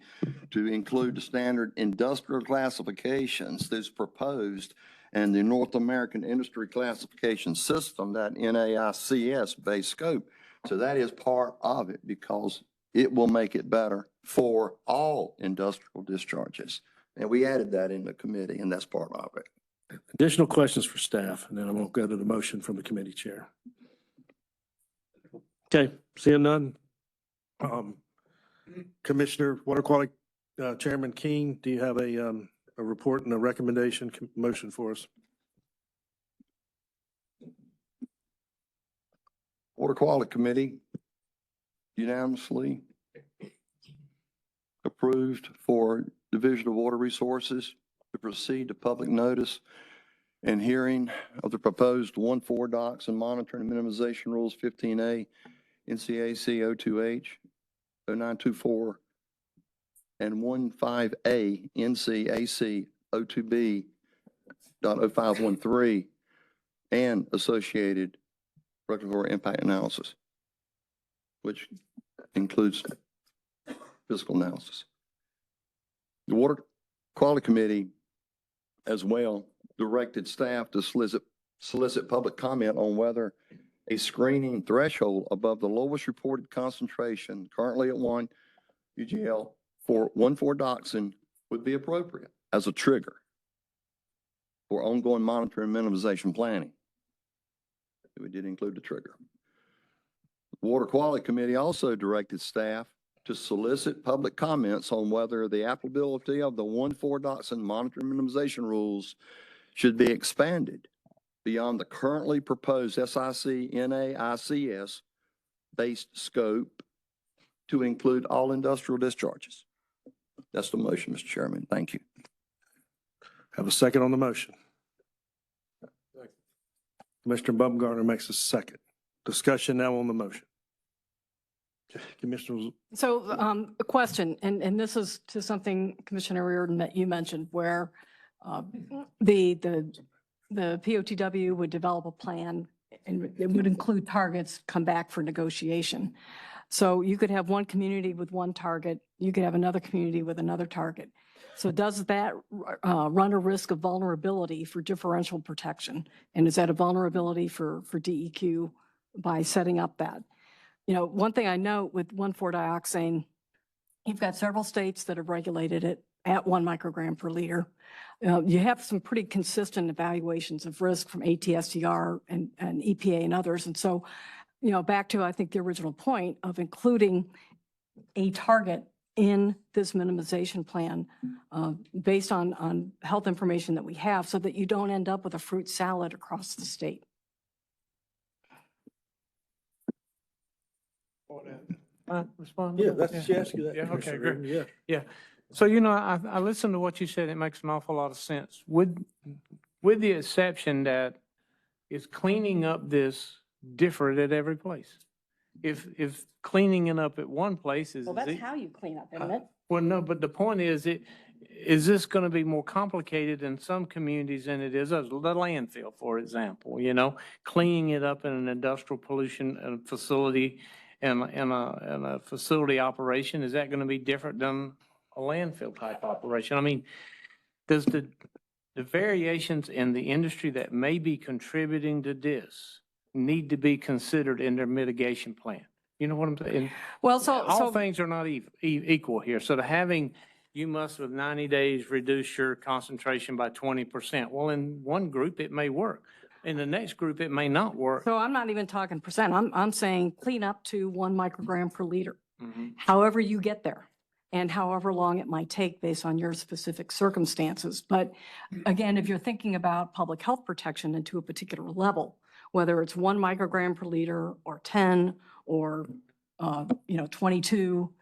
to include the standard industrial classifications that's proposed and the North American Industry Classification System, that NAICS based scope. So that is part of it because it will make it better for all industrial discharges. And we added that in the committee, and that's part of it. Additional questions for staff, and then I won't go to the motion from the committee chair. Okay, seeing none. Commissioner Water Quality, Chairman King, do you have a report and a recommendation motion for us? Water Quality Committee unanimously approved for Division of Water Resources to proceed to public notice and hearing of the proposed 1,4-dioxane and monitoring and minimization rules 15A, NCAC 02H, 0924, and 15A, NCAC 02B, .0513, and associated regulatory impact analysis, which includes physical analysis. The Water Quality Committee as well directed staff to solicit public comment on whether a screening threshold above the lowest reported concentration, currently at 1 UGL, for 1,4-dioxane would be appropriate as a trigger for ongoing monitoring and minimization planning. We did include the trigger. The Water Quality Committee also directed staff to solicit public comments on whether the applicability of the 1,4-Dotson monitoring minimization rules should be expanded beyond the currently proposed SIC NAICS based scope to include all industrial discharges. That's the motion, Mr. Chairman. Thank you. Have a second on the motion. Commissioner Baumgartner makes a second. Discussion now on the motion. Commissioners, So a question, and this is to something Commissioner Reardon that you mentioned, where the POTW would develop a plan and it would include targets, come back for negotiation. So you could have one community with one target, you could have another community with another target. So does that run a risk of vulnerability for differential protection? And is that a vulnerability for DEQ by setting up that? You know, one thing I know with 1,4-dioxane, you've got several states that have regulated it at 1 microgram per liter. You have some pretty consistent evaluations of risk from ATSTR and EPA and others. And so, you know, back to, I think, the original point of including a target in this minimization plan based on health information that we have so that you don't end up with a fruit salad across the state. Respond? yeah, that's, she asked you that. Yeah, okay, Commissioner great. Reardon, Yeah. Yeah. So, you know, I listened to what you said. It makes an awful lot of sense. With the exception that is cleaning up this different at every place. If cleaning it up at one place is. Well, that's how you clean up, isn't it? Well, no, but the point is, is this going to be more complicated in some communities than it is the landfill, for example, you know, cleaning it up in an industrial pollution facility and a facility operation, is that going to be different than a landfill type operation? I mean, does the variations in the industry that may be contributing to this need to be considered in their mitigation plan? You know what I'm saying? Well, All things are not equal here. So to having, you must with 90 days reduce your concentration by 20%. Well, in one group, it may work. In the next group, it may not work. So I'm not even talking percent. I'm saying clean up to 1 microgram per liter, Mhm. however you get there and however long it might take based on your specific circumstances. But again, if you're thinking about public health protection into a particular level, whether it's 1 microgram per liter or 10 or, 22,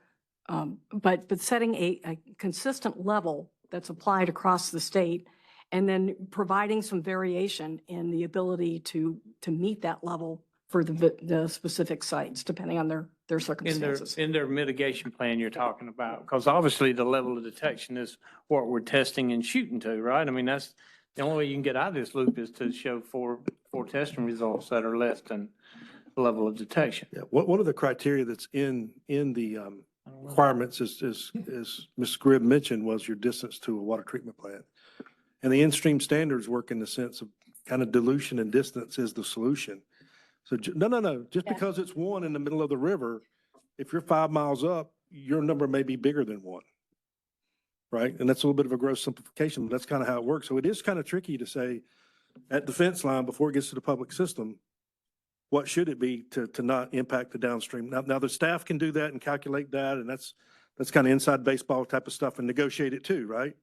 but setting a consistent level that's applied across the state and then providing some variation in the ability to meet that level for the specific sites, depending on their circumstances. In their mitigation plan you're talking about, because obviously the level of detection is what we're testing and shooting to, right? I mean, that's the only way you can get out of this loop is to show four testing results that are less than the level of detection. Yeah, one of the criteria that's in the requirements is, as Ms. Gribb mentioned, was your distance to a water treatment plant. And the in-stream standards work in the sense of kind of dilution and distance is the solution. So, no, just because it's one in the middle of the river, if you're 5 miles up, your number may be bigger than one. Right? And that's a little bit of a gross simplification, but that's kind of how it works. So it is kind of tricky to say at the fence line before it gets to the public system, what should it be to not impact the downstream? Now the staff can do that and calculate that, and that's kind of inside baseball type of stuff and negotiate it too, right?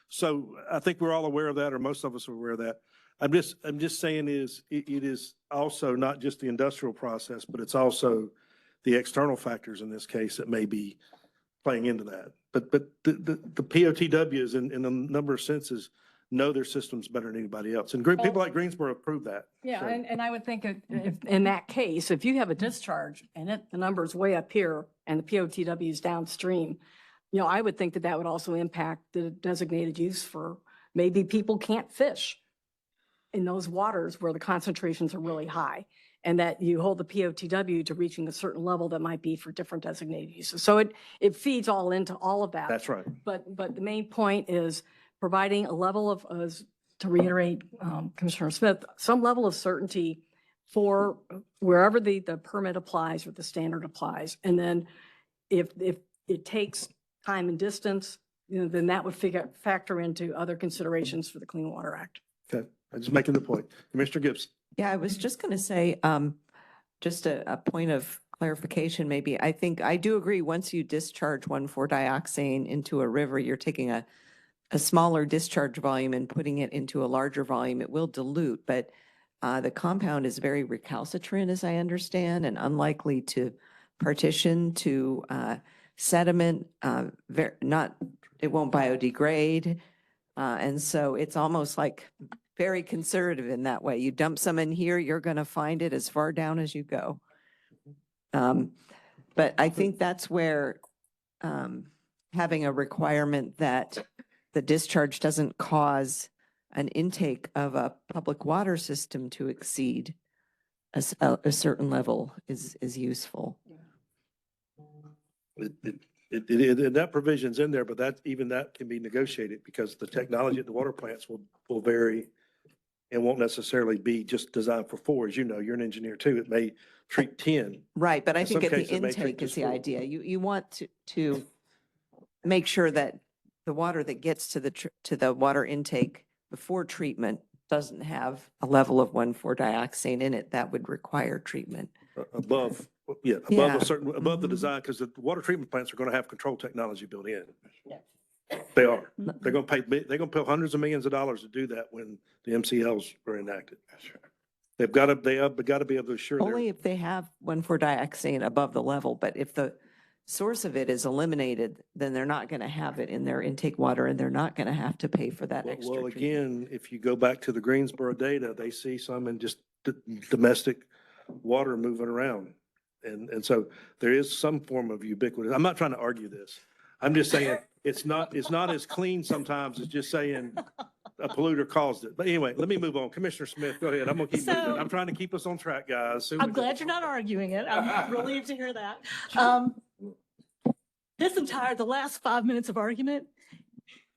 So I think we're all aware of that, or most of us are aware of that. I'm just saying it is also not just the industrial process, but it's also the external factors in this case that may be playing into that. But the POTWs in a number of senses know their systems better than anybody else. And people like Greensboro prove that. Yeah, So- and I would think if in that case, if you have a discharge and the number's way up here and the POTW is downstream, you know, I would think that would also impact the designated use for maybe people can't fish in those waters where the concentrations are really high, and that you hold the POTW to reaching a certain level that might be for different designated uses. So it feeds all into all of that. That's right. But the main point is providing a level of, to reiterate Commissioner Smith, some level of certainty for wherever the permit applies or the standard applies. And then if it takes time and distance, you know, then that would factor into other considerations for the Clean Water Act. Okay, I'm just making the point. Commissioner Gibson. Yeah, I was just going to say, just a point of clarification maybe. I think, I do agree, once you discharge 1,4-dioxane into a river, you're taking a smaller discharge volume and putting it into a larger volume. It will dilute, but the compound is very recalcitrant, as I understand, and unlikely to partition to sediment. It won't biodegrade. And so it's almost like very conservative in that way. You dump some in here, you're going to find it as far down as you go. But I think that's where having a requirement that the discharge doesn't cause an intake of a public water system to exceed a certain level is useful. That provision's in there, but even that can be negotiated because the technology at the water plants will vary and won't necessarily be just designed for 4. As you know, you're an engineer too. It may treat 10. Right, but I In think some at the cases, it may treat intake is just the 4. idea. You want to make sure that the water that gets to the water intake before treatment doesn't have a level of 1,4-dioxane in it that would require treatment. Above Yeah. a certain, above the design, because the water treatment plants are going to have control technology built in. They are. They're going to pay hundreds of millions of dollars to do that when the MCLs are enacted. They've got to be able to assure their. Only if they have 1,4-dioxane above the level, but if the source of it is eliminated, then they're not going to have it in their intake water and they're not going to have to pay for that extra Well, treatment. again, if you go back to the Greensboro data, they see some in just domestic water moving around. And so there is some form of ubiquity. I'm not trying to argue this. I'm just saying it's not as clean sometimes as just saying a polluter caused it. But anyway, let me move on. Commissioner Smith, go ahead. I'm going to keep moving. I'm trying to keep us on track, guys. I'm glad you're not arguing it. I'm relieved to hear that. The last 5 minutes of argument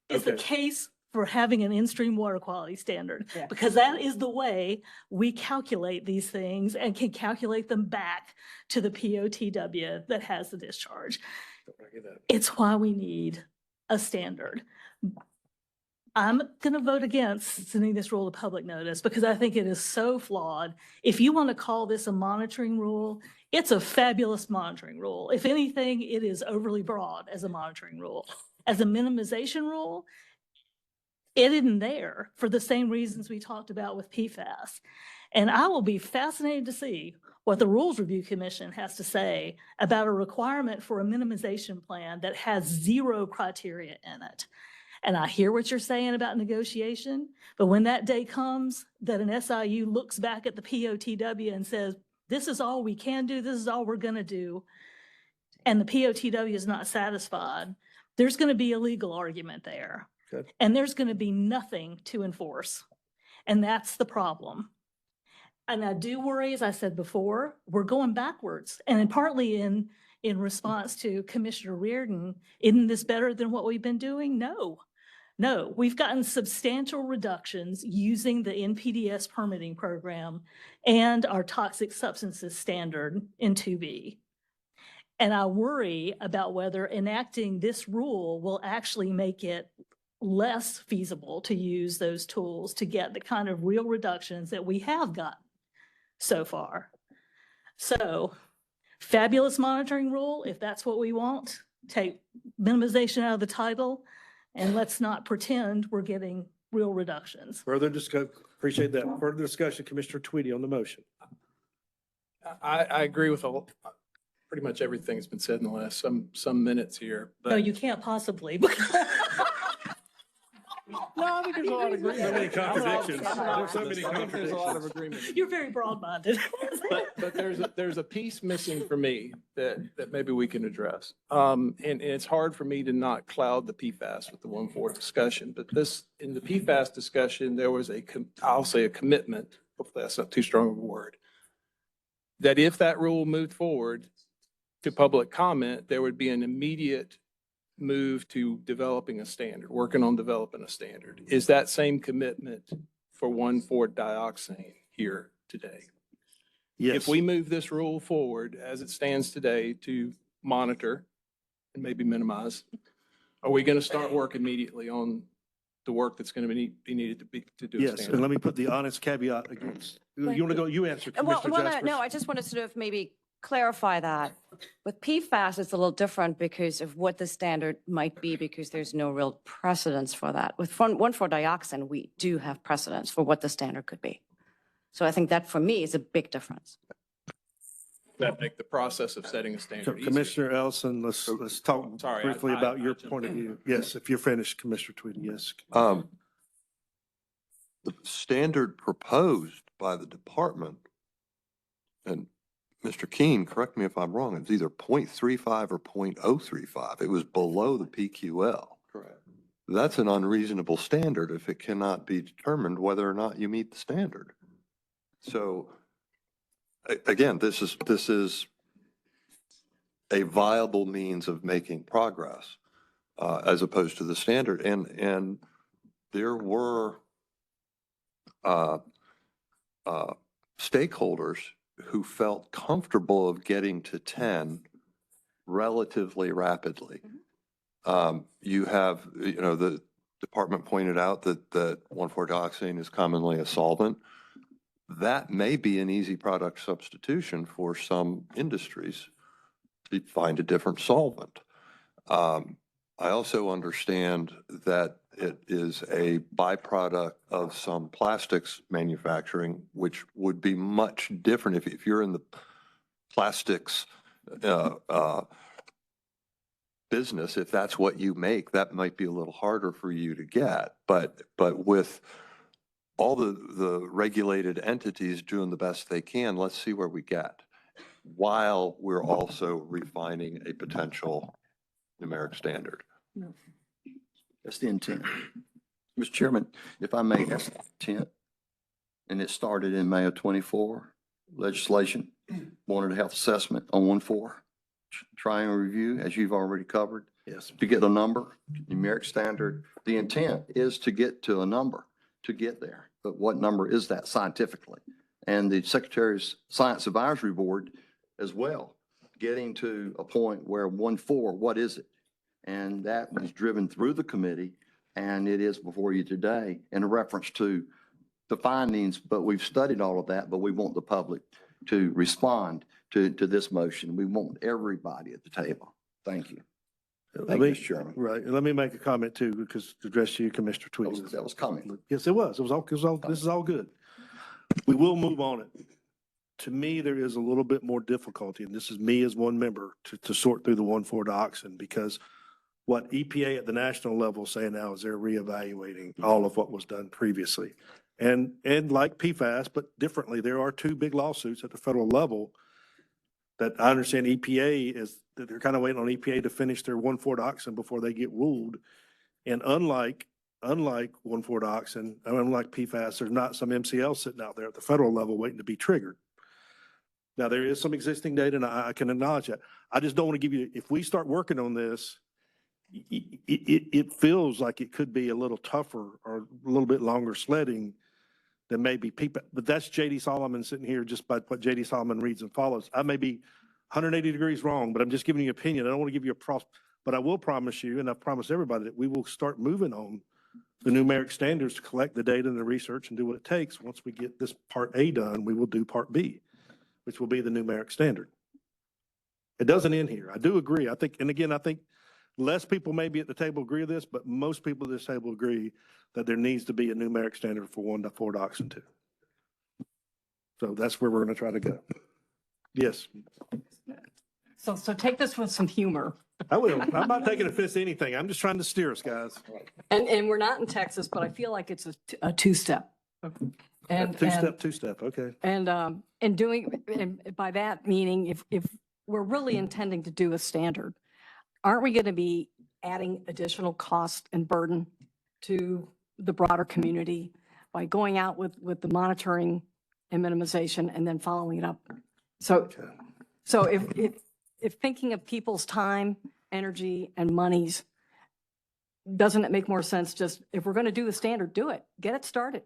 is the Okay. case for having an in-stream water quality standard, because that is the way we calculate these things and can calculate them back to the POTW that has the discharge. It's why we need a standard. I'm going to vote against sending this rule to public notice because I think it is so flawed. If you want to call this a monitoring rule, it's a fabulous monitoring rule. If anything, it is overly broad as a monitoring rule. As a minimization rule, it isn't there for the same reasons we talked about with PFAS. And I will be fascinated to see what the Rules Review Commission has to say about a requirement for a minimization plan that has 0 criteria in it. And I hear what you're saying about negotiation, but when that day comes that an SIU looks back at the POTW and says, this is all we can do, this is all we're going to do, and the POTW is not satisfied, there's going to be a legal argument there. Good. And there's going to be nothing to enforce. And that's the problem. And I do worry, as I said before, we're going backwards. And partly in response to Commissioner Reardon, isn't this better than what we've been doing? No. We've gotten substantial reductions using the NPDES permitting program and our toxic substances standard in 2B. And I worry about whether enacting this rule will actually make it less feasible to use those tools to get the kind of real reductions that we have gotten so far. So, fabulous monitoring rule, if that's what we want, take minimization out of the title, and let's not pretend we're getting real reductions. Appreciate that. Further discussion, Commissioner Tweedy on the motion. I agree with pretty much everything that's been said in the last some minutes here. No, But you can't possibly. No, I think there's a lot of agreement. So many contradictions. There's So many There's a lot of agreement. You're very broad-minded. But there's a piece missing for me that maybe we can address. And it's hard for me to not cloud the PFAS with the 1.4 discussion, but in the PFAS discussion, there was I'll say a commitment, hopefully that's not too strong of a word, that if that rule moved forward to public comment, there would be an immediate move to developing a standard, working on developing a standard. Is that same commitment for 1,4-dioxane here today? Yes. If we move this rule forward as it stands today to monitor and maybe minimize, are we going to start work immediately on the work that's going to be needed to do a Yes, and standard? let me put the honest caveat against. You want to go, you answer, Well, Commissioner no, Jaspers. I just want to sort of maybe clarify that. With PFAS, it's a little different because of what the standard might be, because there's no real precedence for that. With 1,4-dioxin, we do have precedence for what the standard could be. So I think that for me is a big difference. That make the process of setting a So standard easier. Commissioner Ellison, let's talk Sorry, briefly I about your jumped point of in. view. Yes, if you're finished, Commissioner Tweedy, yes. The standard proposed by the department, and Mr. Keen, correct me if I'm wrong, it's either 0.35 or 0.035. It was below the PQL. Correct. That's an unreasonable standard if it cannot be determined whether or not you meet the standard. So again, this is a viable means of making progress as opposed to the standard. And there were stakeholders who felt comfortable of getting to 10 relatively rapidly. You have, the department pointed out that 1,4-dioxane is commonly a solvent. That may be an easy product substitution for some industries to find a different solvent. I also understand that it is a byproduct of some plastics manufacturing, which would be much different if you're in the plastics business. If that's what you make, that might be a little harder for you to get. But with all the regulated entities doing the best they can, let's see where we get, while we're also refining a potential numeric standard. That's the intent. Mr. Chairman, if I may, that's the intent. And it started in May of 24, legislation, wanted a health assessment on 1,4. Triennial review, as you've already covered. Yes. To get a number, numeric standard. The intent is to get to a number, to get there. But what number is that scientifically? And the Secretary's Science Advisory Board as well, getting to a point where 1,4, what is it? And that was driven through the committee, and it is before you today in reference to the findings, but we've studied all of that, but we want the public to respond to this motion. We want everybody at the table. Thank you. Thank you, Mr. Chairman. Right, and let me make a comment too, because to address you, Commissioner Tweedy. That was comment. Yes, it was. It was all, this is all good. We will move on it. To me, there is a little bit more difficulty, and this is me as one member, to sort through the 1,4-dioxin, because what EPA at the national level is saying now is they're reevaluating all of what was done previously. And like PFAS, but differently, there are two big lawsuits at the federal level that I understand EPA is, that they're kind of waiting on EPA to finish their 1,4-dioxin before they get ruled. And unlike 1,4-dioxin, unlike PFAS, there's not some MCL sitting out there at the federal level waiting to be triggered. Now, there is some existing data, and I can acknowledge that. I just don't want to give you, if we start working on this, it feels like it could be a little tougher or a little bit longer sledding than maybe people, but that's J.D. Solomon sitting here just by what J.D. Solomon reads and follows. I may be 180 degrees wrong, but I'm just giving you an opinion. I don't want to give you but I will promise you, and I've promised everybody, that we will start moving on the numeric standards to collect the data and the research and do what it takes. Once we get this part A done, we will do part B, which will be the numeric standard. It doesn't end here. I do agree. I think, and again, I think less people maybe at the table agree with this, but most people at this table agree that there needs to be a numeric standard for 1,4-dioxin 2. So that's where we're going to try to go. Yes. So take this with some humor. I will. I'm not taking offense to anything. I'm just trying to steer us, guys. And we're not in Texas, but I feel like it's a two-step. And Two-step, okay. And by that meaning, if we're really intending to do a standard, aren't we going to be adding additional cost and burden to the broader community by going out with the monitoring and minimization and then following it up? So if thinking of people's time, energy, and monies, doesn't it make more sense just, if we're going to do the standard, do it, get it started?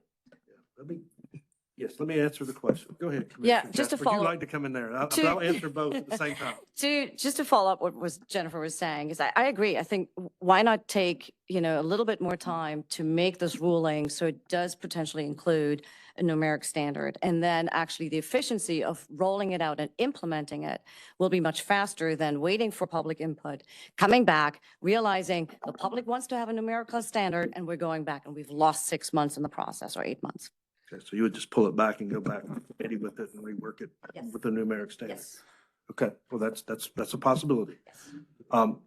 Yes, let me answer the question. Go ahead. Yeah, Commissioner just to Jasper. Would you follow- like to come in there? To- I'll answer both at the same time. Just to follow up what was Jennifer was saying, is I agree. I think why not take, a little bit more time to make this ruling so it does potentially include a numeric standard. And then actually the efficiency of rolling it out and implementing it will be much faster than waiting for public input, coming back, realizing the public wants to have a numerical standard and we're going back and we've lost 6 months in the process or 8 months. Okay, so you would just pull it back and go back Eddie with it and rework it Yes. with the numeric standard? Yes. Okay, well, that's a possibility.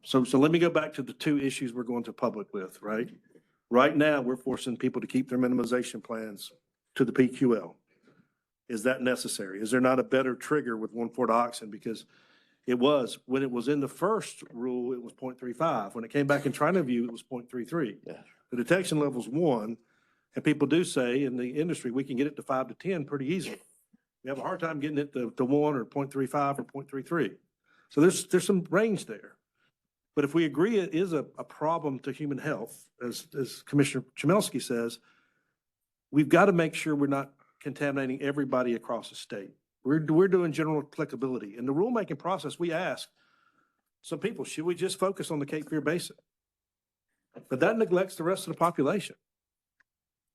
So let me go back to the two issues we're going to public with, right? Right now, we're forcing people to keep their minimization plans to the PQL. Is that necessary? Is there not a better trigger with 1 Oxen? Because when it was in the first rule, it was 0.35. When it came back in Trina View, it was 0.33. The detection level's 1, and people do say in the industry, we can get it to 5 to 10 pretty easily. We have a hard time getting it to 1 or 0.35 or 0.33. So there's some range there. But if we agree it is a problem to human health, as Commissioner Chmielewski says, we've got to make sure we're not contaminating everybody across the state. We're doing general applicability. In the rulemaking process, we ask some people, should we just focus on the Cape Fear Basin? But that neglects the rest of the population.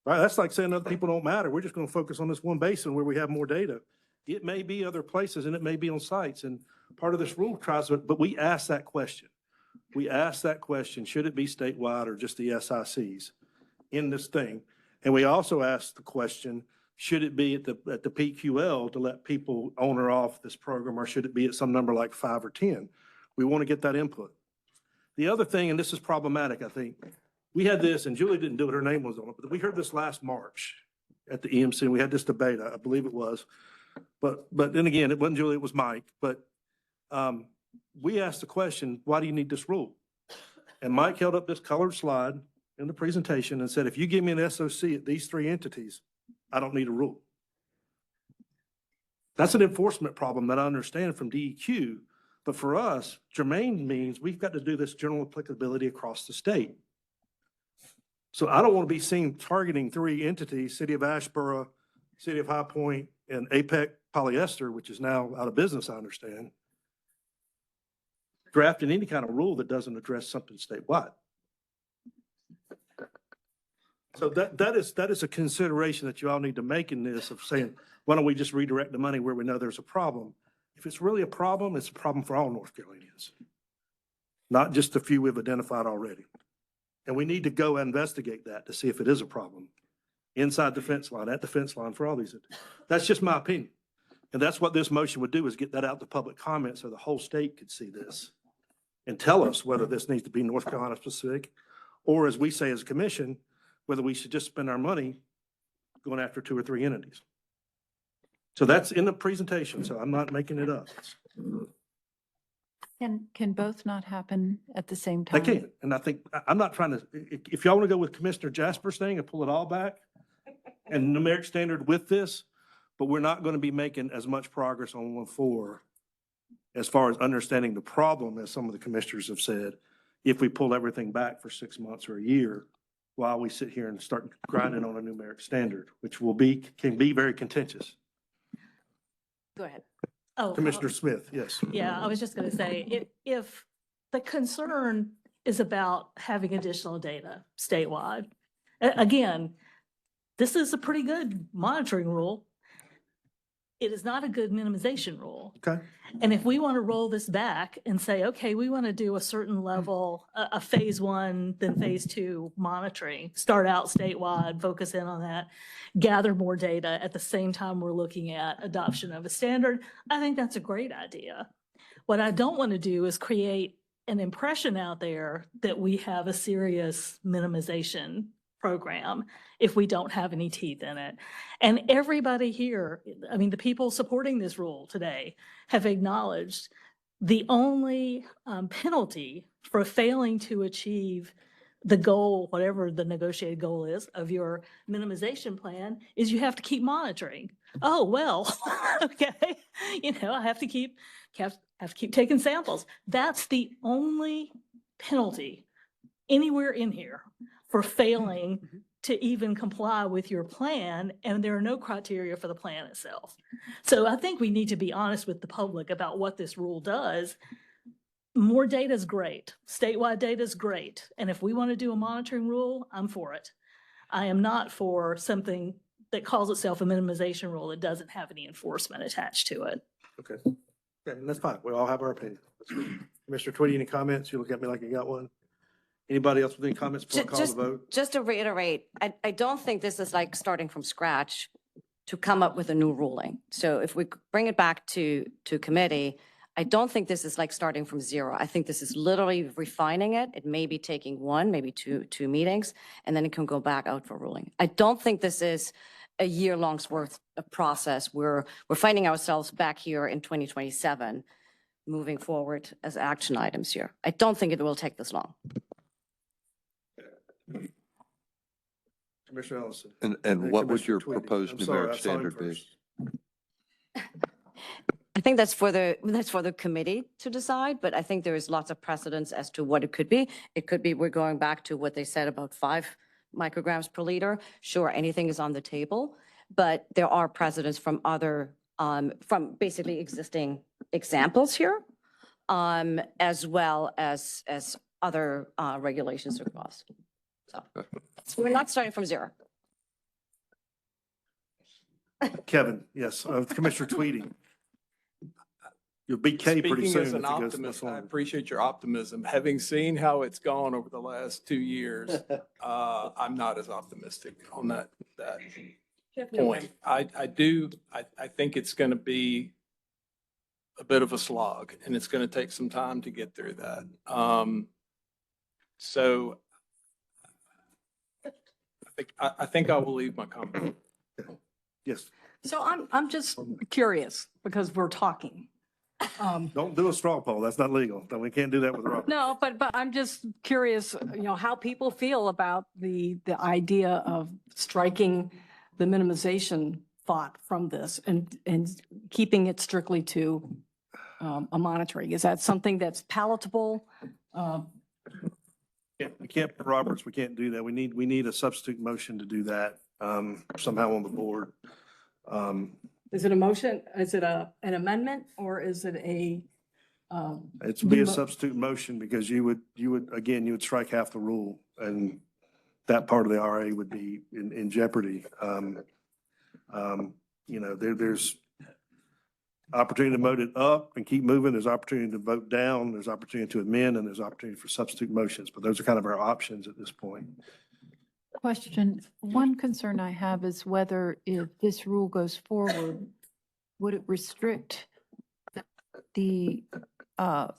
Right? That's like saying other people don't matter. We're just going to focus on this one basin where we have more data. It may be other places and it may be on sites. And part of this rule tries to, but we ask that question. We ask that question, should it be statewide or just the SICs in this thing? And we also ask the question, should it be at the PQL to let people on or off this program, or should it be at some number like 5 or 10? We want to get that input. The other thing, and this is problematic, I think, we had this, and Julie didn't do it, her name was on it, but we heard this last March at the EMC, and we had this debate, I believe it was. But then again, it wasn't Julie, it was Mike. But we asked the question, why do you need this rule? And Mike held up this colored slide in the presentation and said, if you give me an SOC at these 3 entities, I don't need a rule. That's an enforcement problem that I understand from DEQ. But for us, germane means we've got to do this general applicability across the state. So I don't want to be seen targeting 3 entities, City of Ashboro, City of High Point, and APEC Polyester, which is now out of business, I understand, drafting any kind of rule that doesn't address something statewide. So that is a consideration that you all need to make in this of saying, why don't we just redirect the money where we know there's a problem? If it's really a problem, it's a problem for all North Carolinians, not just the few we've identified already. And we need to go investigate that to see if it is a problem inside the fence line, at the fence line for all these. That's just my opinion. And that's what this motion would do, is get that out to public comment so the whole state could see this and tell us whether this needs to be North Carolina specific, or as we say as a commission, whether we should just spend our money going after 2 or 3 entities. So that's in the presentation, so I'm not making it up. Can both not happen at the same time? They can. And I think, I'm not trying to, if y'all want to go with Commissioner Jasper's thing and pull it all back and numeric standard with this, but we're not going to be making as much progress on 1.4 as far as understanding the problem, as some of the commissioners have said, if we pull everything back for 6 months or a year while we sit here and start grinding on a numeric standard, which can be very contentious. Go ahead. Oh, Commissioner Smith, yes. yeah, I was just going to say, if the concern is about having additional data statewide, again, this is a pretty good monitoring rule. It is not a good minimization rule. Okay. And if we want to roll this back and say, okay, we want to do a certain level, a phase 1, then phase 2 monitoring, start out statewide, focus in on that, gather more data at the same time we're looking at adoption of a standard, I think that's a great idea. What I don't want to do is create an impression out there that we have a serious minimization program if we don't have any teeth in it. And everybody here, I mean, the people supporting this rule today have acknowledged the only penalty for failing to achieve the goal, whatever the negotiated goal is of your minimization plan, is you have to keep monitoring. Oh, well, okay. I have to keep taking samples. That's the only penalty anywhere in here for failing to even comply with your plan, and there are no criteria for the plan itself. So I think we need to be honest with the public about what this rule does. More data is great. Statewide data is great. And if we want to do a monitoring rule, I'm for it. I am not for something that calls itself a minimization rule that doesn't have any enforcement attached to it. Okay. Okay, and that's fine. We all have our opinion. That's good. Commissioner Tweedy, any comments? You look at me like you got one. Anybody else with any comments before I call the vote? Just to reiterate, I don't think this is like starting from scratch to come up with a new ruling. So if we bring it back to committee, I don't think this is like starting from zero. I think this is literally refining it. It may be taking one, maybe two meetings, and then it can go back out for ruling. I don't think this is a year-long's worth of process. We're finding ourselves back here in 2027, moving forward as action items here. I don't think it will take this long. Commissioner Ellison. And what would Commissioner your Tweedy. proposed I'm sorry, numeric I saw him standard be? first. I think that's for the committee to decide, but I think there is lots of precedence as to what it could be. It could be we're going back to what they said about 5 micrograms per liter. Sure, anything is on the table, but there are precedents from other, from basically existing examples here, as well as other regulations across. So we're not starting from zero. Kevin, yes, Commissioner Tweedy. You'll be K pretty Speaking soon. as if an it goes optimist, this I long. appreciate your optimism. Having seen how it's gone over the last 2 years, I'm not as optimistic on that point. I think it's going to be a bit of a slog, and it's going to take some time to get through that. So I think I will leave my comment. Yes, So I'm just curious because we're talking. don't do a straw poll. That's not legal. We can't do that with Robert. No, but I'm just curious, how people feel about the idea of striking the minimization thought from this and keeping it strictly to a monitoring. Is that something that's palatable? We can't, Roberts, we can't do that. We need a substitute motion to do that somehow on the board. Is it a motion? Is it an amendment or is it a? It's be a substitute motion because you would strike half the rule and that part of the RA would be in jeopardy. There's opportunity to vote it up and keep moving. There's opportunity to vote down. There's opportunity to amend and there's opportunity for substitute motions. But those are kind of our options at this point. Question. One concern I have is whether if this rule goes forward, would it restrict the, and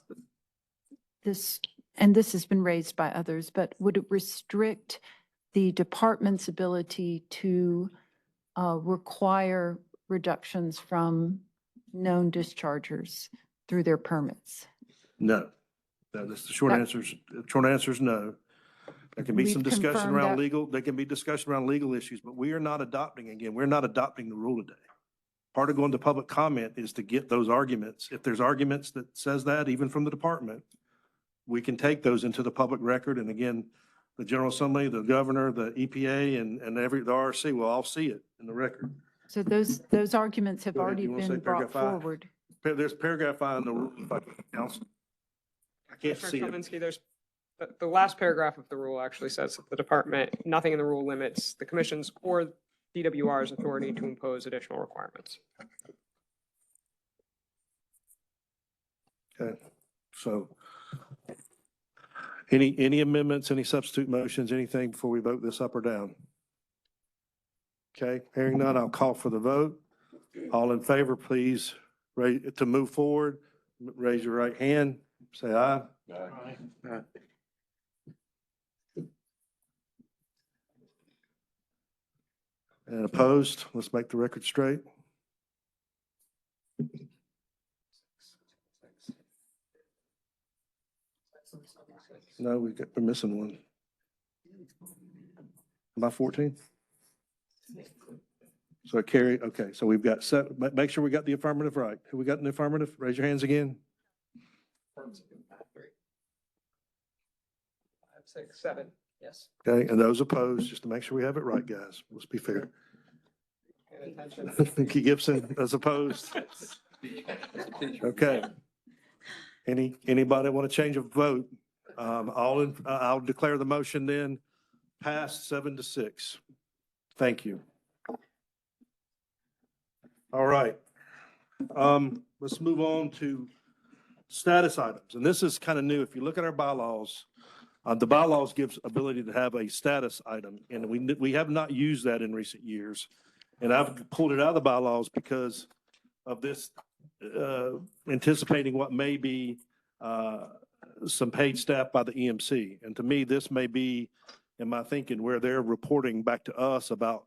this has been raised by others, but would it restrict the department's ability to require reductions from known dischargers through their permits? No. No, that's the short answer is no. There can be some We've discussion confirmed around that. legal, there can be discussion around legal issues, but we are not adopting, again, we're not adopting the rule today. Part of going to public comment is to get those arguments. If there's arguments that says that, even from the department, we can take those into the public record. And again, the General Assembly, the governor, the EPA, and the RRC will all see it in the record. So those arguments have Go ahead. already You wanna been say brought paragraph 5? forward. There's paragraph 5 in the rule, if I can, counsel. I can't see Commissioner it. Kaminsky, there's, the last paragraph of the rule actually says that the department, nothing in the rule limits the commission's or DWR's authority to impose additional requirements. Okay, so any amendments, any substitute motions, anything before we vote this up or down? Okay, hearing none, I'll call for the vote. All in favor, please, to move forward, raise your right hand, say aye. Aye. And opposed, let's make the record straight. No, we're missing one. Am I 14? So carry, okay, so we've got, make sure we got the affirmative right. Who we got in the affirmative? Raise your hands again. 5, 6, 7. Yes. Okay, and those opposed, just to make sure we have it right, guys, let's be fair. Key Gibson as opposed. Okay. Anybody want to change a vote? I'll declare the motion then passed 7-6. Thank you. All right. Let's move on to status items. And this is kind of new. If you look at our bylaws, the bylaws gives ability to have a status item, and we have not used that in recent years. And I've pulled it out of the bylaws because of this, anticipating what may be some paid staff by the EMC. And to me, this may be, in my thinking, where they're reporting back to us about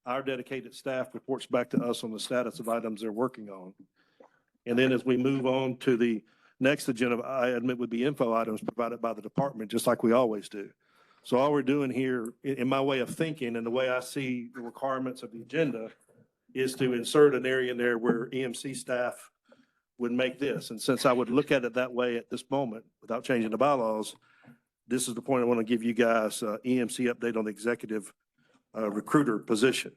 our dedicated staff reports back to us on the status of items they're working on. And then as we move on to the next agenda, I admit would be info items provided by the department, just like we always do. So all we're doing here, in my way of thinking and the way I see the requirements of the agenda, is to insert an area in there where EMC staff would make this. And since I would look at it that way at this moment, without changing the bylaws, this is the point I want to give you guys, EMC update on the executive recruiter position.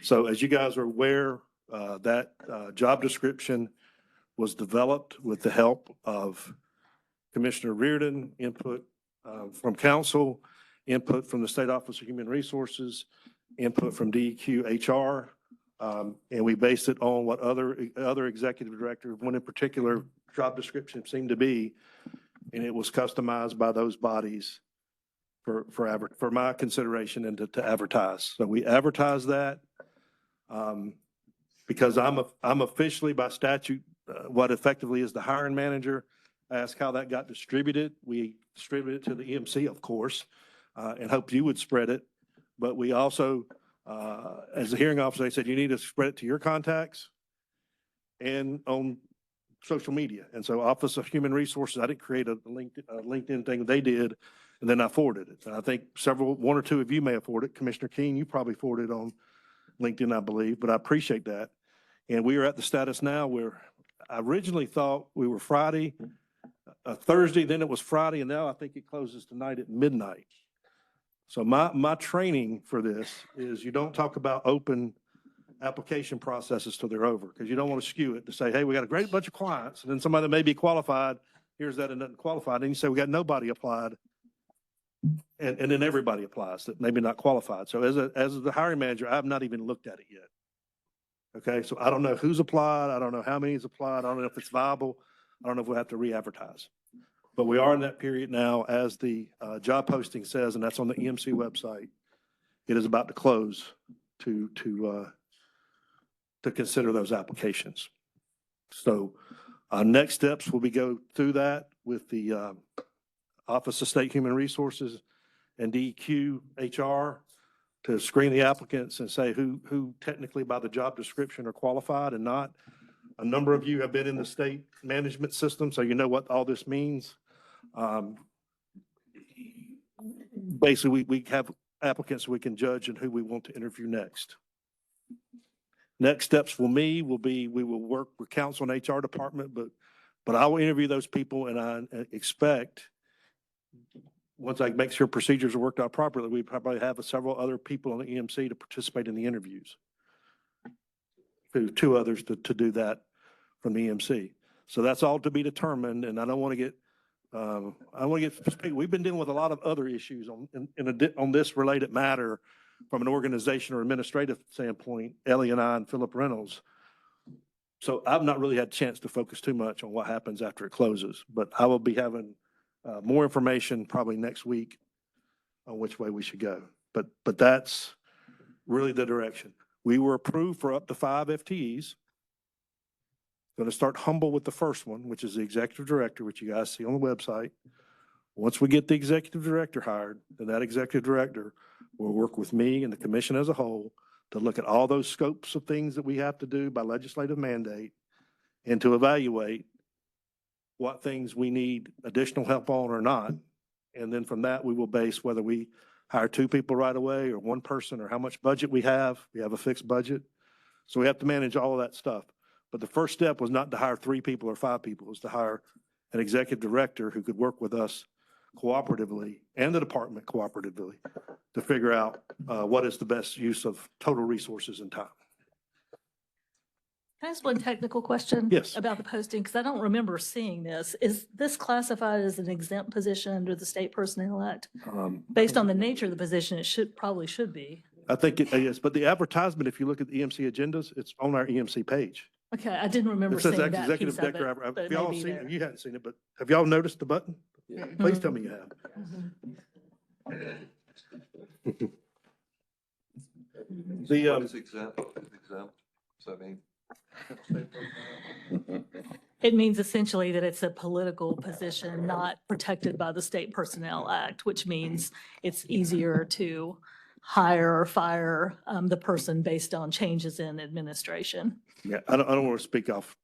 So as you guys are aware, that job description was developed with the help of Commissioner Reardon, input from council, input from the State Office of Human Resources, input from DEQ HR, and we based it on what other executive directors, one in particular job description seemed to be, and it was customized by those bodies for my consideration and to advertise. So we advertise that because I'm officially by statute what effectively is the hiring manager. I asked how that got distributed. We distributed it to the EMC, of course, and hoped you would spread it. But we also, as a hearing officer, they said you need to spread it to your contacts and on social media. And so Office of Human Resources, I didn't create a LinkedIn thing. They did, and then I forwarded it. And I think one or two of you may have forwarded it. Commissioner King, you probably forwarded on LinkedIn, I believe, but I appreciate that. And we are at the status now where I originally thought we were Friday, Thursday, then it was Friday, and now I think it closes tonight at midnight. So my training for this is you don't talk about open application processes till they're over, because you don't want to skew it to say, hey, we got a great bunch of clients, and then somebody that may be qualified, here's that and nothing qualified, and you say, we got nobody applied, and then everybody applies that maybe not qualified. So as the hiring manager, I've not even looked at it yet. Okay, so I don't know who's applied, I don't know how many's applied, I don't know if it's viable, I don't know if we'll have to re-advertise. But we are in that period now, as the job posting says, and that's on the EMC website. It is about to close to consider those applications. So next steps will be go through that with the Office of State Human Resources and DEQ HR to screen the applicants and say who technically by the job description are qualified and not. A number of you have been in the state management system, so you know what all this means. Basically, we have applicants we can judge and who we want to interview next. Next steps for me will be, we will work with council and HR department, but I will interview those people, and I expect, once I make sure procedures are worked out properly, we probably have several other people on the EMC to participate in the interviews. Two others to do that from the EMC. So that's all to be determined, and I don't want to get, we've been dealing with a lot of other issues on this related matter from an organization or administrative standpoint, Ellie and I and Philip Reynolds. So I've not really had a chance to focus too much on what happens after it closes, but I will be having more information probably next week on which way we should go. But that's really the direction. We were approved for up to 5 FTEs. Going to start humble with the first one, which is the executive director, which you guys see on the website. Once we get the executive director hired, then that executive director will work with me and the commission as a whole to look at all those scopes of things that we have to do by legislative mandate and to evaluate what things we need additional help on or not. And then from that, we will base whether we hire 2 people right away or 1 person or how much budget we have. We have a fixed budget. So we have to manage all of that stuff. But the first step was not to hire 3 people or 5 people. It was to hire an executive director who could work with us cooperatively and the department cooperatively to figure out what is the best use of total resources and time. Can I ask one technical question? Yes. About the posting, because I don't remember seeing this. Is this classified as an exempt position under the State Personnel Act? Based on the nature of the position, it probably should be. I think it is, but the advertisement, if you look at the EMC agendas, it's on our EMC page. Okay, I didn't remember It says seeing that executive piece of director. it, but Have it y'all may be seen, there. you hadn't seen it, but have y'all noticed the button? Please tell me you have. The, What is exempt? Exempt, so I mean. It means essentially that it's a political position not protected by the State Personnel Act, which means it's easier to hire or fire the person based on changes in administration. Yeah, I don't want to speak off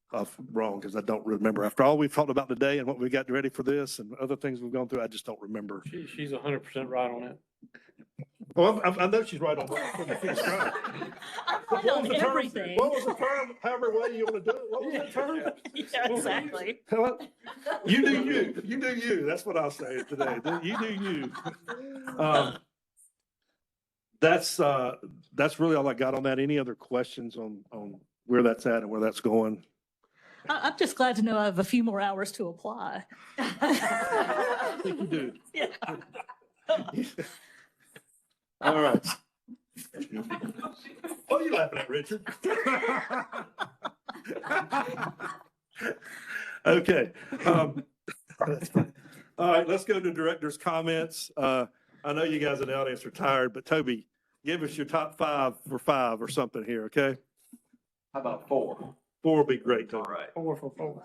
wrong because I don't remember. After all we've talked about today and what we got ready for this and other things we've gone through, I just don't remember. She's 100% right on it. Well, I know she's right on that. She's right. What was the term? Everything. What was the term? However way you want to do it. What was the term? Yeah, exactly. You do you. You do you. That's what I'll say today. You do you. That's really all I got on that. Any other questions on where that's at and where that's going? I'm just glad to know I have a few more hours to apply. I think you do. Yeah. All right. What are you laughing at, Richard? Okay. That's fine. All right, let's go to director's comments. I know you guys in the audience are tired, but Toby, give us your top 5 for 5 or something here, okay? How about 4? 4 would be great, Toby. All right. 4 for 4.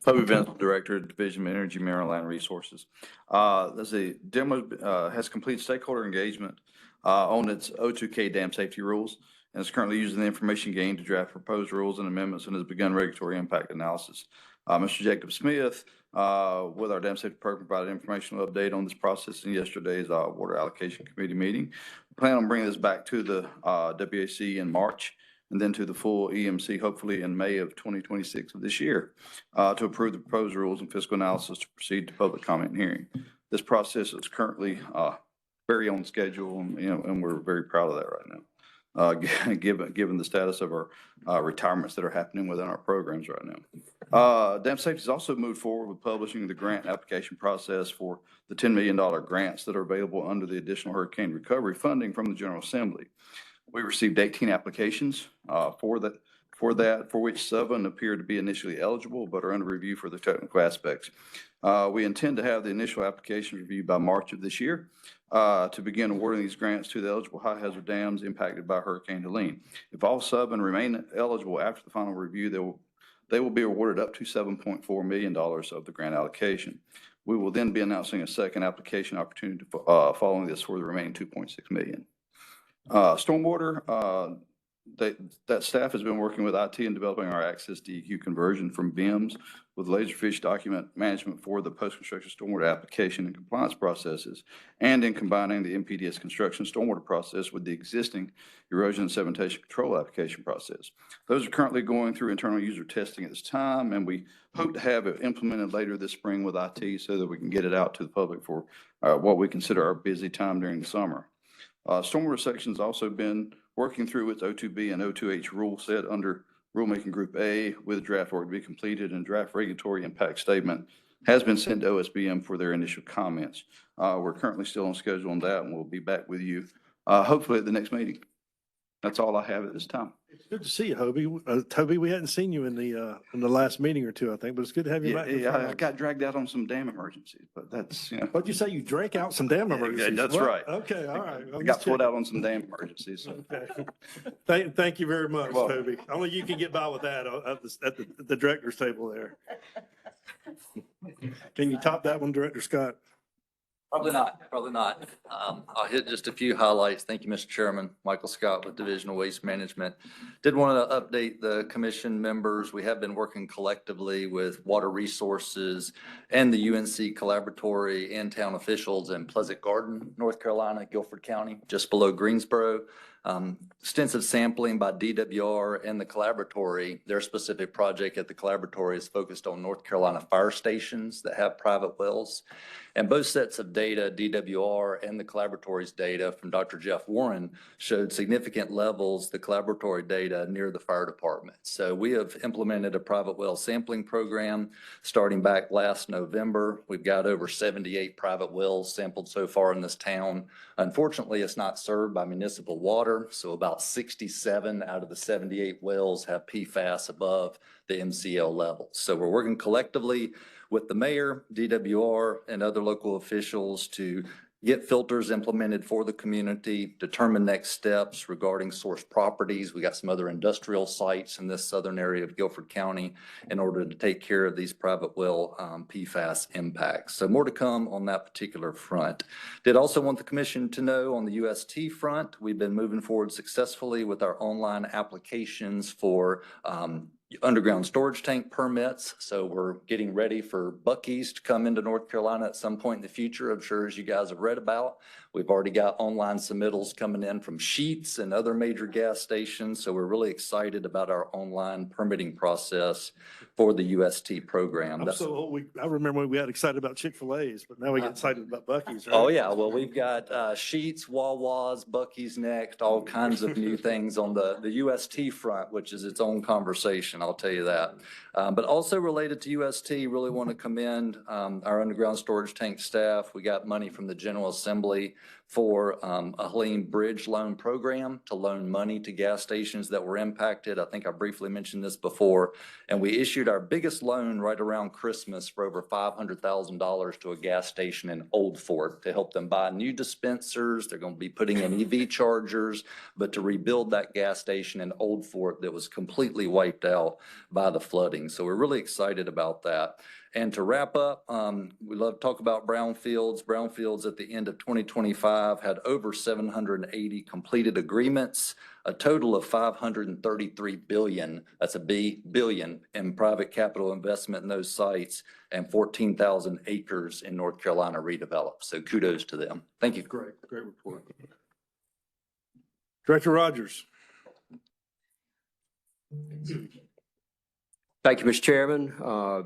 Toby Venable, Director, Division of Energy, Mineral Land Resources. Let's see, DEMA has complete stakeholder engagement on its O2K dam safety rules and is currently using the information gained to draft proposed rules and amendments and has begun regulatory impact analysis. Mr. Jacob Smith with our dam safety program provided informational update on this process in yesterday's Water Allocation Committee meeting. We plan on bringing this back to the WAC in March and then to the full EMC hopefully in May of 2026 of this year to approve the proposed rules and fiscal analysis to proceed to public comment and hearing. This process is currently very on schedule and we're very proud of that right now. Given the status of our retirements that are happening within our programs right now. Dam Safety has also moved forward with publishing the grant application process for the $10 million grants that are available under the additional hurricane recovery funding from the General Assembly. We received 18 applications for which 7 appear to be initially eligible, but are under review for the technical aspects. We intend to have the initial application reviewed by March of this year to begin awarding these grants to the eligible high hazard dams impacted by Hurricane Helene. If all 7 remain eligible after the final review, they will be awarded up to $7.4 million of the grant allocation. We will then be announcing a second application opportunity following this for the remaining $2.6 million. Stormwater, that staff has been working with IT in developing our Access DEQ conversion from BIMS with Laserfish document management for the post-construction stormwater application and compliance processes, and in combining the MPDS construction stormwater process with the existing erosion and sedimentation control application process. Those are currently going through internal user testing at this time, and we hope to have it implemented later this spring with IT so that we can get it out to the public for what we consider our busy time during the summer. Stormwater section's also been working through its O2B and O2H rule set under Rulemaking Group A with draft work to be completed, and draft regulatory impact statement has been sent to OSBM for their initial comments. We're currently still on schedule on that, and we'll be back with you hopefully at the next meeting. That's all I have at this time. It's good to see you, Toby. We hadn't seen you in the last meeting or two, I think, but it's good to have you back. Yeah, I got dragged out on some dam emergencies, but that's, What'd you say? You drank out some dam emergencies? Yeah, that's What? right. Okay, all right. I got pulled out on some dam emergencies. Okay. Thank you very much, Toby. Only you can get by with that at the director's table there. Can you top that one, Director Scott? Probably not. I'll hit just a few highlights. Thank you, Mr. Chairman. Michael Scott with Division of Waste Management. Did want to update the commission members. We have been working collectively with Water Resources and the UNC Collaboratory and town officials in Pleasant Garden, North Carolina, Guilford County, just below Greensboro. Extensive sampling by DWR and the Collaboratory. Their specific project at the Collaboratory is focused on North Carolina fire stations that have private wells. And both sets of data, DWR and the Collaboratory's data from Dr. Jeff Warren, showed significant levels, the Collaboratory data, near the fire department. So we have implemented a private well sampling program starting back last November. We've got over 78 private wells sampled so far in this town. Unfortunately, it's not served by municipal water, so about 67 out of the 78 wells have PFAS above the MCL level. So we're working collectively with the mayor, DWR, and other local officials to get filters implemented for the community, determine next steps regarding source properties. We got some other industrial sites in this southern area of Guilford County in order to take care of these private well PFAS impacts. So more to come on that particular front. Did also want the commission to know on the UST front, we've been moving forward successfully with our online applications for underground storage tank permits. So we're getting ready for Buc-ee's to come into North Carolina at some point in the future. I'm sure as you guys have read about, we've already got online submittals coming in from Sheetz and other major gas stations. So we're really excited about our online permitting process for the UST program. I'm so old, I remember when we got excited about Chick-fil-A's, but now we get excited about Buc-ee's, right? Oh, yeah. Well, we've got Sheetz, Wawa's, Buc-ee's next, all kinds of new things on the UST front, which is its own conversation, I'll tell you that. But also related to UST, really want to commend our underground storage tank staff. We got money from the General Assembly for a Helene Bridge loan program to loan money to gas stations that were impacted. I think I briefly mentioned this before. And we issued our biggest loan right around Christmas for over $500,000 to a gas station in Old Fort to help them buy new dispensers. They're going to be putting in EV chargers, but to rebuild that gas station in Old Fort that was completely wiped out by the flooding. So we're really excited about that. And to wrap up, we love to talk about brownfields. Brownfields at the end of 2025 had over 780 completed agreements, a total of $533 billion, that's a B, billion in private capital investment in those sites, and 14,000 acres in North Carolina redeveloped. So kudos to them. Thank you. Great report. Director Rogers. Thank you, Mr. Chairman,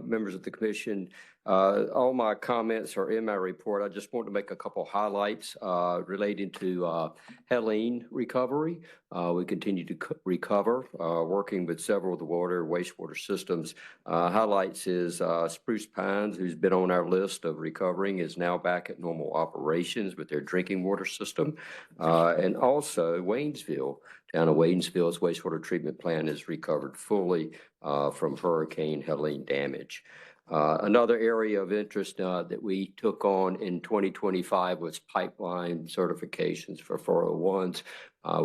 members of the commission. All my comments are in my report. I just want to make a couple highlights relating to Helene recovery. We continue to recover, working with several of the water wastewater systems. Highlights is Spruce Pines, who's been on our list of recovering, is now back at normal operations with their drinking water system. And also Waynesville, down in Waynesville's wastewater treatment plant is recovered fully from Hurricane Helene damage. Another area of interest that we took on in 2025 was pipeline certifications for 401s.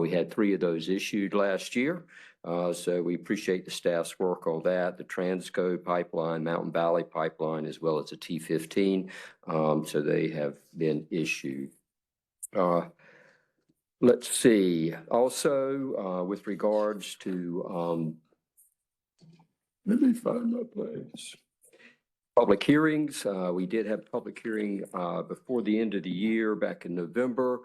We had 3 of those issued last year. So we appreciate the staff's work on that, the Transco pipeline, Mountain Valley pipeline, as well as the T15. So they have been issued. Let's see. Also, with regards to, let me find my place. Public hearings, we did have public hearing before the end of the year back in November.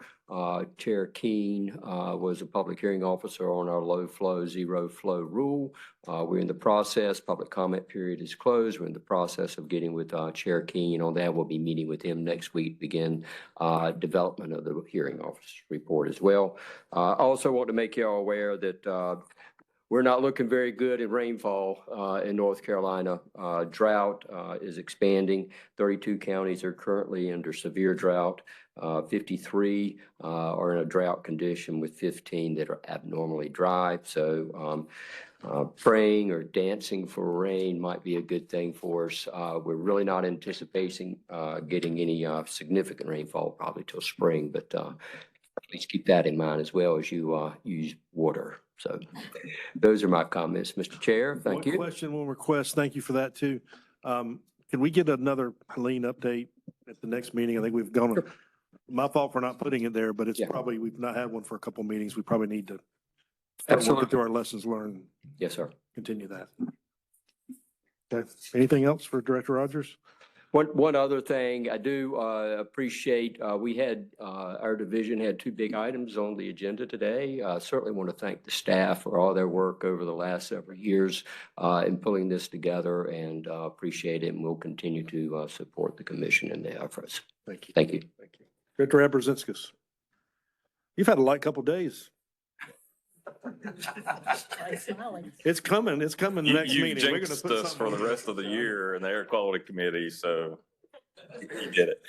Chair Keene was a public hearing officer on our low flow, zero flow rule. We're in the process, public comment period is closed. We're in the process of getting with Chair Keene on that. We'll be meeting with him next week, begin development of the hearing officer report as well. I also want to make you all aware that we're not looking very good in rainfall in North Carolina. Drought is expanding. 32 counties are currently under severe drought. 53 are in a drought condition with 15 that are abnormally dry. So praying or dancing for rain might be a good thing for us. We're really not anticipating getting any significant rainfall probably till spring, but please keep that in mind as well as you use water. So those are my comments, Mr. Chair. Thank you. One question, one request. Thank you for that too. Can we get another Helene update at the next meeting? I think we've gone, my fault for not putting it there, but it's probably, we've not had one for a couple meetings. We probably need to start working through our lessons learned. Yes, sir. Continue that. Okay. Anything else for Director Rogers? One other thing, I do appreciate, we had, our division had two big items on the agenda today. Certainly want to thank the staff for all their work over the last several years in pulling this together, and appreciate it, and we'll continue to support the commission in the efforts. Thank you. Thank you. Thank you. Director Abrazinskis. You've had a light couple days. It's coming the next You meeting. We're gonna jinxed put us for something the on rest of the year in the Air Quality Committee, so you did it.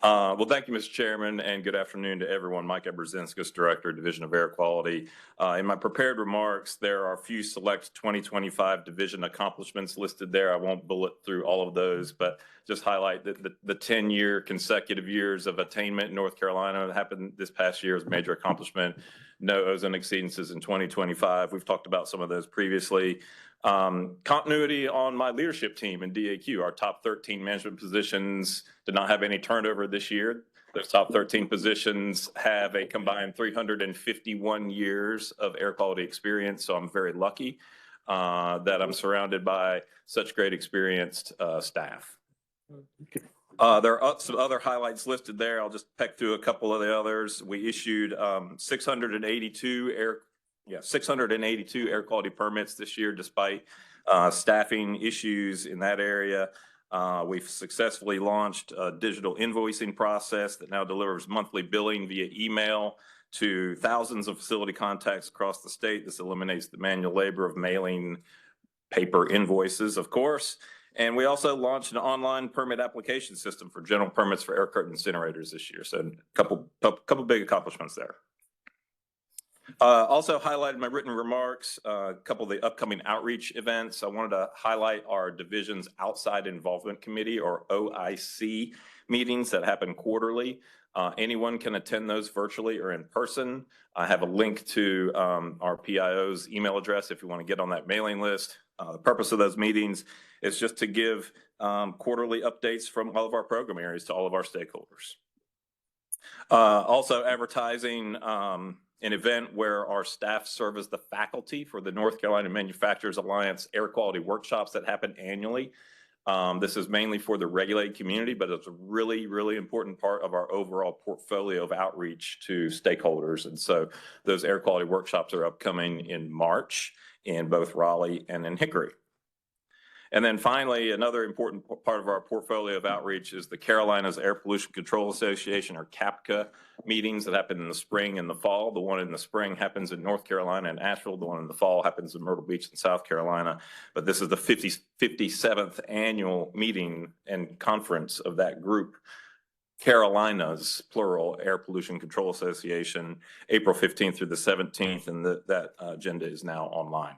Well, thank you, Mr. Chairman, and good afternoon to everyone. Mike Abrazinskis, Director, Division of Air Quality. In my prepared remarks, there are a few select 2025 division accomplishments listed there. I won't bullet through all of those, but just highlight that the 10-year consecutive years of attainment in North Carolina that happened this past year as a major accomplishment. No ozone exceedances in 2025. We've talked about some of those previously. Continuity on my leadership team in DAQ. Our top 13 management positions did not have any turnover this year. Those top 13 positions have a combined 351 years of air quality experience. So I'm very lucky that I'm surrounded by such great experienced staff. There are some other highlights listed there. I'll just peck through a couple of the others. We issued 682 air quality permits this year, despite staffing issues in that area. We've successfully launched a digital invoicing process that now delivers monthly billing via email to thousands of facility contacts across the state. This eliminates the manual labor of mailing paper invoices, of course. And we also launched an online permit application system for general permits for air curtain incinerators this year. So a couple big accomplishments there. Also highlighted in my written remarks, a couple of the upcoming outreach events. I wanted to highlight our division's Outside Involvement Committee, or OIC, meetings that happen quarterly. Anyone can attend those virtually or in person. I have a link to our PIO's email address if you want to get on that mailing list. The purpose of those meetings is just to give quarterly updates from all of our program areas to all of our stakeholders. Also advertising an event where our staff serve as the faculty for the North Carolina Manufacturers Alliance Air Quality Workshops that happen annually. This is mainly for the regulated community, but it's a really, really important part of our overall portfolio of outreach to stakeholders. And so those air quality workshops are upcoming in March in both Raleigh and in Hickory. And then finally, another important part of our portfolio of outreach is the Carolinas Air Pollution Control Association, or CAPCA, meetings that happen in the spring and the fall. The one in the spring happens in North Carolina and Asheville. The one in the fall happens in Myrtle Beach in South Carolina. But this is the 57th annual meeting and conference of that group. Carolinas, plural, Air Pollution Control Association, April 15th through the 17th, and that agenda is now online.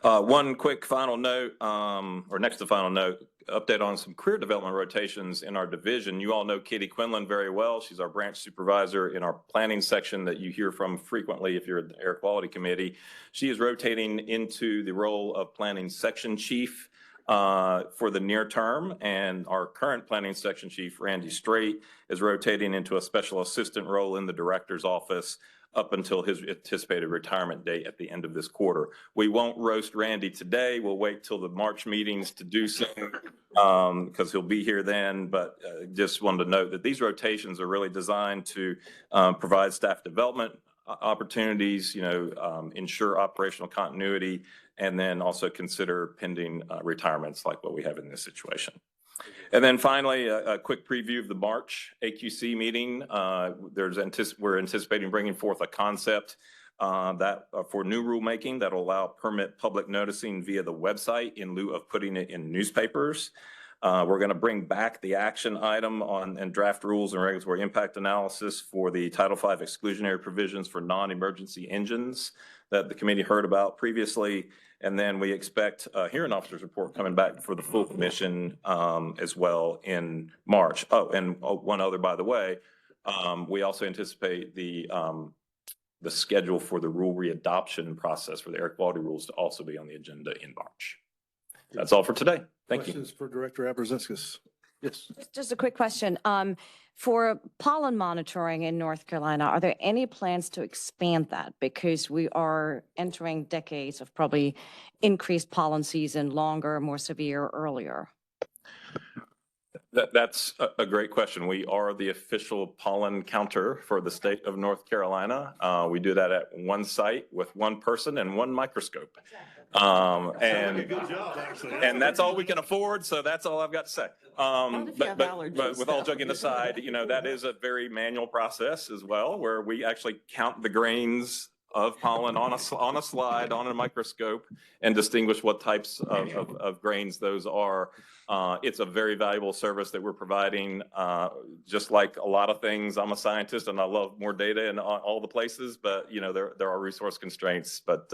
One quick final note, or next to final note, update on some career development rotations in our division. You all know Katie Quinlan very well. She's our branch supervisor in our planning section that you hear from frequently if you're at the Air Quality Committee. She is rotating into the role of planning section chief for the near term, and our current planning section chief, Randy Strait, is rotating into a special assistant role in the director's office up until his anticipated retirement date at the end of this quarter. We won't roast Randy today. We'll wait till the March meetings to do so because he'll be here then. But just wanted to note that these rotations are really designed to provide staff development opportunities, ensure operational continuity, and then also consider pending retirements like what we have in this situation. And then finally, a quick preview of the March AQC meeting. We're anticipating bringing forth a concept for new rulemaking that will allow permit public noticing via the website in lieu of putting it in newspapers. We're going to bring back the action item and draft rules and regulatory impact analysis for the Title V exclusionary provisions for non-emergency engines that the committee heard about previously. And then we expect a hearing officer's report coming back for the full commission as well in March. One other, by the way, we also anticipate the schedule for the rule readoption process for the air quality rules to also be on the agenda in March. That's all for today. Thank you. Questions for Director Abrazinskis? Yes. Just a quick question. For pollen monitoring in North Carolina, are there any plans to expand that? Because we are entering decades of probably increased pollen season, longer, more severe, earlier. That's a great question. We are the official pollen counter for the state of North Carolina. We do that at one site with one person and one microscope. And that's all we can afford, so that's all I've got to say. But with all joking aside, you know, that is a very manual process as well, where we actually count the grains of pollen on a slide, on a microscope, and distinguish what types of grains those are. It's a very valuable service that we're providing. Just like a lot of things, I'm a scientist and I love more data in all the places, but you know, there are resource constraints, but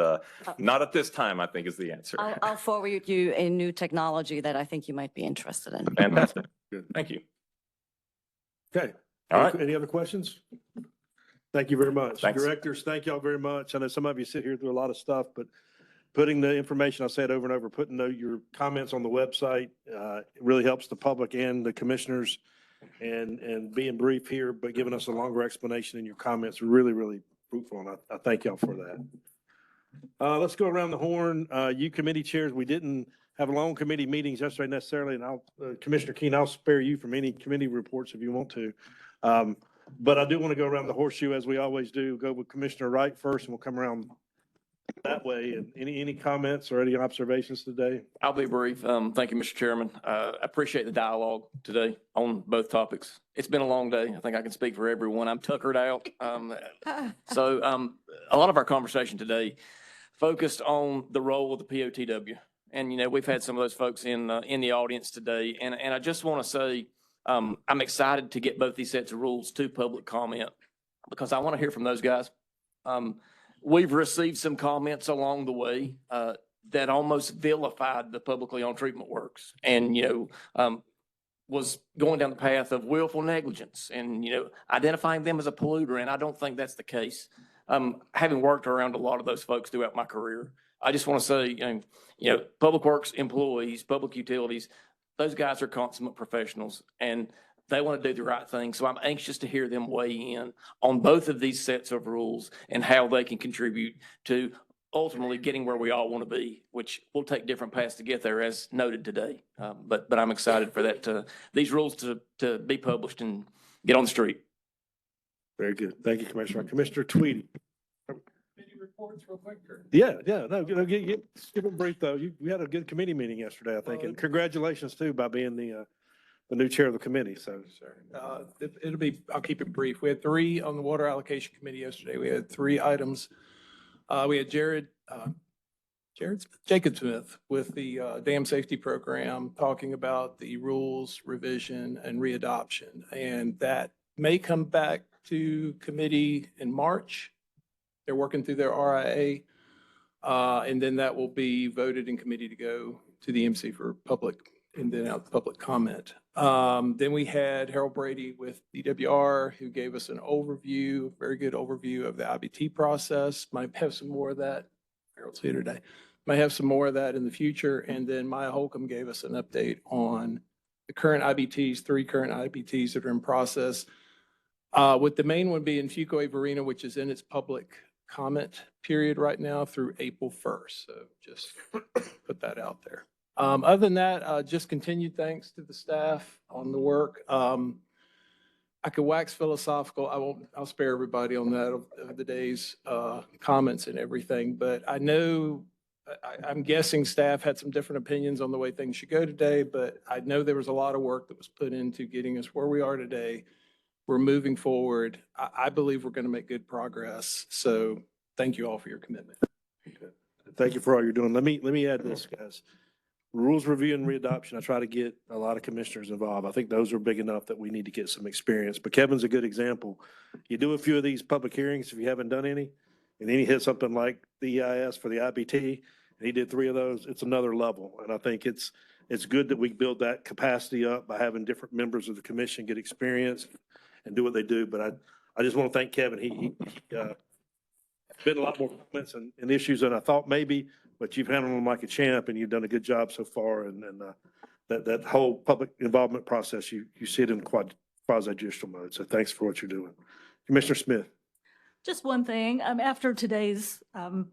not at this time, I think is the answer. I'll forward you a new technology that I think you might be interested in. Fantastic. Good. Thank you. Okay. All right. Any other questions? Thank you very much. Thanks. Directors, thank y'all very much. I know some of you sit here through a lot of stuff, but putting the information I said over and over, putting your comments on the website, it really helps the public and the commissioners, and being brief here, but giving us a longer explanation in your comments, really, really fruitful, and I thank y'all for that. Let's go around the horn. You committee chairs, we didn't have long committee meetings yesterday necessarily, and Commissioner Keen, I'll spare you from any committee reports if you want to. But I do want to go around the horseshoe as we always do. Go with Commissioner Wright first, and we'll come around that way. And any comments or any observations today? I'll be brief. Thank you, Mr. Chairman. I appreciate the dialogue today on both topics. It's been a long day. I think I can speak for everyone. I'm tuckered out. So a lot of our conversation today focused on the role of the POTW. And, you know, we've had some of those folks in the audience today. And I just want to say, I'm excited to get both these sets of rules to public comment because I want to hear from those guys. We've received some comments along the way that almost vilified the publicly owned treatment works and, you know, was going down the path of willful negligence and, you know, identifying them as a polluter. And I don't think that's the case. Having worked around a lot of those folks throughout my career, I just want to say, you know, public works employees, public utilities, those guys are consummate professionals and they want to do the right thing. So I'm anxious to hear them weigh in on both of these sets of rules and how they can contribute to ultimately getting where we all want to be, which will take different paths to get there as noted today. But I'm excited for that, these rules to be published and get on the street. Very good. Thank you, Commissioner. Commissioner Tweedy. Reports real quick. Yeah, no, give them brief though. We had a good committee meeting yesterday, I think, and congratulations too by being the new chair of the committee, so. I'll keep it brief. We had 3 on the Water Allocation Committee yesterday. We had 3 items. We had Jared Jacob Smith with the Dam Safety Program talking about the rules revision and readoption. And that may come back to committee in March. They're working through their RIA. And then that will be voted in committee to go to the MC for public and then out the public comment. Then we had Harold Brady with DWR who gave us an overview, very good overview of the IBT process. Might have some more of that. Harold's here today. Might have some more of that in the future. And then Maya Holcomb gave us an update on the current IBTs, 3 current IBTs that are in process. With the main one being Fuquay Varina, which is in its public comment period right now through April 1st. So just put that out there. Other than that, just continued thanks to the staff on the work. I could wax philosophical. I'll spare everybody on that of the day's comments and everything, but I know, I'm guessing staff had some different opinions on the way things should go today, but I know there was a lot of work that was put into getting us where we are today. We're moving forward. I believe we're going to make good progress. So thank you all for your commitment. Thank you for all you're doing. Let me add this, guys. Rules review and readoption, I try to get a lot of commissioners involved. I think those are big enough that we need to get some experience. But Kevin's a good example. You do a few of these public hearings if you haven't done any, and then you hit something like the EIS for the IBT, and he did 3 of those. It's another level. And I think it's good that we build that capacity up by having different members of the commission get experience and do what they do. But I just want to thank Kevin. He been a lot more comments and issues than I thought maybe, but you've handled them like a champ and you've done a good job so far. And that whole public involvement process, you see it in quasi-judicial mode. So thanks for what you're doing. Commissioner Smith. Just one thing, after today's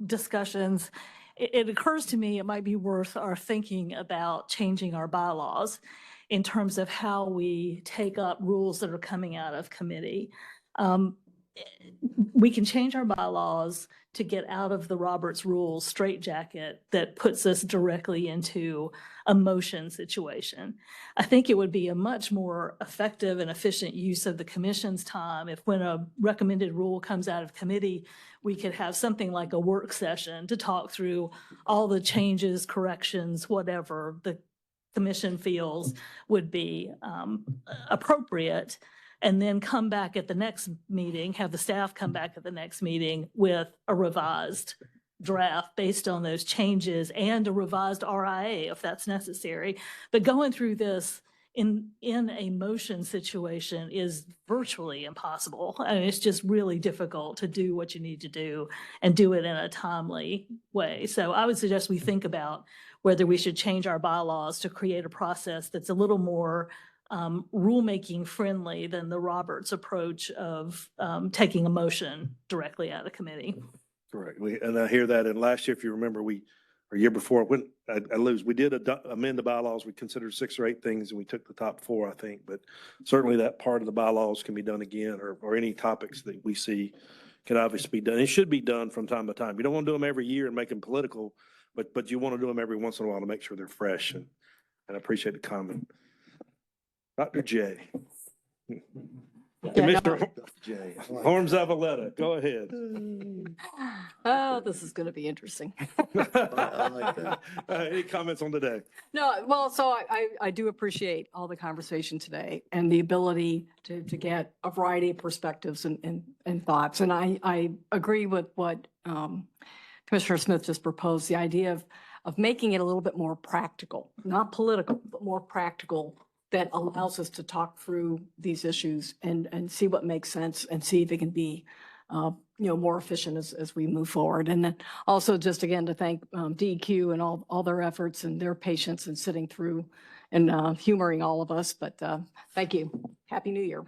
discussions, it occurs to me it might be worth our thinking about changing our bylaws in terms of how we take up rules that are coming out of committee. Um, we can change our bylaws to get out of the Roberts Rules straitjacket that puts us directly into a motion situation. I think it would be a much more effective and efficient use of the commission's time if when a recommended rule comes out of committee, we could have something like a work session to talk through all the changes, corrections, whatever the commission feels would be appropriate, and then come back at the next meeting, have the staff come back at the next meeting with a revised draft based on those changes and a revised RIA if that's necessary. But going through this in a motion situation is virtually impossible. I mean, it's just really difficult to do what you need to do and do it in a timely way. So I would suggest we think about whether we should change our bylaws to create a process that's a little more rulemaking friendly than the Roberts approach of taking a motion directly out of committee. Correct. And I hear that. And last year, if you remember, or year before, when I lose, we did amend the bylaws. We considered 6 or 8 things and we took the top 4, I think. But certainly that part of the bylaws can be done again, or any topics that we see can obviously be done. It should be done from time to time. You don't want to do them every year and make them political, but you want to do them every once in a while to make sure they're fresh. And I appreciate the comment. Dr. J. Commissioner Horn Zavaleta, go ahead. Oh, this is going to be interesting. Any comments on today? No, well, so I do appreciate all the conversation today and the ability to get a variety of perspectives and thoughts. And I agree with what Commissioner Smith just proposed, the idea of making it a little bit more practical, not political, but more practical, that allows us to talk through these issues and see what makes sense and see if it can be, more efficient as we move forward. And then also just again to thank DEQ and all their efforts and their patience in sitting through and humoring all of us. But thank you. Happy New Year.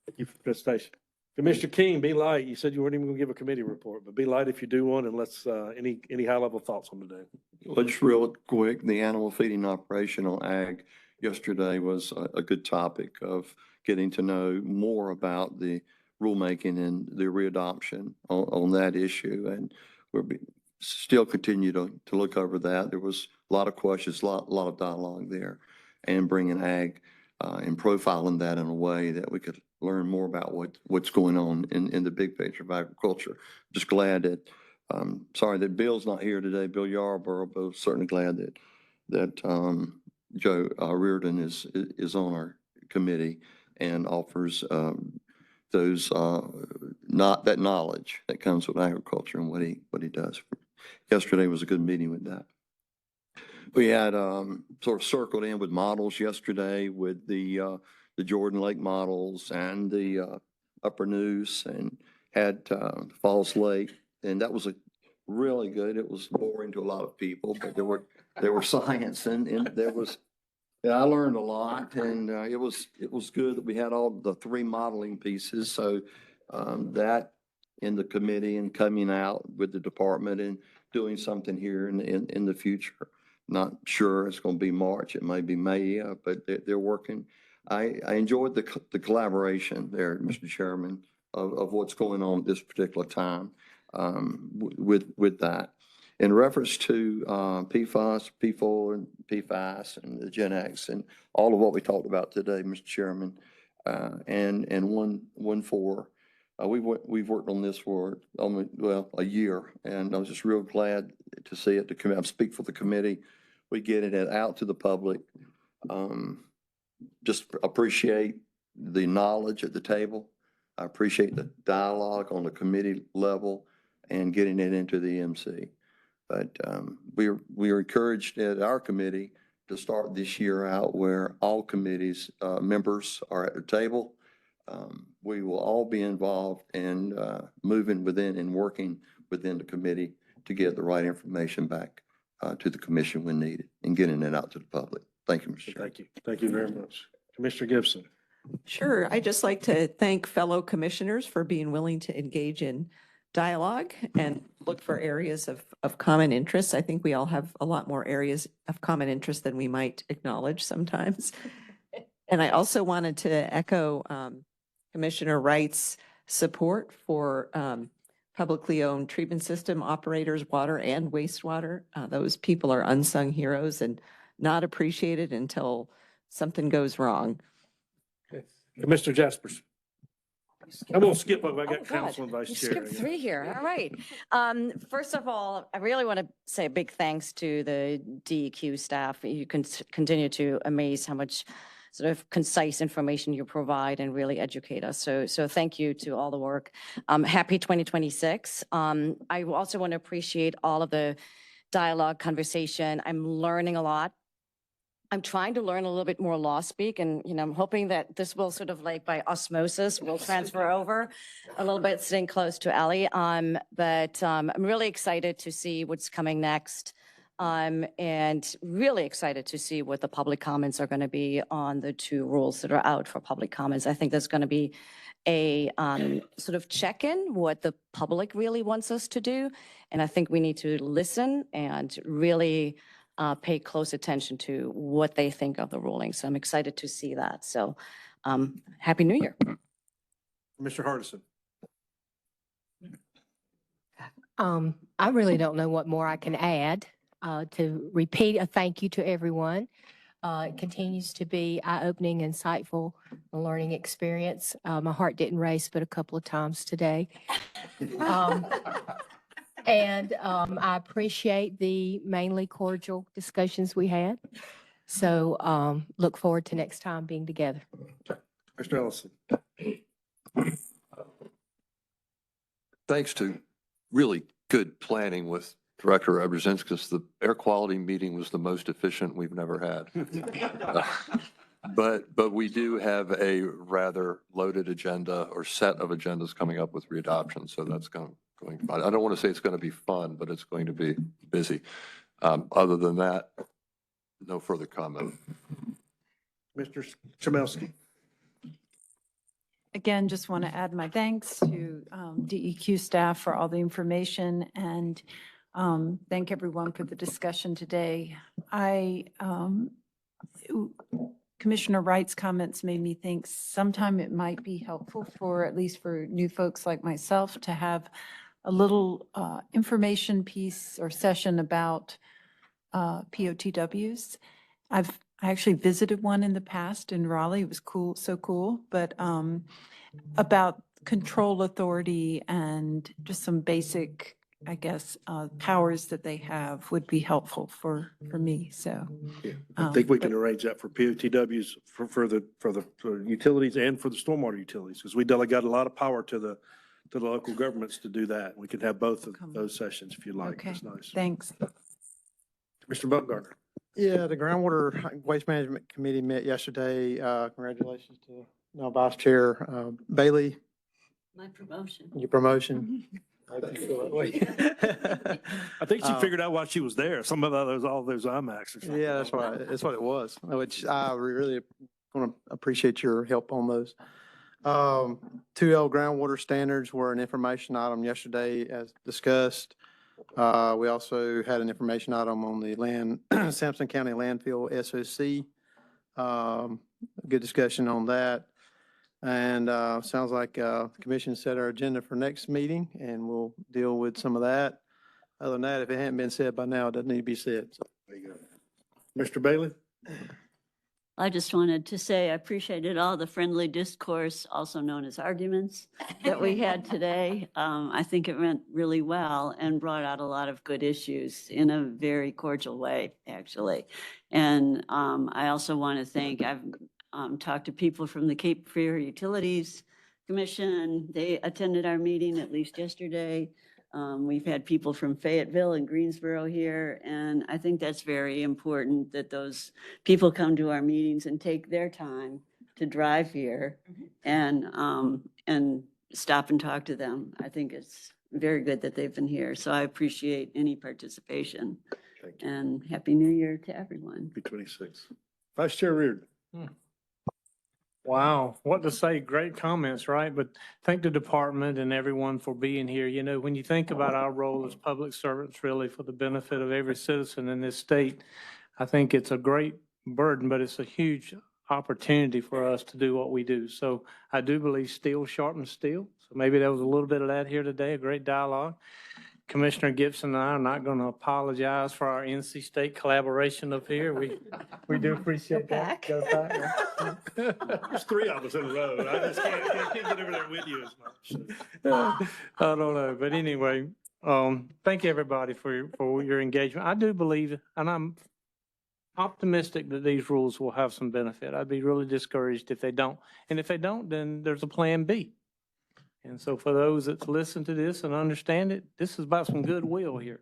Thank you for the presentation. Commissioner King, be light. You said you weren't even going to give a committee report, but be light if you do one, and let's, any high-level thoughts on today? Well, just real quick, the animal feeding operation on ag yesterday was a good topic of getting to know more about the rulemaking and the readoption on that issue. And we'll still continue to look over that. There was a lot of questions, a lot of dialogue there, and bringing ag and profiling that in a way that we could learn more about what's going on in the big picture of agriculture. Just glad that, sorry that Bill's not here today, Bill Yarborough, but certainly glad that Joe Reardon is on our committee and offers those that knowledge that comes with agriculture and what he does. Yesterday was a good meeting with that. We had sort of circled in with models yesterday with the Jordan Lake models and the Upper Neuse, and had Falls Lake, and that was really good. It was boring to a lot of people, but there were science and there was. Yeah, I learned a lot, and it was good that we had all the 3 modeling pieces. So that in the committee and coming out with the department and doing something here in the future. Not sure it's going to be March. It may be May, but they're working. I enjoyed the collaboration there, Mr. Chairman, of what's going on at this particular time with that. In reference to PFAS, PFOA, and PFAS, and the Gen X, and all of what we talked about today, Mr. Chairman, and 1.4, we've worked on this for a year, and I was just real glad to see it to come out, speak for the committee. We get it out to the public. Just appreciate the knowledge at the table. I appreciate the dialogue on the committee level and getting it into the MC. But we are encouraged at our committee to start this year out where all committees members are at the table. We will all be involved in moving within and working within the committee to get the right information back to the commission when needed and getting it out to the public. Thank you, Mr. Chairman. Thank you. Thank you very much. Commissioner Gibson. Sure. I'd just like to thank fellow commissioners for being willing to engage in dialogue and look for areas of common interest. I think we all have a lot more areas of common interest than we might acknowledge sometimes. And I also wanted to echo Commissioner Wright's support for publicly owned treatment system operators, water and wastewater. Those people are unsung heroes and not appreciated until something goes wrong. Commissioner Jaspers. I'm going to skip over. I got God, council and vice you chair. skipped 3 here. All right. First of all, I really want to say a big thanks to the DEQ staff. You can continue to amaze how much sort of concise information you provide and really educate us. So thank you to all the work. Happy 2026. I also want to appreciate all of the dialogue, conversation. I'm learning a lot. I'm trying to learn a little bit more law speak, and I'm hoping that this will sort of like by osmosis will transfer over a little bit, sitting close to Ellie. But I'm really excited to see what's coming next, and really excited to see what the public comments are going to be on the 2 rules that are out for public comments. I think there's going to be a sort of check-in what the public really wants us to do, and I think we need to listen and really pay close attention to what they think of the ruling. So I'm excited to see that. So Happy New Year. Mr. Hardison. I really don't know what more I can add. To repeat a thank you to everyone. It continues to be eye-opening, insightful, a learning experience. My heart didn't race but a couple of times today. And I appreciate the mainly cordial discussions we had. So look forward to next time being together. Mr. Ellison. Thanks to really good planning with Director Rebrezynskis, the air quality meeting was the most efficient we've never had. But we do have a rather loaded agenda or set of agendas coming up with readoption, so that's going fine. I don't want to say it's going to be fun, but it's going to be busy. Other than that, no further comment. Mr. Chmielewski. Again, just want to add my thanks to DEQ staff for all the information and thank everyone for the discussion today. Commissioner Wright's comments made me think sometime it might be helpful for, at least for new folks like myself, to have a little information piece or session about POTWs. I actually visited one in the past in Raleigh. It was cool, so cool, but about control authority and just some basic, I guess, powers that they have would be helpful for me, so. I think we can arrange that for POTWs for the utilities and for the stormwater utilities, because we delegate a lot of power to the local governments to do that. We could have both of those sessions if you like. Okay, That's nice. thanks. Mr. Bumgarner. Yeah, the Groundwater Waste Management Committee met yesterday. Congratulations to Vice Chair Bailey. My promotion. Your promotion. I think she figured out why she was there. Some of all those IMAX or something. Yeah, that's right. That's what it was, which I really want to appreciate your help on those. 2L groundwater standards were an information item yesterday as discussed. We also had an information item on the Sampson County landfill SOC. Good discussion on that. And sounds like the commission set our agenda for next meeting and we'll deal with some of that. Other than that, if it hadn't been said by now, it doesn't need to be said. So there you go. Mr. Bailey? I just wanted to say I appreciated all the friendly discourse, also known as arguments, that we had today. I think it went really well and brought out a lot of good issues in a very cordial way, actually. And I also want to thank, I've talked to people from the Cape Fear Utilities Commission. They attended our meeting at least yesterday. We've had people from Fayetteville and Greensboro here, and I think that's very important that those people come to our meetings and take their time to drive here and stop and talk to them. I think it's very good that they've been here, so I appreciate any participation. And Happy New Year to everyone. Happy 26. Vice Chair Reardon. Wow, what to say, great comments, right? But thank the department and everyone for being here. You know, when you think about our role as public servants, really for the benefit of every citizen in this state, I think it's a great burden, but it's a huge opportunity for us to do what we do. So I do believe steel sharpens steel. So maybe there was a little bit of that here today, a great dialogue. Commissioner Gibson and I are not going to apologize for our NC State collaboration up here. We do appreciate that. Go back. There's three of us in a row. I just can't get over there with you as much. I don't know, but anyway, thank you everybody for your engagement. I do believe, and I'm optimistic that these rules will have some benefit. I'd be really discouraged if they don't. And if they don't, then there's a plan B. And so for those that listen to this and understand it, this is about some goodwill here.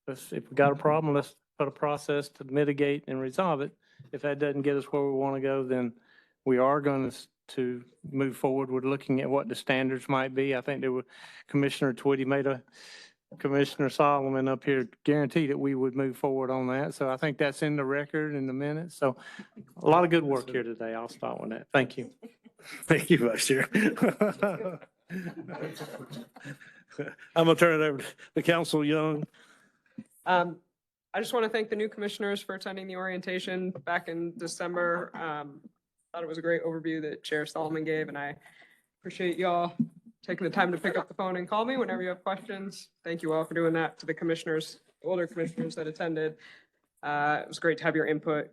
If we got a problem, let's put a process to mitigate and resolve it. If that doesn't get us where we want to go, then we are going to move forward with looking at what the standards might be. I think Commissioner Twitty Commissioner Solomon up here guaranteed that we would move forward on that. So I think that's in the record in the minutes. So a lot of good work here today. I'll start with that. Thank you. Thank you, Vice Chair. I'm gonna turn it over to Council Young. I just want to thank the new commissioners for attending the orientation back in December. Thought it was a great overview that Chair Solomon gave, and I appreciate y'all taking the time to pick up the phone and call me whenever you have questions. Thank you all for doing that. To the commissioners, older commissioners that attended, it was great to have your input.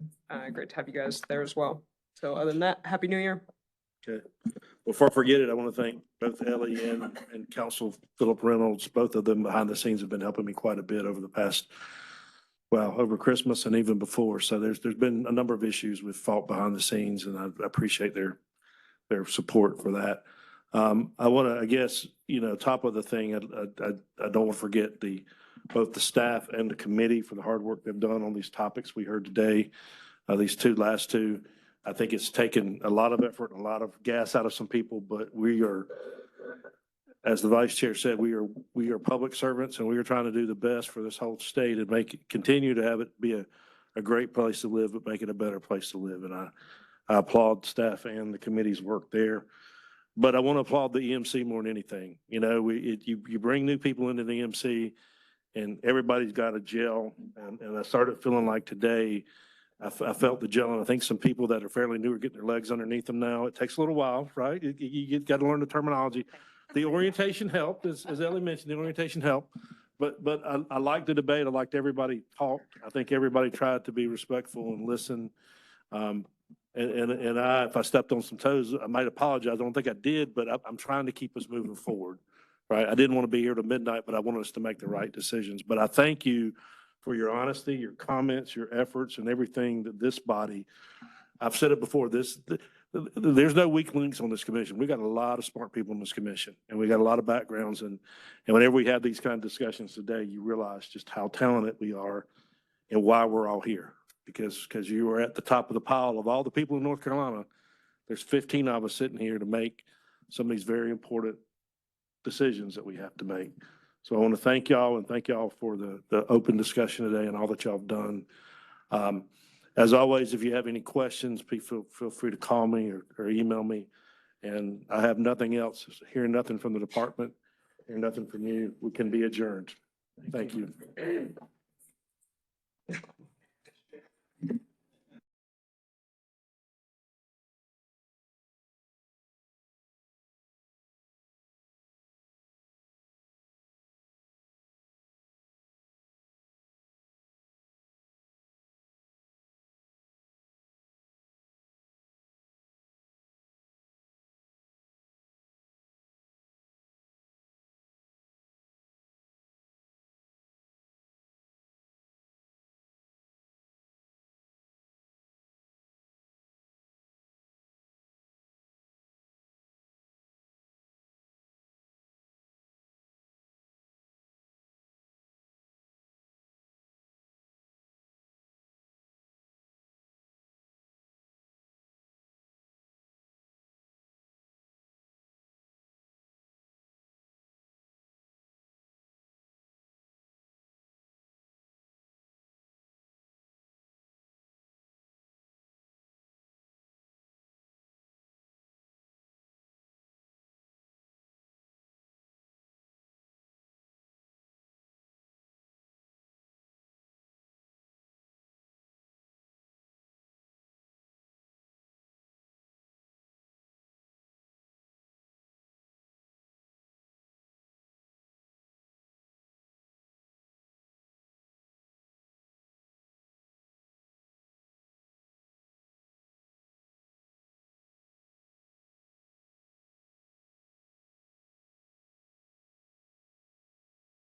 Great to have you guys there as well. So other than that, Happy New Year. Okay. Before I forget it, I want to thank both Ellie and Council Philip Reynolds. Both of them behind the scenes have been helping me quite a bit over the past, well, over Christmas and even before. So there's been a number of issues with fault behind the scenes, and I appreciate their support for that. I want to, I guess, top of the thing, I don't want to forget both the staff and the committee for the hard work they've done on these topics we heard today. These last two. I think it's taken a lot of effort and a lot of gas out of some people, but we are, as the vice chair said, we are public servants, and we are trying to do the best for this whole state and continue to have it be a great place to live, but make it a better place to live. And I applaud staff and the committee's work there. But I want to applaud the EMC more than anything. You bring new people into the EMC, and everybody's got a gel. And I started feeling like today, I felt the gel, and I think some people that are fairly new are getting their legs underneath them now. It takes a little while, right? You got to learn the terminology. The orientation helped, as Ellie mentioned, the orientation helped. But I liked the debate. I liked everybody talked. I think everybody tried to be respectful and listen. And if I stepped on some toes, I might apologize. I don't think I did, but I'm trying to keep us moving forward, right? I didn't want to be here till midnight, but I wanted us to make the right decisions. But I thank you for your honesty, your comments, your efforts, and everything that this body, I've said it before, there's no weak links on this commission. We got a lot of smart people in this commission, and we got a lot of backgrounds. And whenever we have these kind of discussions today, you realize just how talented we are and why we're all here. Because you are at the top of the pile of all the people in North Carolina. There's 15 of us sitting here to make some of these very important decisions that we have to make. So I want to thank y'all and thank y'all for the open discussion today and all that y'all have done. As always, if you have any questions, please feel free to call me or email me. And I have nothing else. Hearing nothing from the department, hearing nothing from you, we can be adjourned. Thank you.